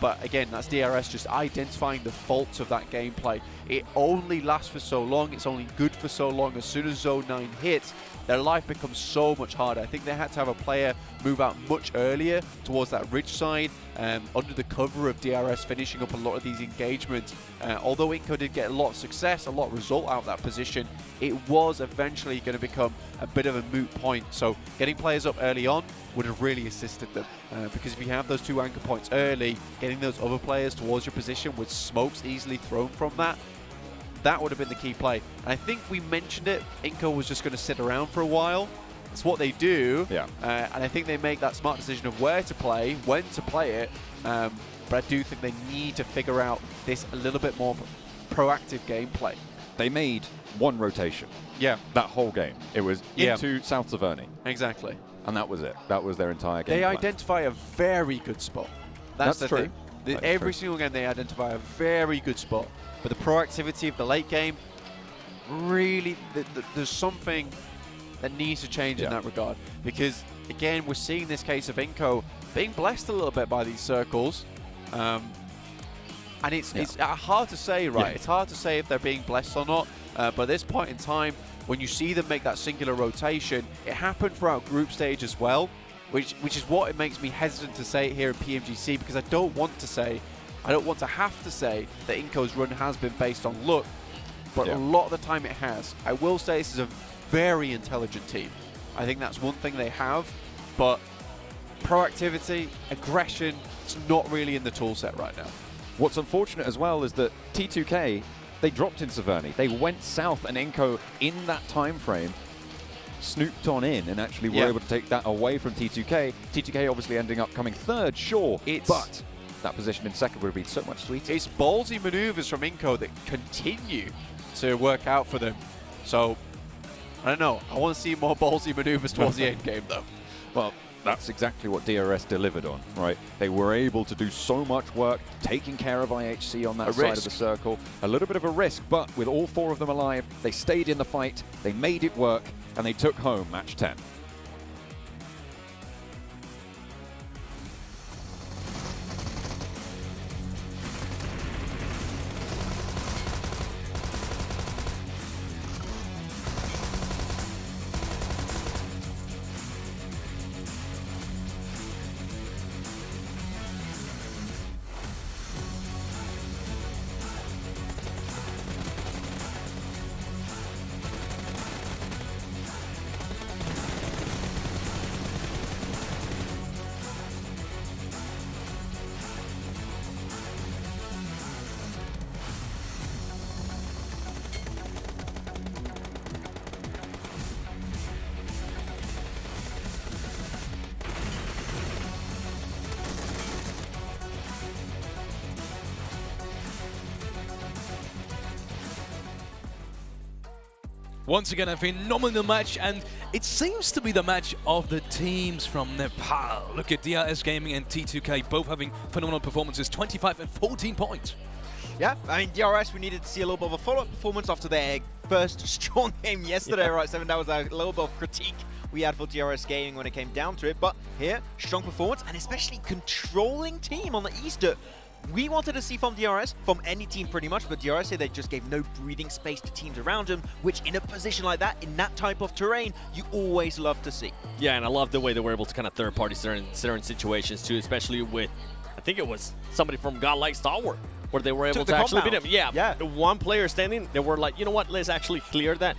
But again, that's DRS just identifying the faults of that gameplay. It only lasts for so long. It's only good for so long. As soon as Zone 9 hits, their life becomes so much harder. I think they had to have a player move out much earlier towards that ridge side, under the cover of DRS finishing up a lot of these engagements. Although Inco did get a lot of success, a lot of result out of that position, it was eventually going to become a bit of a moot point. So getting players up early on would have really assisted them, because if you have those 2 anchor points early, getting those other players towards your position with smokes easily thrown from that would have been the key play. And I think we mentioned it, Inco was just going to sit around for a while. It's what they do, and I think they make that smart decision of where to play, when to play it, but I do think they need to figure out this a little bit more proactive gameplay. They made 1 rotation. Yeah. That whole game. It was into South Severny. Exactly. And that was it. That was their entire game They plan. identify a very good spot. That's the true. thing. That's Every true. single game they identify a very good spot. But the proactivity of the late game, really, there's something that needs to change in that regard. Because, again, we're seeing this case of Inco being blessed a little bit by these circles. And it's hard to say, right? Yeah. It's hard to say if they're being blessed or not. But at this point in time, when you see them make that singular rotation, it happened throughout group stage as well, which is what it makes me hesitant to say it here in PMGC, because I don't want to have to say that Inco's run has been based on luck, but a lot of the time it has. I will say this is a very intelligent team. I think that's one thing they have, but proactivity, aggression, it's not really in the tool set right now. What's unfortunate as well is that T2K, they dropped in Severny. They went south, and Inco, in that time frame, snooped on in and actually were able to take that away from T2K. T2K obviously ending up coming third, sure, but that position in second would have been so much sweeter. It's ballsy maneuvers from Inco that continue to work out for them. So, I don't know. I want to see more ballsy maneuvers towards the end game, though. Well, that's exactly what DRS delivered on, right? They were able to do so much work, taking care of IHC on that side of the circle. A little bit of a risk, but with all 4 of them alive, they stayed in the fight, they made it work, and they took home match 10. Once again, a phenomenal match, and it seems to be the match of the teams from Nepal. Look at DRS Gaming and T2K, both having phenomenal performances, 25 and 14 points. Yeah, I mean, DRS, we needed to see a little bit of a follow-up performance after their first strong game yesterday, right, Seven? That was a little bit of critique we had for DRS Gaming when it came down to it. But here, strong performance, and especially controlling team on the Easter. We wanted to see from DRS, from any team pretty much, but DRS say they just gave no breathing space to teams around them, which in a position like that, in that type of terrain, you always love to see. Yeah, and I love the way they were able to kind of third-party certain situations too, especially with, I think it was somebody from Godlike Star Wars, where they were able to actually beat him. Yeah, one player standing, they were like, you know what, let's actually clear that.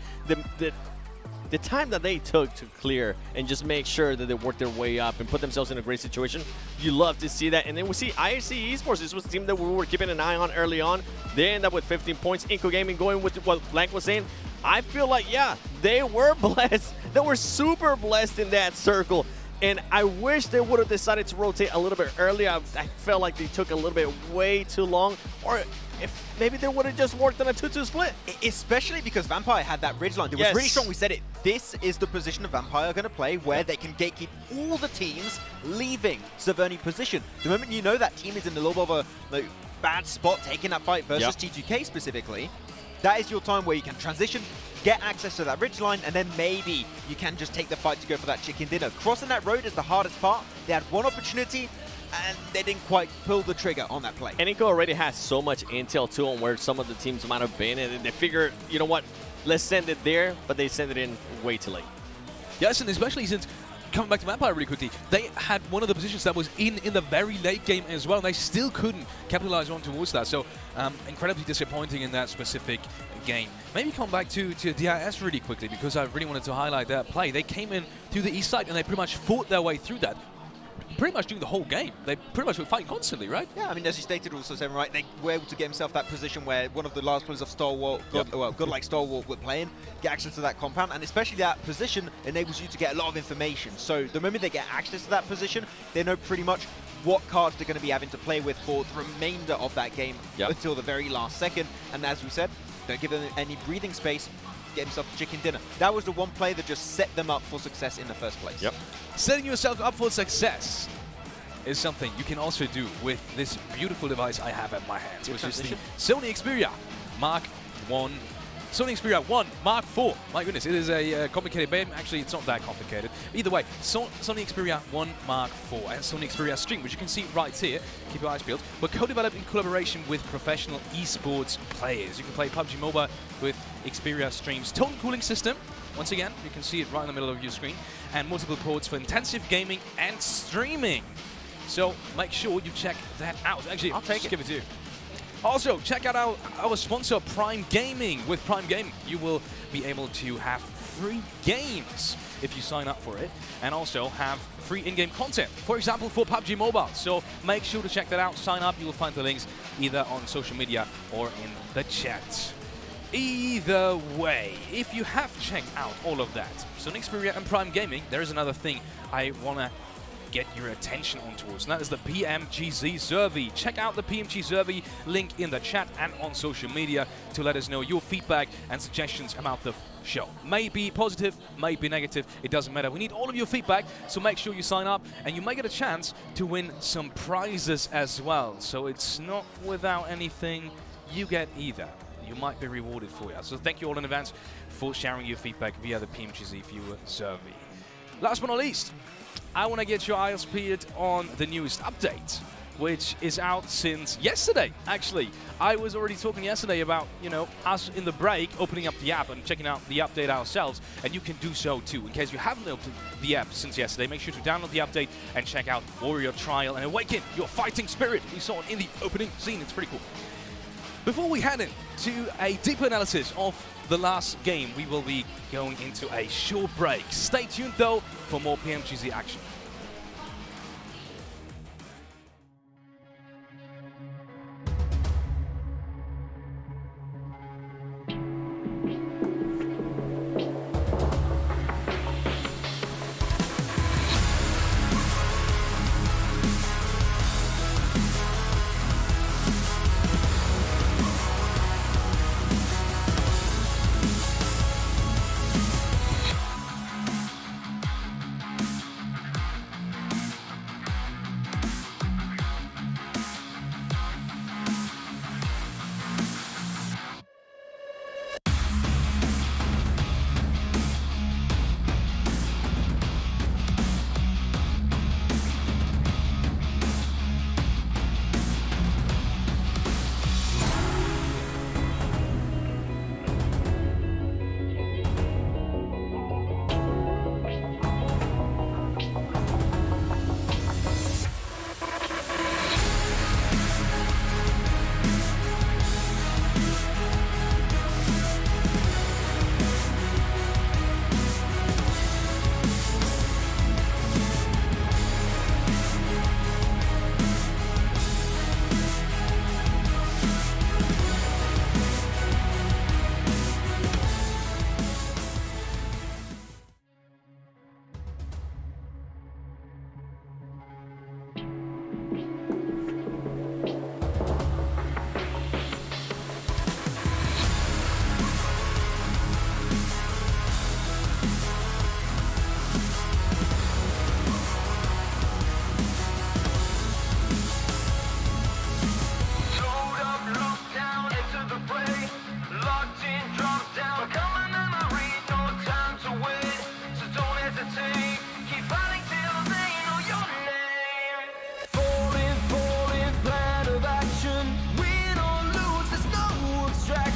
The time that they took to clear and just make sure that they worked their way up and put themselves in a great situation, you love to see that. And then we see IHC Esports. This was a team that we were keeping an eye on early on. They end up with 15 points. Inco Gaming going with what Blank was saying. I feel like, yeah, they were blessed. They were super blessed in that circle. And I wish they would have decided to rotate a little bit earlier. I felt like they took a little bit way too long. Or if maybe they would have just worked on a 2-2 split. Especially because Vampire had that ridge line. It was really strong. We said it. This is the position that Vampire are going to play where they can gatekeep all the teams leaving Severny position. The moment you know that team is in a little bit of a bad spot taking that fight versus T2K specifically, that is your time where you can transition, get access to that ridge line, and then maybe you can just take the fight to go for that chicken dinner. Crossing that road is the hardest part. They had one opportunity, and they didn't quite pull the trigger on that play. And Nico already has so much intel too on where some of the teams might have been, and they figured, you know what, let's send it there, but they sent it in way too late. Yes, and especially since, coming back to Vampire really quickly, they had one of the positions that was in the very late game as well, and they still couldn't capitalize on towards that. So incredibly disappointing in that specific game. Maybe come back to DIS really quickly, because I really wanted to highlight that play. They came in to the east side and they pretty much fought their way through that. Pretty much during the whole game. They pretty much were fighting constantly, right? Yeah, I mean, as you stated also, Seven, right, they were able to get himself that position where one of the last players of Stalwart, godlike Stalwart were playing, get access to that compound, and especially that position enables you to get a lot of information. So the moment they get access to that position, they know pretty much what cards they're going to be having to play with for the remainder of that game until the very last second. And as we said, don't give them any breathing space, get himself a chicken dinner. That was the one play that just set them up for success in the first place. Yep. Setting yourself up for success is something you can also do with this beautiful device I have at my hands, which is the Sony Xperia Mark 1. Sony Xperia 1 Mark 4. My goodness, it is a complicated game. Actually, it's not that complicated. Either way, Sony Xperia 1 Mark 4 and Sony Xperia Stream, which you can see right here, keep your eyes peeled, were co-developed in collaboration with professional esports players. You can play PUBG Mobile with Xperia Stream's tone cooling system. Once again, you can see it right in the middle of your screen, and multiple ports for intensive gaming and streaming. So make sure you check that out. Actually, I'll take it. Give it to you. Also, check out our sponsor, Prime Gaming. With Prime Gaming, you will be able to have free games if you sign up for it, and also have free in-game content, for example, for PUBG Mobile. So make sure to check that out. Sign up. You will find the links either on social media or in the chat. Either way, if you have checked out all of that, Sony Xperia and Prime Gaming, there is another thing I want to get your attention on towards, and that is the PMGC survey. Check out the PMG survey link in the chat and on social media to let us know your feedback and suggestions about the show. Maybe positive, maybe negative, it doesn't matter. We need all of your feedback, so make sure you sign up, and you may get a chance to win some prizes as well. So it's not without anything you get either. You might be rewarded for it. So thank you all in advance for sharing your feedback via the PMGC viewer survey. Last but not least, I want to get your eyes peeled on the newest update, which is out since yesterday, actually. I was already talking yesterday about, you know, us in the break opening up the app and checking out the update ourselves, and you can do so too. In case you haven't opened the app since yesterday, make sure to download the update and check out Warrior Trial and awaken your fighting spirit. We saw it in the opening scene. It's pretty cool. Before we head into a deeper analysis of the last game, we will be going into a short break. Stay tuned though for more PMGC action.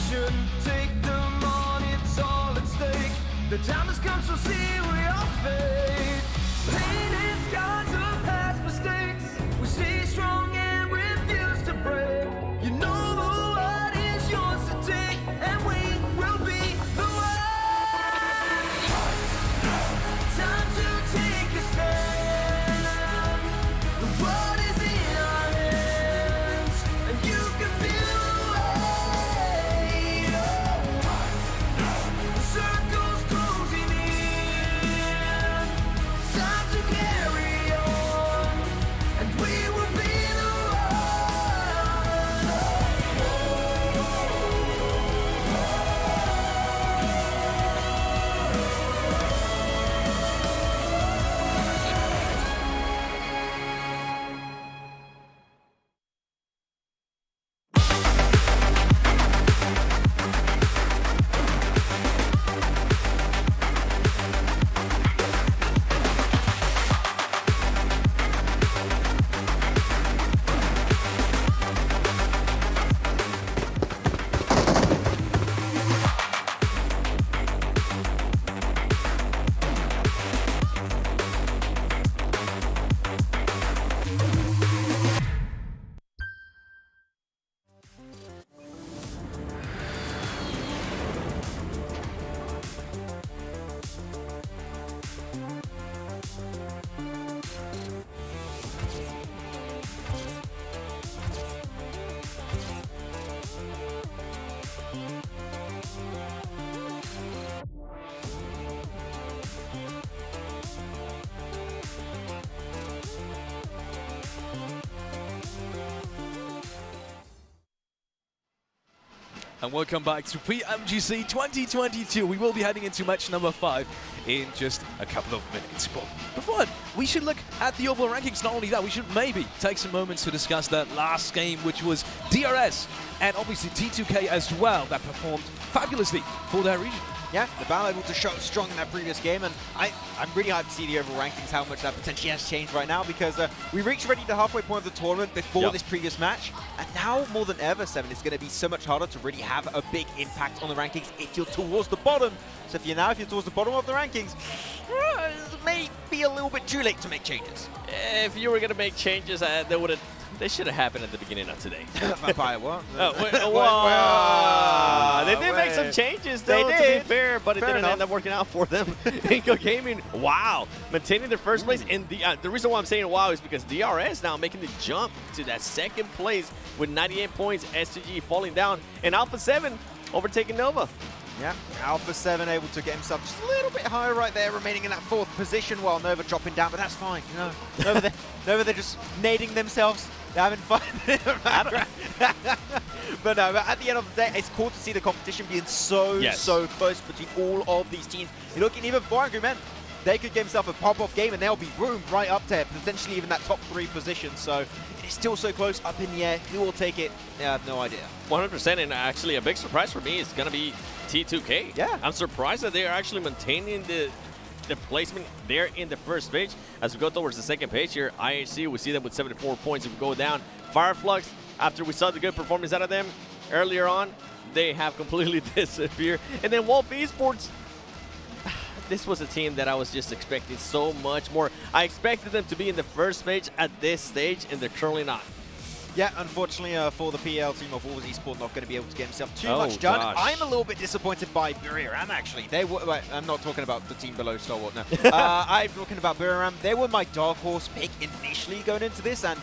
passion. Take them on, it's all at stake. The time has come, so see we are fate. Painted scars of past mistakes. We stay strong and refuse to break. You know the world is yours to take, and we will be the one. Time to take a stand. The world is in our hands, and you can feel the weight. The circle's closing in. Time to carry on, and we will be the And welcome back to PMGC 2022. We will be heading into match number 5 in just a couple of minutes. But before that, we should look at the overall rankings. Not only that, we should maybe take some moments to discuss that last game, which was DRS and obviously T2K as well, that performed fabulously for their region. Yeah, the battle able to show strong in that previous game, and I'm really hyped to see the overall rankings, how much that potentially has changed right now, because we reached already the halfway point of the tournament before this previous match, and now more than ever, 7, it's going to be so much harder to really have a big impact on the rankings if you're towards the bottom. So if you're towards the bottom of the rankings, it may be a little bit too late to make changes. If you were going to make changes, they should have happened at the beginning of today. Vampire, what? They did make some changes, though, to be fair, but it didn't end up working out for them. Inco Gaming, wow, maintaining their first place. And the reason why I'm saying wow is because DRS now making the jump to that second place with 98 points. STG falling down, and Alpha 7 overtaking Nova. Yeah, Alpha 7 able to get himself just a little bit higher right there, remaining in that 4th position while Nova dropping down, but that's fine. You know, Nova they're just nading themselves. They're having fun. But no, but at the end of the day, it's cool to see the competition being so close between all of these teams. You're looking even for Angry Men. They could get themselves a pop-off game and they'll be room right up there, potentially even that top 3 position. So it's still so close, up in the air. Who will take it? I have no idea. 100%, and actually a big surprise for me is going to be T2K. Yeah. I'm surprised that they are actually maintaining the placement there in the first page. As we go towards the second page here, IHC, we see them with 74 points. If we go down, Fireflux, after we saw the good performance out of them earlier on, they have completely disappeared. And then Wolf Esports, this was a team that I was just expecting so much more. I expected them to be in the first page at this stage, and they're currently not. Yeah, unfortunately for the PL team of Wolves Esports, not going to be able to get himself too much done. Gosh. I'm a little bit disappointed by Buriram, actually. They were, I'm not talking about the team below Stalwart now. I'm talking about Buriram. They were my dark horse pick initially going into this, and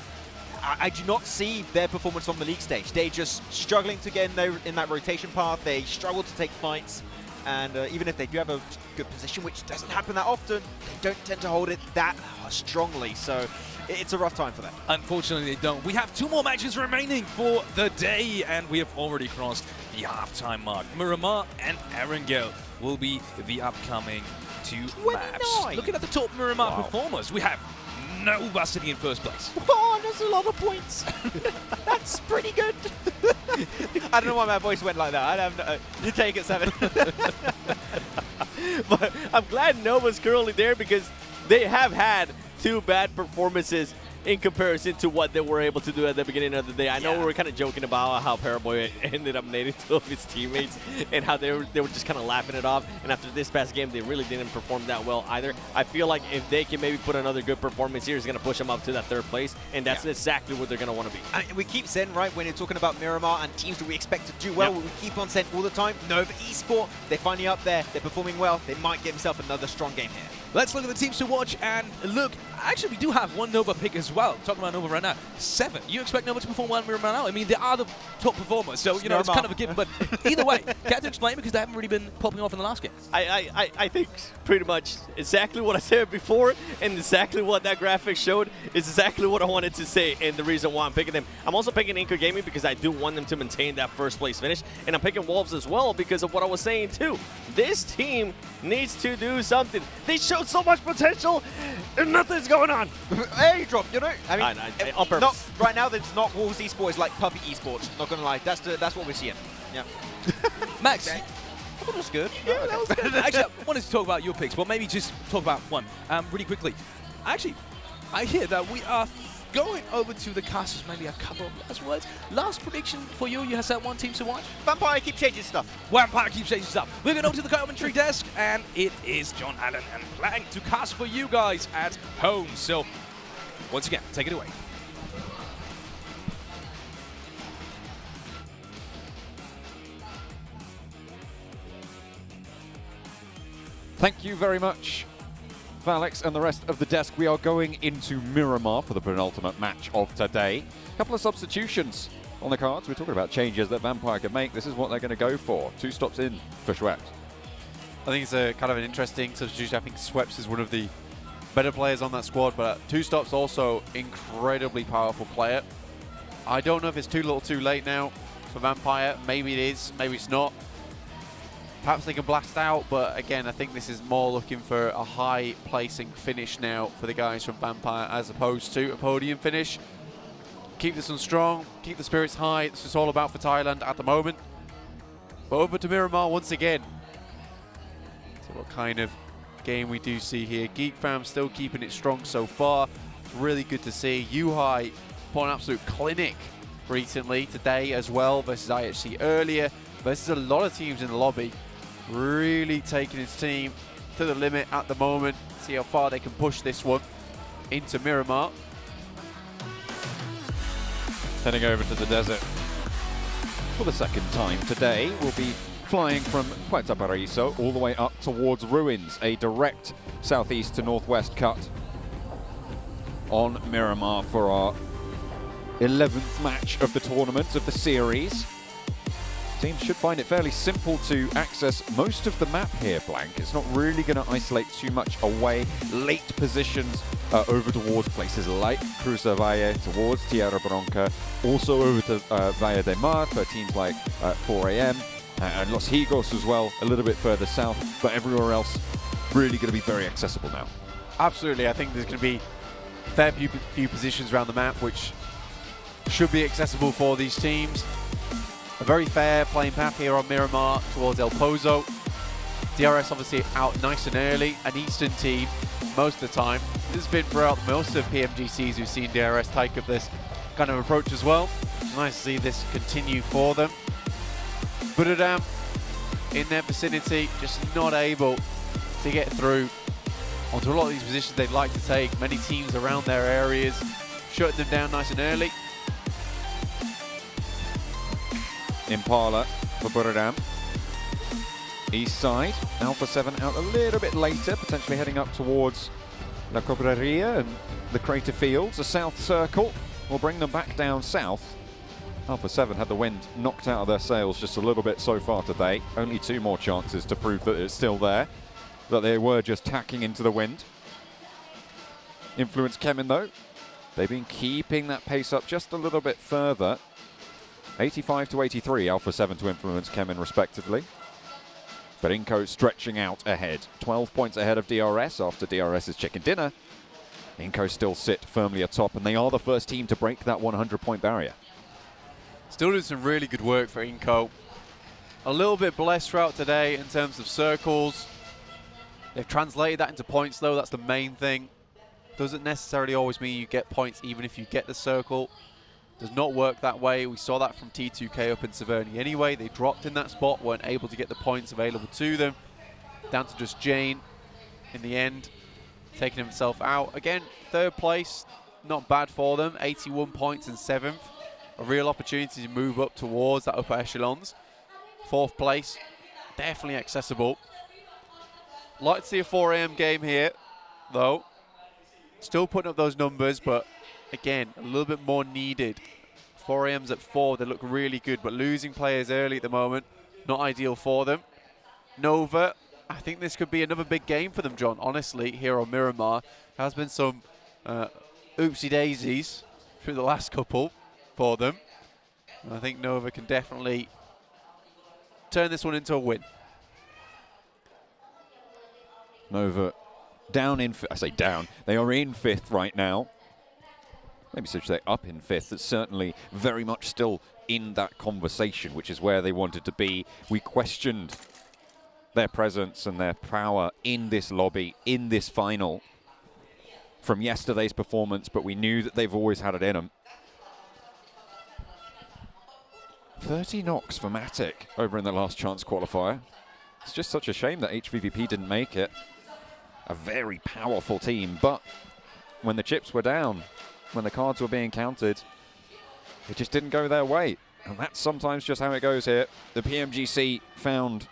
I do not see their performance on the league stage. They're just struggling to get in that rotation path. They struggle to take fights. And even if they do have a good position, which doesn't happen that often, they don't tend to hold it that strongly. So it's a rough time for them. Unfortunately, they don't. We have 2 more matches remaining for the day, and we have already crossed the halftime mark. Miramar and Erangel will be the upcoming 2 maps. Looking at the top Miramar performers, we have Nova sitting in first place. Oh, that's a lot of points. That's pretty good. I don't know why my voice went like that. I have no, you take it, 7. But I'm glad Nova's currently there because they have had 2 bad performances in comparison to what they were able to do at the beginning of the day. I know we were kind of joking about how Paraboy ended up nading two of his teammates and how they were just kind of laughing it off. And after this past game, they really didn't perform that well either. I feel like if they can maybe put another good performance here, it's going to push them up to that third place, and that's exactly what they're going to want to be. And we keep saying, right, when you're talking about Miramar and teams that we expect to do well, we keep on saying all the time, Nova Esport, they're finally up there, they're performing well, they might get themselves another strong game here. Let's look at the teams to watch and look. Actually, we do have one Nova pick as well. Talking about Nova right now. 7. You expect Nova to perform well in Miramar now? I mean, they are the top performers, so, you know, it's kind of a given. But either way, care to explain because they haven't really been popping off in the last game? I think pretty much exactly what I said before and exactly what that graphic showed is exactly what I wanted to say and the reason why I'm picking them. I'm also picking Inco Gaming because I do want them to maintain that first place finish, and I'm picking Wolves as well because of what I was saying too. This team needs to do something. They showed so much potential and nothing's going on. Airdrop, you know? I mean, on purpose. Right now, it's not Wolves Esports, it's like PUBG Esports. Not gonna lie, that's what we're seeing. Yeah. Max, I thought it was good. Yeah, that was good. Actually, I wanted to talk about your picks, but maybe just talk about one really quickly. Actually, I hear that we are going over to the casters, maybe a couple of last words. Last prediction for you, you have said one team to watch? Vampire keeps changing stuff. Vampire keeps changing stuff. We're going over to the commentary desk, and it is John Allen and Blank to cast for you guys at home. So, once again, take it away. Thank you very much, Alex and the rest of the desk. We are going into Miramar for the penultimate match of today. A couple of substitutions on the cards. We're talking about changes that Vampire can make. This is what they're going to go for. 2 stops in for Schweppes. I think it's a kind of an interesting substitution. I think Schweppes is one of the better players on that squad, but 2 stops also incredibly powerful player. I don't know if it's too little too late now for Vampire. Maybe it is, maybe it's not. Perhaps they can blast out, but again, I think this is more looking for a high placing finish now for the guys from Vampire as opposed to a podium finish. Keep this one strong, keep the spirits high. This is all about for Thailand at the moment. But over to Miramar once again. So what kind of game we do see here. Geek Fam still keeping it strong so far. It's really good to see. Yuhai put an absolute clinic recently, today as well, versus IHC earlier, versus a lot of teams in the lobby. Really taking his team to the limit at the moment. See how far they can push this one into Miramar. Heading over to the desert for the second time today. We'll be flying from Puerto Paraíso all the way up towards Ruins, a direct southeast to northwest cut on Miramar for our 11th match of the tournament of the series. Teams should find it fairly simple to access most of the map here, Blank. It's not really going to isolate too much away. Late positions over towards places like Cruza Valle, towards Tierra Bronca, also over to Valle de Mar for teams like 4AM, and Los Higos as well, a little bit further south, but everywhere else really going to be very accessible now. Absolutely, I think there's going to be a fair few positions around the map which should be accessible for these teams. A very fair playing path here on Miramar towards El Pozo. DRS obviously out nice and early. An Eastern team most of the time. This has been throughout most of PMGCs we've seen DRS take up this kind of approach as well. It's nice to see this continue for them. Buradam in their vicinity, just not able to get through onto a lot of these positions they'd like to take. Many teams around their areas shutting them down nice and early. Impala for Buradam. East side, Alpha 7 out a little bit later, potentially heading up towards La Cobreria and the Crater Fields. A south circle will bring them back down south. Alpha 7 had the wind knocked out of their sails just a little bit so far today. Only 2 more chances to prove that it's still there, that they were just tacking into the wind. Influence Kemin though, they've been keeping that pace up just a little bit further. 85 to 83, Alpha 7 to Influence Kemin respectively. But Inco stretching out ahead. 12 points ahead of DRS after DRS's chicken dinner. Inco still sit firmly atop, and they are the first team to break that 100-point barrier. Still doing some really good work for Inco. A little bit blessed throughout today in terms of circles. They've translated that into points though, that's the main thing. doesn't necessarily always mean you get points even if you get the circle. Does not work that way. We saw that from T2K up in Severny anyway. They dropped in that spot, weren't able to get the points available to them. Down to just Jane in the end, taking himself out. Again, 3rd place, not bad for them. 81 points in 7th. A real opportunity to move up towards that upper echelons. 4th place, definitely accessible. Like to see a 4 AM game here, though. Still putting up those numbers, but again, a little bit more needed. 4 AM's at 4, they look really good, but losing players early at the moment, not ideal for them. Nova, I think this could be another big game for them, John, honestly, here on Miramar. There has been some oopsie daisies through the last couple for them. And I think Nova can definitely turn this one into a win. Nova down in, I say down, they are in 5th right now. Maybe should say up in 5th. It's certainly very much still in that conversation, which is where they wanted to be. We questioned their presence and their power in this lobby, in this final from yesterday's performance, but we knew that they've always had it in them. 30 knocks for Matic over in the last chance qualifier. It's just such a shame that HVVP didn't make it. A very powerful team, but when the chips were down, when the cards were being counted, it just didn't go their way. And that's sometimes just how it goes here. The PMGC found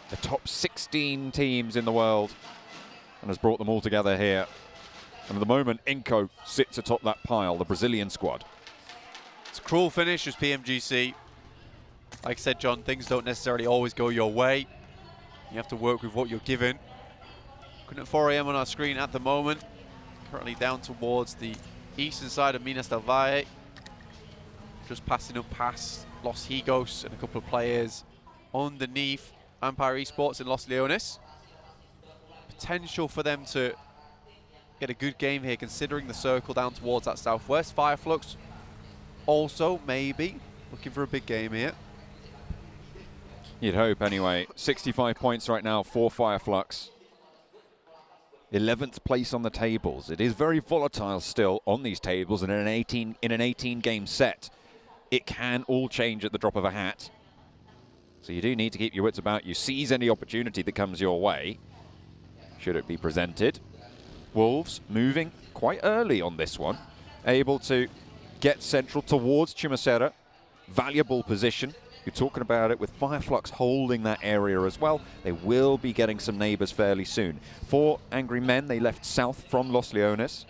the top 16 teams in the world and has brought them all together here. And at the moment, Inco sits atop that pile, the Brazilian squad. It's a cruel finish as PMGC. Like I said, John, things don't necessarily always go your way. You have to work with what you're given. Looking at 4 AM on our screen at the moment. Currently down towards the eastern side of Minas del Valle. Just passing up past Los Higos and a couple of players underneath Empire Esports in Los Leones. Potential for them to get a good game here, considering the circle down towards that southwest. Fireflux also maybe looking for a big game here. You'd hope anyway. 65 points right now for Fireflux. 11th place on the tables. It is very volatile still on these tables, and in an 18 game set, it can all change at the drop of a hat. So you do need to keep your wits about you. Seize any opportunity that comes your way, should it be presented. Wolves moving quite early on this one, able to get central towards Chumacera. Valuable position. You're talking about it with Fireflux holding that area as well. They will be getting some neighbors fairly soon. 4 Angry Men, they left south from Los Leones.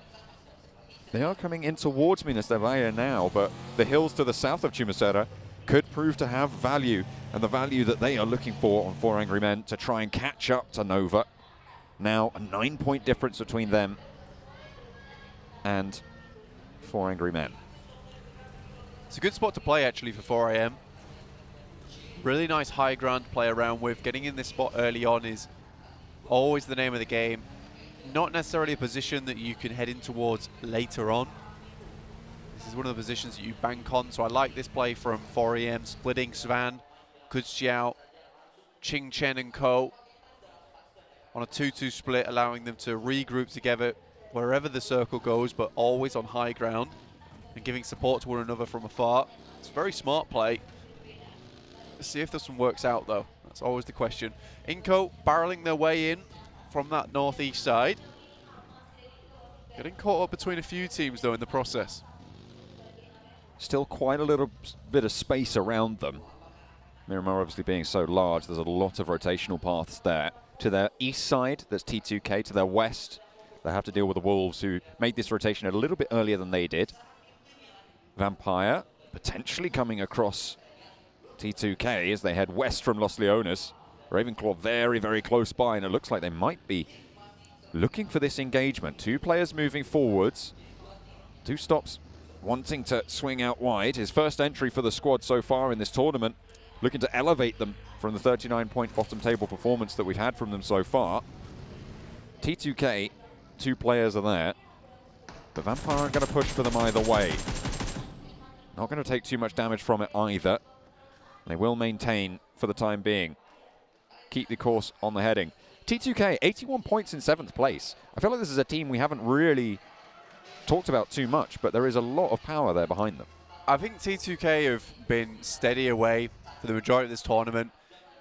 They are coming in towards Minas del Valle now, but the hills to the south of Chumacera could prove to have value, and the value that they are looking for on 4 Angry Men to try and catch up to Nova. Now a 9-point difference between them and 4 Angry Men. It's a good spot to play actually for 4 AM. Really nice high ground to play around with. Getting in this spot early on is always the name of the game. Not necessarily a position that you can head in towards later on. This is one of the positions that you bank on, so I like this play from 4 AM, splitting Svan, Kudziao, Ching Chen and Co. on a 2-2 split, allowing them to regroup together wherever the circle goes, but always on high ground and giving support to one another from afar. It's a very smart play. Let's see if this one works out, though. That's always the question. Inco barreling their way in from that northeast side. Getting caught up between a few teams, though, in the process. Still quite a little bit of space around them. Miramar obviously being so large, there's a lot of rotational paths there. To their east side, there's T2K. To their west, they have to deal with the Wolves, who made this rotation a little bit earlier than they did. Vampire potentially coming across T2K as they head west from Los Leones. Ravenclaw very, very close by, and it looks like they might be looking for this engagement. 2 players moving forwards. 2 stops wanting to swing out wide. His first entry for the squad so far in this tournament, looking to elevate them from the 39-point bottom table performance that we've had from them so far. T2K, 2 players are there. But Vampire aren't going to push for them either way. Not going to take too much damage from it either. They will maintain for the time being. Keep the course on the heading. T2K, 81 points in 7th place. I feel like this is a team we haven't really talked about too much, but there is a lot of power there behind them. I think T2K have been steady away for the majority of this tournament.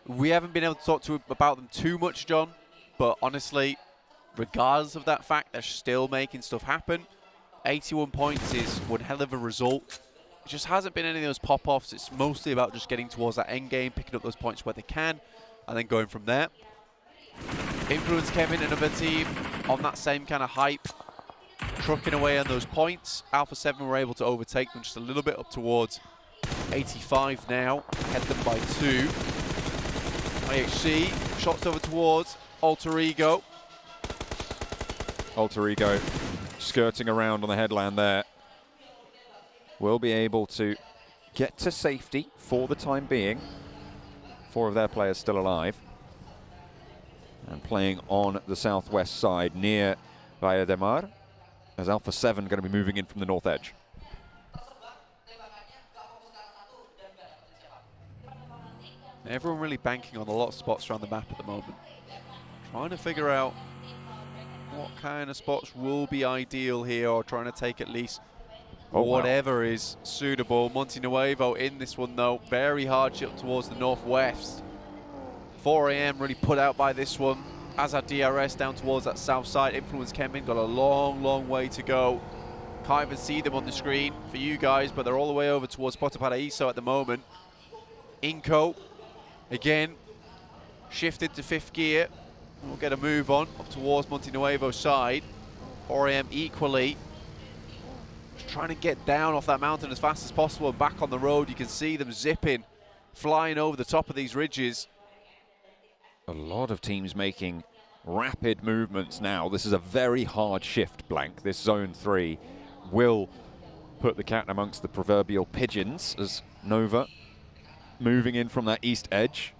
We haven't been able to talk about them too much, John, but honestly, regardless of that fact, they're still making stuff happen. 81 points is one hell of a result. It just hasn't been any of those pop-offs. It's mostly about just getting towards that end game, picking up those points where they can, and then going from there. Influence came in another team on that same kind of hype, trucking away on those points. Alpha 7 were able to overtake them just a little bit up towards 85 now, head them by 2. IHC shots over towards Alter Ego. Alter Ego skirting around on the headland there. Will be able to get to safety for the time being. 4 of their players still alive. And playing on the southwest side near Via de Mar, as Alpha 7 going to be moving in from the north edge. Everyone really banking on a lot of spots around the map at the moment. Trying to figure out what kind of spots will be ideal here, or trying to take at least whatever is suitable. Monte Nuevo in this one though, very hardship towards the northwest. 4 AM really put out by this one. As our DRS down towards that south side. Influence came in, got a long way to go. Can't even see them on the screen for you guys, but they're all the way over towards Puerto Paraíso at the moment. Inco, again, shifted to 5th gear. We'll get a move on up towards Monte Nuevo's side. 4 AM equally. Just trying to get down off that mountain as fast as possible and back on the road. You can see them zipping, flying over the top of these ridges. A lot of teams making rapid movements now. This is a very hard shift, Blank. This zone 3 will put the cat amongst the proverbial pigeons as Nova moving in from that east edge.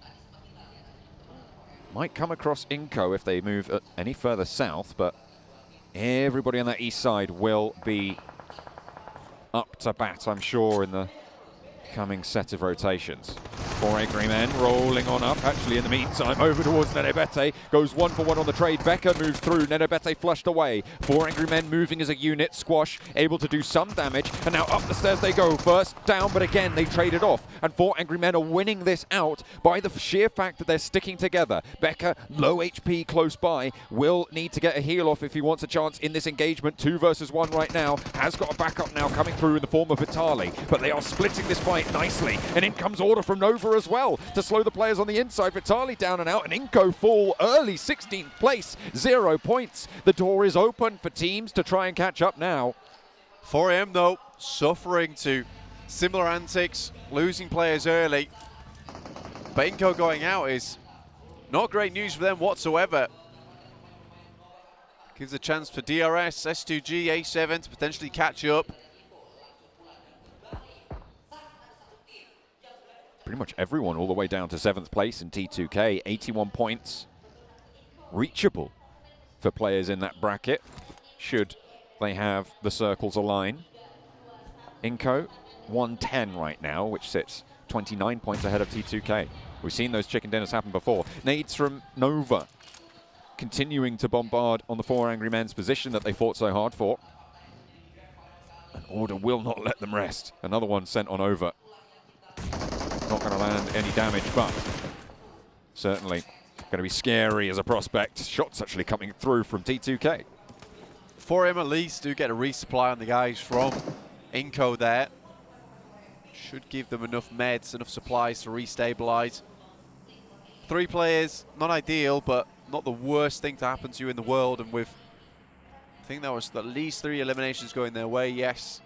Might come across Inco if they move any further south, but everybody on that east side will be up to bat, I'm sure, in the coming set of rotations. 4 Angry Men rolling on up. Actually, in the meantime, over towards Nenebete. Goes 1-for-1 on the trade. Becker moves through. Nenebete flushed away. 4 Angry Men moving as a unit. Squash able to do some damage. And now up the stairs they go. First down, but again, they trade it off. And 4 Angry Men are winning this out by the sheer fact that they're sticking together. Becker, low HP close by. Will need to get a heal off if he wants a chance in this engagement. 2 versus 1 right now. Has got a backup now coming through in the form of Vitali. But they are splitting this fight nicely. And in comes order from Nova as well to slow the players on the inside. Vitali down and out, and Inco full early 16th place, 0 points. The door is open for teams to try and catch up now. 4AM though, suffering to similar antics, losing players early. But Inco going out is not great news for them whatsoever. Gives a chance for DRS, S2G, A7 to potentially catch up. Pretty much everyone all the way down to 7th place in T2K, 81 points. Reachable for players in that bracket, should they have the circles align. Inco, 110 right now, which sits 29 points ahead of T2K. We've seen those chicken dinners happen before. Nades from Nova, continuing to bombard on the 4 Angry Men's position that they fought so hard for. And Order will not let them rest. Another one sent on over. Not going to land any damage, but certainly going to be scary as a prospect. Shots actually coming through from T2K. 4M at least do get a resupply on the guys from Inco there. Should give them enough meds, enough supplies to restabilize. 3 players, not ideal, but not the worst thing to happen to you in the world. And with, I think that was at least 3 eliminations going their way, yes.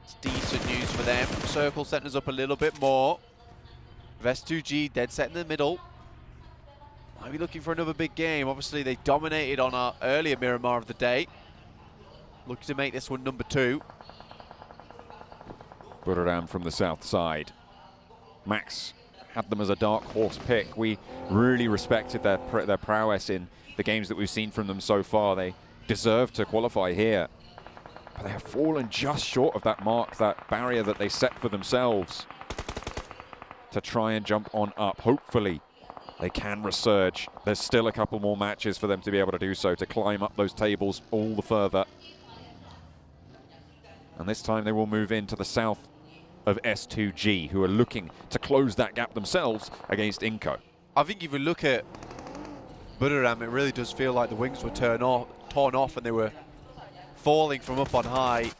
It's decent news for them. Circle setting us up a little bit more. Vest2G dead set in the middle. Might be looking for another big game. Obviously, they dominated on our earlier Miramar of the day. Looking to make this one number 2. Buriram from the south side. Max had them as a dark horse pick. We really respected their prowess in the games that we've seen from them so far. They deserve to qualify here. But they have fallen just short of that mark, that barrier that they set for themselves to try and jump on up. Hopefully, they can resurge. There's still a couple more matches for them to be able to do so, to climb up those tables all the further. And this time they will move into the south of S2G, who are looking to close that gap themselves against Inco. I think if you look at Buriram, it really does feel like the wings were torn off and they were falling from up on high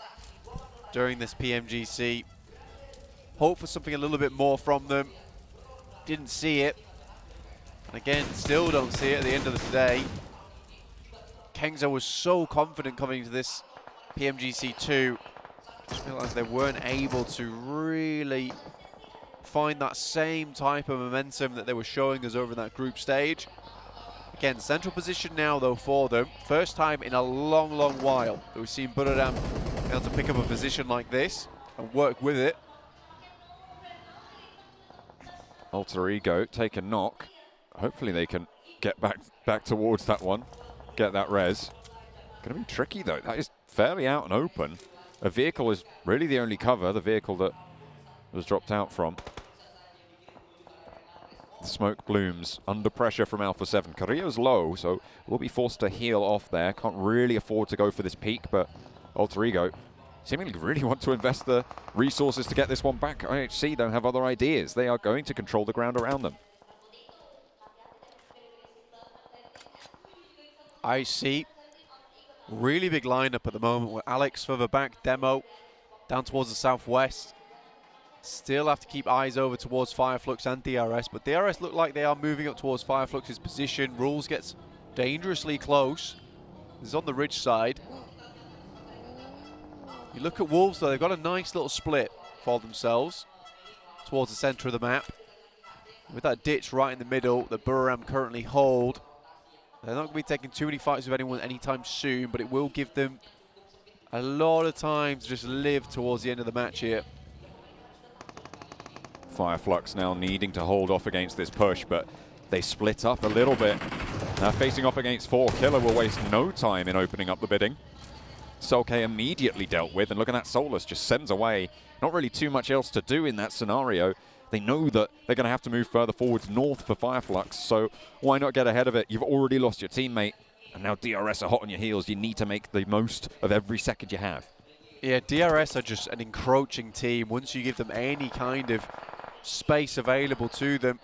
during this PMGC. Hope for something a little bit more from them. Didn't see it. And again, still don't see it at the end of the day. Kengza was so confident coming into this PMGC2. Just feel like they weren't able to really find that same type of momentum that they were showing us over in that group stage. Again, central position now though for them. First time in a long, long while that we've seen Buriram be able to pick up a position like this and work with it. Alter Ego take a knock. Hopefully they can get back towards that one, get that res. Gonna be tricky though. That is fairly out and open. A vehicle is really the only cover, the vehicle that was dropped out from. The smoke blooms under pressure from Alpha 7. Carrillo's low, so will be forced to heal off there. Can't really afford to go for this peak, but Alter Ego seemingly really want to invest the resources to get this one back. IHC don't have other ideas. They are going to control the ground around them. IHC, really big lineup at the moment with Alex further back, Demo down towards the southwest. Still have to keep eyes over towards Fireflux and DRS, but DRS look like they are moving up towards Fireflux's position. Rules gets dangerously close. He's on the ridge side. You look at Wolves though, they've got a nice little split for themselves towards the center of the map. With that ditch right in the middle that Buriram currently hold, they're not going to be taking too many fights with anyone anytime soon, but it will give them a lot of time to just live towards the end of the match here. Fireflux now needing to hold off against this push, but they split up a little bit. Now facing off against 4, Killer will waste no time in opening up the bidding. Solke immediately dealt with, and look at that, Solus just sends away. Not really too much else to do in that scenario. They know that they're going to have to move further forwards north for Fireflux, so why not get ahead of it? You've already lost your teammate, and now DRS are hot on your heels. You need to make the most of every second you have. Yeah, DRS are just an encroaching team. Once you give them any kind of space available to them,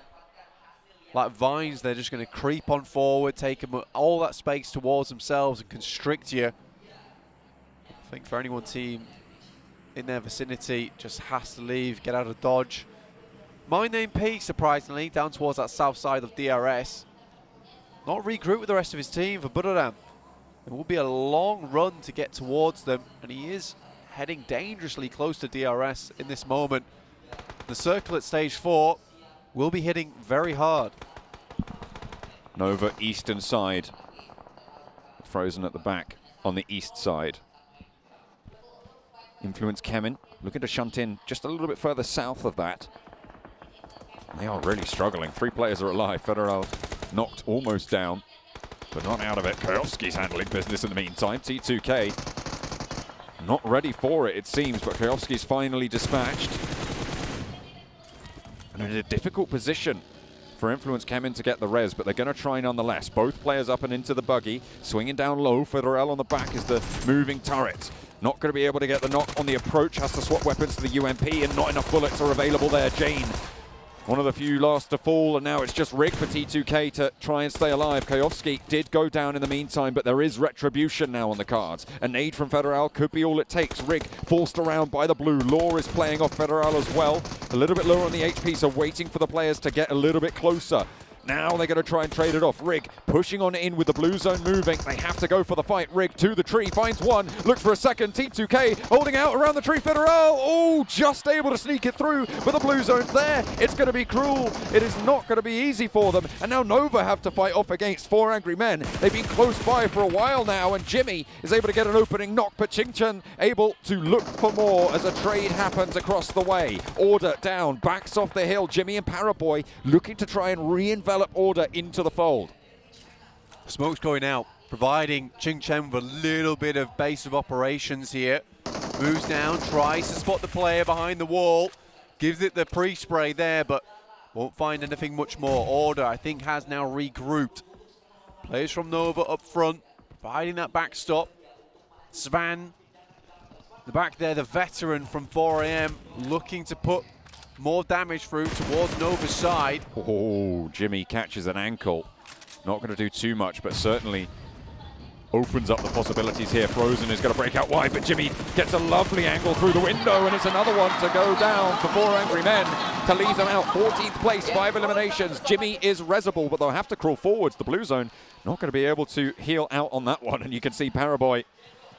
like vines, they're just going to creep on forward, take them all that space towards themselves and constrict you. I think for any one team in their vicinity, just has to leave, get out of dodge. My name P, surprisingly, down towards that south side of DRS. Not regroup with the rest of his team for Buriram. It will be a long run to get towards them, and he is heading dangerously close to DRS in this moment. The circle at stage 4 will be hitting very hard. Nova eastern side. Frozen at the back on the east side. Influence Kemen looking to shunt in just a little bit further south of that. They are really struggling. 3 players are alive. Federal knocked almost down, but not out of it. Koyovski's handling business in the meantime. T2K not ready for it, it seems, but Koyovski's finally dispatched. And in a difficult position for Influence Kemen to get the res, but they're going to try nonetheless. Both players up and into the buggy. Swinging down low. Federal on the back is the moving turret. Not going to be able to get the knock on the approach. Has to swap weapons to the UMP, and not enough bullets are available there. Jane, one of the few last to fall, and now it's just Rig for T2K to try and stay alive. Koyovski did go down in the meantime, but there is retribution now on the cards. A nade from Federal could be all it takes. Rig forced around by the blue. Law is playing off Federal as well. A little bit lower on the HP, so waiting for the players to get a little bit closer. Now they're going to try and trade it off. Rig pushing on in with the blue zone moving. They have to go for the fight. Rig to the tree, finds one, looks for a second. T2K holding out around the tree. Federal, oh, just able to sneak it through, but the blue zone's there. It's going to be cruel. It is not going to be easy for them. And now Nova have to fight off against 4 angry men. They've been close by for a while now, and Jimmy is able to get an opening knock, but Chingchen able to look for more as a trade happens across the way. Order down, backs off the hill. Jimmy and Paraboy looking to try and reinvest Order into the fold. Smoke's going out, providing Ching Chen with a little bit of base of operations here. Moves down, tries to spot the player behind the wall, gives it the pre-spray there, but Won't find anything much more. Order, I think, has now regrouped. Players from Nova up front, providing that backstop. Svan, the back there, the veteran from 4AM, looking to put more damage through towards Nova's side. Oh, Jimmy catches an ankle. Not going to do too much, but certainly opens up the possibilities here. Frozen is going to break out wide, but Jimmy gets a lovely angle through the window, and it's another one to go down for 4 Angry Men to leave them out. 14th place, 5 eliminations. Jimmy is resable, but they'll have to crawl forwards. The blue zone not going to be able to heal out on that one, and you can see Paraboy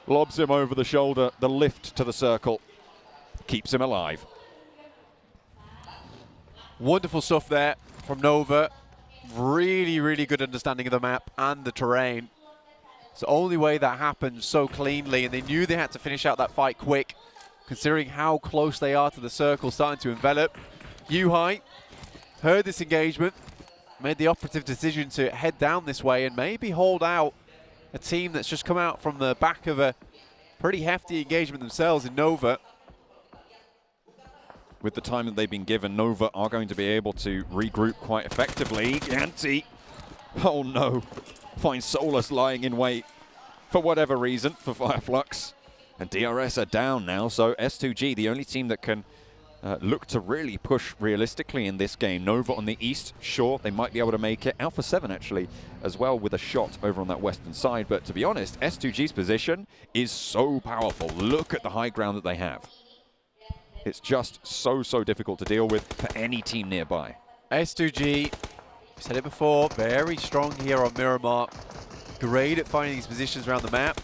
lobs him over the shoulder. The lift to the circle keeps him alive. Wonderful stuff there from Nova. Really, really good understanding of the map and the terrain. It's the only way that happened so cleanly, and they knew they had to finish out that fight quick, considering how close they are to the circle starting to envelop. Yuhai heard this engagement, made the operative decision to head down this way and maybe hold out a team that's just come out from the back of a pretty hefty engagement themselves in Nova. With the time that they've been given, Nova are going to be able to regroup quite effectively. Yanti, oh no, finds Solus lying in wait for whatever reason for Fireflux. And DRS are down now, so S2G, the only team that can look to really push realistically in this game. Nova on the east, sure, they might be able to make it. Alpha 7 actually as well with a shot over on that western side. But to be honest, S2G's position is so powerful. Look at the high ground that they have. It's just so difficult to deal with for any team nearby. S2G, said it before, very strong here on Miramar. Great at finding these positions around the map.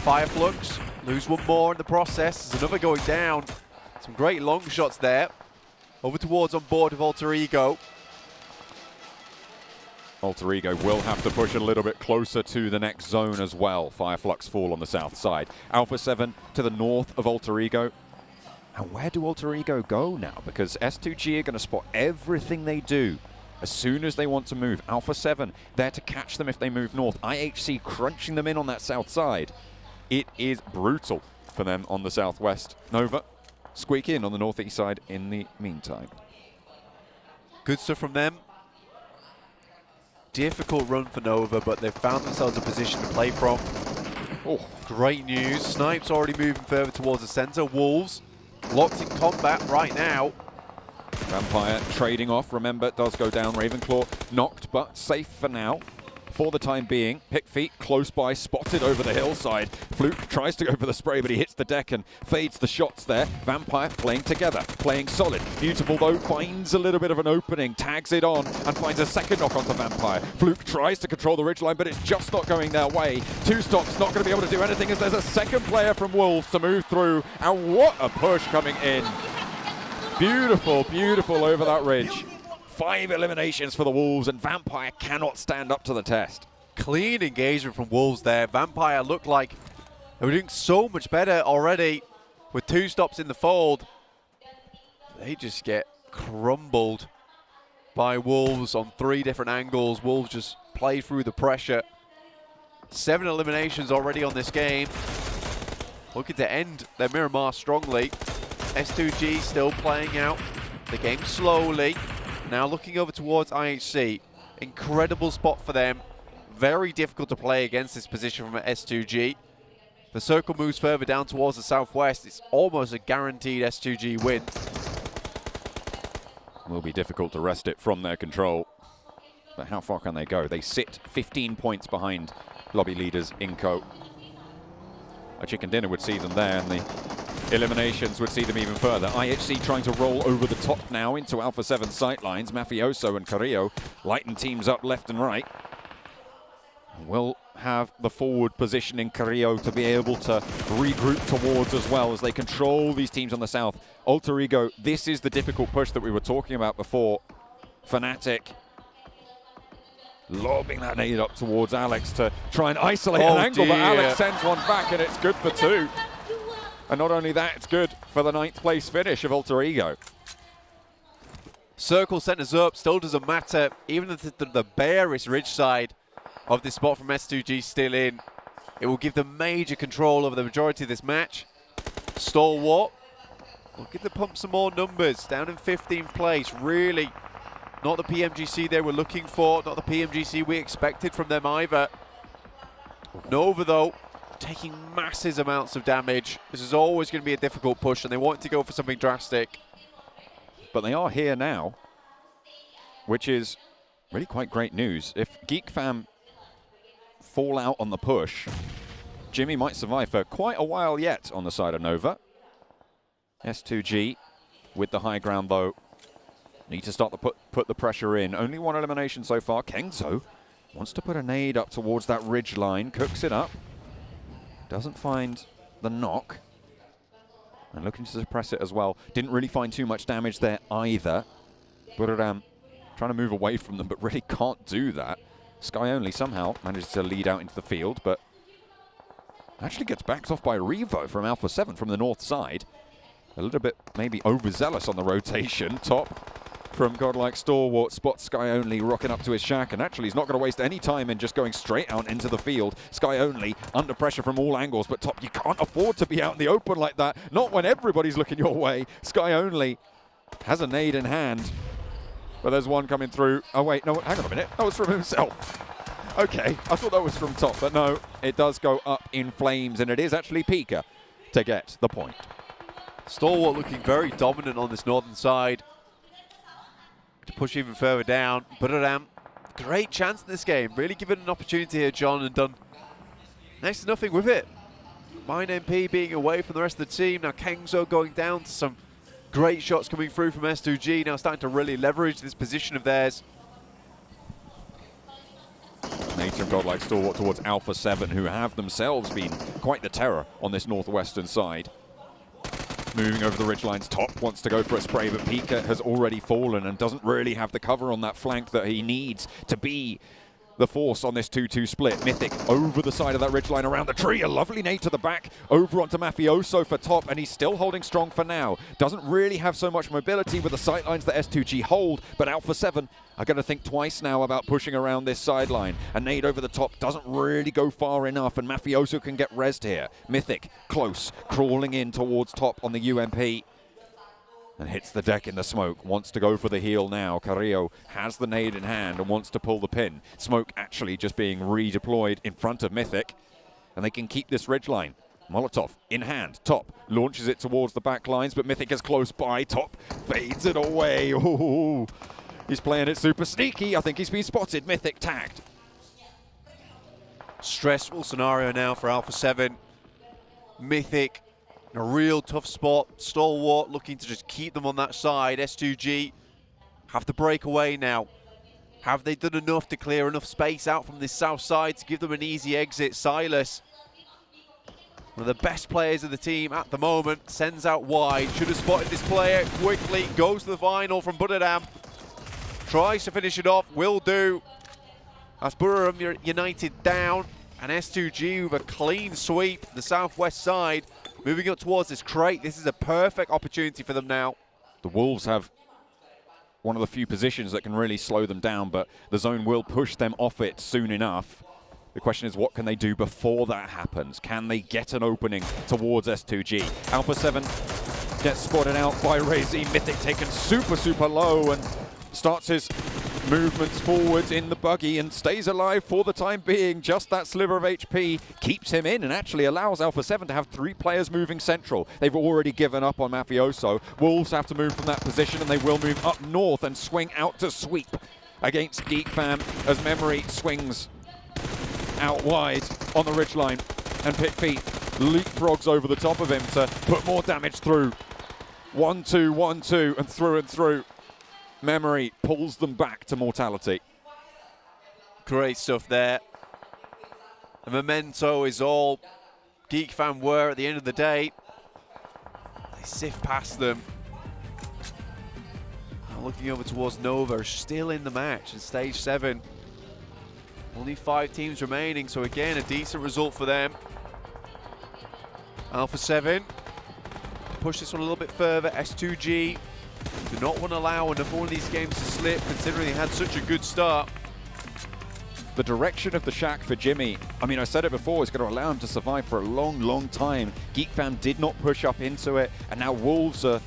Fireflux, lose one more in the process. There's another going down. Some great long shots there. Over towards on board of Alter Ego. Alter Ego will have to push a little bit closer to the next zone as well. Fireflux fall on the south side. Alpha 7 to the north of Alter Ego. And where do Alter Ego go now? Because S2G are going to spot everything they do as soon as they want to move. Alpha 7 there to catch them if they move north. IHC crunching them in on that south side. It is brutal for them on the southwest. Nova squeak in on the northeast side in the meantime. Good stuff from them. Difficult run for Nova, but they've found themselves a position to play from. Oh, great news. Snipes already moving further towards the center. Wolves locked in combat right now. Vampire trading off. Remember, it does go down. Ravenclaw knocked, but safe for now. For the time being, Pick Feet close by, spotted over the hillside. Fluke tries to go for the spray, but he hits the deck and fades the shots there. Vampire playing together, playing solid. Beautiful, though, finds a little bit of an opening, tags it on, and finds a second knock onto Vampire. Fluke tries to control the ridgeline, but it's just not going their way. Two stops, not going to be able to do anything as there's a second player from Wolves to move through. And what a push coming in. Beautiful, beautiful over that ridge. 5 eliminations for the Wolves, and Vampire cannot stand up to the test. Clean engagement from Wolves there. Vampire looked like they were doing so much better already with 2 stops in the fold. They just get crumbled by Wolves on 3 different angles. Wolves just play through the pressure. 7 eliminations already on this game. Looking to end their Miramar strongly. S2G still playing out the game slowly. Now looking over towards IHC. Incredible spot for them. Very difficult to play against this position from S2G. The circle moves further down towards the southwest. It's almost a guaranteed S2G win. Will be difficult to wrest it from their control. But how far can they go? They sit 15 points behind lobby leaders Inco. A chicken dinner would see them there, and the eliminations would see them even further. IHC trying to roll over the top now into Alpha 7 sightlines. Mafioso and Carrillo lighten teams up left and right. Will have the forward position in Carrillo to be able to regroup towards as well as they control these teams on the south. Alter Ego, this is the difficult push that we were talking about before. Fnatic lobbing that nade up towards Alex to try and isolate an angle, but Alex sends one back and it's good for 2. And not only that, it's good for the 9th place finish of Alter Ego. Circle centers up, still doesn't matter. Even if the barest ridge side of this spot from S2G still in, it will give them major control over the majority of this match. Stalwart will give the pump some more numbers, down in 15th place. Really Not the PMGC they were looking for, not the PMGC we expected from them either. Nova, though, taking massive amounts of damage. This is always going to be a difficult push, and they want to go for something drastic. But they are here now, which is really quite great news. If GeekFam fall out on the push, Jimmy might survive for quite a while yet on the side of Nova. S2G with the high ground, though. Need to start to put the pressure in. Only one elimination so far. Kengzo wants to put a nade up towards that ridge line. Cooks it up. Doesn't find the knock. And looking to suppress it as well. Didn't really find too much damage there either. Buradam trying to move away from them, but really can't do that. Sky Only somehow manages to lead out into the field, but actually gets backed off by Revo from Alpha 7 from the north side. A little bit maybe overzealous on the rotation. Top from Godlike Stalwart, spots Sky Only rocking up to his shack, and actually he's not going to waste any time in just going straight out into the field. Sky Only under pressure from all angles, but Top, you can't afford to be out in the open like that, not when everybody's looking your way. Sky Only has a nade in hand, but there's one coming through. Oh wait, no, hang on a minute, that was from himself. Okay, I thought that was from Top, but no, it does go up in flames, and it is actually Pika to get the point. Stalwart looking very dominant on this northern side. To push even further down. Buradam, great chance in this game. Really given an opportunity here, John, and done next to nothing with it. Mine MP being away from the rest of the team. Now Kengzo going down to some great shots coming through from S2G. Now starting to really leverage this position of theirs. Nature of Godlike Stalwart towards Alpha 7, who have themselves been quite the terror on this northwestern side. Moving over the ridgelines, Top wants to go for a spray, but Pika has already fallen and doesn't really have the cover on that flank that he needs to be the force on this 2-2 split. Mythic over the side of that ridgeline around the tree. A lovely nade to the back, over onto Mafioso for Top, and he's still holding strong for now. Doesn't really have so much mobility with the sightlines that S2G hold, but Alpha 7 are going to think twice now about pushing around this sideline. A nade over the top doesn't really go far enough, and Mafioso can get rezzed here. Mythic close, crawling in towards Top on the UMP. And hits the deck in the smoke, wants to go for the heal now. Carrillo has the nade in hand and wants to pull the pin. Smoke actually just being redeployed in front of Mythic, and they can keep this ridgeline. Molotov in hand, Top launches it towards the back lines, but Mythic is close by. Top fades it away. Ooh, he's playing it super sneaky. I think he's been spotted. Mythic tagged. Stressful scenario now for Alpha 7. Mythic in a real tough spot. Stalwart looking to just keep them on that side. S2G have to break away now. Have they done enough to clear enough space out from this south side to give them an easy exit? Silas, one of the best players of the team at the moment, sends out wide. Should have spotted this player quickly. Goes to the final from Buradam. Tries to finish it off. Will do. As Buradam United down. And S2G with a clean sweep. The southwest side. Moving up towards this crate. This is a perfect opportunity for them now. The Wolves have one of the few positions that can really slow them down, but the zone will push them off it soon enough. The question is, what can they do before that happens? Can they get an opening towards S2G? Alpha 7 gets spotted out by Razy. Mythic taken super, super low and starts his movements forwards in the buggy and stays alive for the time being. Just that sliver of HP keeps him in and actually allows Alpha 7 to have 3 players moving central. They've already given up on Mafioso. Wolves have to move from that position, and they will move up north and swing out to sweep against GeekFam as Memory swings out wide on the ridgeline, and Pit Feet leapfrogs over the top of him to put more damage through. 1-2, 1-2, and through. Memory pulls them back to mortality. Great stuff there. The memento is all GeekFam were at the end of the day. They sift past them. Looking over towards Nova, still in the match in stage 7. Only 5 teams remaining, so again, a decent result for them. Alpha 7 push this one a little bit further. S2G do not want to allow another one of these games to slip, considering they had such a good start. The direction of the shack for Jimmy, I mean, I said it before, is going to allow him to survive for a long, long time. GeekFam did not push up into it, and now Wolves are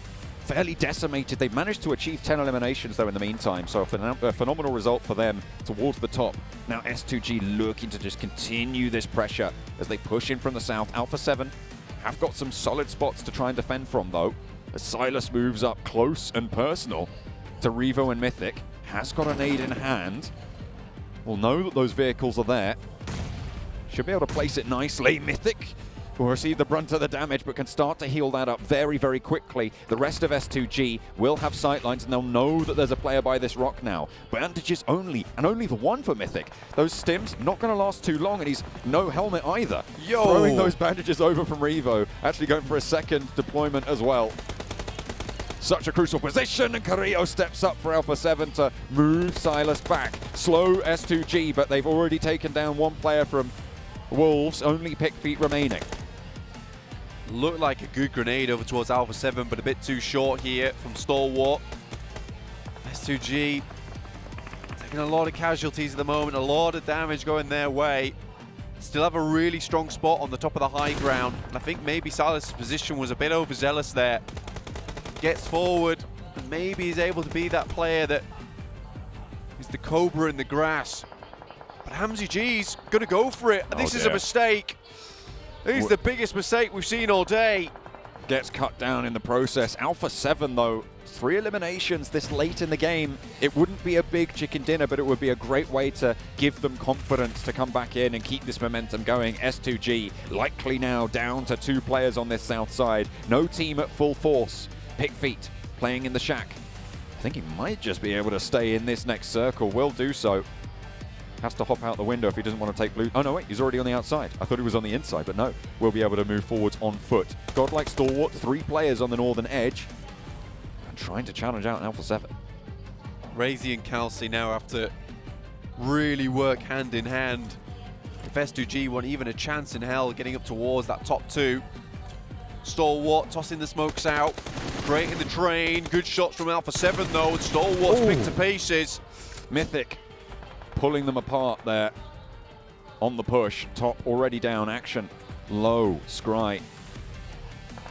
fairly decimated. They've managed to achieve 10 eliminations though in the meantime, so a phenomenal result for them towards the top. Now S2G looking to just continue this pressure as they push in from the south. Alpha 7 have got some solid spots to try and defend from though, as Silas moves up close and personal to Revo and Mythic. Has got a nade in hand. Will know that those vehicles are there. Should be able to place it nicely. Mythic will receive the brunt of the damage, but can start to heal that up very, very quickly. The rest of S2G will have sightlines, and they'll know that there's a player by this rock now. Bandages only, and only the one for Mythic. Those stims not going to last too long, and he's no helmet either. Yo! Throwing those bandages over from Revo, actually going for a second deployment as well. Such a crucial position, and Carrillo steps up for Alpha 7 to move Silas back. Slow S2G, but they've already taken down one player from Wolves, only Pick Feet remaining. Looked like a good grenade over towards Alpha 7, but a bit too short here from Stalwart. S2G taking a lot of casualties at the moment, a lot of damage going their way. Still have a really strong spot on the top of the high ground. And I think maybe Silas' position was a bit overzealous there. Gets forward, and maybe he's able to be that player that is the cobra in the grass. But Hamzy G's gonna go for it. And this is a mistake. This is the biggest mistake we've seen all day. Gets cut down in the process. Alpha 7 though, 3 eliminations this late in the game. It wouldn't be a big chicken dinner, but it would be a great way to give them confidence to come back in and keep this momentum going. S2G likely now down to 2 players on this south side. No team at full force. Pick Feet playing in the shack. I think he might just be able to stay in this next circle. Will do so. Has to hop out the window if he doesn't want to take blue. Oh no, wait, he's already on the outside. I thought he was on the inside, but no. We'll be able to move forwards on foot. Godlike Stalwart, 3 players on the northern edge. And trying to challenge out Alpha 7. Razy and Kelsey now have to really work hand in hand. If S2G want even a chance in hell getting up towards that top 2. Stalwart tossing the smokes out, creating the train. Good shots from Alpha 7 though, and Stalwart's picked to pieces. Mythic pulling them apart there on the push. Top already down, action low. Scry.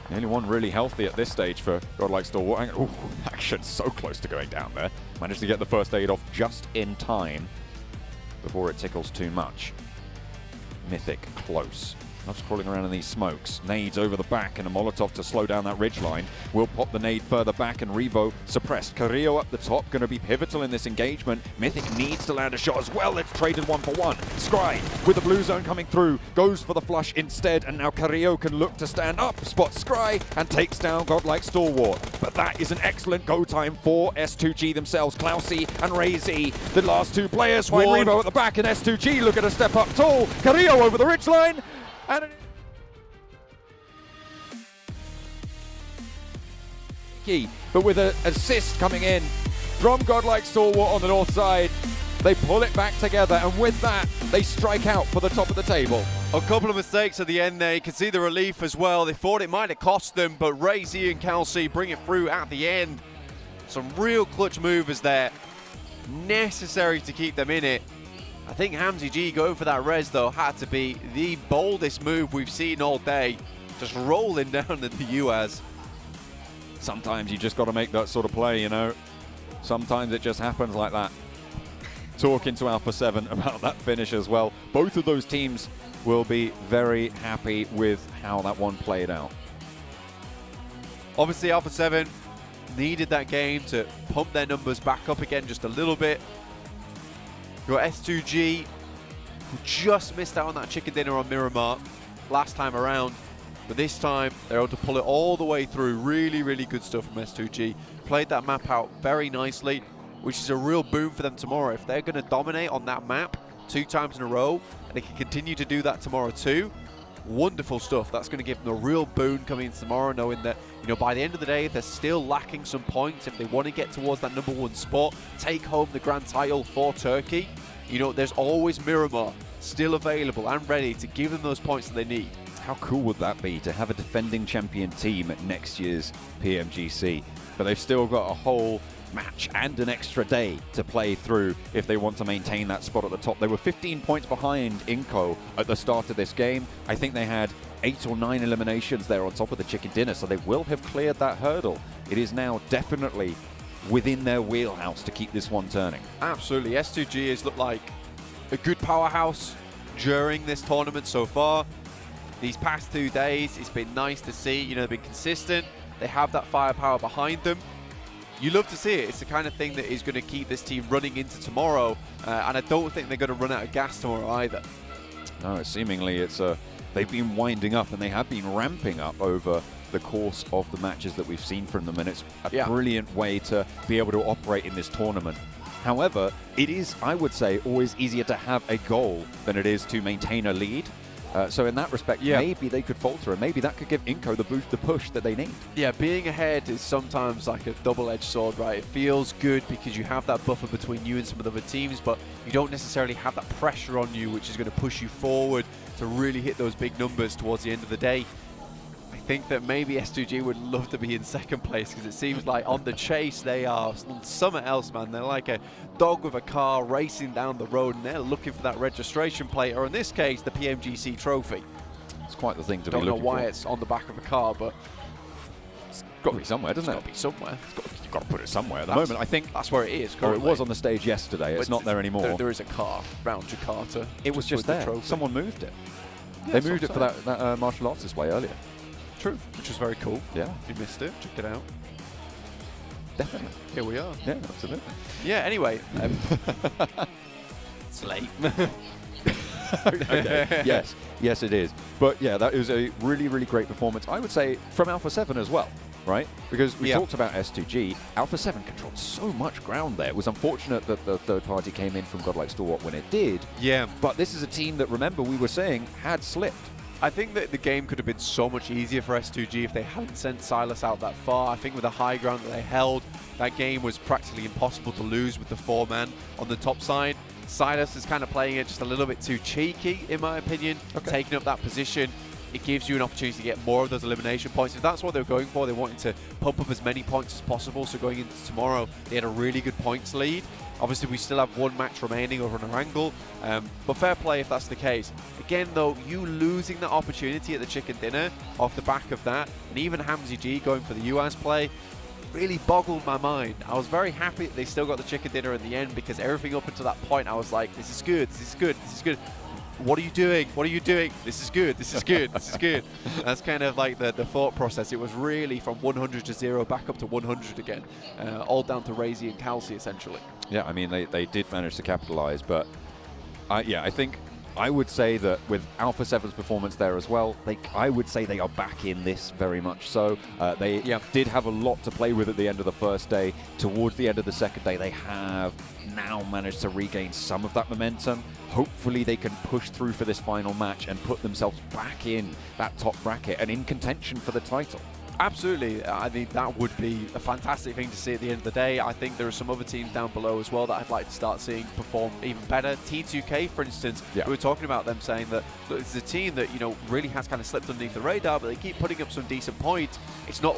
The only one really healthy at this stage for Godlike Stalwart. Ooh, action so close to going down there. Managed to get the first aid off just in time before it tickles too much. Mythic close. Loves crawling around in these smokes. Nades over the back and a Molotov to slow down that ridgeline. Will pop the nade further back and Revo suppressed. Carrillo up the top, going to be pivotal in this engagement. Mythic needs to land a shot as well. It's traded 1-for-1. Scry with the blue zone coming through. Goes for the flush instead, and now Carrillo can look to stand up. Spots Scry and takes down Godlike Stalwart. But that is an excellent go time for S2G themselves. Klausy and Razy, the last 2 players. Find Revo at the back, and S2G looking to step up tall. Carrillo over the ridgeline. And but with an assist coming in from Godlike Stalwart on the north side, they pull it back together, and with that, they strike out for the top of the table. A couple of mistakes at the end there. You can see the relief as well. They thought it might have cost them, but Razy and Kelsey bring it through at the end. Some real clutch movers there. Necessary to keep them in it. I think Hamzy G going for that res though had to be the boldest move we've seen all day. Just rolling down the UAZ. Sometimes you just got to make that sort of play, you know. Sometimes it just happens like that. Talking to Alpha 7 about that finish as well. Both of those teams will be very happy with how that one played out. Obviously Alpha 7 needed that game to pump their numbers back up again just a little bit. Your S2G, who just missed out on that chicken dinner on Miramar last time around. But this time, they're able to pull it all the way through. Really, really good stuff from S2G. Played that map out very nicely, which is a real boon for them tomorrow. If they're going to dominate on that map 2 times in a row, and they can continue to do that tomorrow too, wonderful stuff. That's going to give them a real boon coming in tomorrow, knowing that, you know, by the end of the day, if they're still lacking some points, if they want to get towards that #1 spot, take home the grand title for Turkey, you know, there's always Miramar still available and ready to give them those points that they need. How cool would that be to have a defending champion team at next year's PMGC? But they've still got a whole match and an extra day to play through if they want to maintain that spot at the top. They were 15 points behind Inco at the start of this game. I think they had 8 or 9 eliminations there on top of the chicken dinner, so they will have cleared that hurdle. it is now definitely within their wheelhouse to keep this one turning. Absolutely. S2G has looked like a good powerhouse during this tournament so far. These past 2 days, it's been nice to see. You know, they've been consistent. They have that firepower behind them. You love to see it. It's the kind of thing that is going to keep this team running into tomorrow. And I don't think they're going to run out of gas tomorrow either. No, seemingly they've been winding up and they have been ramping up over the course of the matches that we've seen from them, and it's a brilliant way to be able to operate in this tournament. However, it is, I would say, always easier to have a goal than it is to maintain a lead. So in that respect, maybe they could falter, and maybe that could give Inco the boost, the push that they need. Yeah, being ahead is sometimes like a double-edged sword, right? It feels good because you have that buffer between you and some of the other teams, but you don't necessarily have that pressure on you, which is going to push you forward to really hit those big numbers towards the end of the day. I think that maybe S2G would love to be in second place, because it seems like on the chase they are somewhere else, man. They're like a dog with a car racing down the road, and they're looking for that registration plate, or in this case, the PMGC trophy. It's quite the thing to be looking for. Don't know why it's on the back of a car, but it's got to be somewhere, doesn't it? It's got to be somewhere. You've got to put it somewhere. At the moment, I think that's where it is. Or it was on the stage yesterday. It's not there anymore. There is a car round Jakarta. It was just there. Someone moved it. Yeah, they moved it for that martial arts display earlier. True, which was very cool. Yeah. If you missed it, check it out. Definitely. Here we are. Yeah, absolutely. Yeah, anyway. It's late. Okay. Yes, it is. But yeah, that was a really, really great performance. I would say from Alpha 7 as well, right? Because we talked about S2G. Alpha 7 controlled so much ground there. It was unfortunate that the third party came in from Godlike Stalwart when it did. Yeah. But this is a team that, remember, we were saying had slipped. I think that the game could have been so much easier for S2G if they hadn't sent Silas out that far. I think with the high ground that they held, that game was practically impossible to lose with the 4-man on the top side. Silas is kind of playing it just a little bit too cheeky, in my opinion, taking up that position. It gives you an opportunity to get more of those elimination points. If that's what they're going for, they wanted to pump up as many points as possible. So going into tomorrow, they had a really good points lead. Obviously, we still have one match remaining over on Erangel, but fair play if that's the case. Again, though, you losing that opportunity at the chicken dinner off the back of that, and even Hamzy G going for the US play, really boggled my mind. I was very happy that they still got the chicken dinner in the end, because everything up until that point, I was like, this is good, this is good, this is good. What are you doing? What are you doing? This is good, this is good, this is good. That's kind of like the thought process. It was really from 100 to 0 back up to 100 again, all down to Razy and Calci, essentially. Yeah, I mean, they did manage to capitalize, but I think I would say that with Alpha 7's performance there as well, I would say they are back in this very much so. They did have a lot to play with at the end of the first day. Towards the end of the second day, they have now managed to regain some of that momentum. Hopefully they can push through for this final match and put themselves back in that top bracket and in contention for the title. Absolutely. I think that would be a fantastic thing to see at the end of the day. I think there are some other teams down below as well that I'd like to start seeing perform even better. T2K, for instance, we were talking about them saying that look, it's a team that, you know, really has kind of slipped underneath the radar, but they keep putting up some decent points. It's not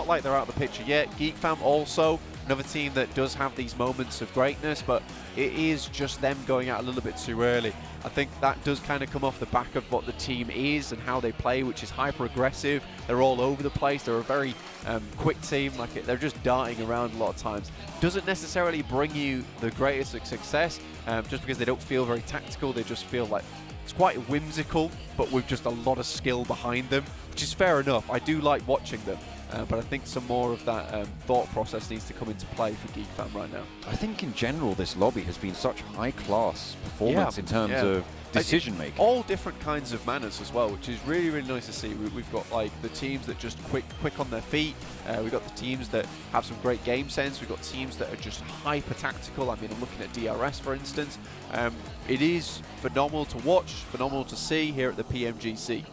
like they're out of the picture yet. GeekFam also, another team that does have these moments of greatness, but it is just them going out a little bit too early. I think that does kind of come off the back of what the team is and how they play, which is hyper-aggressive. They're all over the place. They're a very quick team. They're just darting around a lot of times. Doesn't necessarily bring you the greatest of success just because they don't feel very tactical. They just feel like it's quite whimsical, but with just a lot of skill behind them, which is fair enough. I do like watching them. But I think some more of that thought process needs to come into play for GeekFam right now. I think in general this lobby has been such high-class performance in terms of decision-making. All different kinds of manners as well, which is really, really nice to see. We've got like the teams that just quick on their feet. We've got the teams that have some great game sense. We've got teams that are just hyper-tactical. I mean, I'm looking at DRS, for instance. It is phenomenal to watch, phenomenal to see here at the PMGC.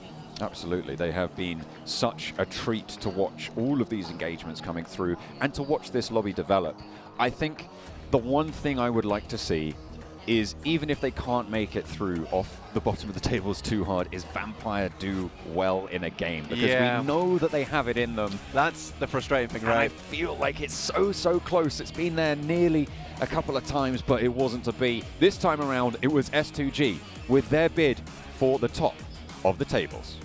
Absolutely. They have been such a treat to watch all of these engagements coming through and to watch this lobby develop. I think the one thing I would like to see is, even if they can't make it through off the bottom of the tables too hard, is Vampire do well in a game, because we know that they have it in them. That's the frustrating thing, right? And I feel like it's so close. It's been there nearly a couple of times, but it wasn't to be. This time around, it was S2G with their bid for the top of the tables.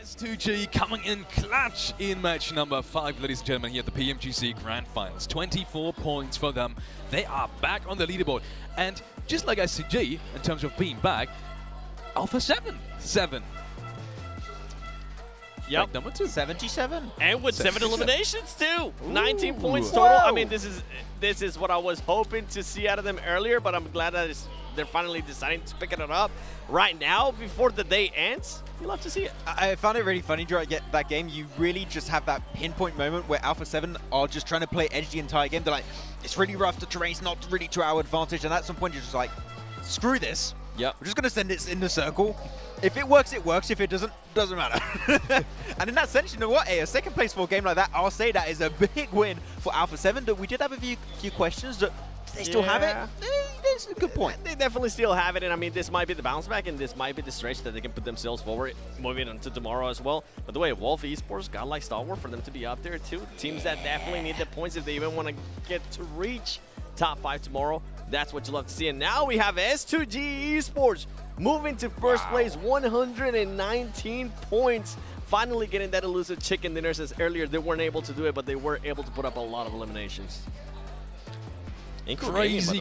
S2G coming in clutch in match number 5, ladies and gentlemen, here at the PMGC Grand Finals. 24 points for them. They are back on the leaderboard. And just like S2G, in terms of being back, Alpha 7. Yep. Number 2. 77. And with 7 77. eliminations too. 19 points Whoa. total. I mean, this is what I was hoping to see out of them earlier, but I'm glad that they're finally deciding to pick it up right now before the day ends. You'll have to see it. I found it really funny during that game. You really just have that pinpoint moment where Alpha 7 are just trying to play edge the entire game. They're like, it's really rough, the terrain's not really to our advantage, and at some point you're just like, screw this. Yep. We're just going to send it in the circle. If it works, it works. If it doesn't matter. And in that sense, you know what? Hey, a second place for a game like that, I'll say that is a big win for Alpha 7. We did have a few questions. Do they still have it? That's a good point. They definitely still have it, and I mean, this might be the bounce back, and this might be the stretch that they can put themselves forward, moving into tomorrow as well. By the way, Wolf Esports got like stalwart for them to be up there too. Teams that definitely need the points if they even want to get to reach top 5 tomorrow. That's what you love to see. And now we have S2G Esports moving to first place, 119 points. Finally getting that elusive chicken dinner, as earlier they weren't able to do it, but they were able to put up a lot of eliminations. Crazy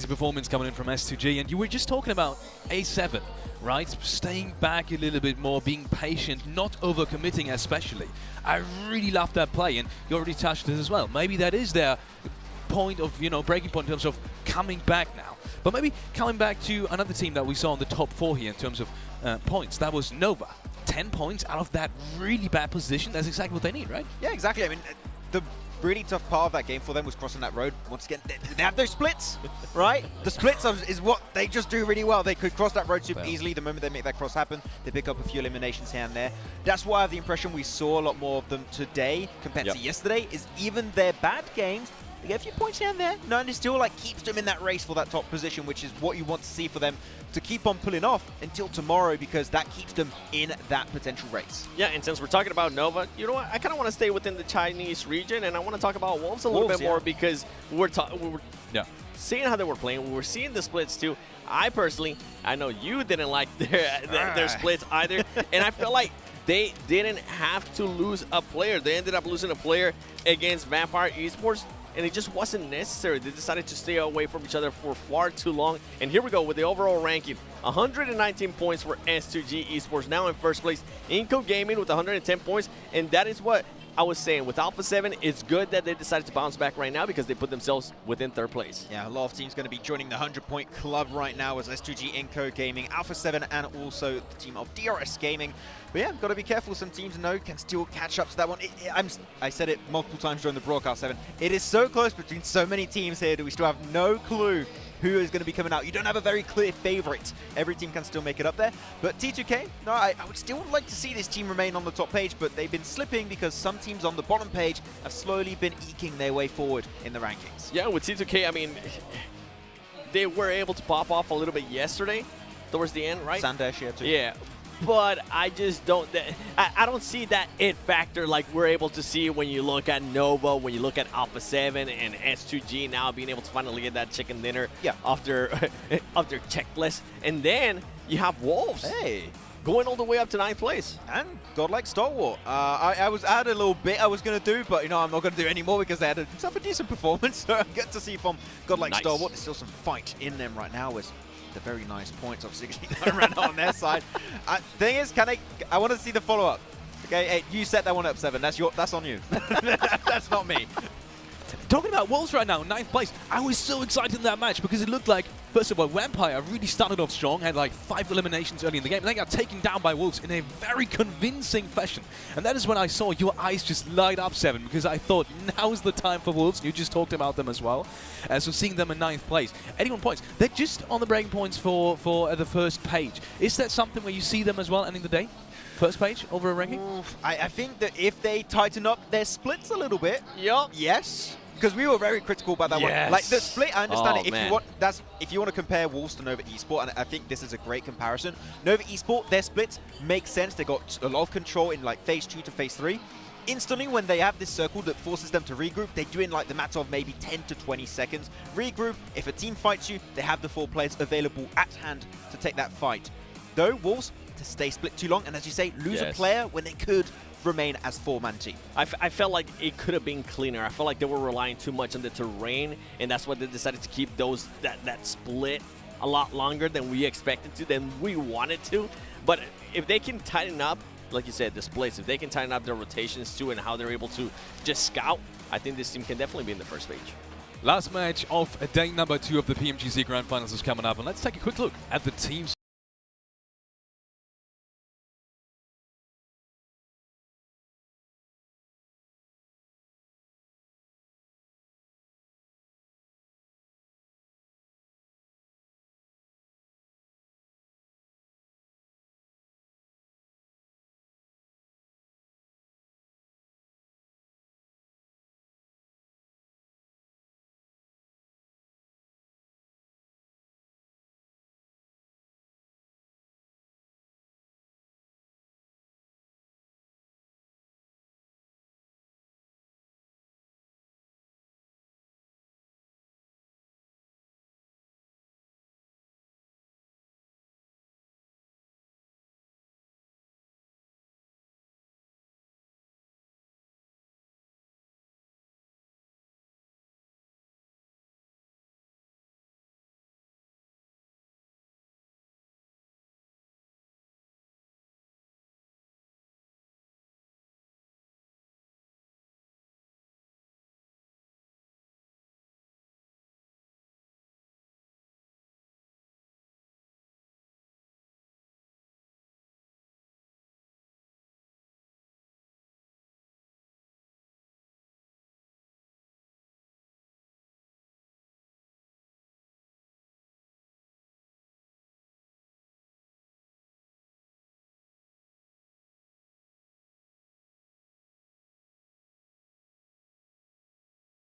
performance coming in from S2G. And you were just talking about A7, right? Staying back a little bit more, being patient, not overcommitting especially. I really love that play, and you already touched it as well. Maybe that is their point of, breaking point in terms of coming back now. But maybe coming back to another team that we saw in the top 4 here in terms of points. That was Nova. 10 points out of that really bad position. That's exactly what they need, right? Yeah, exactly. I mean, the really tough part of that game for them was crossing that road. Once again, they have those splits, right? The splits is what they just do really well. They could cross that road super easily. The moment they make that cross happen, they pick up a few eliminations here and there. That's why I have the impression we saw a lot more of them today compared to yesterday, is even their bad games, they get a few points here and there. No, and it still keeps them in that race for that top position, which is what you want to see for them to keep on pulling off until tomorrow, because that keeps them in that potential race. Yeah, and since we're talking about Nova, you know what? I kind of want to stay within the Chinese region, and I want to talk about Wolves a little bit more, because we were seeing how they were playing. We were seeing the splits too. I know you didn't like their splits either, and I felt like they didn't have to lose a player. They ended up losing a player against Vampire Esports, and it just wasn't necessary. They decided to stay away from each other for far too long. And here we go with the overall ranking. 119 points for S2G Esports, now in first place. Inco Gaming with 110 points, and that is what I was saying. With Alpha 7, it's good that they decided to bounce back right now, because they put themselves within third place. Yeah, a lot of teams going to be joining the 100-point club right now, as S2G, Inco Gaming, Alpha 7, and also the team of DRS Gaming. But yeah, got to be careful. Some teams can still catch up to that one. I said it multiple times during the broadcast, 7. It is so close between so many teams here that we still have no clue who is going to be coming out. You don't have a very clear favorite. Every team can still make it up there. But T2K, no, I would still like to see this team remain on the top page, but they've been slipping because some teams on the bottom page have slowly been eking their way forward in the rankings. Yeah, with T2K, I mean, they were able to pop off a little bit yesterday towards the end, right? Sandash, yeah, too. Yeah. But I just don't. I don't see that it factor like we're able to see when you look at Nova, when you look at Alpha 7 and S2G now being able to finally get that chicken dinner off their checklist. And then you have Wolves. Hey. Going all the way up to 9th place. And Godlike Stalwart. I had a little bit I was going to do, but I'm not going to do any more because they had a decent performance. So I get to see from Godlike Stalwart. There's still some fight in them right now with the very nice points of 69 right now on their side. Thing is, I want to see the follow-up. Okay, hey, you set that one up, 7. That's on you. That's not me. Talking about Wolves right now, 9th place. I was so excited in that match because it looked like, first of all, Vampire really started off strong, had like 5 eliminations early in the game, and they got taken down by Wolves in a very convincing fashion. And that is when I saw your eyes just light up, 7, because I thought, now's the time for Wolves. You just talked about them as well. So seeing them in 9th place, 81 points. They're just on the breaking points for the first page. Is that something where you see them as well ending the day? First page over a ranking? I think that if they tighten up their splits a little bit, yes. Because we were very critical about that one. Like the split, I understand it. If you want to compare Wolves to Nova Esport, and I think this is a great comparison. Nova Esport, their splits make sense. They got a lot of control in like phase 2 to phase 3. Instantly, when they have this circle that forces them to regroup, they do in like the matter of maybe 10 to 20 seconds. Regroup. If a team fights you, they have the 4 players available at hand to take that fight. Though Wolves, to stay split too long, and as you say, lose a Yes. player when they could remain as four-man team. I felt like it could have been cleaner. I felt like they were relying too much on the terrain, and that's why they decided to keep that split a lot longer than we expected to, than we wanted to. But if they can tighten up, like you said, the splits, if they can tighten up their rotations too and how they're able to just scout, I think this team can definitely be in the first stage. Last match of day number 2 of the PMGC Grand Finals is coming up, and let's take a quick look at the teams.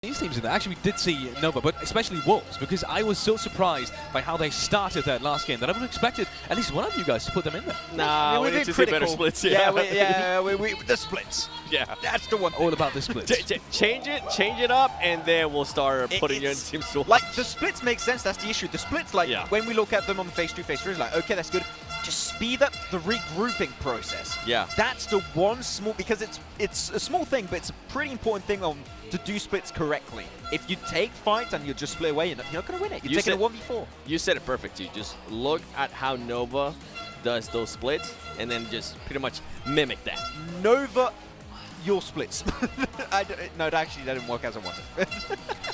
These teams in there, actually we did see Nova, but especially Wolves, because I was so surprised by how they started that last game that I would have expected at least one of you guys to put them in there. Nah, we need to see better splits. Yeah, the splits. Yeah, that's the one. All about the splits. Change it up, and then we'll start putting your teams to like the splits make sense. That's the issue. The splits, like when we look at them on the phase 2, phase 3, it's like okay, that's good. Just speed up the regrouping process. Yeah, that's the one small, because it's a small thing, but it's a pretty important thing on to do splits correctly. If you take fights and you just split away, you're not going to win it. You're taking a 1v4. You said it perfect, too. Just look at how Nova does those splits, and then just pretty much mimic that. Nova, your splits. No, actually, that didn't work as I wanted.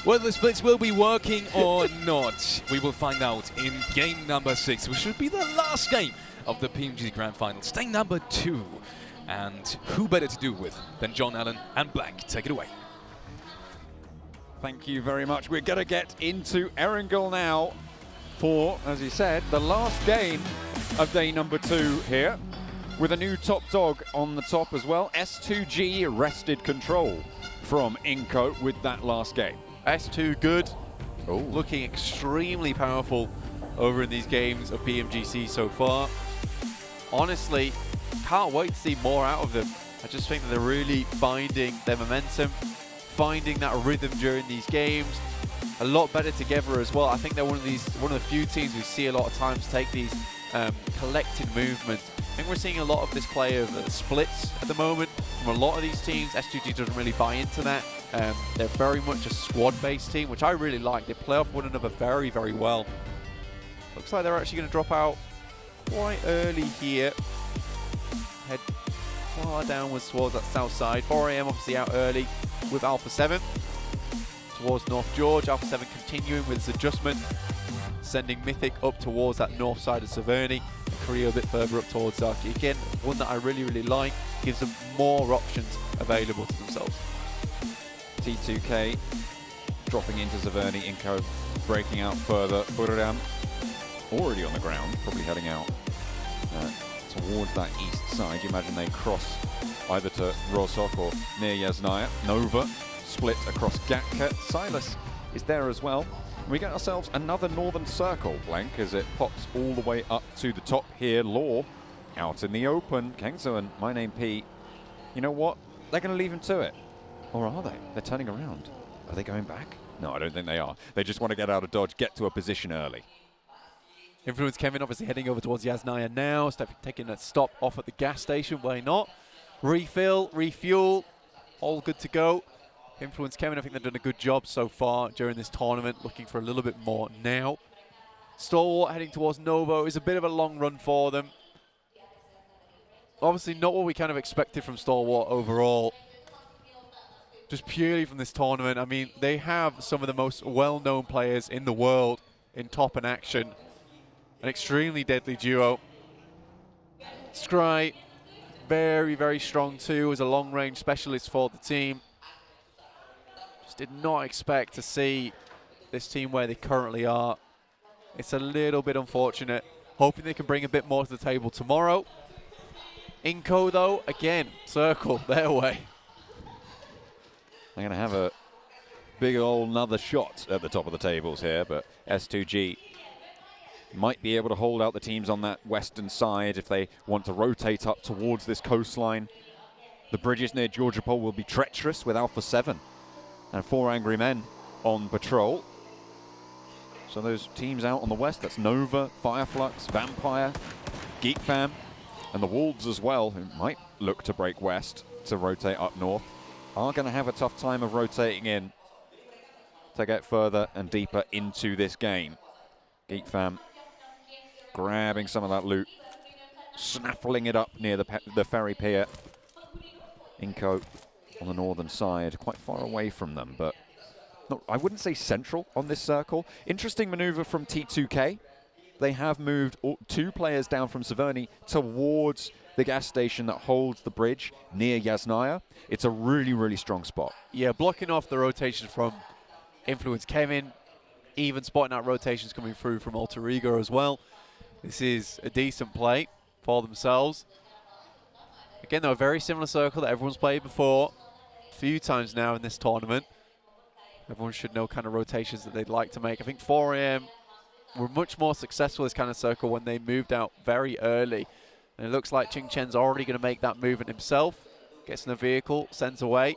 Whether the splits will be working or not, we will find out in game number 6, which should be the last game of the PMGC Grand Finals. Day number 2. And who better to do with than John Allen and Black? Take it away. Thank you very much. We're going to get into Erangel now for, as he said, the last game of day number 2 here, with a new top dog on the top as well. S2G wrested control from Inco with that last game. S2 good, looking extremely powerful over in these games of PMGC so far. Honestly, can't wait to see more out of them. I just think that they're really finding their momentum, finding that rhythm during these games, a lot better together as well. I think they're one of the few teams we see a lot of times take these collective movements. I think we're seeing a lot of this play of splits at the moment from a lot of these teams. S2G doesn't really buy into that. They're very much a squad-based team, which I really like. They play off one another very, very well. Looks like they're actually going to drop out quite early here. Head far downwards towards that south side. 4 AM obviously out early with Alpha 7 towards North George. Alpha 7 continuing with its adjustment, sending Mythic up towards that north side of Severny, and Korea a bit further up towards Zaki. Again, one that I really, really like. Gives them more options available to themselves. T2K dropping into Severny, Inco breaking out further. Buram already on the ground, probably heading out towards that east side. You imagine they cross either to Rosok or near Yasnaya. Nova split across Gatka. Silas is there as well. We get ourselves another northern circle, Blank, as it pops all the way up to the top here. Law out in the open. Kengso and My Name P. You know what? They're going to leave him to it. Or are they? They're turning around. Are they going back? No, I don't think they are. They just want to get out of dodge, get to a position early. Influence Kevin obviously heading over towards Yasnaya now, taking a stop off at the gas station, why not? Refill, refuel, all good to go. Influence Kevin, I think they've done a good job so far during this tournament, looking for a little bit more now. Stalwart heading towards Novo is a bit of a long run for them. Obviously not what we kind of expected from Stalwart overall. Just purely from this tournament. I mean, they have some of the most well-known players in the world in top and action. An extremely deadly duo. Scry, very, very strong too as a long-range specialist for the team. Just did not expect to see this team where they currently are. It's a little bit unfortunate. Hoping they can bring a bit more to the table tomorrow. Inco, though, again, circle their way. They're going to have a big old another shot at the top of the tables here, but S2G might be able to hold out the teams on that western side if they want to rotate up towards this coastline. The bridges near Georgia Pole will be treacherous with Alpha 7 and 4 angry men on patrol. So those teams out on the west, that's Nova, Fireflux, Vampire, Geek Fam, and the Wolves as well, who might look to break west to rotate up north, are going to have a tough time of rotating in to get further and deeper into this game. Geek Fam grabbing some of that loot, snaffling it up near the ferry pier. Inco on the northern side, quite far away from them, but I wouldn't say central on this circle. Interesting maneuver from T2K. They have moved 2 players down from Severny towards the gas station that holds the bridge near Yasnaya. It's a really, really strong spot. Yeah, blocking off the rotations from Influence Kevin, even spotting out rotations coming through from Alter Ego as well. This is a decent play for themselves. Again, though, a very similar circle that everyone's played before a few times now in this tournament. Everyone should know kind of rotations that they'd like to make. I think 4 AM were much more successful this kind of circle when they moved out very early. And it looks like Ching Chen's already going to make that movement himself. Gets in the vehicle, sends away.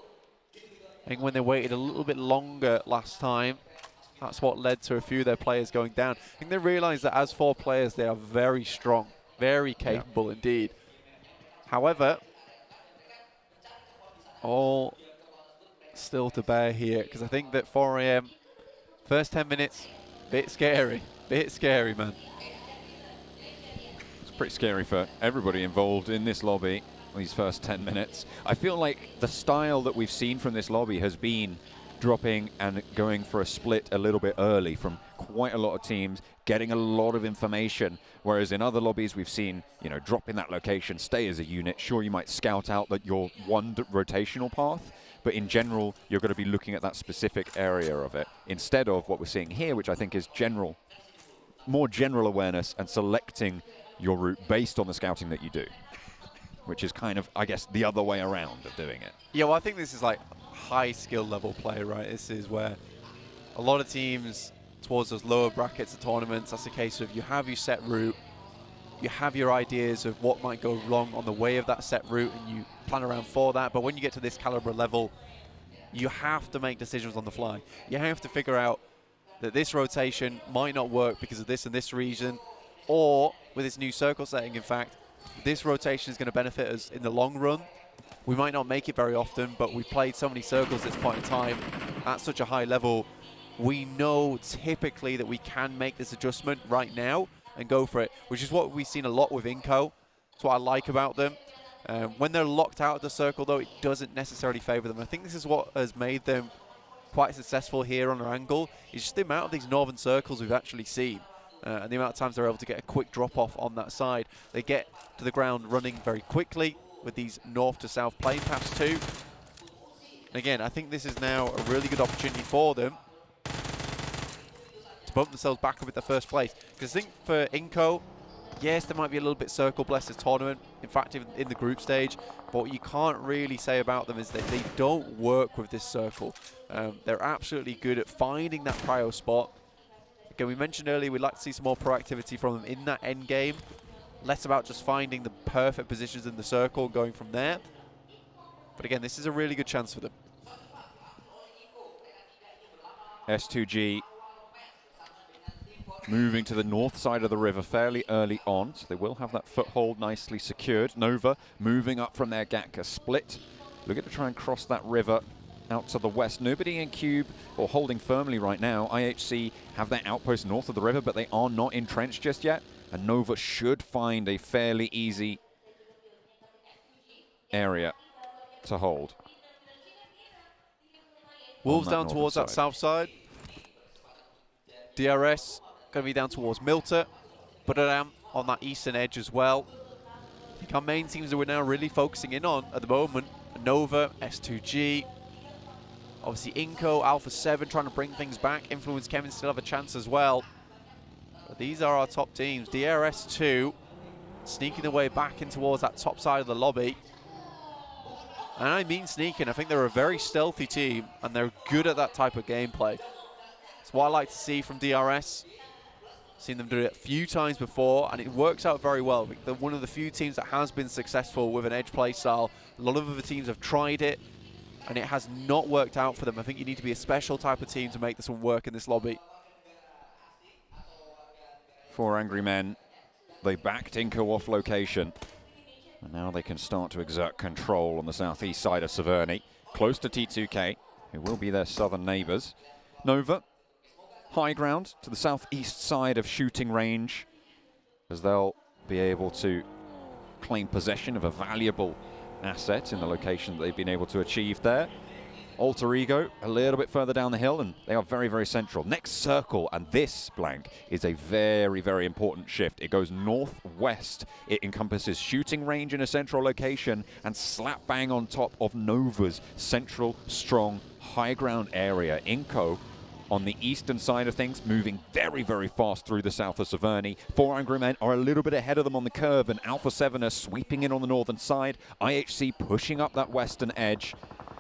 I think when they waited a little bit longer last time, that's what led to a few of their players going down. I think they realized that as 4 players, they are very strong, very capable indeed. However, all still to bear here, because I think that 4 AM, first 10 minutes, bit scary, man. It's pretty scary for everybody involved in this lobby, these first 10 minutes. I feel like the style that we've seen from this lobby has been dropping and going for a split a little bit early from quite a lot of teams, getting a lot of information, whereas in other lobbies we've seen, you know, drop in that location, stay as a unit. Sure, you might scout out that your one rotational path, but in general, you're going to be looking at that specific area of it, instead of what we're seeing here, which I think is general, more general awareness and selecting your route based on the scouting that you do, which is kind of, I guess, the other way around of doing it. Yeah, well, I think this is like high skill level play, right? This is where a lot of teams towards those lower brackets of tournaments, that's a case of you have your set route, you have your ideas of what might go wrong on the way of that set route, and you plan around for that. But when you get to this caliber level, you have to make decisions on the fly. You have to figure out that this rotation might not work because of this and this reason, or with this new circle setting, in fact, this rotation is going to benefit us in the long run. We might not make it very often, but we've played so many circles at this point in time at such a high level. We know typically that we can make this adjustment right now and go for it, which is what we've seen a lot with Inco. That's what I like about them. When they're locked out of the circle, though, it doesn't necessarily favor them. I think this is what has made them quite successful here on Erangel, is just the amount of these northern circles we've actually seen. And the amount of times they're able to get a quick drop-off on that side. They get to the ground running very quickly with these north to south plane paths too. And again, I think this is now a really good opportunity for them to bump themselves back up at the first place. Because I think for Inco, yes, there might be a little bit circle blessed this tournament, in fact, even in the group stage, but what you can't really say about them is that they don't work with this circle. They're absolutely good at finding that prio spot. Again, we mentioned earlier we'd like to see some more proactivity from them in that end game. Less about just finding the perfect positions in the circle and going from there. But again, this is a really good chance for them. S2G moving to the north side of the river fairly early on, so they will have that foothold nicely secured. Nova moving up from their Gatka split, looking to try and cross that river out to the west. Nobody in Cube or holding firmly right now. IHC have their outpost north of the river, but they are not entrenched just yet, and Nova should find a fairly easy area to hold. Wolves down towards that south side. DRS going to be down towards Milta. Budaram on that eastern edge as well. I think our main teams that we're now really focusing in on at the moment, Nova, S2G, obviously Inco, Alpha 7 trying to bring things back. Influence Kevin still have a chance as well. But these are our top teams. DRS 2 sneaking their way back in towards that top side of the lobby. And I mean sneaking. I think they're a very stealthy team and they're good at that type of gameplay. It's what I like to see from DRS. Seen them do it a few times before and it works out very well. They're one of the few teams that has been successful with an edge play style. A lot of other teams have tried it and it has not worked out for them. I think you need to be a special type of team to make this one work in this lobby. 4 angry men. They backed Inco off location. And now they can start to exert control on the southeast side of Severny, close to T2K, who will be their southern neighbours. Nova, high ground to the southeast side of shooting range, as they'll be able to claim possession of a valuable asset in the location that they've been able to achieve there. Alter Ego a little bit further down the hill, and they are very, very central. Next circle, and this, Blank, is a very, very important shift. It goes northwest. It encompasses shooting range in a central location and slap bang on top of Nova's central, strong, high ground area. Inco on the eastern side of things, moving very, very fast through the south of Severny. 4 angry men are a little bit ahead of them on the curve, and Alpha 7 are sweeping in on the northern side. IHC pushing up that western edge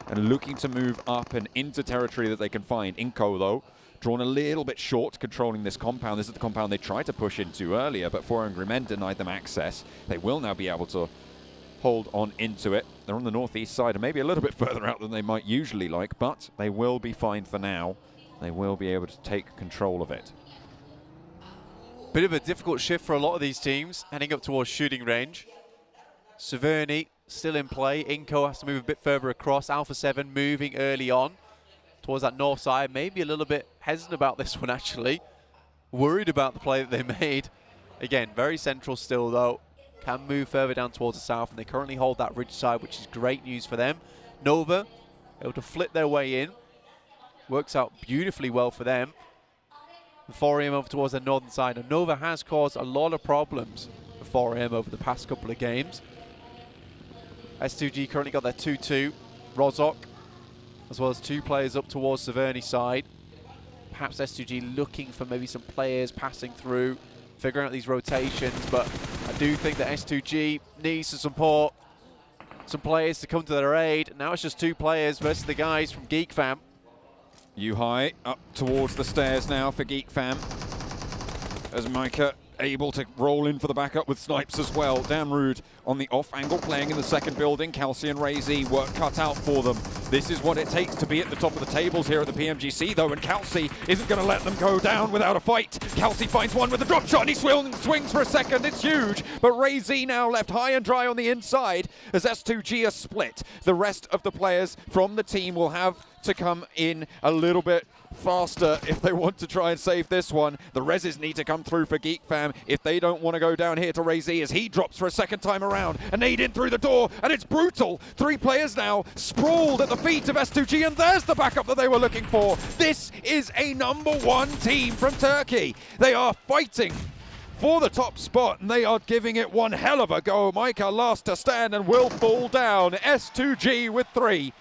and looking to move up and into territory that they can find. Inco, though, drawn a little bit short controlling this compound. This is the compound they tried to push into earlier, but 4 angry men denied them access. They will now be able to hold on into it. They're on the northeast side and maybe a little bit further out than they might usually like, but they will be fine for now. They will be able to take control of it. Bit of a difficult shift for a lot of these teams, heading up towards shooting range. Severny still in play. Inco has to move a bit further across. Alpha 7 moving early on towards that north side. Maybe a little bit hesitant about this one, actually. Worried about the play that they made. Again, very central still, though. Can move further down towards the south, and they currently hold that ridge side, which is great news for them. Nova able to flip their way in. Works out beautifully well for them. 4AM over towards the northern side. And Nova has caused a lot of problems for 4AM over the past couple of games. S2G currently got their 2-2. Rozok, as well as 2 players up towards Severny side. Perhaps S2G looking for maybe some players passing through, figuring out these rotations, but I do think that S2G needs some support, some players to come to their aid. Now it's just 2 players versus the guys from Geek Fam. U-High up towards the stairs now for Geek Fam, as Micah able to roll in for the backup with snipes as well. Damn Rude on the off angle, playing in the second building. Kelsey and Ray-Z, work cut out for them. This is what it takes to be at the top of the tables here at the PMGC, though, and Kelsey isn't going to let them go down without a fight. Kelsey finds one with a drop shot, and he swings for a second. It's huge, but Ray-Z now left high and dry on the inside as S2G are split. The rest of the players from the team will have to come in a little bit faster if they want to try and save this one. The reses need to come through for Geek Fam if they don't want to go down here to Ray-Z as he drops for a second time around. A nade in through the door, and it's brutal. 3 players now sprawled at the feet of S2G, and there's the backup that they were looking for. This is a #1 team from Turkey. They are fighting for the top spot, and they are giving it one hell of a go. Micah last to stand and will fall down. S2G with 3,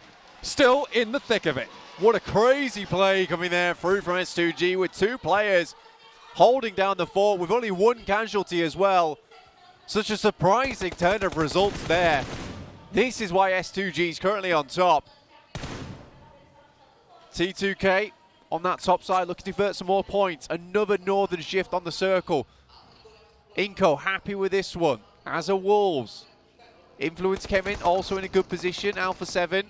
still in the thick of it. What a crazy play coming there through from S2G with 2 players holding down the fort with only 1 casualty as well. Such a surprising turn of results there. This is why S2G is currently on top. T2K on that top side looking to convert some more points. Another northern shift on the circle. Inco happy with this one, as are Wolves. Influence came in also in a good position. Alpha 7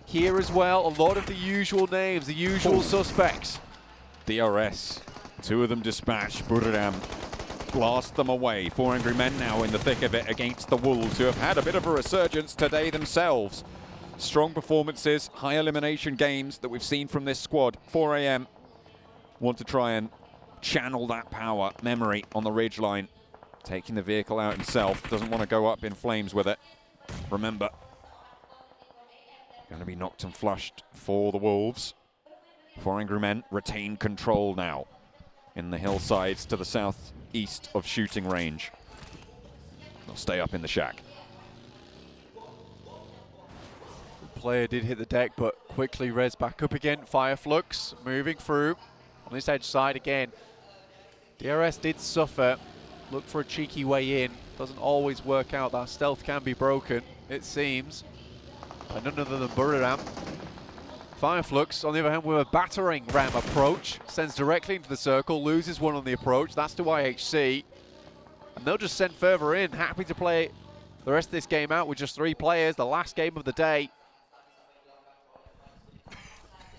here as well. A lot of the usual names, the usual suspects. DRS, 2 of them dispatched. Buradam blast them away. 4 Angry Men now in the thick of it against the Wolves, who have had a bit of a resurgence today themselves. Strong performances, high elimination games that we've seen from this squad. 4 AM want to try and channel that power. Memory on the ridgeline, taking the vehicle out himself. Doesn't want to go up in flames with it. Remember, going to be knocked and flushed for the Wolves. 4 Angry Men retain control now in the hillsides to the southeast of shooting range. They'll stay up in the shack. The player did hit the deck, but quickly res back up again. Fireflux moving through on this edge side again. DRS did suffer. Look for a cheeky way in. Doesn't always work out. That stealth can be broken, it seems, by none other than Buradam. Fireflux, on the other hand, with a battering ram approach, sends directly into the circle, loses one on the approach. That's to IHC. And they'll just send further in. Happy to play the rest of this game out with just 3 players. The last game of the day.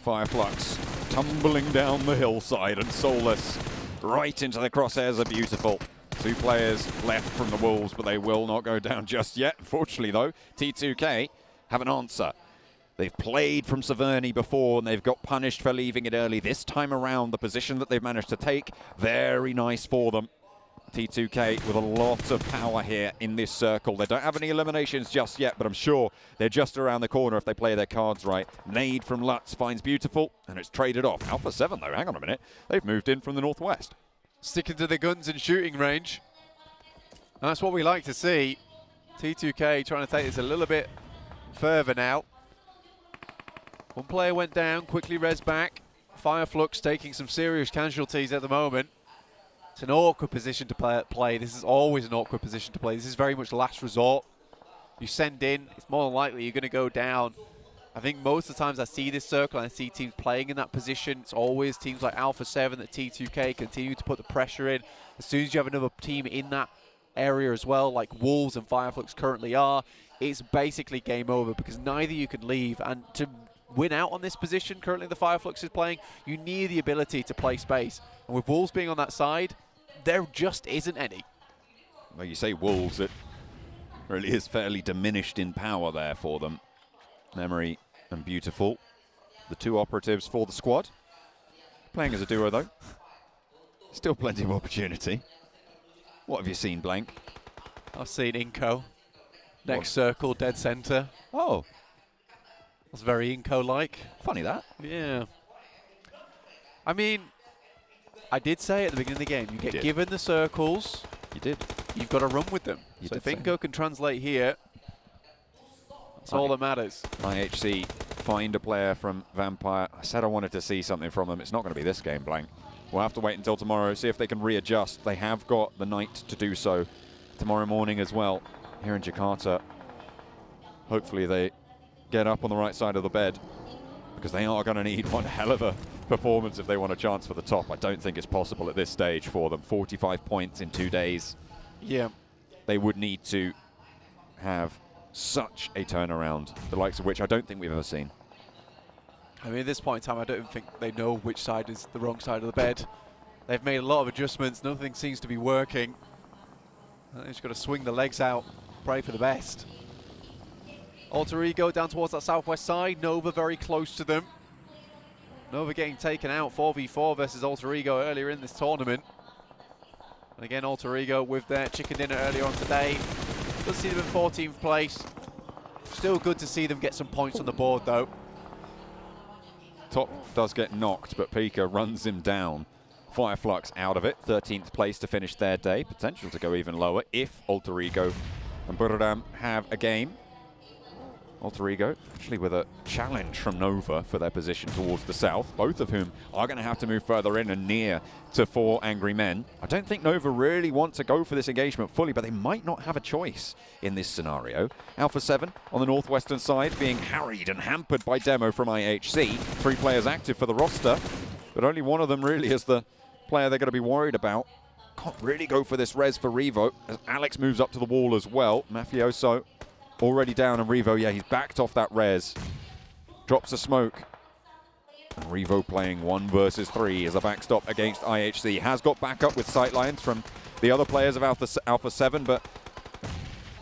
Fireflux tumbling down the hillside, and Soulless right into the crosshairs are beautiful. 2 players left from the Wolves, but they will not go down just yet. Unfortunately, though, T2K have an answer. They've played from Severny before, and they've got punished for leaving it early. This time around, the position that they've managed to take, very nice for them. T2K with a lot of power here in this circle. They don't have any eliminations just yet, but I'm sure they're just around the corner if they play their cards right. Nade from Lutz finds beautiful, and it's traded off. Alpha 7, though, hang on a minute. They've moved in from the northwest. Sticking to the guns in shooting range. And that's what we like to see. T2K trying to take this a little bit further now. One player went down, quickly res back. Fireflux taking some serious casualties at the moment. It's an awkward position to play. This is always an awkward position to play. This is very much last resort. You send in, it's more than likely you're going to go down. I think most of the times I see this circle and I see teams playing in that position, it's always teams like Alpha 7 that T2K continue to put the pressure in. As soon as you have another team in that area as well, like Wolves and Fireflux currently are, it's basically game over because neither you can leave. And to win out on this position currently the Fireflux is playing, you need the ability to play space. And with Wolves being on that side, there just isn't any. Well, you say Wolves, it really is fairly diminished in power there for them. Memory and Beautiful, the 2 operatives for the squad. Playing as a duo, though. Still plenty of opportunity. What have you seen, Blank? I've seen Inco. Next circle, dead center. Oh. That's very Inco-like. Funny that. Yeah. I mean, I did say at the beginning of the game, you get given the circles. You did. You've got to run with them. So if Inco can translate here, that's all that matters. IHC find a player from Vampire. I said I wanted to see something from them. It's not going to be this game, Blank. We'll have to wait until tomorrow, see if they can readjust. They have got the night to do so tomorrow morning as well here in Jakarta. Hopefully they get up on the right side of the bed because they are going to need one hell of a performance if they want a chance for the top. I don't think it's possible at this stage for them. 45 points in 2 days. Yeah. They would need to have such a turnaround, the likes of which I don't think we've ever seen. I mean, at this point in time, I don't think they know which side is the wrong side of the bed. They've made a lot of adjustments. Nothing seems to be working. They've just got to swing the legs out, pray for the best. Alter Ego down towards that southwest side. Nova very close to them. Nova getting taken out 4v4 versus Alter Ego earlier in this tournament. And again, Alter Ego with their chicken dinner earlier on today. Good to see them in 14th place. Still good to see them get some points on the board, though. Top does get knocked, but Pika runs him down. Fireflux out of it. 13th place to finish their day. Potential to go even lower if Alter Ego and Buradam have a game. Alter Ego actually with a challenge from Nova for their position towards the south, both of whom are going to have to move further in and near to 4 Angry Men. I don't think Nova really want to go for this engagement fully, but they might not have a choice in this scenario. Alpha 7 on the northwestern side being harried and hampered by Demo from IHC. 3 players active for the roster, but only one of them really is the player they're going to be worried about. Can't really go for this res for Revo as Alex moves up to the wall as well. Mafioso already down, and Revo, yeah, he's backed off that res. Drops a smoke. And Revo playing 1 versus 3 as a backstop against IHC. Has got backup with sightlines from the other players of Alpha 7, but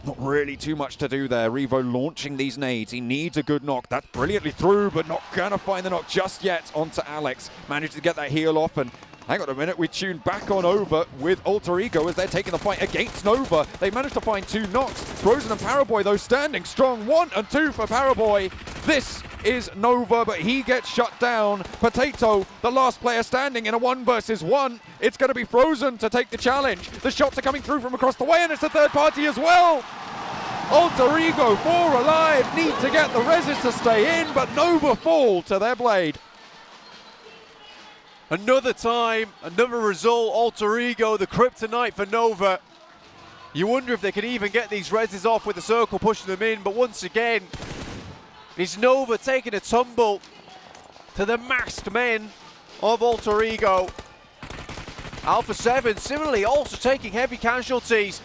not really too much to do there. Revo launching these nades. He needs a good knock. That's brilliantly through, but not gonna find the knock just yet onto Alex. Managed to get that heal off, and hang on a minute, we tune back on over with Alter Ego as they're taking the fight against Nova. They managed to find 2 knocks. Frozen and Paraboy, though, standing strong. 1 and 2 for Paraboy. This is Nova, but he gets shut down. Potato, the last player standing in a 1 versus 1. It's going to be Frozen to take the challenge. The shots are coming through from across the way, and it's a third party as well. Alter Ego, 4 alive, need to get the reses to stay in, but Nova fall to their blade. Another time, another result, Alter Ego, the kryptonite for Nova. You wonder if they can even get these reses off with the circle pushing them in, but once again, it's Nova taking a tumble to the masked men of Alter Ego. Alpha 7 similarly also taking heavy casualties.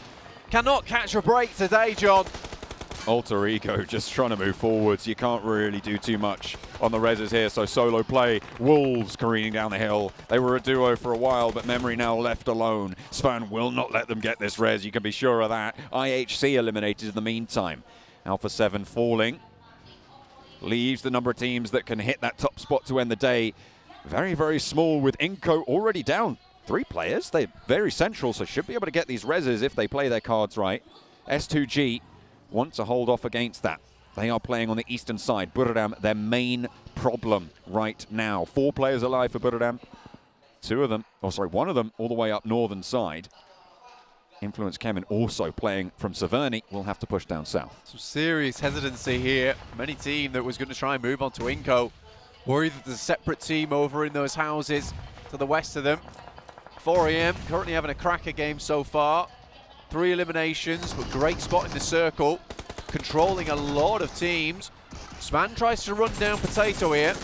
Cannot catch a break today, John. Alter Ego just trying to move forwards. You can't really do too much on the reses here, so solo play. Wolves careening down the hill. They were a duo for a while, but Memory now left alone. Svan will not let them get this res, you can be sure of that. IHC eliminated in the meantime. Alpha 7 falling. Leaves the number of teams that can hit that top spot to end the day very, very small, with Inco already down 3 players. They're very central, so should be able to get these reses if they play their cards right. S2G want to hold off against that. They are playing on the eastern side. Buradam, their main problem right now. 4 players alive for Buradam. 1 of them all the way up northern side. Influence Kemen also playing from Severny. Will have to push down south. Some serious hesitancy here from any team that was going to try and move on to Inco. Worried that there's a separate team over in those houses to the west of them. 4 AM, currently having a cracker game so far. 3 eliminations, but great spot in the circle. Controlling a lot of teams. Svan tries to run down Potato here.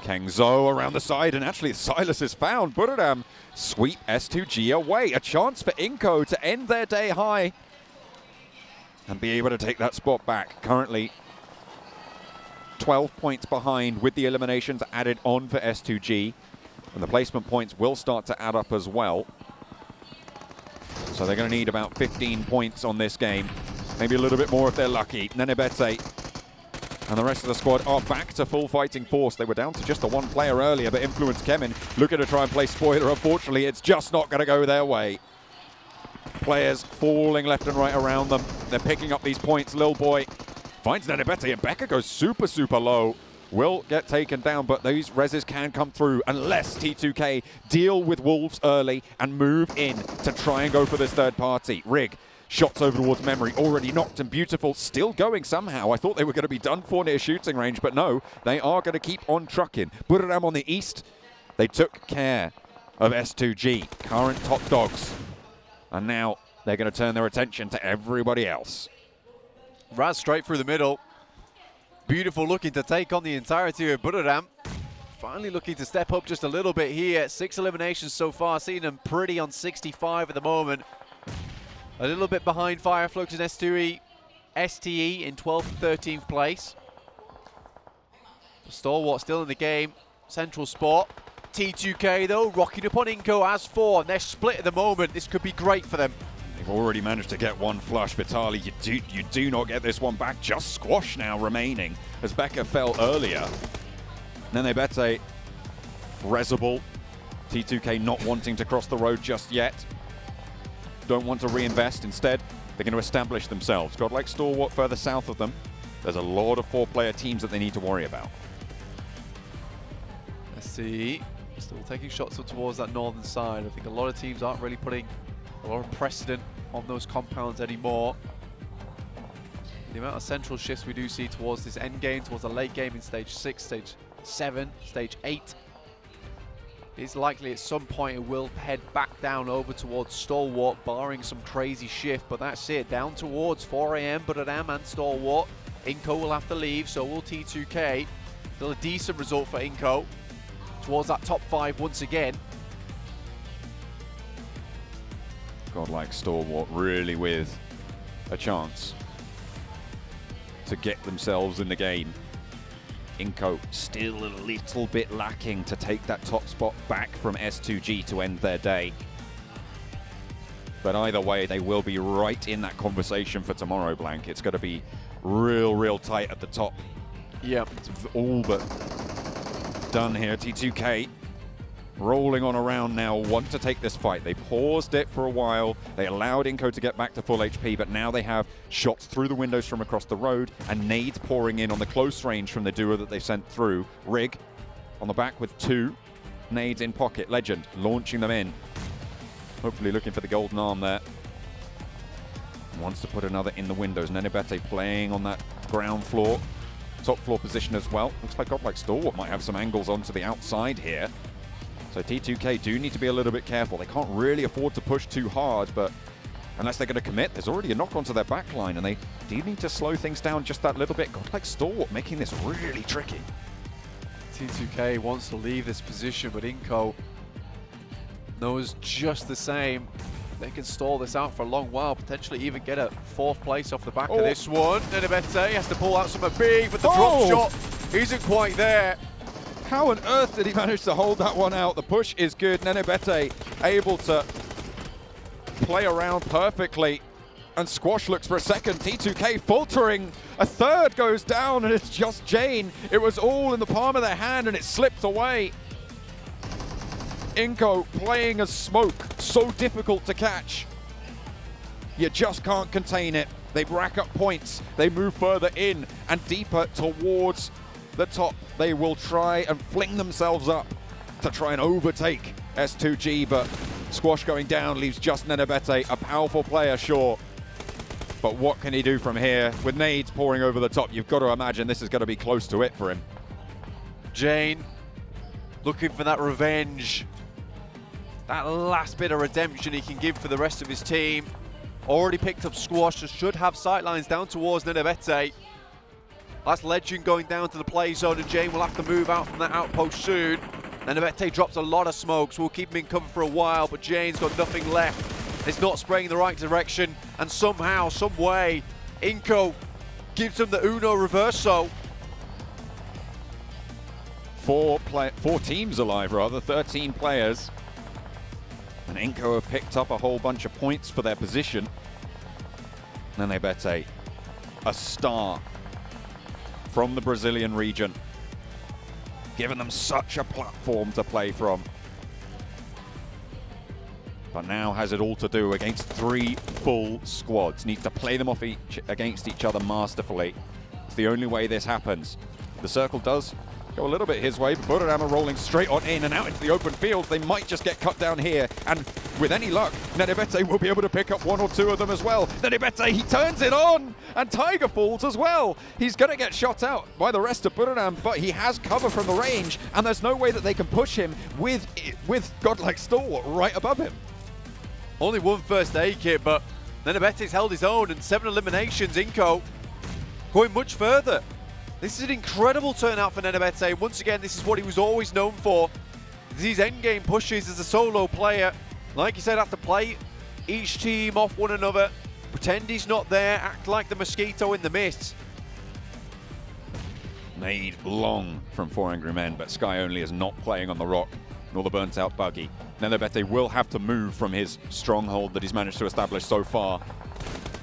Kengzo around the side, and actually Silas is found. Buradam sweep S2G away. A chance for Inco to end their day high and be able to take that spot back. Currently 12 points behind with the eliminations added on for S2G. And the placement points will start to add up as well. So they're going to need about 15 points on this game. Maybe a little bit more if they're lucky. Nenebete and the rest of the squad are back to full fighting force. They were down to just the 1 player earlier, but Influence Kemen looking to try and play spoiler. Unfortunately, it's just not going to go their way. Players falling left and right around them. They're picking up these points. Lil Boy finds Nenebete, and Becca goes super, super low. Will get taken down, but these reses can come through unless T2K deal with Wolves early and move in to try and go for this third party. Rig, shots over towards Memory, already knocked and beautiful, still going somehow. I thought they were going to be done for near shooting range, but no, they are going to keep on trucking. Buradam on the east, they took care of S2G, current top dogs, and now they're going to turn their attention to everybody else. Raz straight through the middle. Beautiful looking to take on the entirety of Buradam. Finally looking to step up just a little bit here. 6 eliminations so far, seeing them pretty on 65 at the moment. A little bit behind Fireflux and STE in 12th and 13th place. Stalwart still in the game. Central spot. T2K though, rocking up on Inco as 4. And they're split at the moment. This could be great for them. They've already managed to get 1 flush. Vitali, you do not get this one back. Just squash now remaining as Becca fell earlier. Nenebete, Rezable. T2K not wanting to cross the road just yet. Don't want to reinvest. Instead, they're going to establish themselves. Godlike Stalwart further south of them. There's a lot of 4-player teams that they need to worry about. Let's see. Still taking shots up towards that northern side. I think a lot of teams aren't really putting a lot of precedent on those compounds anymore. The amount of central shifts we do see towards this end game, towards the late game in stage 6, stage 7, stage 8, it's likely at some point it will head back down over towards Stalwart, barring some crazy shift, but that's it. Down towards 4 AM, Buradam and Stalwart. Inco will have to leave, so will T2K. Still a decent result for Inco. Towards that top 5 once again. Godlike Stalwart really with a chance to get themselves in the game Inco still a little bit lacking to take that top spot back from S2G to end their day. But either way, they will be right in that conversation for tomorrow, Blank. It's going to be real tight at the top. Yep. It's all but done here. T2K rolling on around now, want to take this fight. They paused it for a while. They allowed Inco to get back to full HP, but now they have shots through the windows from across the road and nades pouring in on the close range from the duo that they sent through. Rig on the back with 2 nades in pocket. Legend launching them in. Hopefully looking for the golden arm there. Wants to put another in the windows. Nenebete playing on that ground floor, top floor position as well. Looks like Godlike Stalwart might have some angles onto the outside here. So T2K do need to be a little bit careful. They can't really afford to push too hard, but unless they're going to commit, there's already a knock onto their back line, and they do need to slow things down just that little bit. Godlike Stalwart making this really tricky. T2K wants to leave this position, but Inco knows just the same. They can stall this out for a long while, potentially even get a 4th place off the back of this one. Nenebete has to pull out something big, but the drop shot isn't quite there. How on earth did he manage to hold that one out? The push is good. Nenebete able to play around perfectly. And Squash looks for a second. T2K faltering. A 3rd goes down, and it's just Jane. It was all in the palm of their hand, and it slipped away. Inco playing as smoke. So difficult to catch. You just can't contain it. They rack up points. They move further in and deeper towards the top. They will try and fling themselves up to try and overtake S2G, but Squash going down leaves just Nenebete, a powerful player, sure. But what can he do from here? With nades pouring over the top, you've got to imagine this is going to be close to it for him. Jane looking for that revenge. That last bit of redemption he can give for the rest of his team. Already picked up Squash, so should have sightlines down towards Nenebete. That's Legend going down to the play zone, and Jane will have to move out from that outpost soon. Nenebete drops a lot of smoke, so we'll keep him in cover for a while, but Jane's got nothing left. It's not spraying the right direction, and somehow, some way, Inco gives them the Uno reverso. 4 teams alive, rather, 13 players. And Inco have picked up a whole bunch of points for their position. Nenebete, a star from the Brazilian region, giving them such a platform to play from. But now has it all to do against 3 full squads. Needs to play them off against each other masterfully. It's the only way this happens. The circle does go a little bit his way, but Buranam are rolling straight on in and out into the open field. They might just get cut down here, and with any luck, Nenebete will be able to pick up 1 or 2 of them as well. Nenebete, he turns it on, and Tiger falls as well. He's going to get shot out by the rest of Buranam, but he has cover from the range, and there's no way that they can push him with Godlike Stalwart right above him. Only 1 first aid kit, but Nenebete's held his own, and 7 eliminations. Inco going much further. This is an incredible turnout for Nenebete. Once again, this is what he was always known for. These endgame pushes as a solo player. Like you said, have to play each team off one another. Pretend he's not there. Act like the mosquito in the mist. Made long from 4 Angry Men, but Sky Only is not playing on the rock, nor the burnt out buggy. Nenebete will have to move from his stronghold that he's managed to establish so far.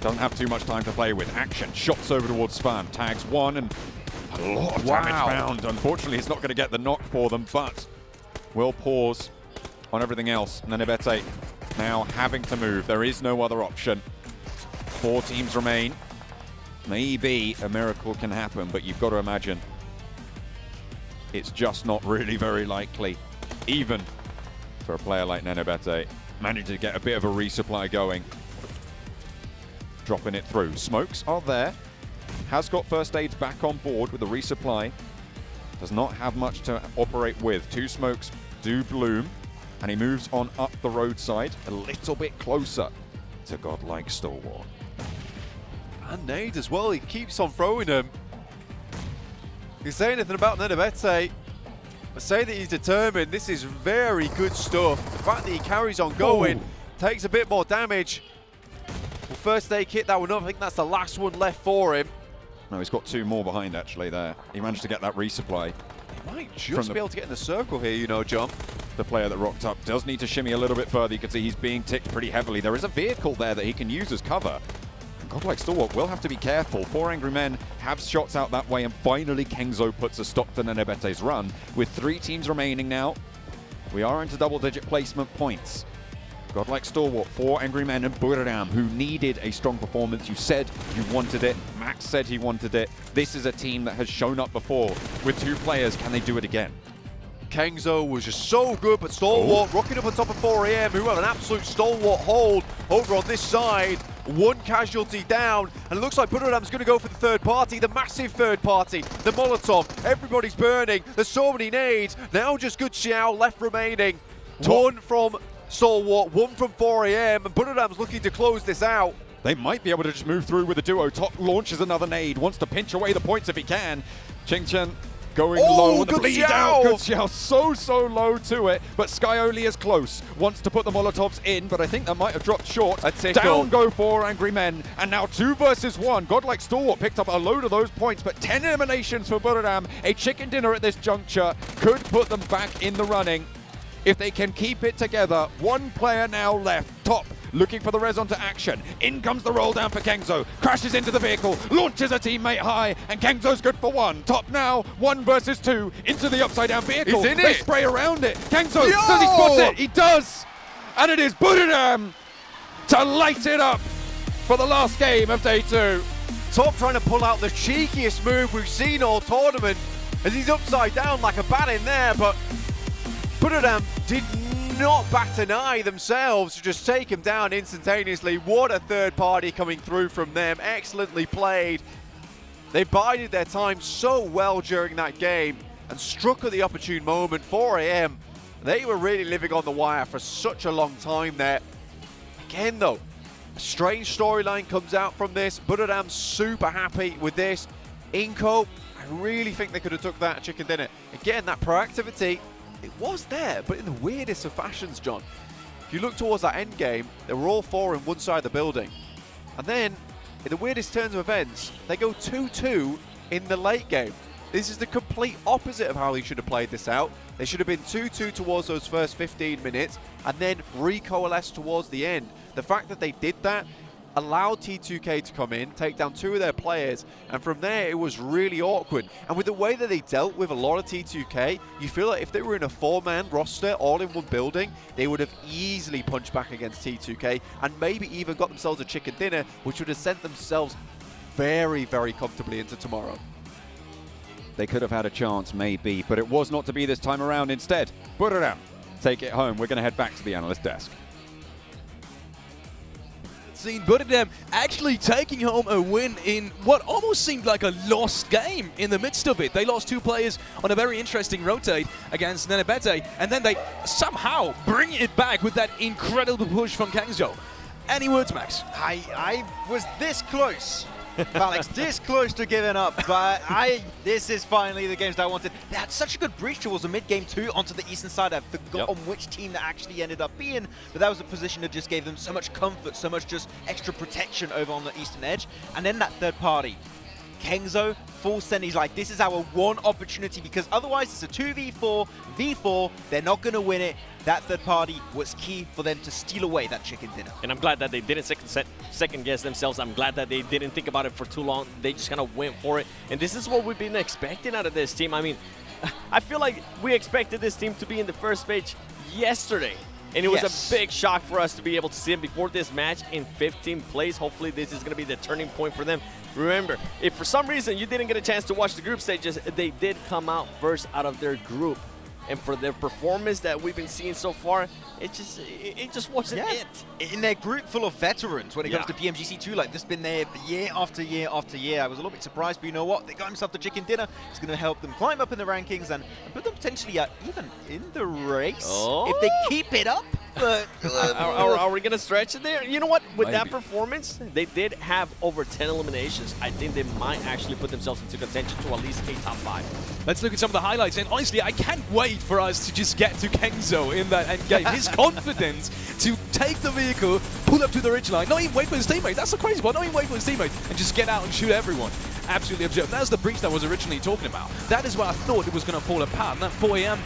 Doesn't have too much time to play with. Action, shots over towards Svan. Tags 1 and a lot of damage found. Unfortunately, he's not going to get the knock for them, but will pause on everything else. Nenebete now having to move. There is no other option. 4 teams remain. Maybe a miracle can happen, but you've got to imagine it's just not really very likely, even for a player like Nenebete. Managed to get a bit of a resupply going. Dropping it through. Smokes are there. Has got first aids back on board with the resupply. Does not have much to operate with. 2 smokes do bloom, and he moves on up the roadside a little bit closer to Godlike Stalwart. And nades as well, he keeps on throwing them. You can say anything about Nenebete, but say that he's determined. This is very good stuff. The fact that he carries on going, takes a bit more damage. Well, first aid kit that one up, I think that's the last one left for him. No, he's got 2 more behind actually there. He managed to get that resupply. He might just be able to get in the circle here, you know, John. The player that rocked up does need to shimmy a little bit further. You can see he's being ticked pretty heavily. There is a vehicle there that he can use as cover. Godlike Stalwart will have to be careful. 4 Angry Men have shots out that way, and finally Kengzo puts a stop to Nenebete's run. With 3 teams remaining now, we are into double-digit placement points. Godlike Stalwart, 4 Angry Men, and Buradam, who needed a strong performance. You said you wanted it. Max said he wanted it. This is a team that has shown up before. With 2 players, can they do it again? Kengzo was just so good, but Stalwart rocking up on top of 4AM, who have an absolute stalwart hold over on this side. 1 casualty down, and it looks like Buradam's going to go for the third party, the massive third party, the Molotov. Everybody's burning. There's so many nades. Now just Good Xiao left remaining. 1 from Stalwart, 1 from 4AM, and Buradam's looking to close this out. They might be able to just move through with a duo. Top launches another nade, wants to pinch away the points if he can. Chingchen going low on the bleed out. Good Xiao so low to it, but Skyoli is close. Wants to put the Molotovs in, but I think that might have dropped short. Down go 4 Angry Men, and now 2 versus 1. Godlike Stalwart picked up a load of those points, but 10 eliminations for Buradam. A chicken dinner at this juncture could put them back in the running. If they can keep it together, 1 player now left. Top looking for the res onto action. In comes the roll down for Kengzo. Crashes into the vehicle, launches a teammate high, and Kengzo's good for 1. Top now, 1 versus 2 into the upside down vehicle. He's in They it. spray around it. Kengzo, does he spot it? He does! And it is Buradam to light it up for the last game of day 2. Top trying to pull out the cheekiest move we've seen all tournament as he's upside down like a bat in there, but Buradam did not bat an eye themselves to just take him down instantaneously. What a third party coming through from them. Excellently played. They bided their time so well during that game and struck at the opportune moment. 4AM, they were really living on the wire for such a long time there. Again though, a strange storyline comes out from this. Buradam's super happy with this. Inco, I really think they could have took that chicken dinner. Again, that proactivity, it was there, but in the weirdest of fashions, John. If you look towards that end game, they were all 4 in one side of the building. And then, in the weirdest turns of events, they go 2-2 in the late game. This is the complete opposite of how they should have played this out. They should have been 2-2 towards those first 15 minutes and then recoalesce towards the end. The fact that they did that allowed T2K to come in, take down 2 of their players, and from there it was really awkward. And with the way that they dealt with a lot of T2K, you feel like if they were in a 4-man roster all in one building, they would have easily punched back against T2K and maybe even got themselves a chicken dinner, which would have sent themselves very, very comfortably into tomorrow. They could have had a chance, maybe, but it was not to be this time around. Instead, Buradam take it home. We're going to head back to the analyst desk. Seen Buradam actually taking home a win in what almost seemed like a lost game in the midst of it. They lost 2 players on a very interesting rotate against Nenebete, and then they somehow bring it back with that incredible push from Kangzhou. Any words, Max? I was this close, Alex, this close to giving up, but this is finally the games that I wanted. They had such a good breach towards the mid-game too onto the eastern side. I forgot on which team that actually ended up being, but that was a position that just gave them so much comfort, so much just extra protection over on the eastern edge. And then that third party, Kengzo, full send, he's like, this is our one opportunity because otherwise it's a 2v4, V4, they're not going to win it. That third party was key for them to steal away that chicken dinner. And I'm glad that they didn't second guess themselves. I'm glad that they didn't think about it for too long. They just kind of went for it. And this is what we've been expecting out of this team. I mean, I feel like we expected this team to be in the first stage yesterday. And it was a big shock for us to be able to see them before this match in 15th place. Hopefully this is going to be the turning point for them. Remember, if for some reason you didn't get a chance to watch the group stages, they did come out first out of their group. And for their performance that we've been seeing so far, it just wasn't it. In their group full of veterans when it comes to PMGC 2, like this been there year after year after year. I was a little bit surprised, but you know what? They got themselves the chicken dinner. It's going to help them climb up in the rankings and put them potentially even in the race if they keep it up. But are we going to stretch it there? You know what? With that performance, they did have over 10 eliminations. I think they might actually put themselves into contention to at least a top 5. Let's look at some of the highlights. And honestly, I can't wait for us to just get to Kengzo in that end game. His confidence to take the vehicle, pull up to the ridgeline, not even wait for his teammate. That's the crazy part. Not even wait for his teammate and just get out and shoot everyone. absolutely absurd. That's the breach that I was originally talking about. That is where I thought it was going to fall apart. And that 4 AM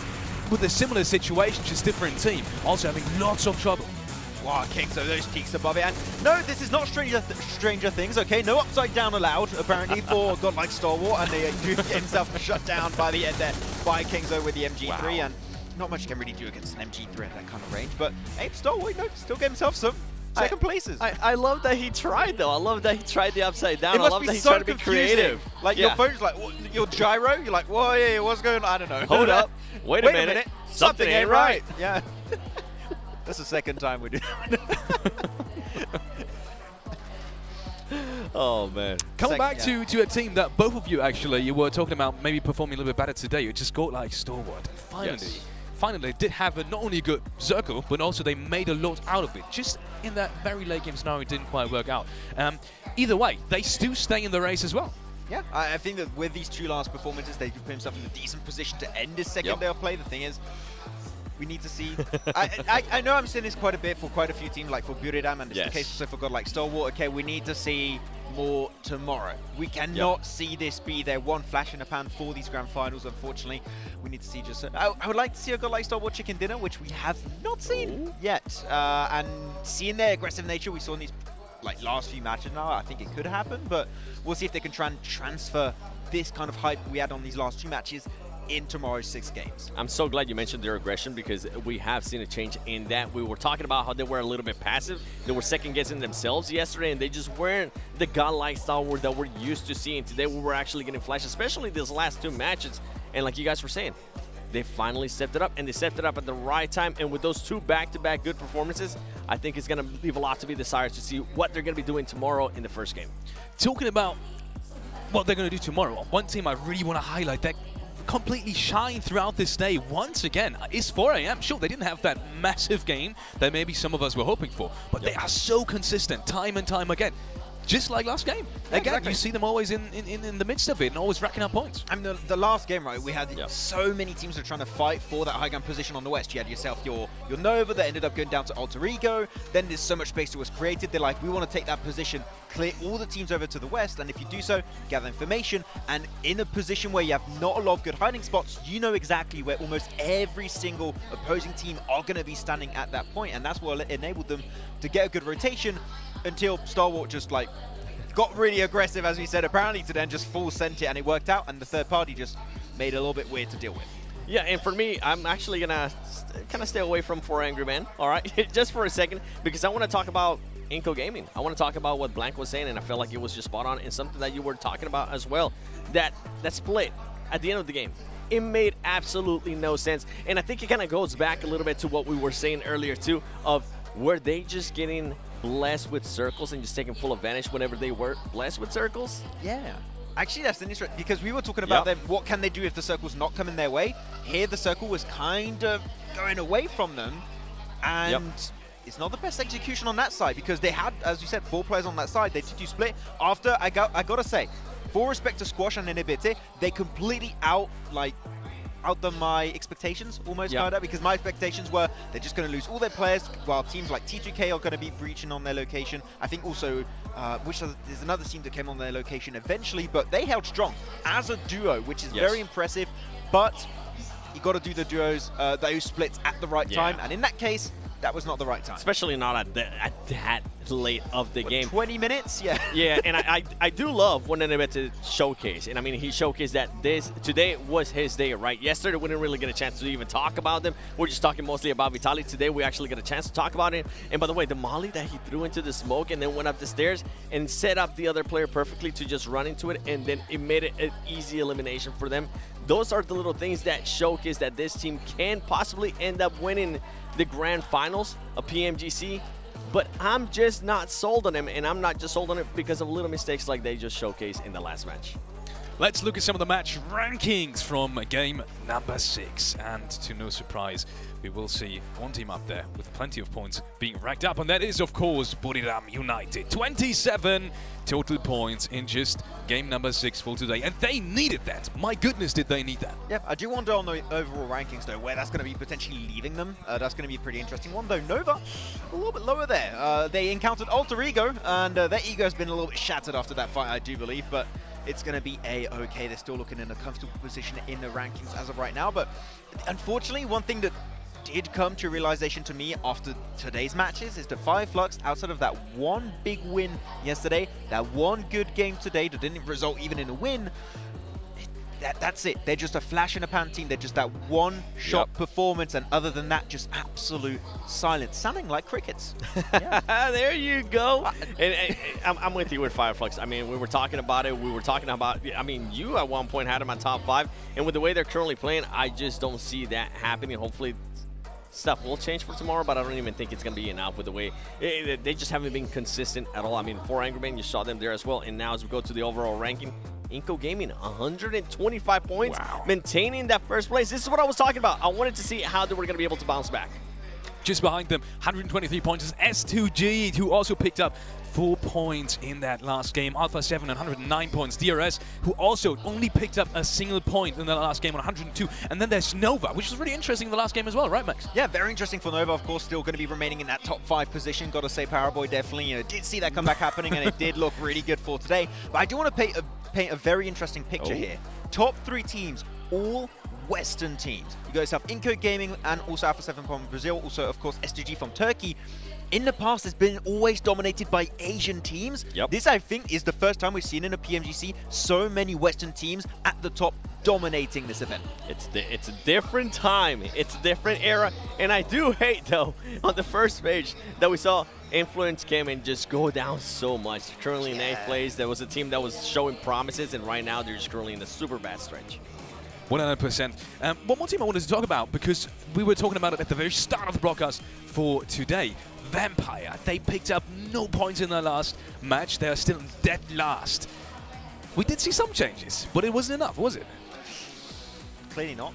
with a similar situation, just different team, also having lots of trouble. Wow, King, so those peaks above it. And no, this is not Stranger Things, okay? No upside down allowed, apparently, for godlike Stalwart, and they do get himself shut down by the end there by Kingzo with the MG3, and not much you can really do against an MG3 at that kind of range, but hey, Stalwart, still get himself some second places. I love that he tried, though. I love that he tried the upside down. It I must love be that he so tried to be confusing. creative. Like, your phone's like, your gyro, you're like, whoa, yeah, what's going on? I don't know. Hold up. Wait a minute. Something ain't right. Yeah. That's the second time we do that. Oh, man. Coming back to a team that both of you actually, you were talking about maybe performing a little bit better today. You just got like Stalwart. Finally, they did have not only a good circle, but also they made a lot out of it. Just in that very late game scenario, it didn't quite work out. Either way, they still stay in the race as well. Yeah, I think that with these two last performances, they put himself in a decent position to end his second day of play. The thing is, we need to see. I know I'm saying this quite a bit for quite a few teams, like for Buridam, and it's the case also for God like Stalwart. Okay, we need to see more tomorrow. We cannot see this be their one flash in the pan for these grand finals, unfortunately. We need to see just... I would like to see a God like Stalwart chicken dinner, which we have not seen yet. And seeing their aggressive nature we saw in these last few matches now, I think it could happen, but we'll see if they can try and transfer this kind of hype we had on these last two matches in tomorrow's 6 games. I'm so glad you mentioned their aggression, because we have seen a change in that. We were talking about how they were a little bit passive. They were second-guessing themselves yesterday, and they just weren't the godlike Stalwart that we're used to seeing. Today, we were actually getting flash, especially these last 2 matches. And like you guys were saying, they finally stepped it up, and they stepped it up at the right time. And with those 2 back-to-back good performances, I think it's going to leave a lot to be desired to see what they're going to be doing tomorrow in the first game. Talking about what they're going to do tomorrow, one team I really want to highlight that completely shine throughout this day once again is 4 AM. Sure, they didn't have that massive game that maybe some of us were hoping for, but they are so consistent time and time again. Just like last game. Again, you see them always in the midst of it and always racking up points. I mean, the last game, right, we had so many teams that were trying to fight for that high ground position on the West. You had yourself your Nova that ended up going down to Alter Ego. Then there's so much space that was created. They're like, we want to take that position, clear all the teams over to the West, and if you do so, gather information, and in a position where you have not a lot of good hiding spots, you know exactly where almost every single opposing team are going to be standing at that point, and that's what enabled them to get a good rotation until Stalwart just got really aggressive, as we said, apparently, to then just full sent it, and it worked out, and the third party just made it a little bit weird to deal with. Yeah, and for me, I'm actually going to kind of stay away from 4 Angry Men, all right, just for a second, because I want to talk about Inco Gaming. I want to talk about what Blank was saying, and I felt like it was just spot on, and something that you were talking about as well, that split at the end of the game. It made absolutely no sense, and I think it kind of goes back a little bit to what we were saying earlier, too, of were they just getting blessed with circles and just taking full advantage whenever they were blessed with circles? Yeah. Actually, that's interesting, because we were talking about them, what can they do if the circle's not coming their way? Here, the circle was kind of going away from them, and it's not the best execution on that side, because they had, as you said, 4 players on that side. They did do split. After, I gotta say, for respect to Squash and Inhibite, they completely outdone my expectations, almost kind of, because my expectations were they're just going to lose all their players, while teams like T2K are going to be breaching on their location. I think also, there's another team that came on their location eventually, but they held strong as a duo, which is very impressive. But you got to do the duos, those splits at the right time, and in that case, that was not the right time. Especially not at that late of the game. 20 minutes? Yeah. Yeah, and I do love when Nenebete showcase. And I mean, he showcased that today was his day, right? Yesterday, we didn't really get a chance to even talk about them. We're just talking mostly about Vitaly. Today, we actually get a chance to talk about it. And by the way, the molly that he threw into the smoke and then went up the stairs and set up the other player perfectly to just run into it, and then it made it an easy elimination for them. Those are the little things that showcase that this team can possibly end up winning the Grand Finals of PMGC, but I'm just not sold on them, and I'm not just sold on it because of little mistakes like they just showcased in the last match. Let's look at some of the match rankings from game number 6, and to no surprise, we will see one team up there with plenty of points being racked up, and that is, of course, Buriram United. 27 total points in just game number 6 for today, and they needed that. My goodness, did they need that. Yeah, I do wonder on the overall rankings, though, where that's going to be potentially leaving them. That's going to be a pretty interesting one, though. Nova, a little bit lower there. They encountered Alter Ego, and their ego has been a little bit shattered after that fight, I do believe, but it's going to be a-okay. They're still looking in a comfortable position in the rankings as of right now. But unfortunately, one thing that did come to realization to me after today's matches is that Fireflux, outside of that one big win yesterday, that one good game today that didn't result even in a win, that's it. They're just a flash in a pan team. They're just that one-shot performance, and other than that, just absolute silence, sounding like crickets. There you go. And I'm with you with Fireflux. I mean, we were talking about it. We were talking about, I mean, you at one point had them on top 5, and with the way they're currently playing, I just don't see that happening. Hopefully, stuff will change for tomorrow, but I don't even think it's going to be enough with the way they just haven't been consistent at all. I mean, for Angry Man, you saw them there as well, and now as we go to the overall ranking, Inco Gaming, 125 points, maintaining that first place. This is what I was talking about. I wanted to see how they were going to be able to bounce back. Just behind them, 123 points is S2G, who also picked up 4 points in that last game. Alpha 7 and 109 points. DRS, who also only picked up a single point in the last game on 102. And then there's Nova, which was really interesting in the last game as well, right, Max? Yeah, very interesting for Nova. Of course, still going to be remaining in that top 5 position. Got to say, Powerboy definitely did see that comeback happening, and it did look really good for today. But I do want to paint a very interesting picture here. Top 3 teams, all Western teams. You guys have Inco Gaming and also Alpha 7 from Brazil. Also, of course, S2G from Turkey. In the past, it's been always dominated by Asian teams. This, I think, is the first time we've seen in a PMGC so many Western teams at the top dominating this event. It's a different time. It's a different era. And I do hate, though, on the first page that we saw Influence came and just go down so much. Currently in 8th place, there was a team that was showing promises, and right now they're just currently in a super bad stretch. 100%. One more team I wanted to talk about, because we were talking about it at the very start of the broadcast for today. Vampire, they picked up no points in their last match. They are still dead last. We did see some changes, but it wasn't enough, was it? Clearly not.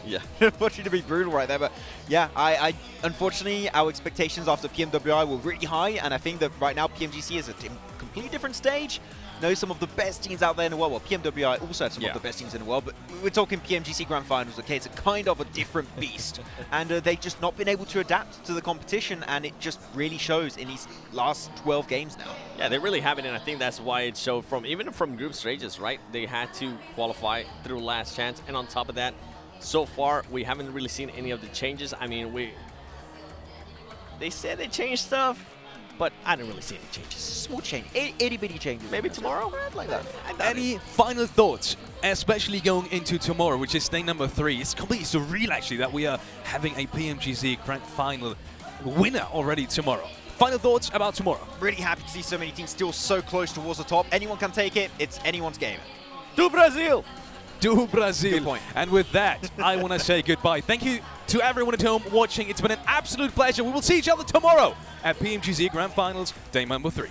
Yeah. Unfortunately, to be brutal right there, but yeah, I unfortunately, our expectations after PMWI were really high, and I think that right now PMGC is a completely different stage. Know some of the best teams out there in the world. Well, PMWI also had some of the best teams in the world, but we're talking PMGC Grand Finals, okay? It's a kind of a different beast. And they've just not been able to adapt to the competition, and it just really shows in these last 12 games now. Yeah, they really haven't, and I think that's why it showed even from group stages, right? They had to qualify through last chance, and on top of that, so far, we haven't really seen any of the changes. I mean, they said they changed stuff, but I didn't really see any changes. Small change, itty-bitty changes. Maybe tomorrow? Like that. Any final thoughts, especially going into tomorrow, which is day number 3? It's completely surreal, actually, that we are having a PMGC Grand Final winner already tomorrow. Final thoughts about tomorrow? Really happy to see so many teams still so close towards the top. Anyone can take it. It's anyone's game. Do Brazil! Do Brazil. Good point. And with that, I want to say goodbye. Thank you to everyone at home watching. It's been an absolute pleasure. We will see each other tomorrow at PMGC Grand Finals, day number 3.